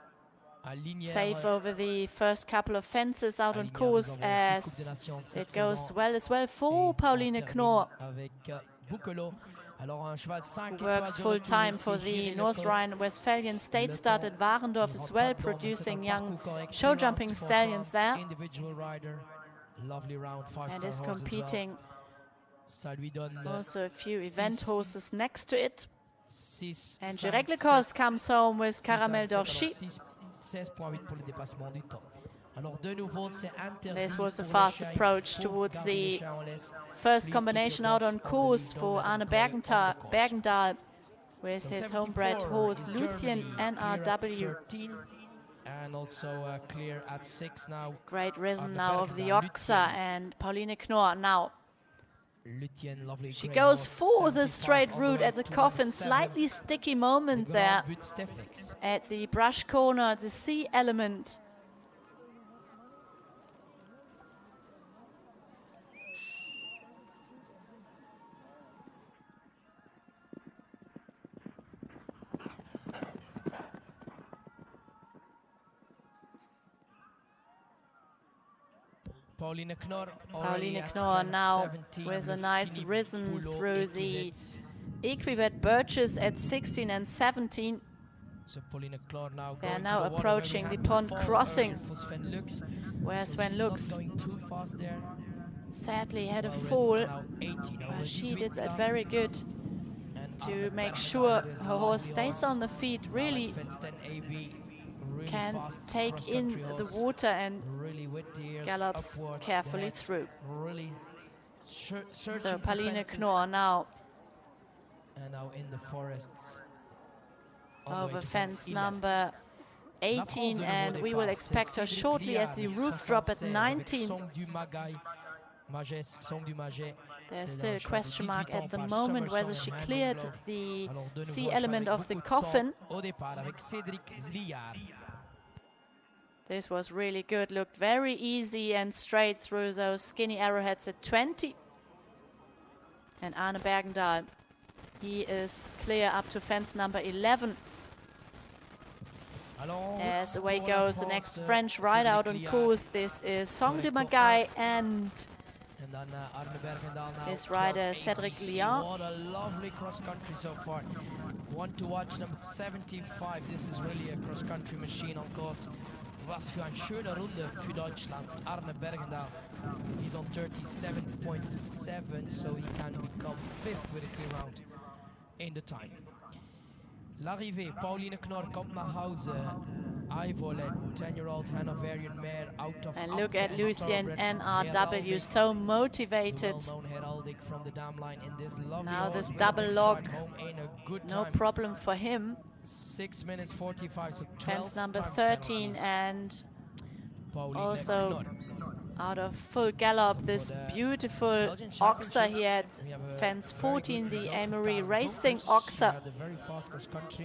à Lignières. safe over the first couple of fences out À on Lignières, course nous avons aussi Coupe as des Nations cette it goes saison. well as well Et for on Pauline termine Knorr, avec Boukelot. Alors un cheval 5 who étoiles works de full retour time ici, for the Jiré North Lecos. Rhine-Westphalian State Start at Warendorf as well, producing young show jumping stallions there, Individual rider. Lovely round, 5-star and is horse as well. competing Ça lui donne also a few event horses next to it. 6, And 5, Jirek Lecos comes home with Caramel 6, Dorchi. 16.8 pour le dépassement du temps. Alors de nouveau, c'est interdit. This was a pour fast le chat. Il approach faut towards garder le the chat en laisse. First Please combination keep your out on dogs on the course lead, for don't let Arne them play on the course. Bergendahl with So his 74 homebred horse in Luthen Germany, clear at NRW. 13, and also clear at 6 now. Great rhythm Arne now of the Bergendahl, Oxa Luthen. and Pauline Knorr now. Lutien, lovely She grey goes horse, for the 75 straight all the route way at the to coffin. 7. Slightly sticky Le moment grand there but Stefex. at the brush corner, the C element. Pauline Knorr now with a nice risen through the equivet birches at 16 and 17. So Pauline Knorr now they are going now to the approaching the pond crossing, where Sven Lux going too fast there. sadly had a Well fall. ridden, now 18 over She 18 did that done. very good And to Arne make Bergendahl sure is her horse lovely stays on the feet, Now really at fence 10 AB, really can fast take in cross-country the horse. water and Really with the ears gallops upwards, carefully the head through. Really searching So for Pauline fences. Knorr now And now in the forests. On the way over to fence 11. number 18, and we will expect her shortly at the roof drop at 19. There's still a question mark at the moment whether she cleared the C element of the coffin. This was really good, looked very easy and straight through those skinny arrowheads at 20. And Arne Bergendahl, he is clear up to fence number 11. As away goes the next French rider out on course. This is Song de Magai and his rider Cédric Liard. What a lovely cross-country so far. Want to watch number 75. This is really a cross-country machine on course. Was für eine schöne Runde für Deutschland. Arne Bergendahl. He's on 37.7, so he can become 5th with a clear round in the time. L'arrivée, Pauline Knorr kommt nach Hause. Arville, 10-year-old Hanoverian mare out of. And look at Lucien NRW, so motivated. Well-known heraldic from the dam line in this lovely Now this horse. double log, Home in a good no time. problem for him. 6 minutes 45, so 12 Fence number time 13 penalties. and Pauline also Knorr. out of full gallop, this beautiful oxer here at fence 14, the Amory Racing oxer.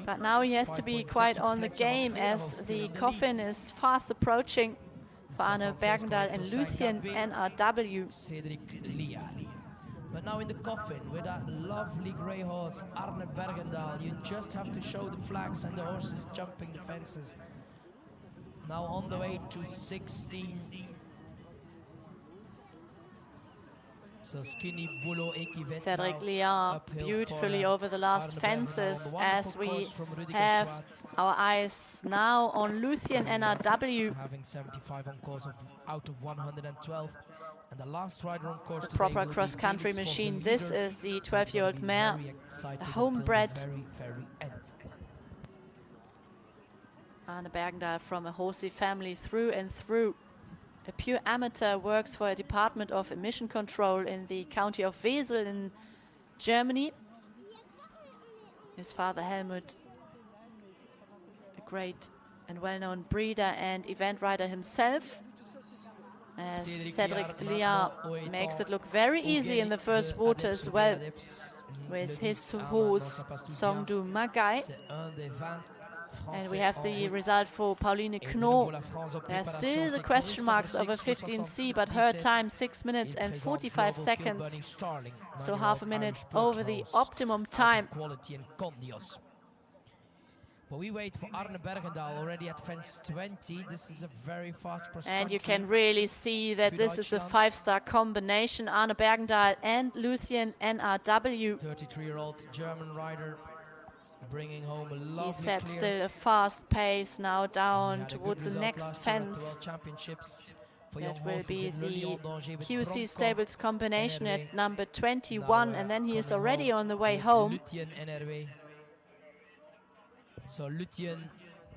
But now he has to be quite on the game as the coffin is fast approaching for Arne Bergendahl and Lucien NRW. Cédric Liard. But now in the coffin with that lovely grey horse, Arne Bergendahl, you just have to show the flags and the horses jumping the fences. Now on the way to 16. So Skinny Boulot equivalent. Cédric Liard beautifully over the last fences as we have our eyes now on Lucien NRW. Having 75 on course of out of 112. And the last rider on course A proper cross-country machine. This is the 12-year-old mare, a homebred. Very end. Arne Bergendahl from a horsey family through and through. A pure amateur, works for a department of emission control in the county of Wesel in Germany. His father Helmut, a great and well-known breeder and event rider himself. As Cédric Liard makes it look very easy in the first water as well with his horse Song du Magai. And we have the result for Pauline Knorr. There's still the question marks over 15C, but her time 6 minutes and 45 seconds. So half a minute over the optimum time. But we wait for Arne Bergendahl already at fence 20. This is a very fast cross. And you can really see that this is a 5-star combination. Arne Bergendahl and Lucien NRW. 33-year-old German rider. Bringing home a lovely He set clear. still a fast pace now down towards the next fence. That will be the QC Stables combination at number 21, and then he is already on the way home. So Lucien,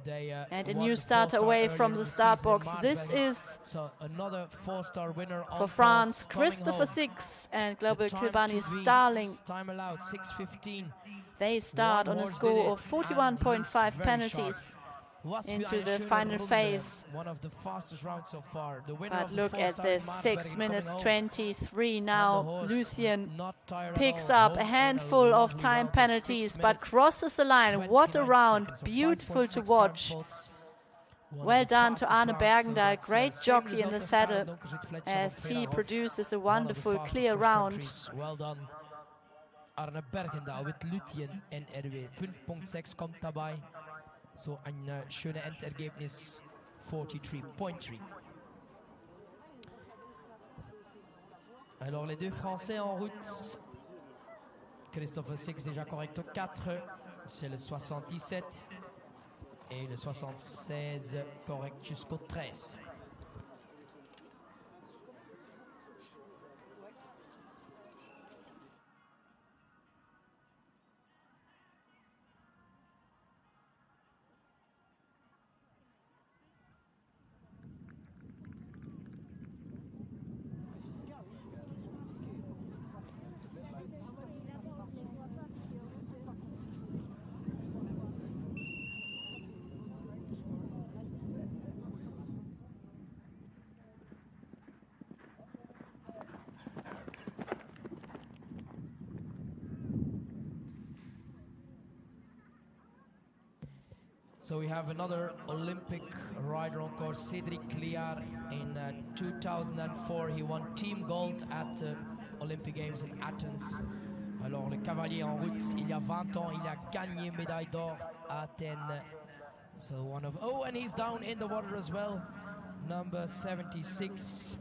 they and a new starter away from the start box. This is so another 4-star winner for France, Christopher Six and Global Kilbani Starling. Time allowed 6:15. They start on a score of 41.5 penalties into the final phase. One of the fastest rounds so far. The winner But of look the at 4-star this, Marsberg 6 coming minutes home. 23 And the now. horse Lucien not tired at picks all. up a Home in handful of lovely time round of 6 penalties, but minutes, crosses the line. What a 29 round, seconds, so beautiful to 5.6 watch. time faults. One Well of the done to fastest Arne rounds, so Bergendahl, that's, great same jockey in result the as saddle Karel Donkers with Fletcher as and he Peterhoff. produces a One of the wonderful fastest clear round. cross-countries. Well done. Arne Bergendahl mit Lucien NRW. 5.6 kommt dabei. So ein schönes Endergebnis. 43.3. Alors les deux Français en route. Christopher Six déjà correct au 4. C'est le 77. Et le 76 correct jusqu'au 13. So we have another Olympic rider on course, Cédric Liard. In 2004, he won team gold at Olympic Games in Athens. Alors le cavalier en route, il y a 20 ans, il a gagné médaille d'or à Athènes. So one of, oh, and he's down in the water as well, number 76.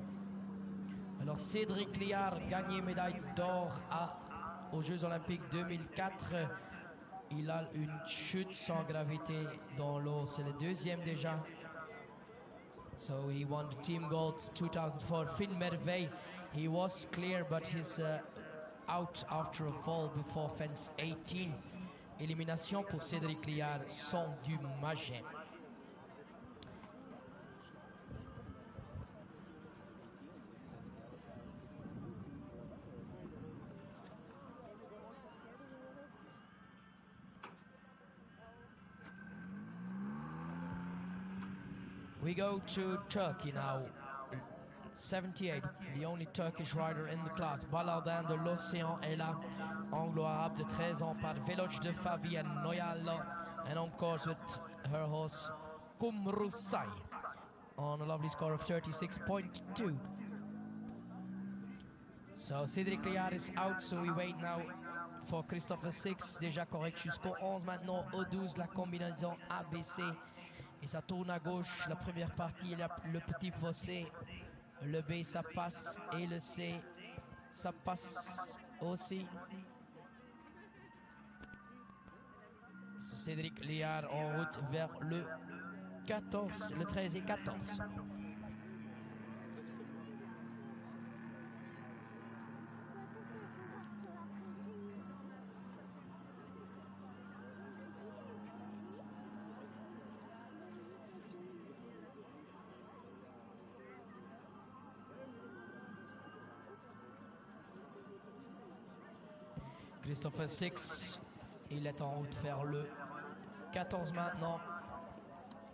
Alors Cédric Liard, gagné médaille d'or aux Jeux Olympiques 2004. Il a une chute sans gravité dans l'eau, c'est le deuxième déjà. So he won the team gold 2004. Finn Merveille, he was clear, but he's out after a fall before fence 18. Élimination pour Cédric Liard, son du Magen. We go to Turkey now. 78, the only Turkish rider in the class. Baladin de l'Océan est là. Anglo-arabe de 13 ans par Veloce de Fabienne Noyal. And on course with her horse Kumrusai on a lovely score of 36.2. So Cédric Liard is out, so we wait now for Christopher Six. Déjà correct jusqu'au 11 maintenant. Au 12, la combinaison ABC. Et ça tourne à gauche, la première partie, il y a le petit fossé. Le B, ça passe. Et le C, ça passe aussi. C'est Cédric Liard en route vers le 14, le 13 et 14. Christopher Six, il est en route vers le 14 maintenant.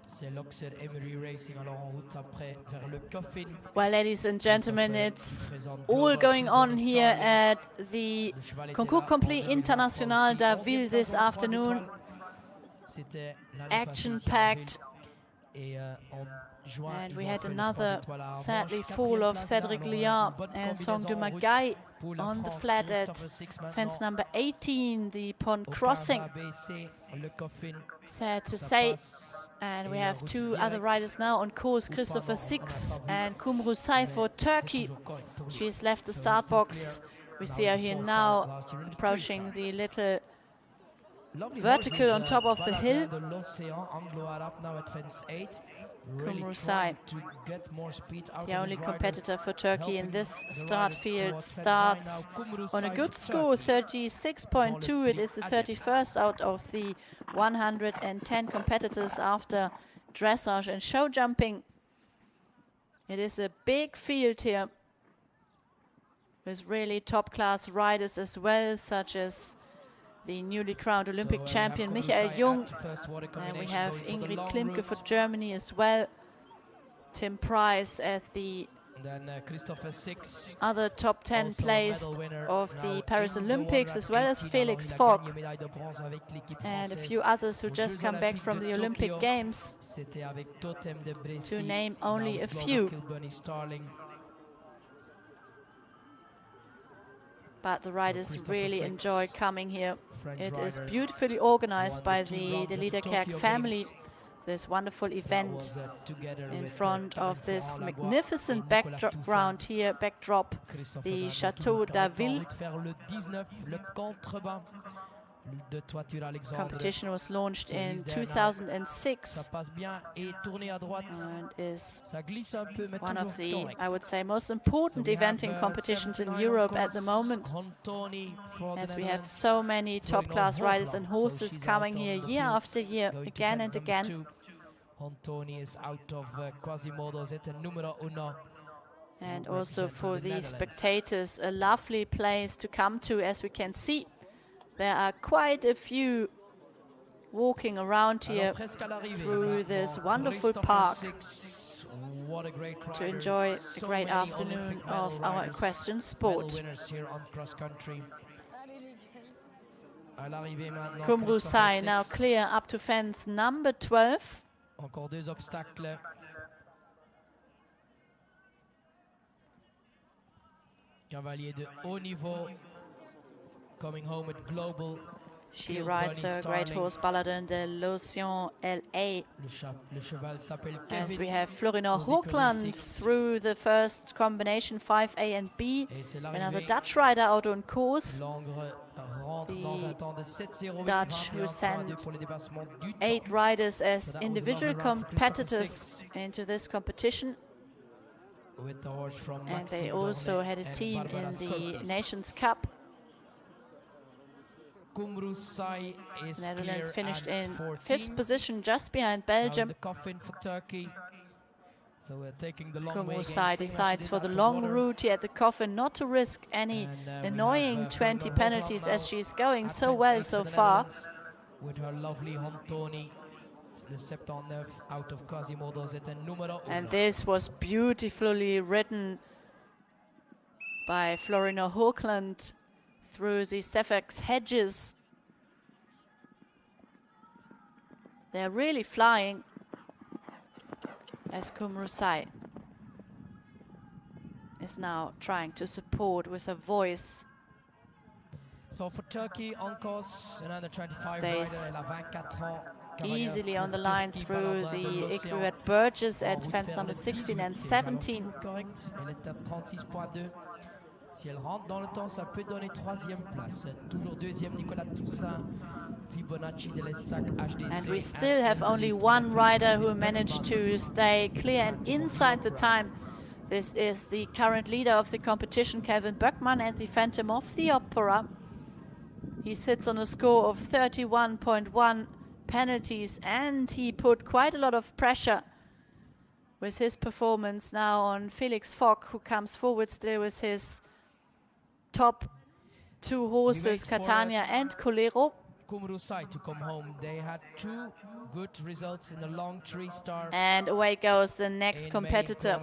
C'est Loxer Emery Racing, alors en route après vers le Coffin. Well, ladies and gentlemen, it's all going on here at the Concours Complet International d'Arville this afternoon. Action-packed. And we had another, sadly, fall of Cédric Liard and Song du Magai on the flat at fence number 18, the pond crossing. Sad to say. And we have two other riders now on course, Christopher Six and Kumrusay for Turkey. She's left the start box. We see her here now approaching the little vertical on top of the hill. Kumrusay, the only competitor for Turkey in this start field, starts on a good score, 36.2. It is the 31st out of the 110 competitors after dressage and show jumping. It is a big field here with really top-class riders as well, such as the newly crowned Olympic champion Michael Jung, and we have Ingrid Klimke for Germany as well. Tim Price at the other top 10 placed of the Paris Olympics, as well as Felix Fogg and a few others who just come back from the Olympic Games, to name only a few. But the riders really enjoy coming here. It is beautifully organized by the Liederkerk family. this wonderful That event was, together in with, front Karen of this Florent-Lagois magnificent et Nicolas Toussaint. background here, Christophe the Nadal, Château toujours en d'Arville. route vers le 19, le contrebas de Toiture Alexandre. Competition was launched So in he's there now. 2006 Ça passe bien et tourner à droite. and is Ça glisse un peu, mais one of toujours the, correct. I would say, most important So we eventing have, competitions in 79 Europe on at the course. moment, Antoni for the as we have Netherlands. so many top-class Florian riders and Hoogland, so horses she's coming out on here the year field, after year, going to again fence and number again. 2. Antoni is out of Quasimodo, zit numero 1. And also representing for the the Netherlands. spectators, a lovely place to come to. As we can see, there are quite a few walking around here Alors, presque à l'arrivée, through this maintenant, wonderful Christopher park Six. What a great to rider. enjoy a So great many afternoon Olympic medal of our riders, equestrian medal sport. winners here on cross country. Allez les gars. À l'arrivée maintenant, Kumru Christopher Sai now Six. clear up to fence number 12. Encore 2 obstacles. Cavalier de haut niveau, coming home with global. She Kill rides Bunny a great Starling. horse, Baladin de Lotion LA. Le cheval s'appelle As we Kevin. have Florina Will be coming Hoogland sixth. through the first combination 5A and B. Et c'est Another l'arrivée. Dutch rider out on course. Langres rentre The dans un temps de 7:08, Dutch who 21:32 sent pour le dépassement du 8 temps. riders as So that was a individual lovely run for Christopher competitors Six. into this competition. With the horse from And they Maxime also Dornet had a and team Barbara in the Soltis. Nations Cup. Kumru Sai is Netherlands clear finished at in 14. 5th position, just behind Now in Belgium. the coffin for Turkey. So we're taking the long way Kumru again, Sai same as she decides did for the after long water. route here at the coffin, not to risk any And, we annoying have, 20 Florina penalties Hoogland as now she's going at so fence well 8 so for the far. Netherlands with her lovely Antoni. Le 79 out of Quasimodo, c'est un numéro 1. And this was beautifully ridden by Florina Hoogland through the Steffax hedges. They're really flying as Kumru Sai is now trying to support with her voice. So for Turkey, on course, another 25 Stays rider, elle a 24 ans. Easily on the Cavalière line Turquie, through Baladin de the l'Océan. Ecuador Burgess En at route fence vers number le 16 and 18, les jalons 17. tout correct. Elle est à 36.2. Si elle rentre dans le temps, ça peut donner 3e place. Toujours 2e, Nicolas Toussaint. Fibonacci de l'Essac, HDC. And we still have only one rider who managed to stay clear and inside the time. This is the current leader of the competition, Kevin Böckmann, and the Phantom of the Opera. He sits on a score of 31.1 penalties, and he put quite a lot of pressure with his performance now on Felix Fock, who comes forward still with his top 2 horses, for Catania and Colero. Kumru Sai to come home. They had 2 good results in the long 3-star. And away goes the next competitor.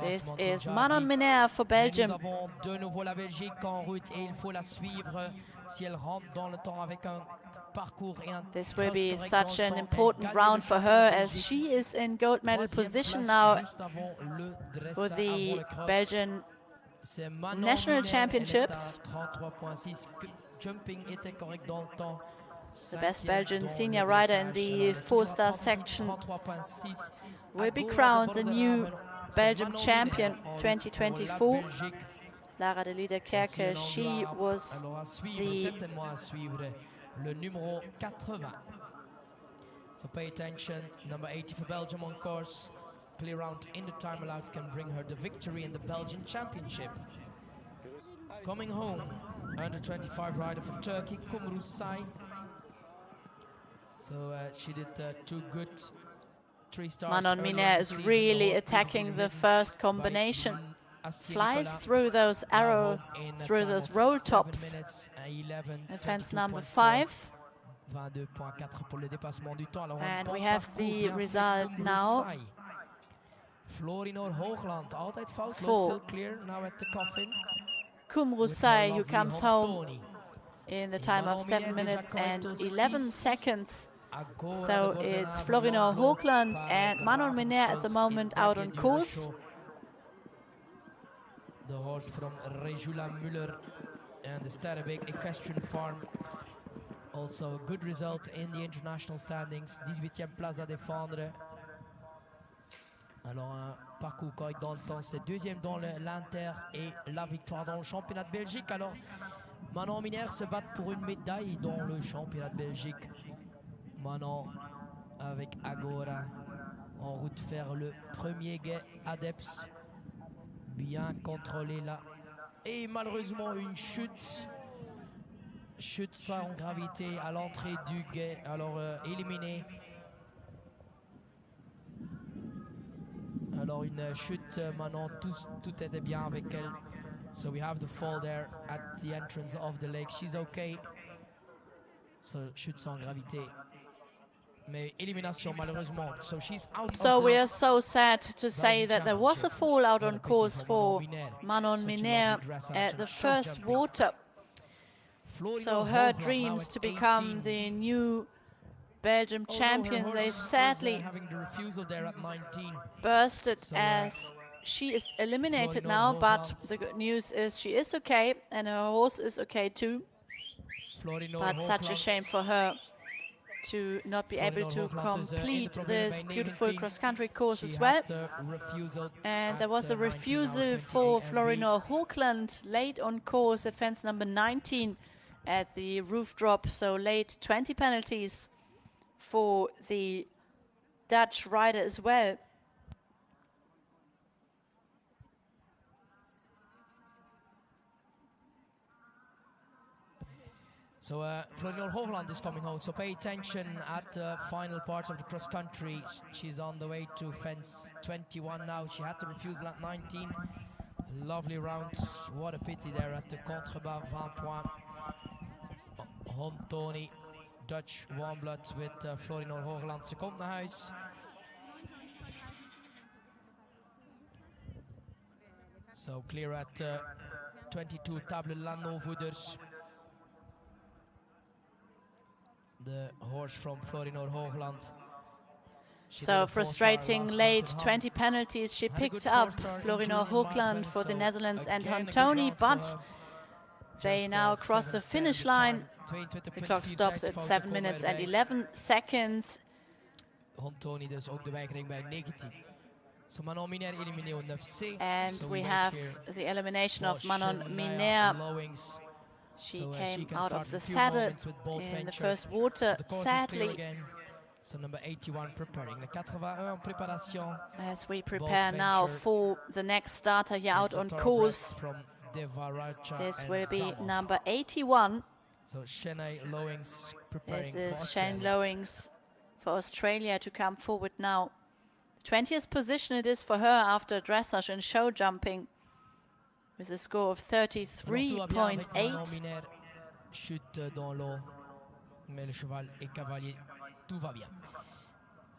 This is Manon Miner for Belgium. Nous avons de nouveau la Belgique en route et il faut la suivre si elle rentre dans le temps avec un parcours et un This will be cross correct such dans le an temps. important Elle gagne round le for championnat her de as Belgique. she is in gold medal Troisième position place now juste avant le dressage, for avant the le cross. Belgian C'est Manon National Miner, Championships. elle est à 33.6. Jumping était correct dans le temps. The best Cinquième Belgian dans senior le rider in dressage. the Elle est toujours à 4-star section 33.6. will be À gauche, crowned à the bord de new la C'est Belgium Manon champion Miner en route pour 2024. la Belgique. Lara de Liederkerke, Ancien she Anglois. was Alors à suivre, the certainement à suivre, le numéro 80. So pay attention, number 80 for Belgium on course. Clear round in the time allowed can bring her the victory in the Belgian Championship. Coming home, under 25 rider from Turkey, Kumru Sai. So she did 2 good 3 stars. Manon early on Miner the is season. really The attacking horse the beautifully first ridden by combination. Astier Flies Nicolas. through those Now arrow, home in a through time those of roll 7 tops. minutes, 11, At fence 22.4. number 5. 22.4 pour le dépassement du temps. Alors, And un we bon have parcours, the bien fait, result Kumru now. Sai. Florina Hoogland, altijd foutloos, For still clear now at the coffin. Kumru with Sai, her who lovely comes home Antoni. in the time of Manon 7 Miner minutes déjà and correcto 11 6. seconds. Agora So de it's Bordenave, Florina Langlo Hoogland par and Manon Graven Miner at the Stolz moment in out on Bergen course. Jurascho. The horse from Regula Müller and the Sterrebeek Equestrian Farm Also a good result in the international standings. 18e place à défendre. Alors un parcours correct dans le temps. C'est deuxième dans l'Inter et la victoire dans le championnat de Belgique. Alors Manon Miner se bat pour une médaille dans le championnat de Belgique. Manon avec Agora en route vers le premier guet Adeps. Bien contrôlé là. Et malheureusement une chute. Chute sans gravité à l'entrée du guet. Alors éliminé. Alors une chute, Manon, tout était bien avec elle. So we have the fall there at the entrance of the lake. She's okay. So chute sans gravité. Mais élimination malheureusement. So she's out. So we are so sad to say that there was a fall out on course for Manon Miner at the first water. So her dreams to become the new Belgium champion, they sadly bursted as she is eliminated now, but the good news is she is okay and her horse is okay too. But such a shame for her to not be able to complete this beautiful cross-country course as well. And there was a refusal for Florinor Hoogland late on course at fence number 19 at the roof drop, so late 20 penalties for the Dutch rider as well. So Florinor Hoogland is coming home, so pay attention at the final parts of the cross country. She's on the way to fence 21 now. She had to refuse lap 19. Lovely rounds. What a pity there at the contrebas, 20 points. Tony, Dutch warm blood with Florinor Hoogland. Ze komt naar huis. So clear at 22 table landnovoeders. The horse from Florinor Hoogland. So frustrating late 20 penalties. She picked up Florinor Hoogland for the Netherlands and Tony, but they now cross the finish line. The clock stops at 7 minutes and 11 seconds. Tony dus ook de weigering bij 19. So Manon Miner éliminé au 9C. And we have the elimination of Manon Miner. She came out of the saddle in the first water, sadly. So number 81 preparing. Le 81 en préparation. As we prepare now for the next starter here out on course. This will be number 81. So Shanae Lowings preparing. This is Shane Lowings for Australia to come forward now. 20th position it is for her after dressage and show jumping with a score of 33.8. Chute dans l'eau, mais le cheval est cavalier, tout va bien.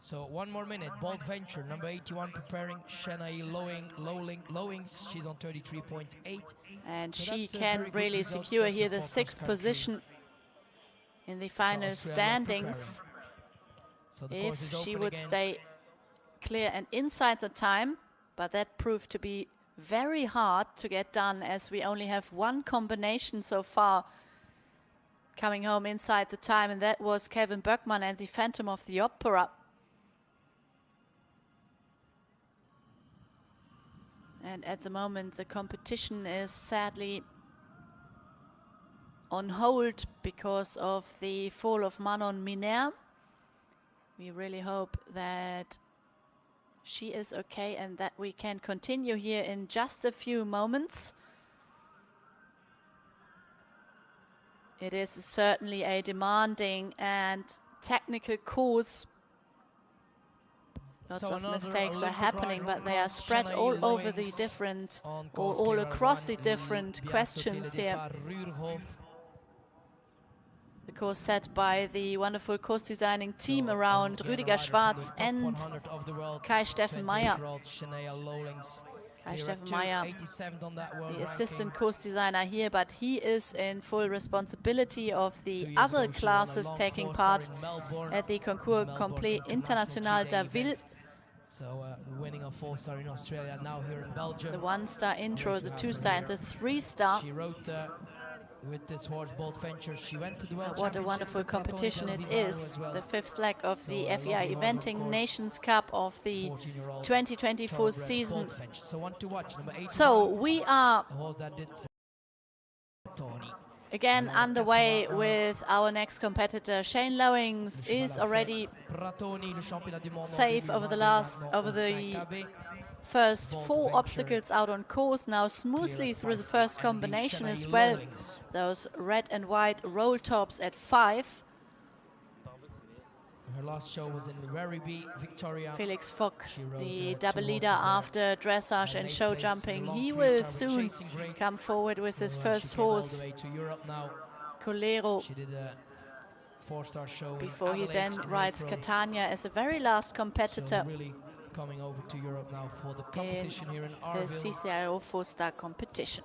So 1 more minute, Bold Venture, number 81 preparing, Shanae Lowings, she's on 33.8. And so she can really secure here the 6th position in the final standings. So if she would stay clear and inside the time, but that proved to be very hard to get done as we only have one combination so far coming home inside the time, and that was Kevin Böckmann and the Phantom of the Opera. And at the moment the competition is sadly on hold because of the fall of Manon Miner. We really hope that she is okay and that we can continue here in just a few moments. It is certainly a demanding and technical course. Lots of mistakes are happening, but they are spread all over the different, or all across the different questions here. The course set by the wonderful course designing team around Rüdiger Schwarz and Kai-Steffen Meyer. Kai-Steffen Meyer, the assistant course designer here, but he is in full responsibility of the other classes taking part at the Concours Complet International d'Arville. So winning a 4-star in Australia, now here in Belgium. The 1-star intro, the 2-star and the 3-star. She wrote with this horse, Bold Venture. She went to the World What a Championships wonderful in Platoni competition Del it Vivaro is. as well. The fifth leg of So the a FEI lovely horse, of Eventing course. Nations Cup of the 14-year-old 2024 thoroughbred season. Bold Venture. So one to watch, number 81. So we are A horse that did Tony. again underway with our next competitor. Shane Lowings is already safe over the first 4 obstacles out on course, now smoothly through the first combination as well. Those red and white roll tops at 5. Her last show was in Werribee, Victoria. Felix Fock, She rode, the 2 double leader horses there. after dressage and Late show place, jumping, long he 3 will star with soon Chasing Great. come forward with So, his she first came all horse, the way to Europe now. Colero, She did a 4-star show before in he Adelaide then in rides April. Catania as the very last competitor So really coming over to Europe now for the in competition here in the Arville. CCIO 4-star competition.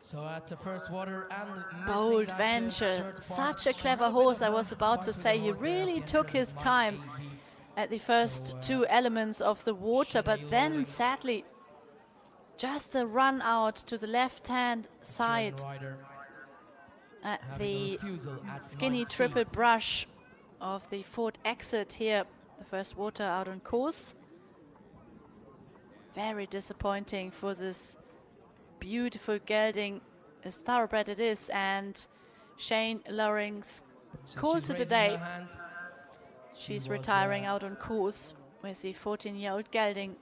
So at the first water and Bold Venture, such a clever horse. I was about to say he really took his time at the first 2 elements of the water, but then sadly just a run out to the left-hand side at the skinny triple brush of the 4th exit here, the first water out on course. Very disappointing for this beautiful gelding, as thoroughbred it is, and Shane Lowings calls it a day. She's retiring out on course with the 14-year-old gelding.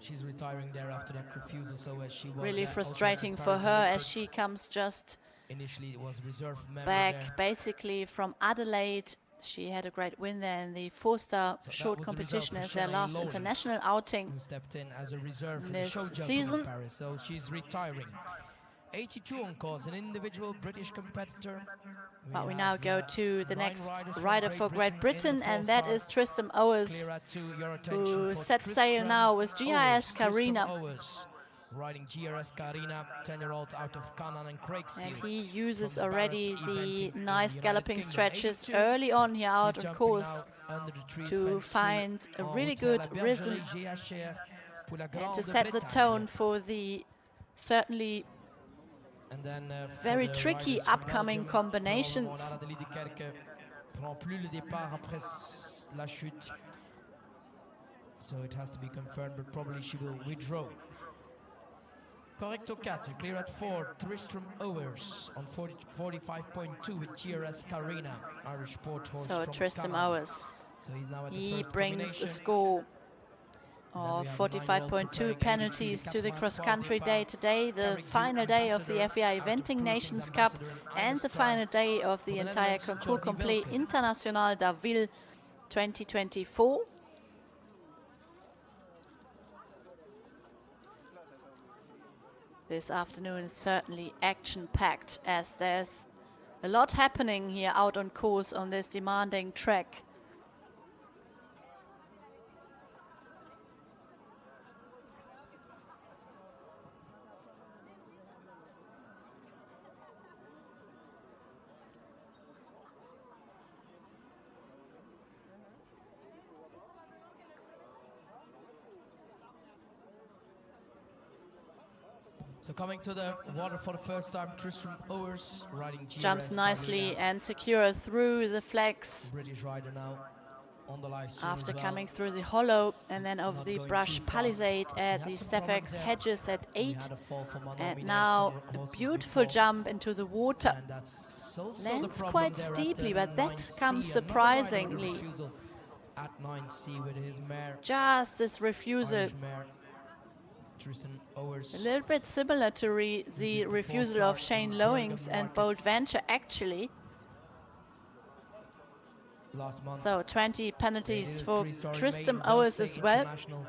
She's retiring there after that refusal, so as she was Really also frustrating at for Paris her, as Olympics. she comes just Initially it was reserve member back there. basically from Adelaide. She had a great win there in the 4-star So that short was the competition result as for their Shanae last Lawrence, international outing. who stepped in as a reserve for This the show jumping season. in Paris. So she's retiring. 82 on course, an individual British competitor. But we have, now go to the 9 next riders from rider for Great Britain, in the and that 4-star. is Tristram Owers, Clear at 2, your attention who for sets sail Tristram now with Owers. GIS Tristram Carina. Owers, riding GRS Carina, 10-year-old out of Canaan and Craigsteel. And he uses From the already Barrett the eventing in nice the United galloping Kingdom. stretches 82. early on here out He's on jumping course now under the trees, to fence find tree a en really route vers good la rhythm bergerie GHR pour la and Grande to set the Bretagne. tone for the certainly And then, for very the tricky riders from upcoming Belgium, combinations. Laura de Liedekerke prend plus le départ après la chute. So it has to be confirmed, but probably she will withdraw. Correcto 4, clear at 4, Tristram Owers on 45.2 with GRS Carina, Irish sport horse So from Tristram Canaan. Owers, So he's now at the he first brings a combination. score then of we have the 9-year-old 45.2 preparing penalties 83 to the Catherine cross-country Depart, day today, the Eric final Duke, day of the ambassador, FEI out of Eventing Cruising's Nations Cup, ambassador, and the Star. final day of For the the entire Netherlands, Concours Jordi Complet Wilke. International d'Arville 2024. This afternoon is certainly action-packed, as there's a lot happening here out on course on this demanding track. So coming to the water for the first time, Tristram Owers riding GRS Jumps nicely Carina, and secure through the flags British rider now on the live stream after as well. coming through the hollow and then over Not the going brush too fast. palisade We at had the some problems Stefex there. hedges at We 8, had a fall from Manomi and there, now some a horses beautiful before. jump into the water. And that's also the Lands problem quite there at steeply, the but that 9C. comes Another rider with a surprisingly. refusal at 9C with his mare, Just this refusal, Irish mare, Tristan Owers. a little bit similar to the the refusal 4-star of Shane in Lowings Birmingham and Bold Markets. Venture actually. Last month. So 20 They penalties did a for 3-star in Tristram Maiden Owers Dunsey as well. International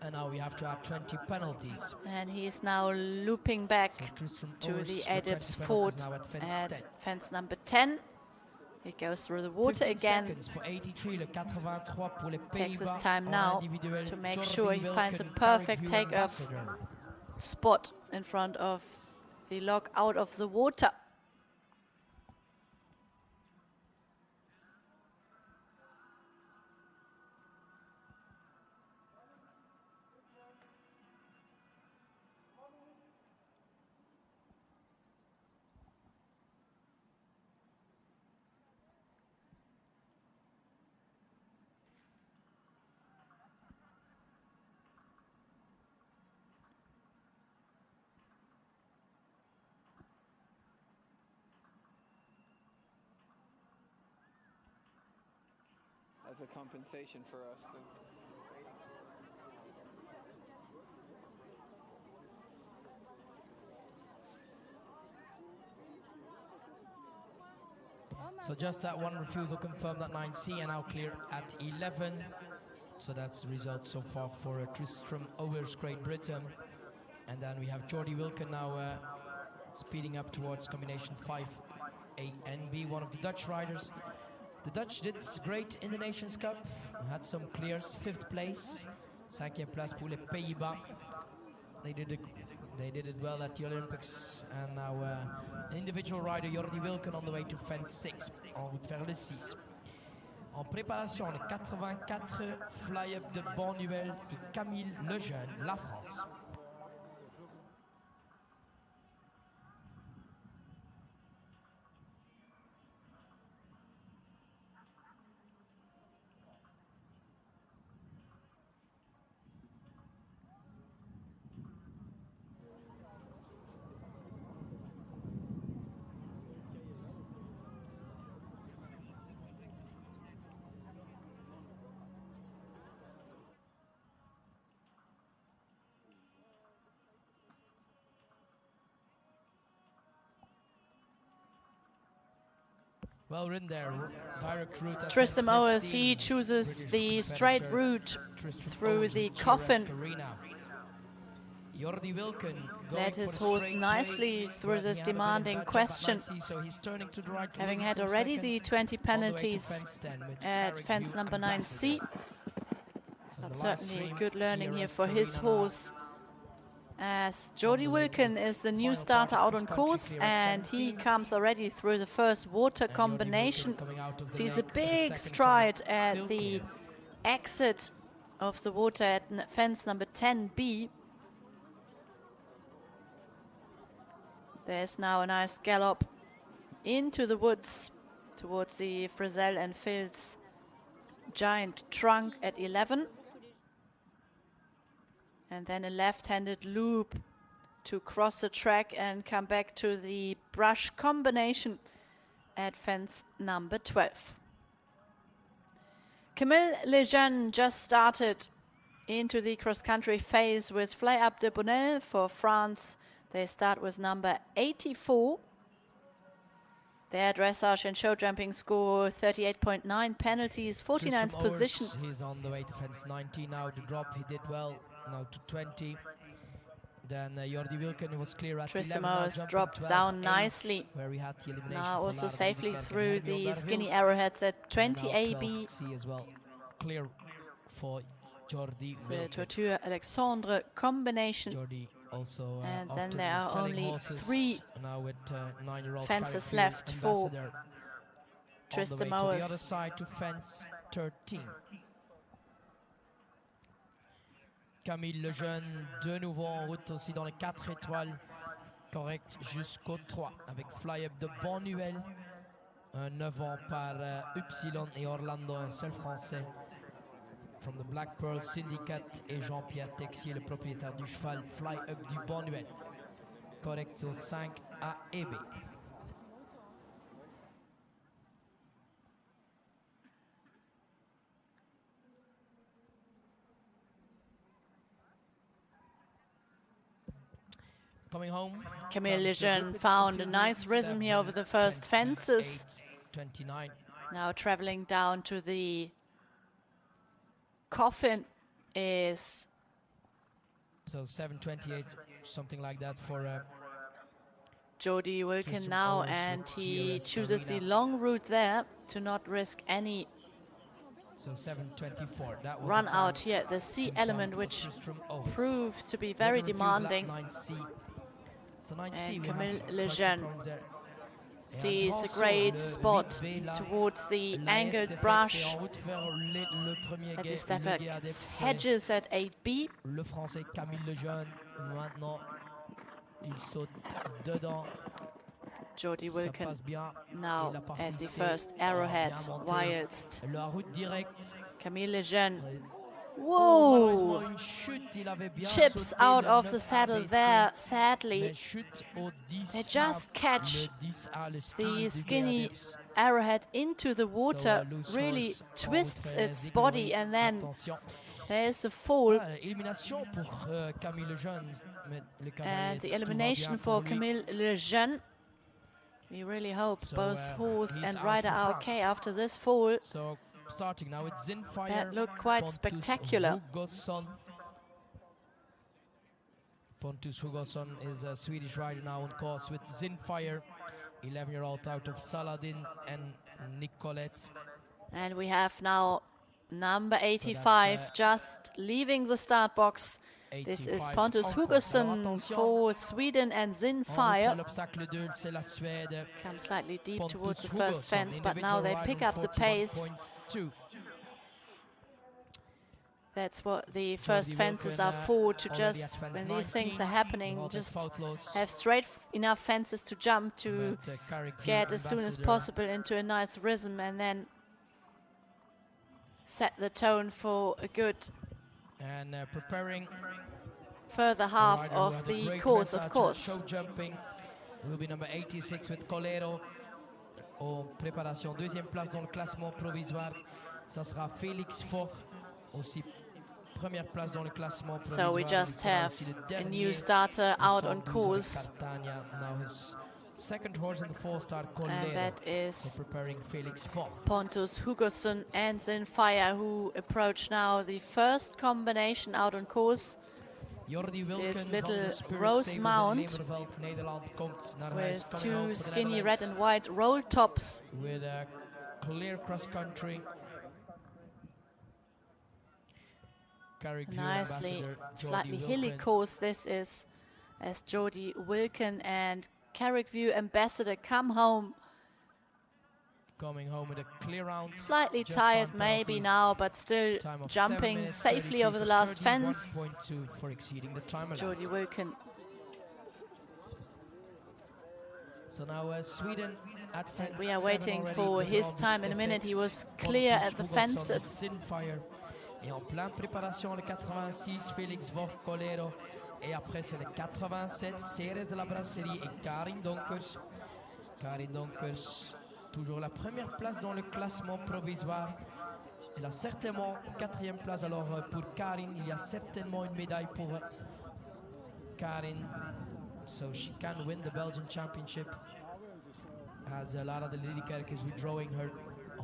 and now we have to add 20 penalties. And he's now looping back So Tristram to Owers the with 20 Adibs penalties fort now at fence at 10. fence number 10. It goes through the water 15 again. seconds for 83, le 83 pour les Takes his Pays-Bas. time En now individuel, to make Jordi sure he finds a Wilken, perfect Carrick View takeoff ambassador. spot in front of the log out of the water. As a compensation for us. So just that one refusal confirmed at 9C and now clear at 11. So that's the result so far for Tristram Owers, Great Britain. And then we have Jordi Wilken now speeding up towards combination 5A and B, one of the Dutch riders. The Dutch did great in the Nations Cup, had some clears, 5th place, 5e place pour les Pays-Bas. They did it well at the Olympics, and now individual rider Jordi Wilken on the way to fence 6, en route vers le 6. En préparation, le 84 fly-up de Bonnuel et Camille Lejeune, la France. Well ridden there, direct route. Tristram Owers, he chooses the straight route through the coffin. Jordi Wilken Led his horse nicely through this demanding question. Having had already the 20 penalties at fence number 9C. But certainly good learning here for his horse, as Jordi Wilken is the new starter out on course, and he comes already through the first water combination. Sees a big stride at the exit of the water at fence number 10B. There's now a nice gallop into the woods towards the Frizzell and Filz giant trunk at 11. And then a left-handed loop to cross the track and come back to the brush combination at fence number 12. Camille Lejeune just started into the cross-country phase with Fly Up de Bonnel for France. They start with number 84. Their dressage and show jumping score 38.9, penalties 49th position. He's on the way to fence 19 now. The drop he did well, now to 20. Then Jordi Wilken was clear at Tristram 11. Owers dropped down nicely. Where we had the elimination Now for also Lara safely Dubuquerque through and Helge the Arville. skinny arrowheads at 20 Now AB. 12C as well. Clear for Jordi The Wilken. Torture Alexandre combination. Jordi also And then after there are selling only horses, 3 now with 9-year-old fences Carrick View left for ambassador Tristram on the way to the other Owers. side to fence 13. Camille Lejeune de nouveau en route aussi dans les 4 étoiles, correct jusqu'au 3 avec Fly Up de Bonnuel, un 9 ans par Upsilon et Orlando, un seul français. From the Black Pearl Syndicate et Jean-Pierre Texier, le propriétaire du cheval Fly Up du Bonnuel, correct au 5A et B. Coming home, Camille Lejeune found a nice rhythm here over the first fences. 29. Now traveling down to the coffin is So 7:28, something like that for Jody Wilkin Tristan now, Owens and with he GLS chooses the Arena. long route there to not risk any so 7:24. That was run the time out here. The C in time element, for which Tristram Owens. proves to be very 11 refusal at demanding. 9C. So 9C, And we Camille have quite some Lejeune problems there. sees a Attention, great le spot 8B là. towards the L'AS angled défaite, brush c'est en route vers le premier that guet, is le guet adepte, c'est hedges at 8B. le français Camille Lejeune. Maintenant, il saute dedans. Jody Ça Wilkin passe bien. now Et la partie at the C, first bien arrowhead, monté. whilst La route directe. Camille Lejeune Malheureusement, whoa, une chute, il avait bien chips sauté out le of the 9 saddle ABC, there, sadly. mais chute au 10 They just A, catch le 10A, le style The du skinny GADEPS. arrowhead into the water, loose really horse, twists en route its vers body, Ziegler, and then attention. there's a fall. Élimination pour Camille Lejeune. Mais le cavalier, And the tout va elimination bien for lui. Camille Lejeune. We really hope So, both horse he's and out rider for are France. okay after this fall. So starting now, it's Zinfire. That looked quite Pontus spectacular. Hugosson. Pontus Hugosson is a Swedish rider now on course with Zinfire, 11-year-old out of Saladin and Nicolette. And we have now number 85 just leaving the start box. This is 85 Pontus encore. Hugosson Attention. for Sweden, and En route vers Zinfire l'obstacle 2, c'est la Suède. comes slightly deep Pontus towards the first Hugosson, fence, but now they individual pick rider up the pace. 41.2. That's what the first fences are for, to just, when these things are happening, just have straight enough fences to jump to get as soon as possible into a nice rhythm and then set the tone for a good And preparing further half of the course, of course. Show jumping will be number 86 with Colero. En préparation, deuxième place dans le classement provisoire. Ça sera Félix Foch, aussi première place dans le classement provisoire. So we just have a new starter out on course. Now his second horse in the four-star Colero. And that is so preparing Félix Foch. Pontus Hugosson and Zinfire, who approach now the first combination out on course. Jordi Wilken This van little de Spirit rose Stable in mount Lemerveld, Nederland, komt naar huis. with Coming two home for the skinny red Netherlands and white roll tops. with a clear cross country. Carrick View Nicely, ambassador slightly Jordi hilly Wilken. course this is, as Jody Wilkin and Carrick View ambassador come home. Coming home with a clear round. Slightly Just tired time maybe penalties. now, but still Time of 7 jumping minutes safely 32, over the so last fence. 31.2 for exceeding the time allowed. Jody Wilkin. So now Sweden at fence We are 7 waiting already for with his Robert time in a minute. He was Steffens, clear Pontus at the Hugosson, fences. Zinfire. Et en pleine préparation, le 86, Félix Voch Colero. Et après, c'est le 87, Ceres de la Brasserie et Karin Donkers. Karin Donkers, toujours la première place dans le classement provisoire. Elle a certainement 4e place. Alors pour Karin, il y a certainement une médaille pour Karin. So she can win the Belgian Championship. As Lara de Lidekerk is withdrawing her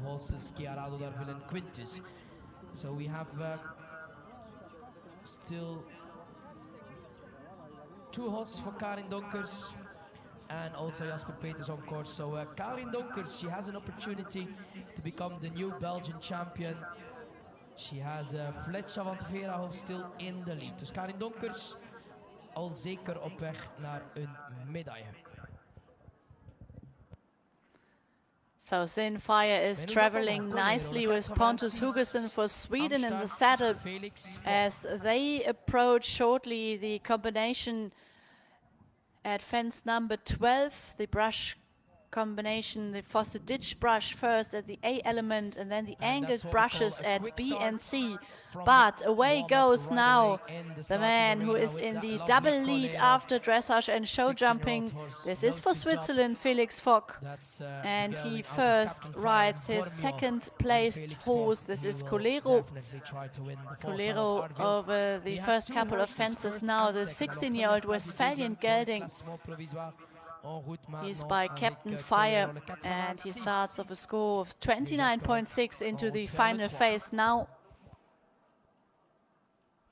horses, Chiarado d'Arville and Quintus. So we have still 2 horses for Karin Donkers and also Jasper Peters on course. So Karin Donkers, she has an opportunity to become the new Belgian champion. She has Fletcher van Veerhof still in the lead. Dus Karin Donkers al zeker op weg naar een medaille. So Zinfire is traveling nicely with Pontus Hugosson for Sweden in the saddle as they approach shortly the combination at fence number 12, the brush combination, the Fawcett ditch brush first at the A element and then the angled brushes at B and C. But away goes now the man who is in the double lead after dressage and show jumping. This is for Switzerland, Felix Fock. And he first rides his second placed horse. This is Colero. Colero over the first couple of fences now. The 16-year-old Westphalian gelding. He's by Captain Fire and he starts off a score of 29.6 into the final phase now.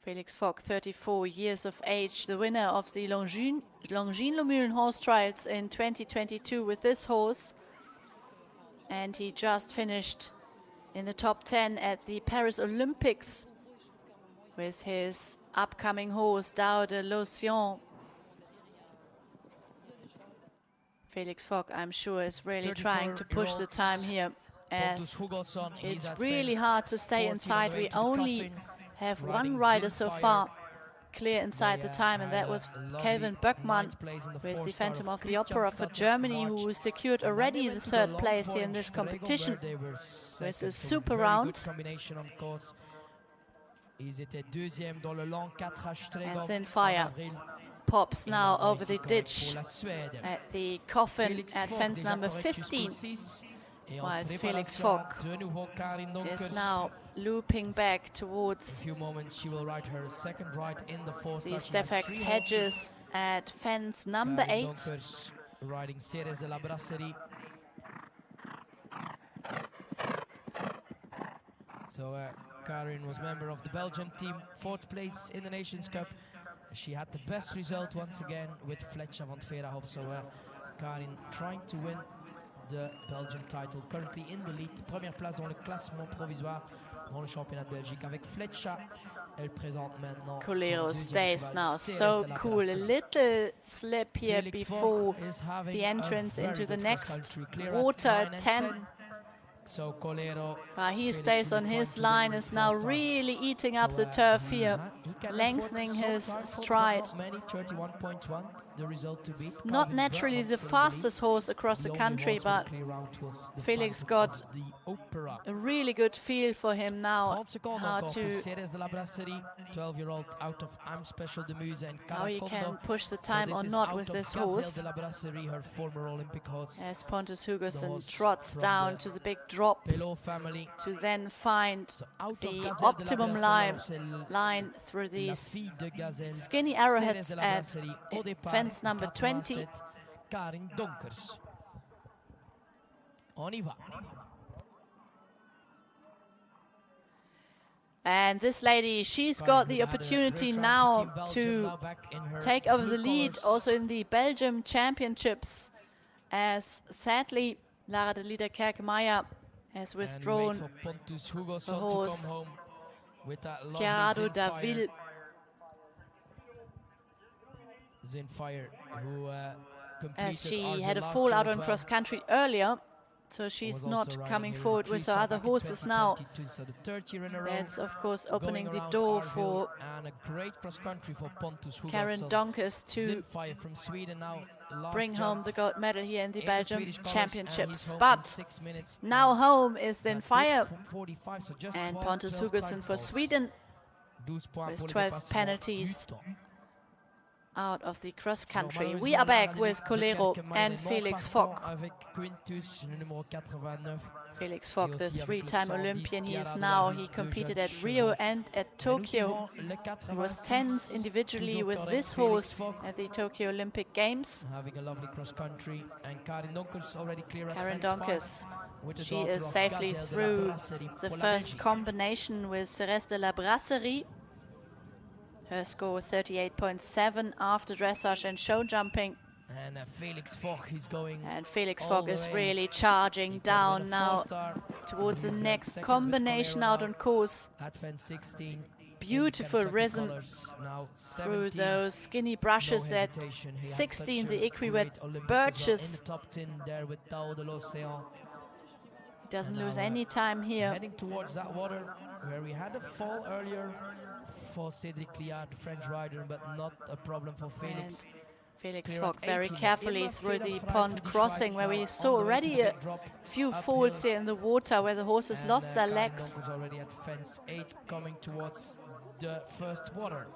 Felix Fock, 34 years of age, the winner of the Longines-le-Mühlen horse trials in 2022 with this horse. And he just finished in the top 10 at the Paris Olympics with his upcoming horse, Dao de l'Océan. Felix Fock, I'm sure, is really trying to push the time here, as it's really hard to stay inside. We only have one rider so far clear inside the time, and that was Kelvin Böckmann with the Phantom of the Opera for Germany, who secured already the 3rd place here in this competition with a super round. And then Fire pops now over the ditch at the coffin at fence number 15, whilst Felix Fock is now looping back towards few moments she will ride her second ride in the fourth. the Steffax hedges at fence number 8. Riding Ceres de la Brasserie. So Karin was member of the Belgium team, 4th place in the Nations Cup. She had the best result once again with Fletcher van Veerhof. So Karin trying to win the Belgian title, currently in the lead. Première place dans le classement provisoire dans le championnat de Belgique avec Fletcher. Elle présente maintenant. Colero stays now, so cool. A little slip here before the entrance into the next water, 10. So Colero, he stays on his line, is now really eating up the turf here, lengthening his stride. Not naturally the fastest horse across the country, but Felix got a really good feel for him now, how he can push the time or not with this horse. As Pontus Hugoson trots down to the big drop to then find the optimum line through these skinny arrowheads at fence number 20. And this lady, she's got the opportunity now to take over the lead also in the Belgium Championships, as sadly Lara de Lieder-Kerkemeyer has withdrawn the horse Gerardo Daville. As she had a fallout on cross country earlier, so she's not coming forward with her other horses now. That's of course opening the door for Karen Donkers to bring home the gold medal here in the Belgium Championships. But now home is then Fire and Pontus Hugoson for Sweden with 12 penalties out of the cross country. We are back with Colero and Felix Fock. Felix Fock, the 3-time Olympian, he competed at Rio and at Tokyo. He was 10th individually with this horse at the Tokyo Olympic Games. Having a lovely cross country, and Karen Donkers already clear at Karen Donkers, she is safely through the first combination with Ceres de la Brasserie. Her score 38.7 after dressage and show jumping. And Felix Fock, he's going. And Felix Fock is really charging down now towards the next combination out on course. At fence 16. Beautiful rhythm through those skinny brushes at 16, the equiwet birches. He doesn't lose any time here. Heading towards that water where we had a fall earlier for Cédric Liard, the French rider, but not a problem for Felix. Felix Fock very carefully through the pond crossing, where we saw already a few falls here in the water where the horses lost their legs. Already at fence 8, coming towards the first water.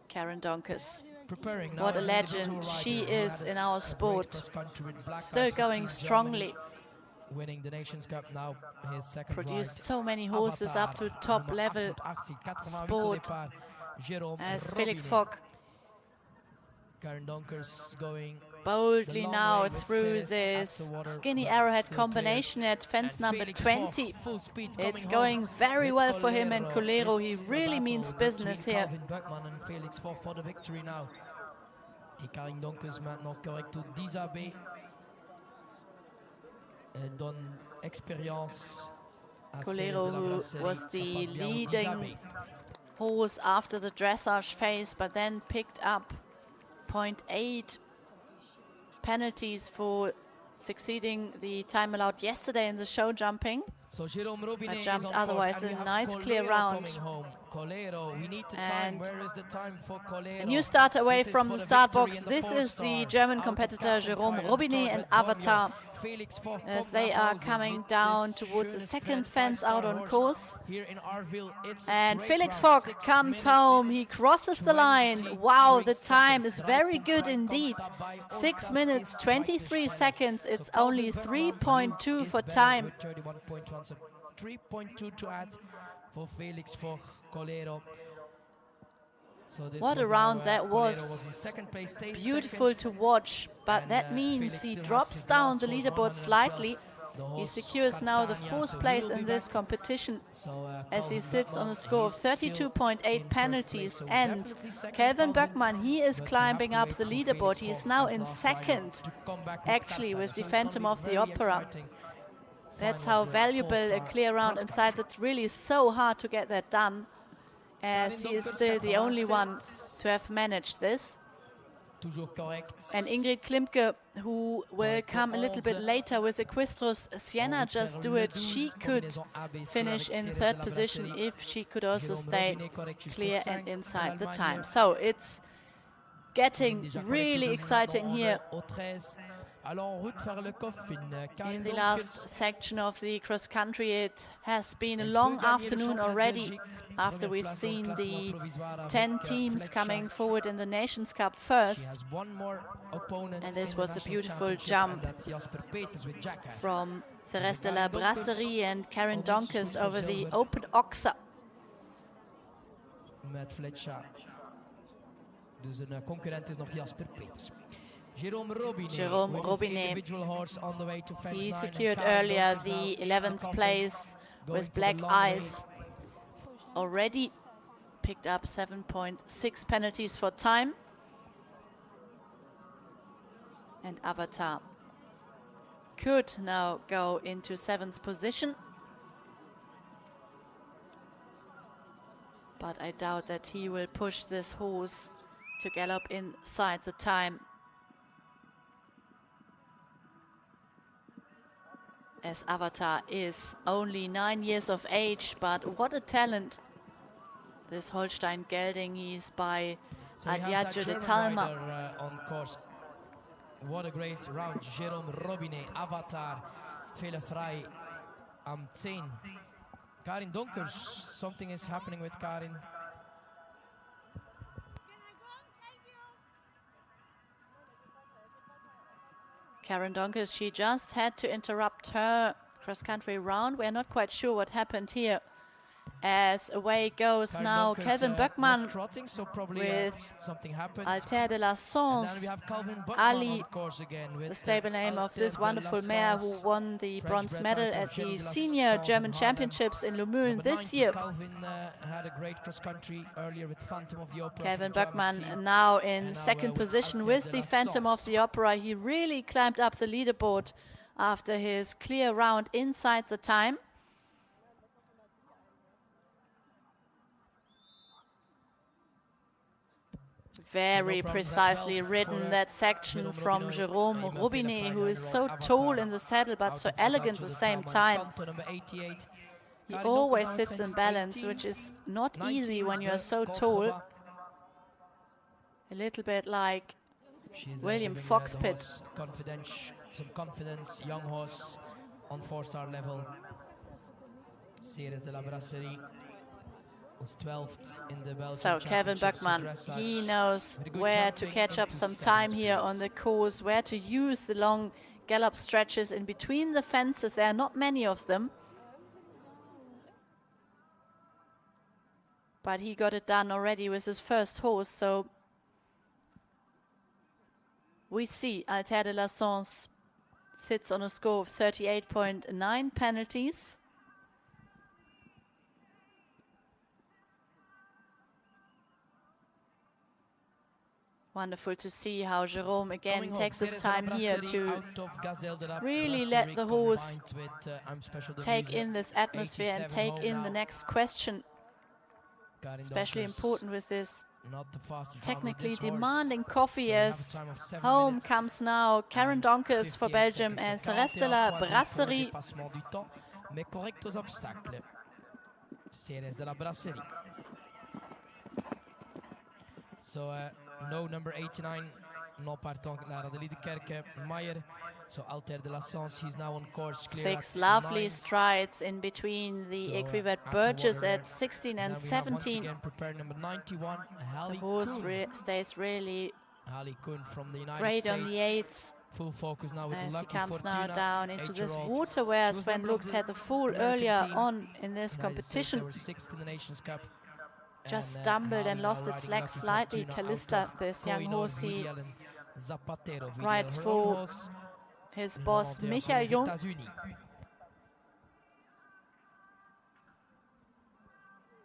Karen Donkers, preparing what a legend she is in our sport, still going strongly. Winning the Nations Cup now, his second produced so many horses up to top level sport as Felix Fock. Karen Donkers going boldly now through this skinny arrowhead combination at fence number 20. It's going very well for him and Colero. He really means business here. Calvin Buckman and Felix Foch for the victory now. Et Karin Donkers maintenant correct au 10 AB. Elle donne expérience. Colero, who was the leading horse after the dressage phase, but then picked up 0.8 penalties for succeeding the time allowed yesterday in the show jumping. So Jérôme Robinet but jumped is on otherwise course, a and nice we clear have round. Colero coming home. Colero, we need the time. And where is the time for Colero? a new start away This is from for the start victory box. in the This is the four-star. German Out of competitor Gartenfire Jérôme and the Robinet third and with Podium. Avatar, Felix Foch as kommt they nach are Hause coming mit down this towards the schönes second Pferd, fence out five-star on horse. course. Here in Arville, it's a And great Felix round, Foch 6 comes minutes, home. He crosses the line. Wow, the 23 time is seconds. very good 3.5 indeed. kommt dabei. 6 Und minutes, das ist 23 zweite seconds. Stelle. It's So only Calvin 3.2 is for better time. with 31.1. So 3.2 to add for Felix Foch, Colero. So this What a was round now, that Colero was. in second place, stays Beautiful second. to watch, but And, that means Felix he still has drops his down last the horse, leaderboard 112. slightly. The He horse secures now the Catania, fourth so place he will in be this back. competition So, as he Calvin sits on a Buckman, score of he's still 32.8 in first penalties. place, so And definitely second Calvin Calvin, Buckman, he is but we climbing have up to the wait for leaderboard. Felix He's Foch now as in last Friday second, to come back with actually, Catania. with So the it's Phantom gonna of be the very Opera. exciting That's final how of the valuable a four-star clear round cross inside. country. That's really so hard to get that done, as he is still the only one to have managed this. Toujours correct. And Ingrid Klimke, who will come a little bit later with Equistros Siena just do it, she could finish in third position if she could also stay clear and inside the time. So it's getting really exciting here in the last section of the cross country. It has been a long afternoon already after we've seen the 10 teams coming forward in the Nations Cup first. And this was a beautiful jump from Ceres de la Brasserie and Karen Donkers over the open oxer. Met Fletcher. Dus een concurrent is nog Jasper Peters. Jérôme Robinet, Jérôme with his Robinet. individual horse on the way to fence He 9, secured and Karen earlier Donkers the now 11th confident, place going with for the Black long Eyes. way. Already picked up 7.6 penalties for time. And Avatar could now go into 7th position. But I doubt that he will push this horse to gallop inside the time, as Avatar is only 9 years of age, but what a talent. This Holstein Gelding, he's by So we have that Adviaggio de German Talma. rider, on course. What a great round. Jérôme Robinet, Avatar, Vele Frei am 10. Karin Donkers, something is happening with Karin. Karen Donkers, she just had to interrupt her cross-country round. We're not quite sure what happened here. As away goes Karin now Donkers, Calvin was Buckman trotting, so probably with something happens. Alter de la And then we Sens, have Calvin Buckman Ali, on course again with the stable name of Alter this de wonderful la mare Sens. who won the French bronze bred medal out of at Gilles the de la Senior Sens German in Haarlem. Championships in Lumülen Number this 90, year. Calvin had a great cross country earlier with Phantom of the Opera. Calvin from German Buckman team. now in And now, second with position Alter with de the la Phantom of Sens. the Opera. He really climbed up the leaderboard after his clear round inside the time. Very precisely ridden, that section from Jérôme Robinet, who is so tall in the saddle but so elegant at the same time. He always sits in balance, which is not easy when you are so tall. A little bit like William Foxpitt. Some confidence, young horse on 4-star level. Ceres de la Brasserie was 12th in the Belgian So Calvin Championships Buckman, with dressage. he knows With good where to jumping catch up into some time 7th here place. on the course, where to use the long gallop stretches in between the fences. There are not many of them. But he got it done already with his first horse, so We see Altair de la Sens sits on a score of 38.9 penalties. Wonderful to see how Jérôme again takes his time here to really let the horse take in this atmosphere and take in the next question. Especially important with this technically demanding coffee, as home comes now Karen Donkers for Belgium as reste de la brasserie. So no number 89, no partant Lara de Liedekerke, Meyer. So Altair de la Sens, he's now on course. Six lovely strides in between the equivalent Burgess at 16 and 17. Number 91, the horse stays really from the United great States. on the eights. Full focus now with as he comes Fortuna, now down into this 8-year-old. water where Sven Lux had the fall earlier on in this competition. Sixth in the Nations Cup. Just stumbled and lost its legs slightly. Callista, this young horse, he rides for his boss Michael Jung.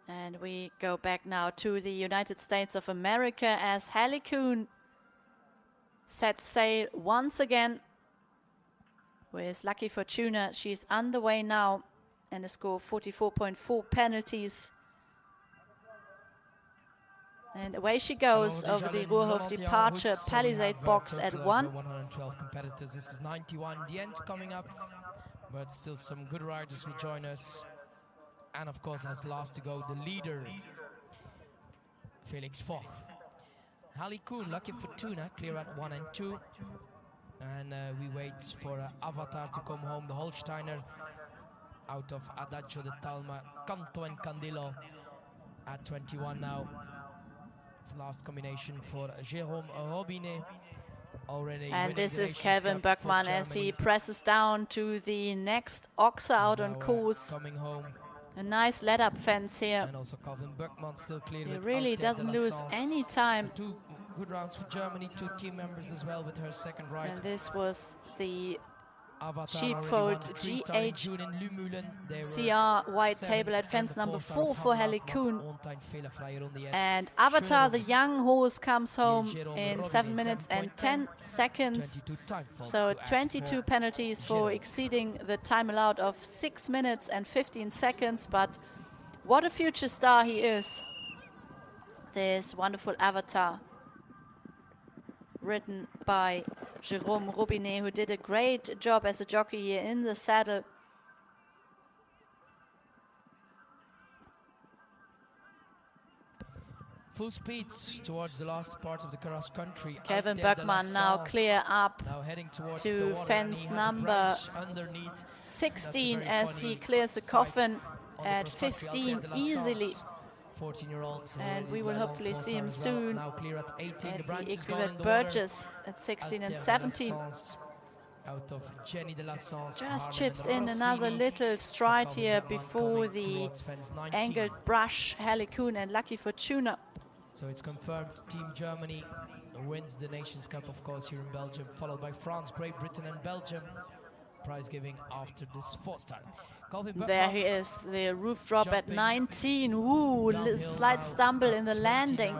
And we go back now to the United States of America as Hallie Coon sets sail once again with Lucky Fortuna. She's underway now and a score of 44.4 penalties. And away she goes over the Ruhrhof departure Palisade box at 1. 112 competitors. This is 91, the end coming up, but still some good riders will join us. And of course, as last to go, the leader, Felix Foch. Hallie Coon, Lucky Fortuna, clear at 1 and 2. And we wait for Avatar to come home, the Holsteiner, out of Adagio de Talma, Canto and Candilo at 21 now. Last combination for Jérôme Robinet. Already and this is Kelvin Böckmann as he presses down to the next Oxa out on course. Coming home. A nice let-up fence here. And also Kelvin Böckmann still clear. He really doesn't lose any time. So 2 good rounds for Germany, 2 team members as well with her second ride. And this was the Avatar sheepfold GHCR white table at fence number 4 for Hallie Coon. And Avatar, the young horse, comes home in 7 minutes and 10 seconds. So 22 penalties for exceeding the time allowed of 6 minutes and 15 seconds. But what a future star he is, this wonderful Avatar, ridden by Jérôme Robinet, who did a great job as a jockey here in the saddle. Full speeds towards the last part of the cross country. Kelvin Böckmann now clear up to fence number 16 as he clears the coffin at 15 easily. 14-year-old. And we will hopefully see him soon now clear at 18. at The branch the is gone in equivalent the water. Burgess at 16 and 17. Out of Jenny de la Sens, Just chips in another little stride here before the angled brush Hallie Coon and Lucky Fortuna. So it's confirmed Team Germany wins the Nations Cup, of course, here in Belgium, followed by France, Great Britain and Belgium. Prize giving after this 4th time. There he is, the roof drop at 19. Ooh, slight stumble in the landing.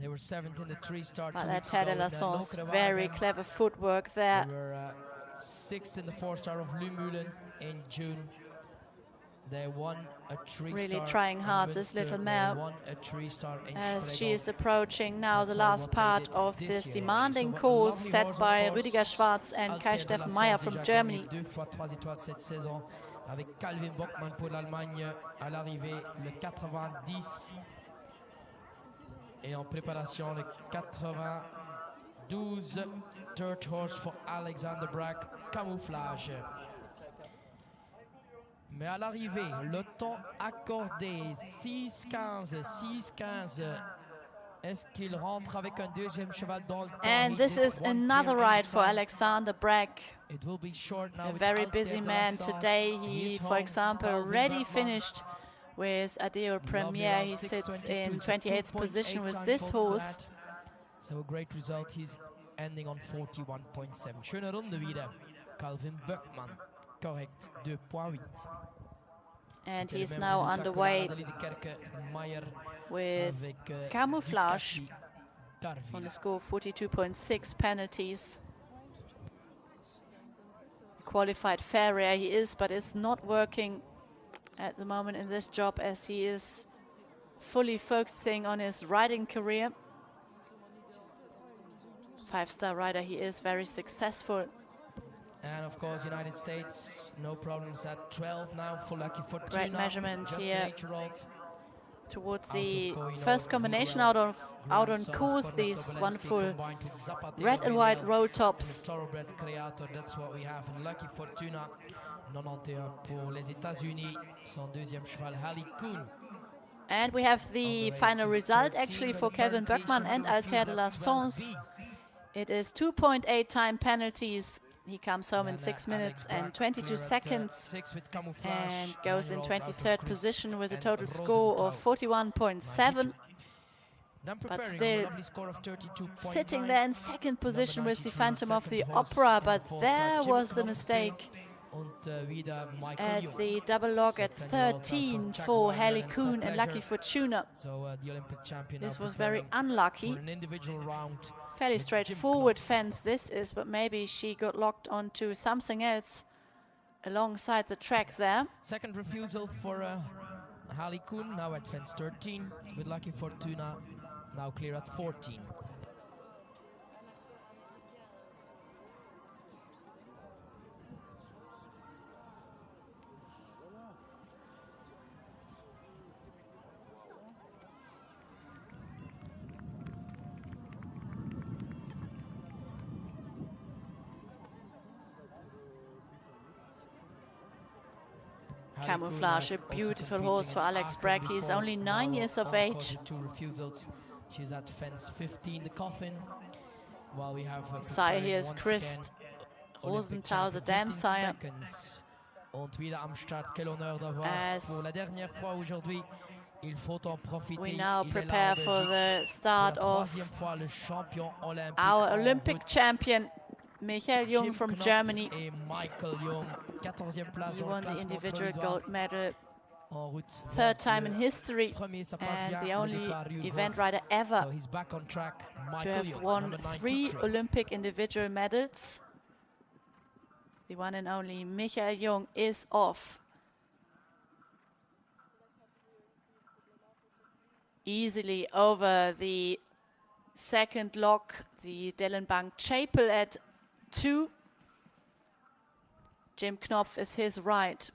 They were 7th in the 3-star. But Altair de la Sens, very clever footwork there. They were 6th in the 4-star of Lumülen in June. They won a 3-star. Really trying hard, this little mare, as she is approaching now the last part of this demanding course set by Rüdiger Schwarz and Kai-Steffen Meyer from Germany. Avec Calvin Böckmann pour l'Allemagne à l'arrivée, le 90. Et en préparation, le 92. Third horse for Alexander Brack, Camouflage. Mais à l'arrivée, le temps accordé, 6-15, 6-15. Est-ce qu'il rentre avec un deuxième cheval dans le temps? And this is another ride for Alexander Brack. It will be short now. A very busy man today. He, for example, already finished with Adeo Premier. He sits in 28th position with this horse. So a great result. He's ending on 41.7. Schöne Runde wieder. Calvin Böckmann. Korrekt. 2.8. And he's now underway with Camouflage on a score of 42.6 penalties. Qualified farrier he is, but is not working at the moment in this job as he is fully focusing on his riding career. 5-star rider he is, very successful. And of course, United States, no problems at 12 now for Lucky Fortuna. Great measurement just here 8-year-old. Towards the first combination out on course, these wonderful red and white roll tops. Thoroughbred Creator, that's what we have in Lucky Fortuna. 91 pour les États-Unis, son deuxième cheval Harley Coon. And we have the final result actually for Kevin Böckmann and Altair de la Sens. It is 2.8 time penalties. He comes home in 6 minutes and 22 seconds and goes in 23rd position with a total score of 41.7. But still sitting there in second position with the Phantom of the Opera, but there was a mistake at the double log at 13 for Harley Coon and Lucky Fortuna. This was very unlucky. Fairly straightforward fence this is, but maybe she got locked onto something else alongside the track there. Second refusal for Harley Coon, now at fence 13. It's with Lucky Fortuna, now clear at 14. Camouflage, a beautiful horse for Alex Bragg. He's only 9 years of age. 2 refusals. She's at fence 15, the Coffin. While we have sire here is Chris Rosenthal, the dam sire. As we now prepare for the start of our Olympic champion, Michael Jung from Germany. He won the individual gold medal 3rd time in history and the only event rider ever to have won 3 Olympic individual medals. The one and only Michael Jung is off. Easily over the second lock, the Dellenbank Chapel at 2. Jim Knopf is his right.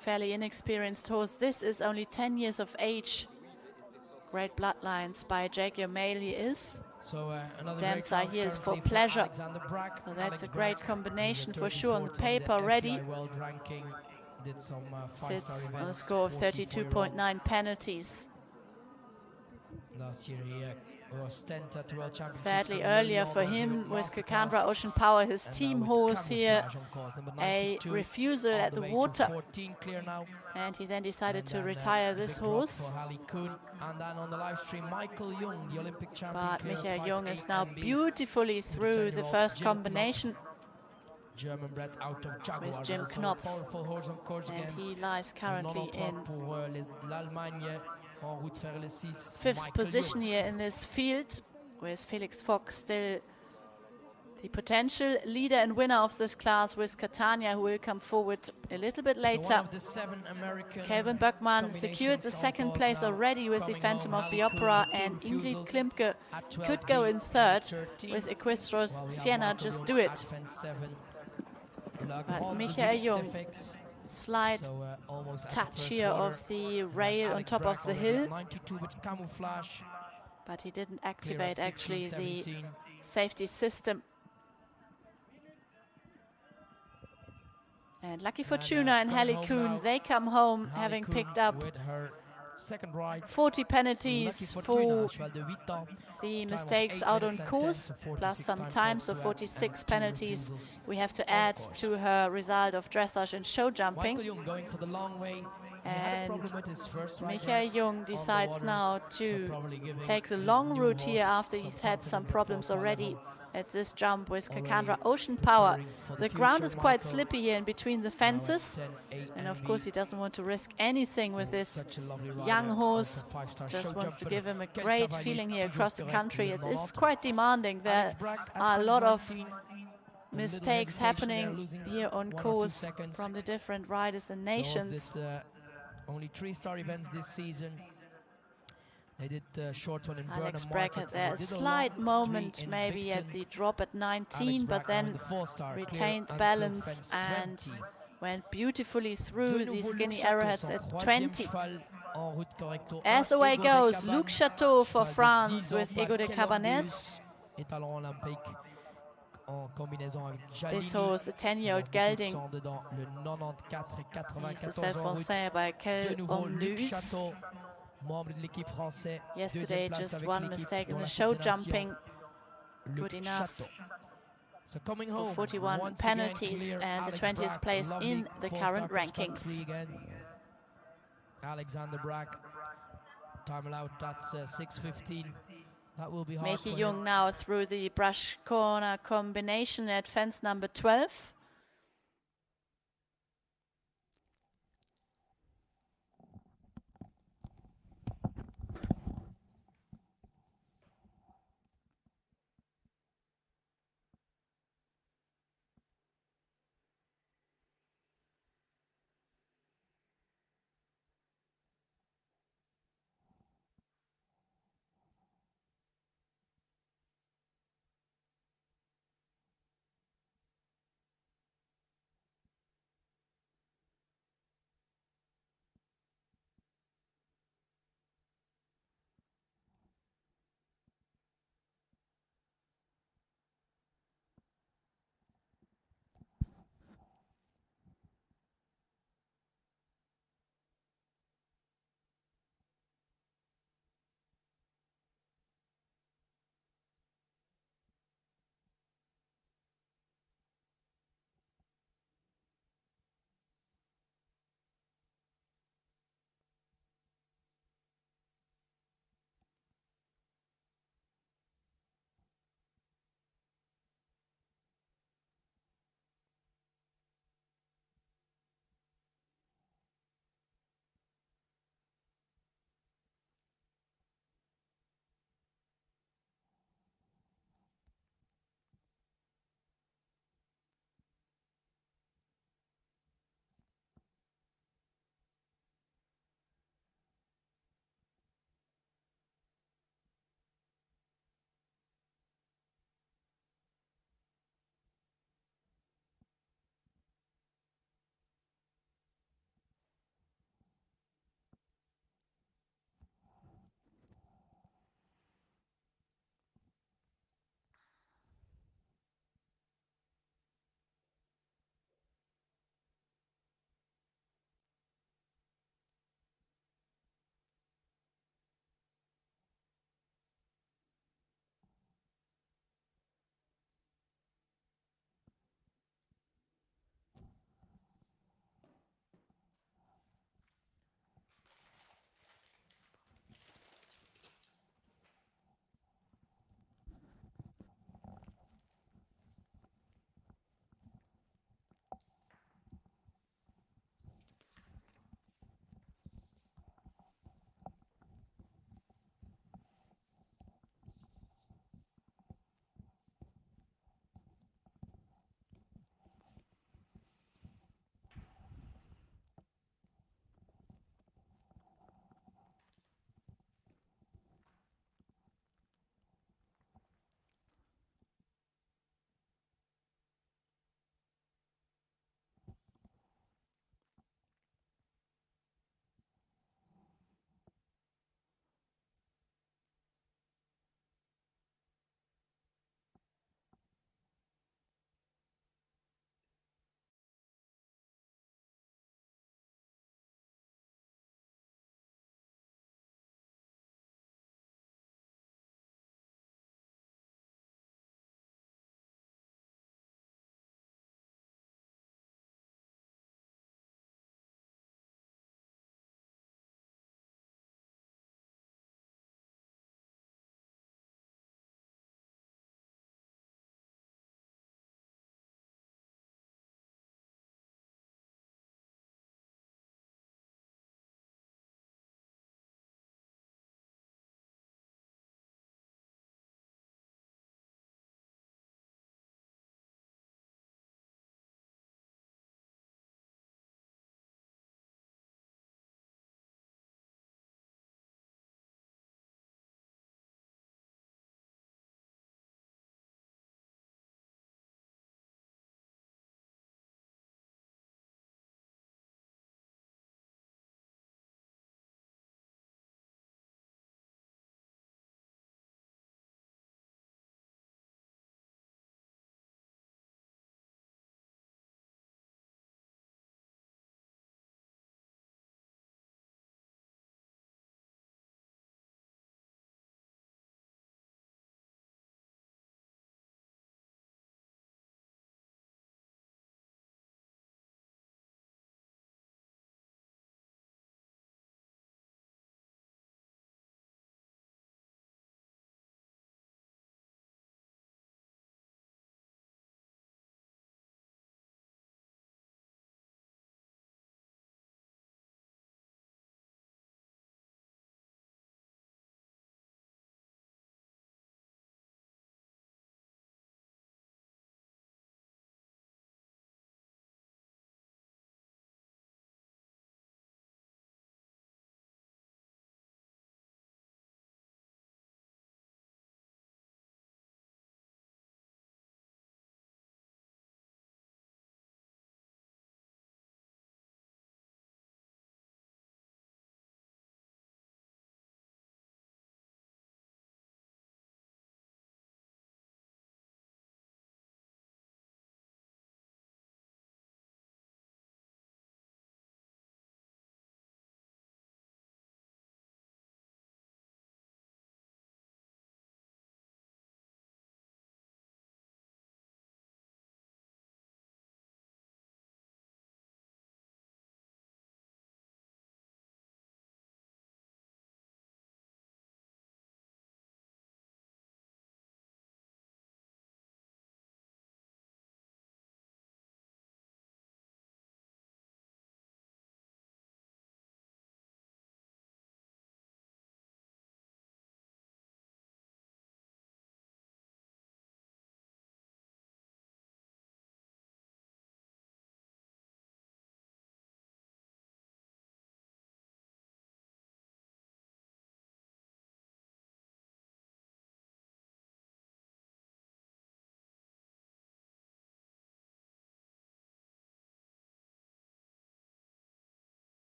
Fairly inexperienced horse. This is only 10 years of age. Great bloodlines by Jaguar Male he is. So Damsire here is for pleasure. So that's a great combination for sure on the paper already. Sits on a score of 32.9 penalties. Last year he was 10th at the World Championships. Sadly, earlier for him with Kakandra Ocean Power, his team horse here, a refusal at the water. And he then decided to retire this horse. But Michael Jung is now beautifully through the first combination with Jim Knopf. And he lies currently in 5th position here in this field, with Felix Fox still the potential leader and winner of this class, with Catania, who will come forward a little bit later. Kelvin Böckmann secured the 2nd place already with the Phantom of the Opera, and Ingrid Klimke could go in 3rd with Equistros Siena, Just Do It. But Michael Jung, slight touch here of the rail on top of the hill, but he didn't activate actually the safety system. And Lucky Fortuna and Harley Coon, they come home having picked up 40 penalties for the mistakes out on course, plus some time, so 46 penalties we have to add to her result of dressage and show jumping. And problem with his first ride Michael Jung on the decides water, now so to probably giving take the his long new route here horse after some he's had some confidence at problems Volta already level. at this jump with Already Kakandra Ocean Power. preparing for The the ground future, is quite Michael. slippy here in between the Now at fences. 10-8 And of NB. course he doesn't want to risk anything with this Such a lovely rider, young horse. also five-star Just show wants to jumper. give him a Quel great cavalier, feeling here toujours across the correct, country. le It is 90. quite demanding. There Alex Bragg at are a fence lot of 19. A little mistakes hesitation there, happening losing here on 1 or 2 course seconds. from the different riders and Those nations. did only 3-star events this season. They did the short one in Alex Burnham Bragg Market. had there a They did slight long moment three in maybe at Victon. the drop at 19, Alex but Bragg now then in the 4-star, clear retained until balance fence and 20. went beautifully De through the nouveau, skinny Luc Chateau, arrowheads son at troisième 20. cheval en route correcto. As Un away Ego de goes Cabane, Luc Chateau for cheval de France 10 ans, with pas Ego de quel homme Cabanès. et talent olympique en combinaison avec This Jalini. horse, the 10-year-old gelding, Sont dedans le 94 et he's the 94 en route. Saint-Français by De Kel nouveau, Luc Omlus. Chateau, membre de l'équipe française. Yesterday, Deuxième place just avec one l'équipe mistake in dans the la show Coupe des Nations. jumping. Luc Good enough Chateau. So coming for home, 41 once again penalties clear and the Alex 20th Bragg, place lovely in the four-star current cross-country rankings. again. Alexander Bragg, time allowed, that's 6:15. That will be hard for Michael him. Jung now through the brush corner combination at fence number 12.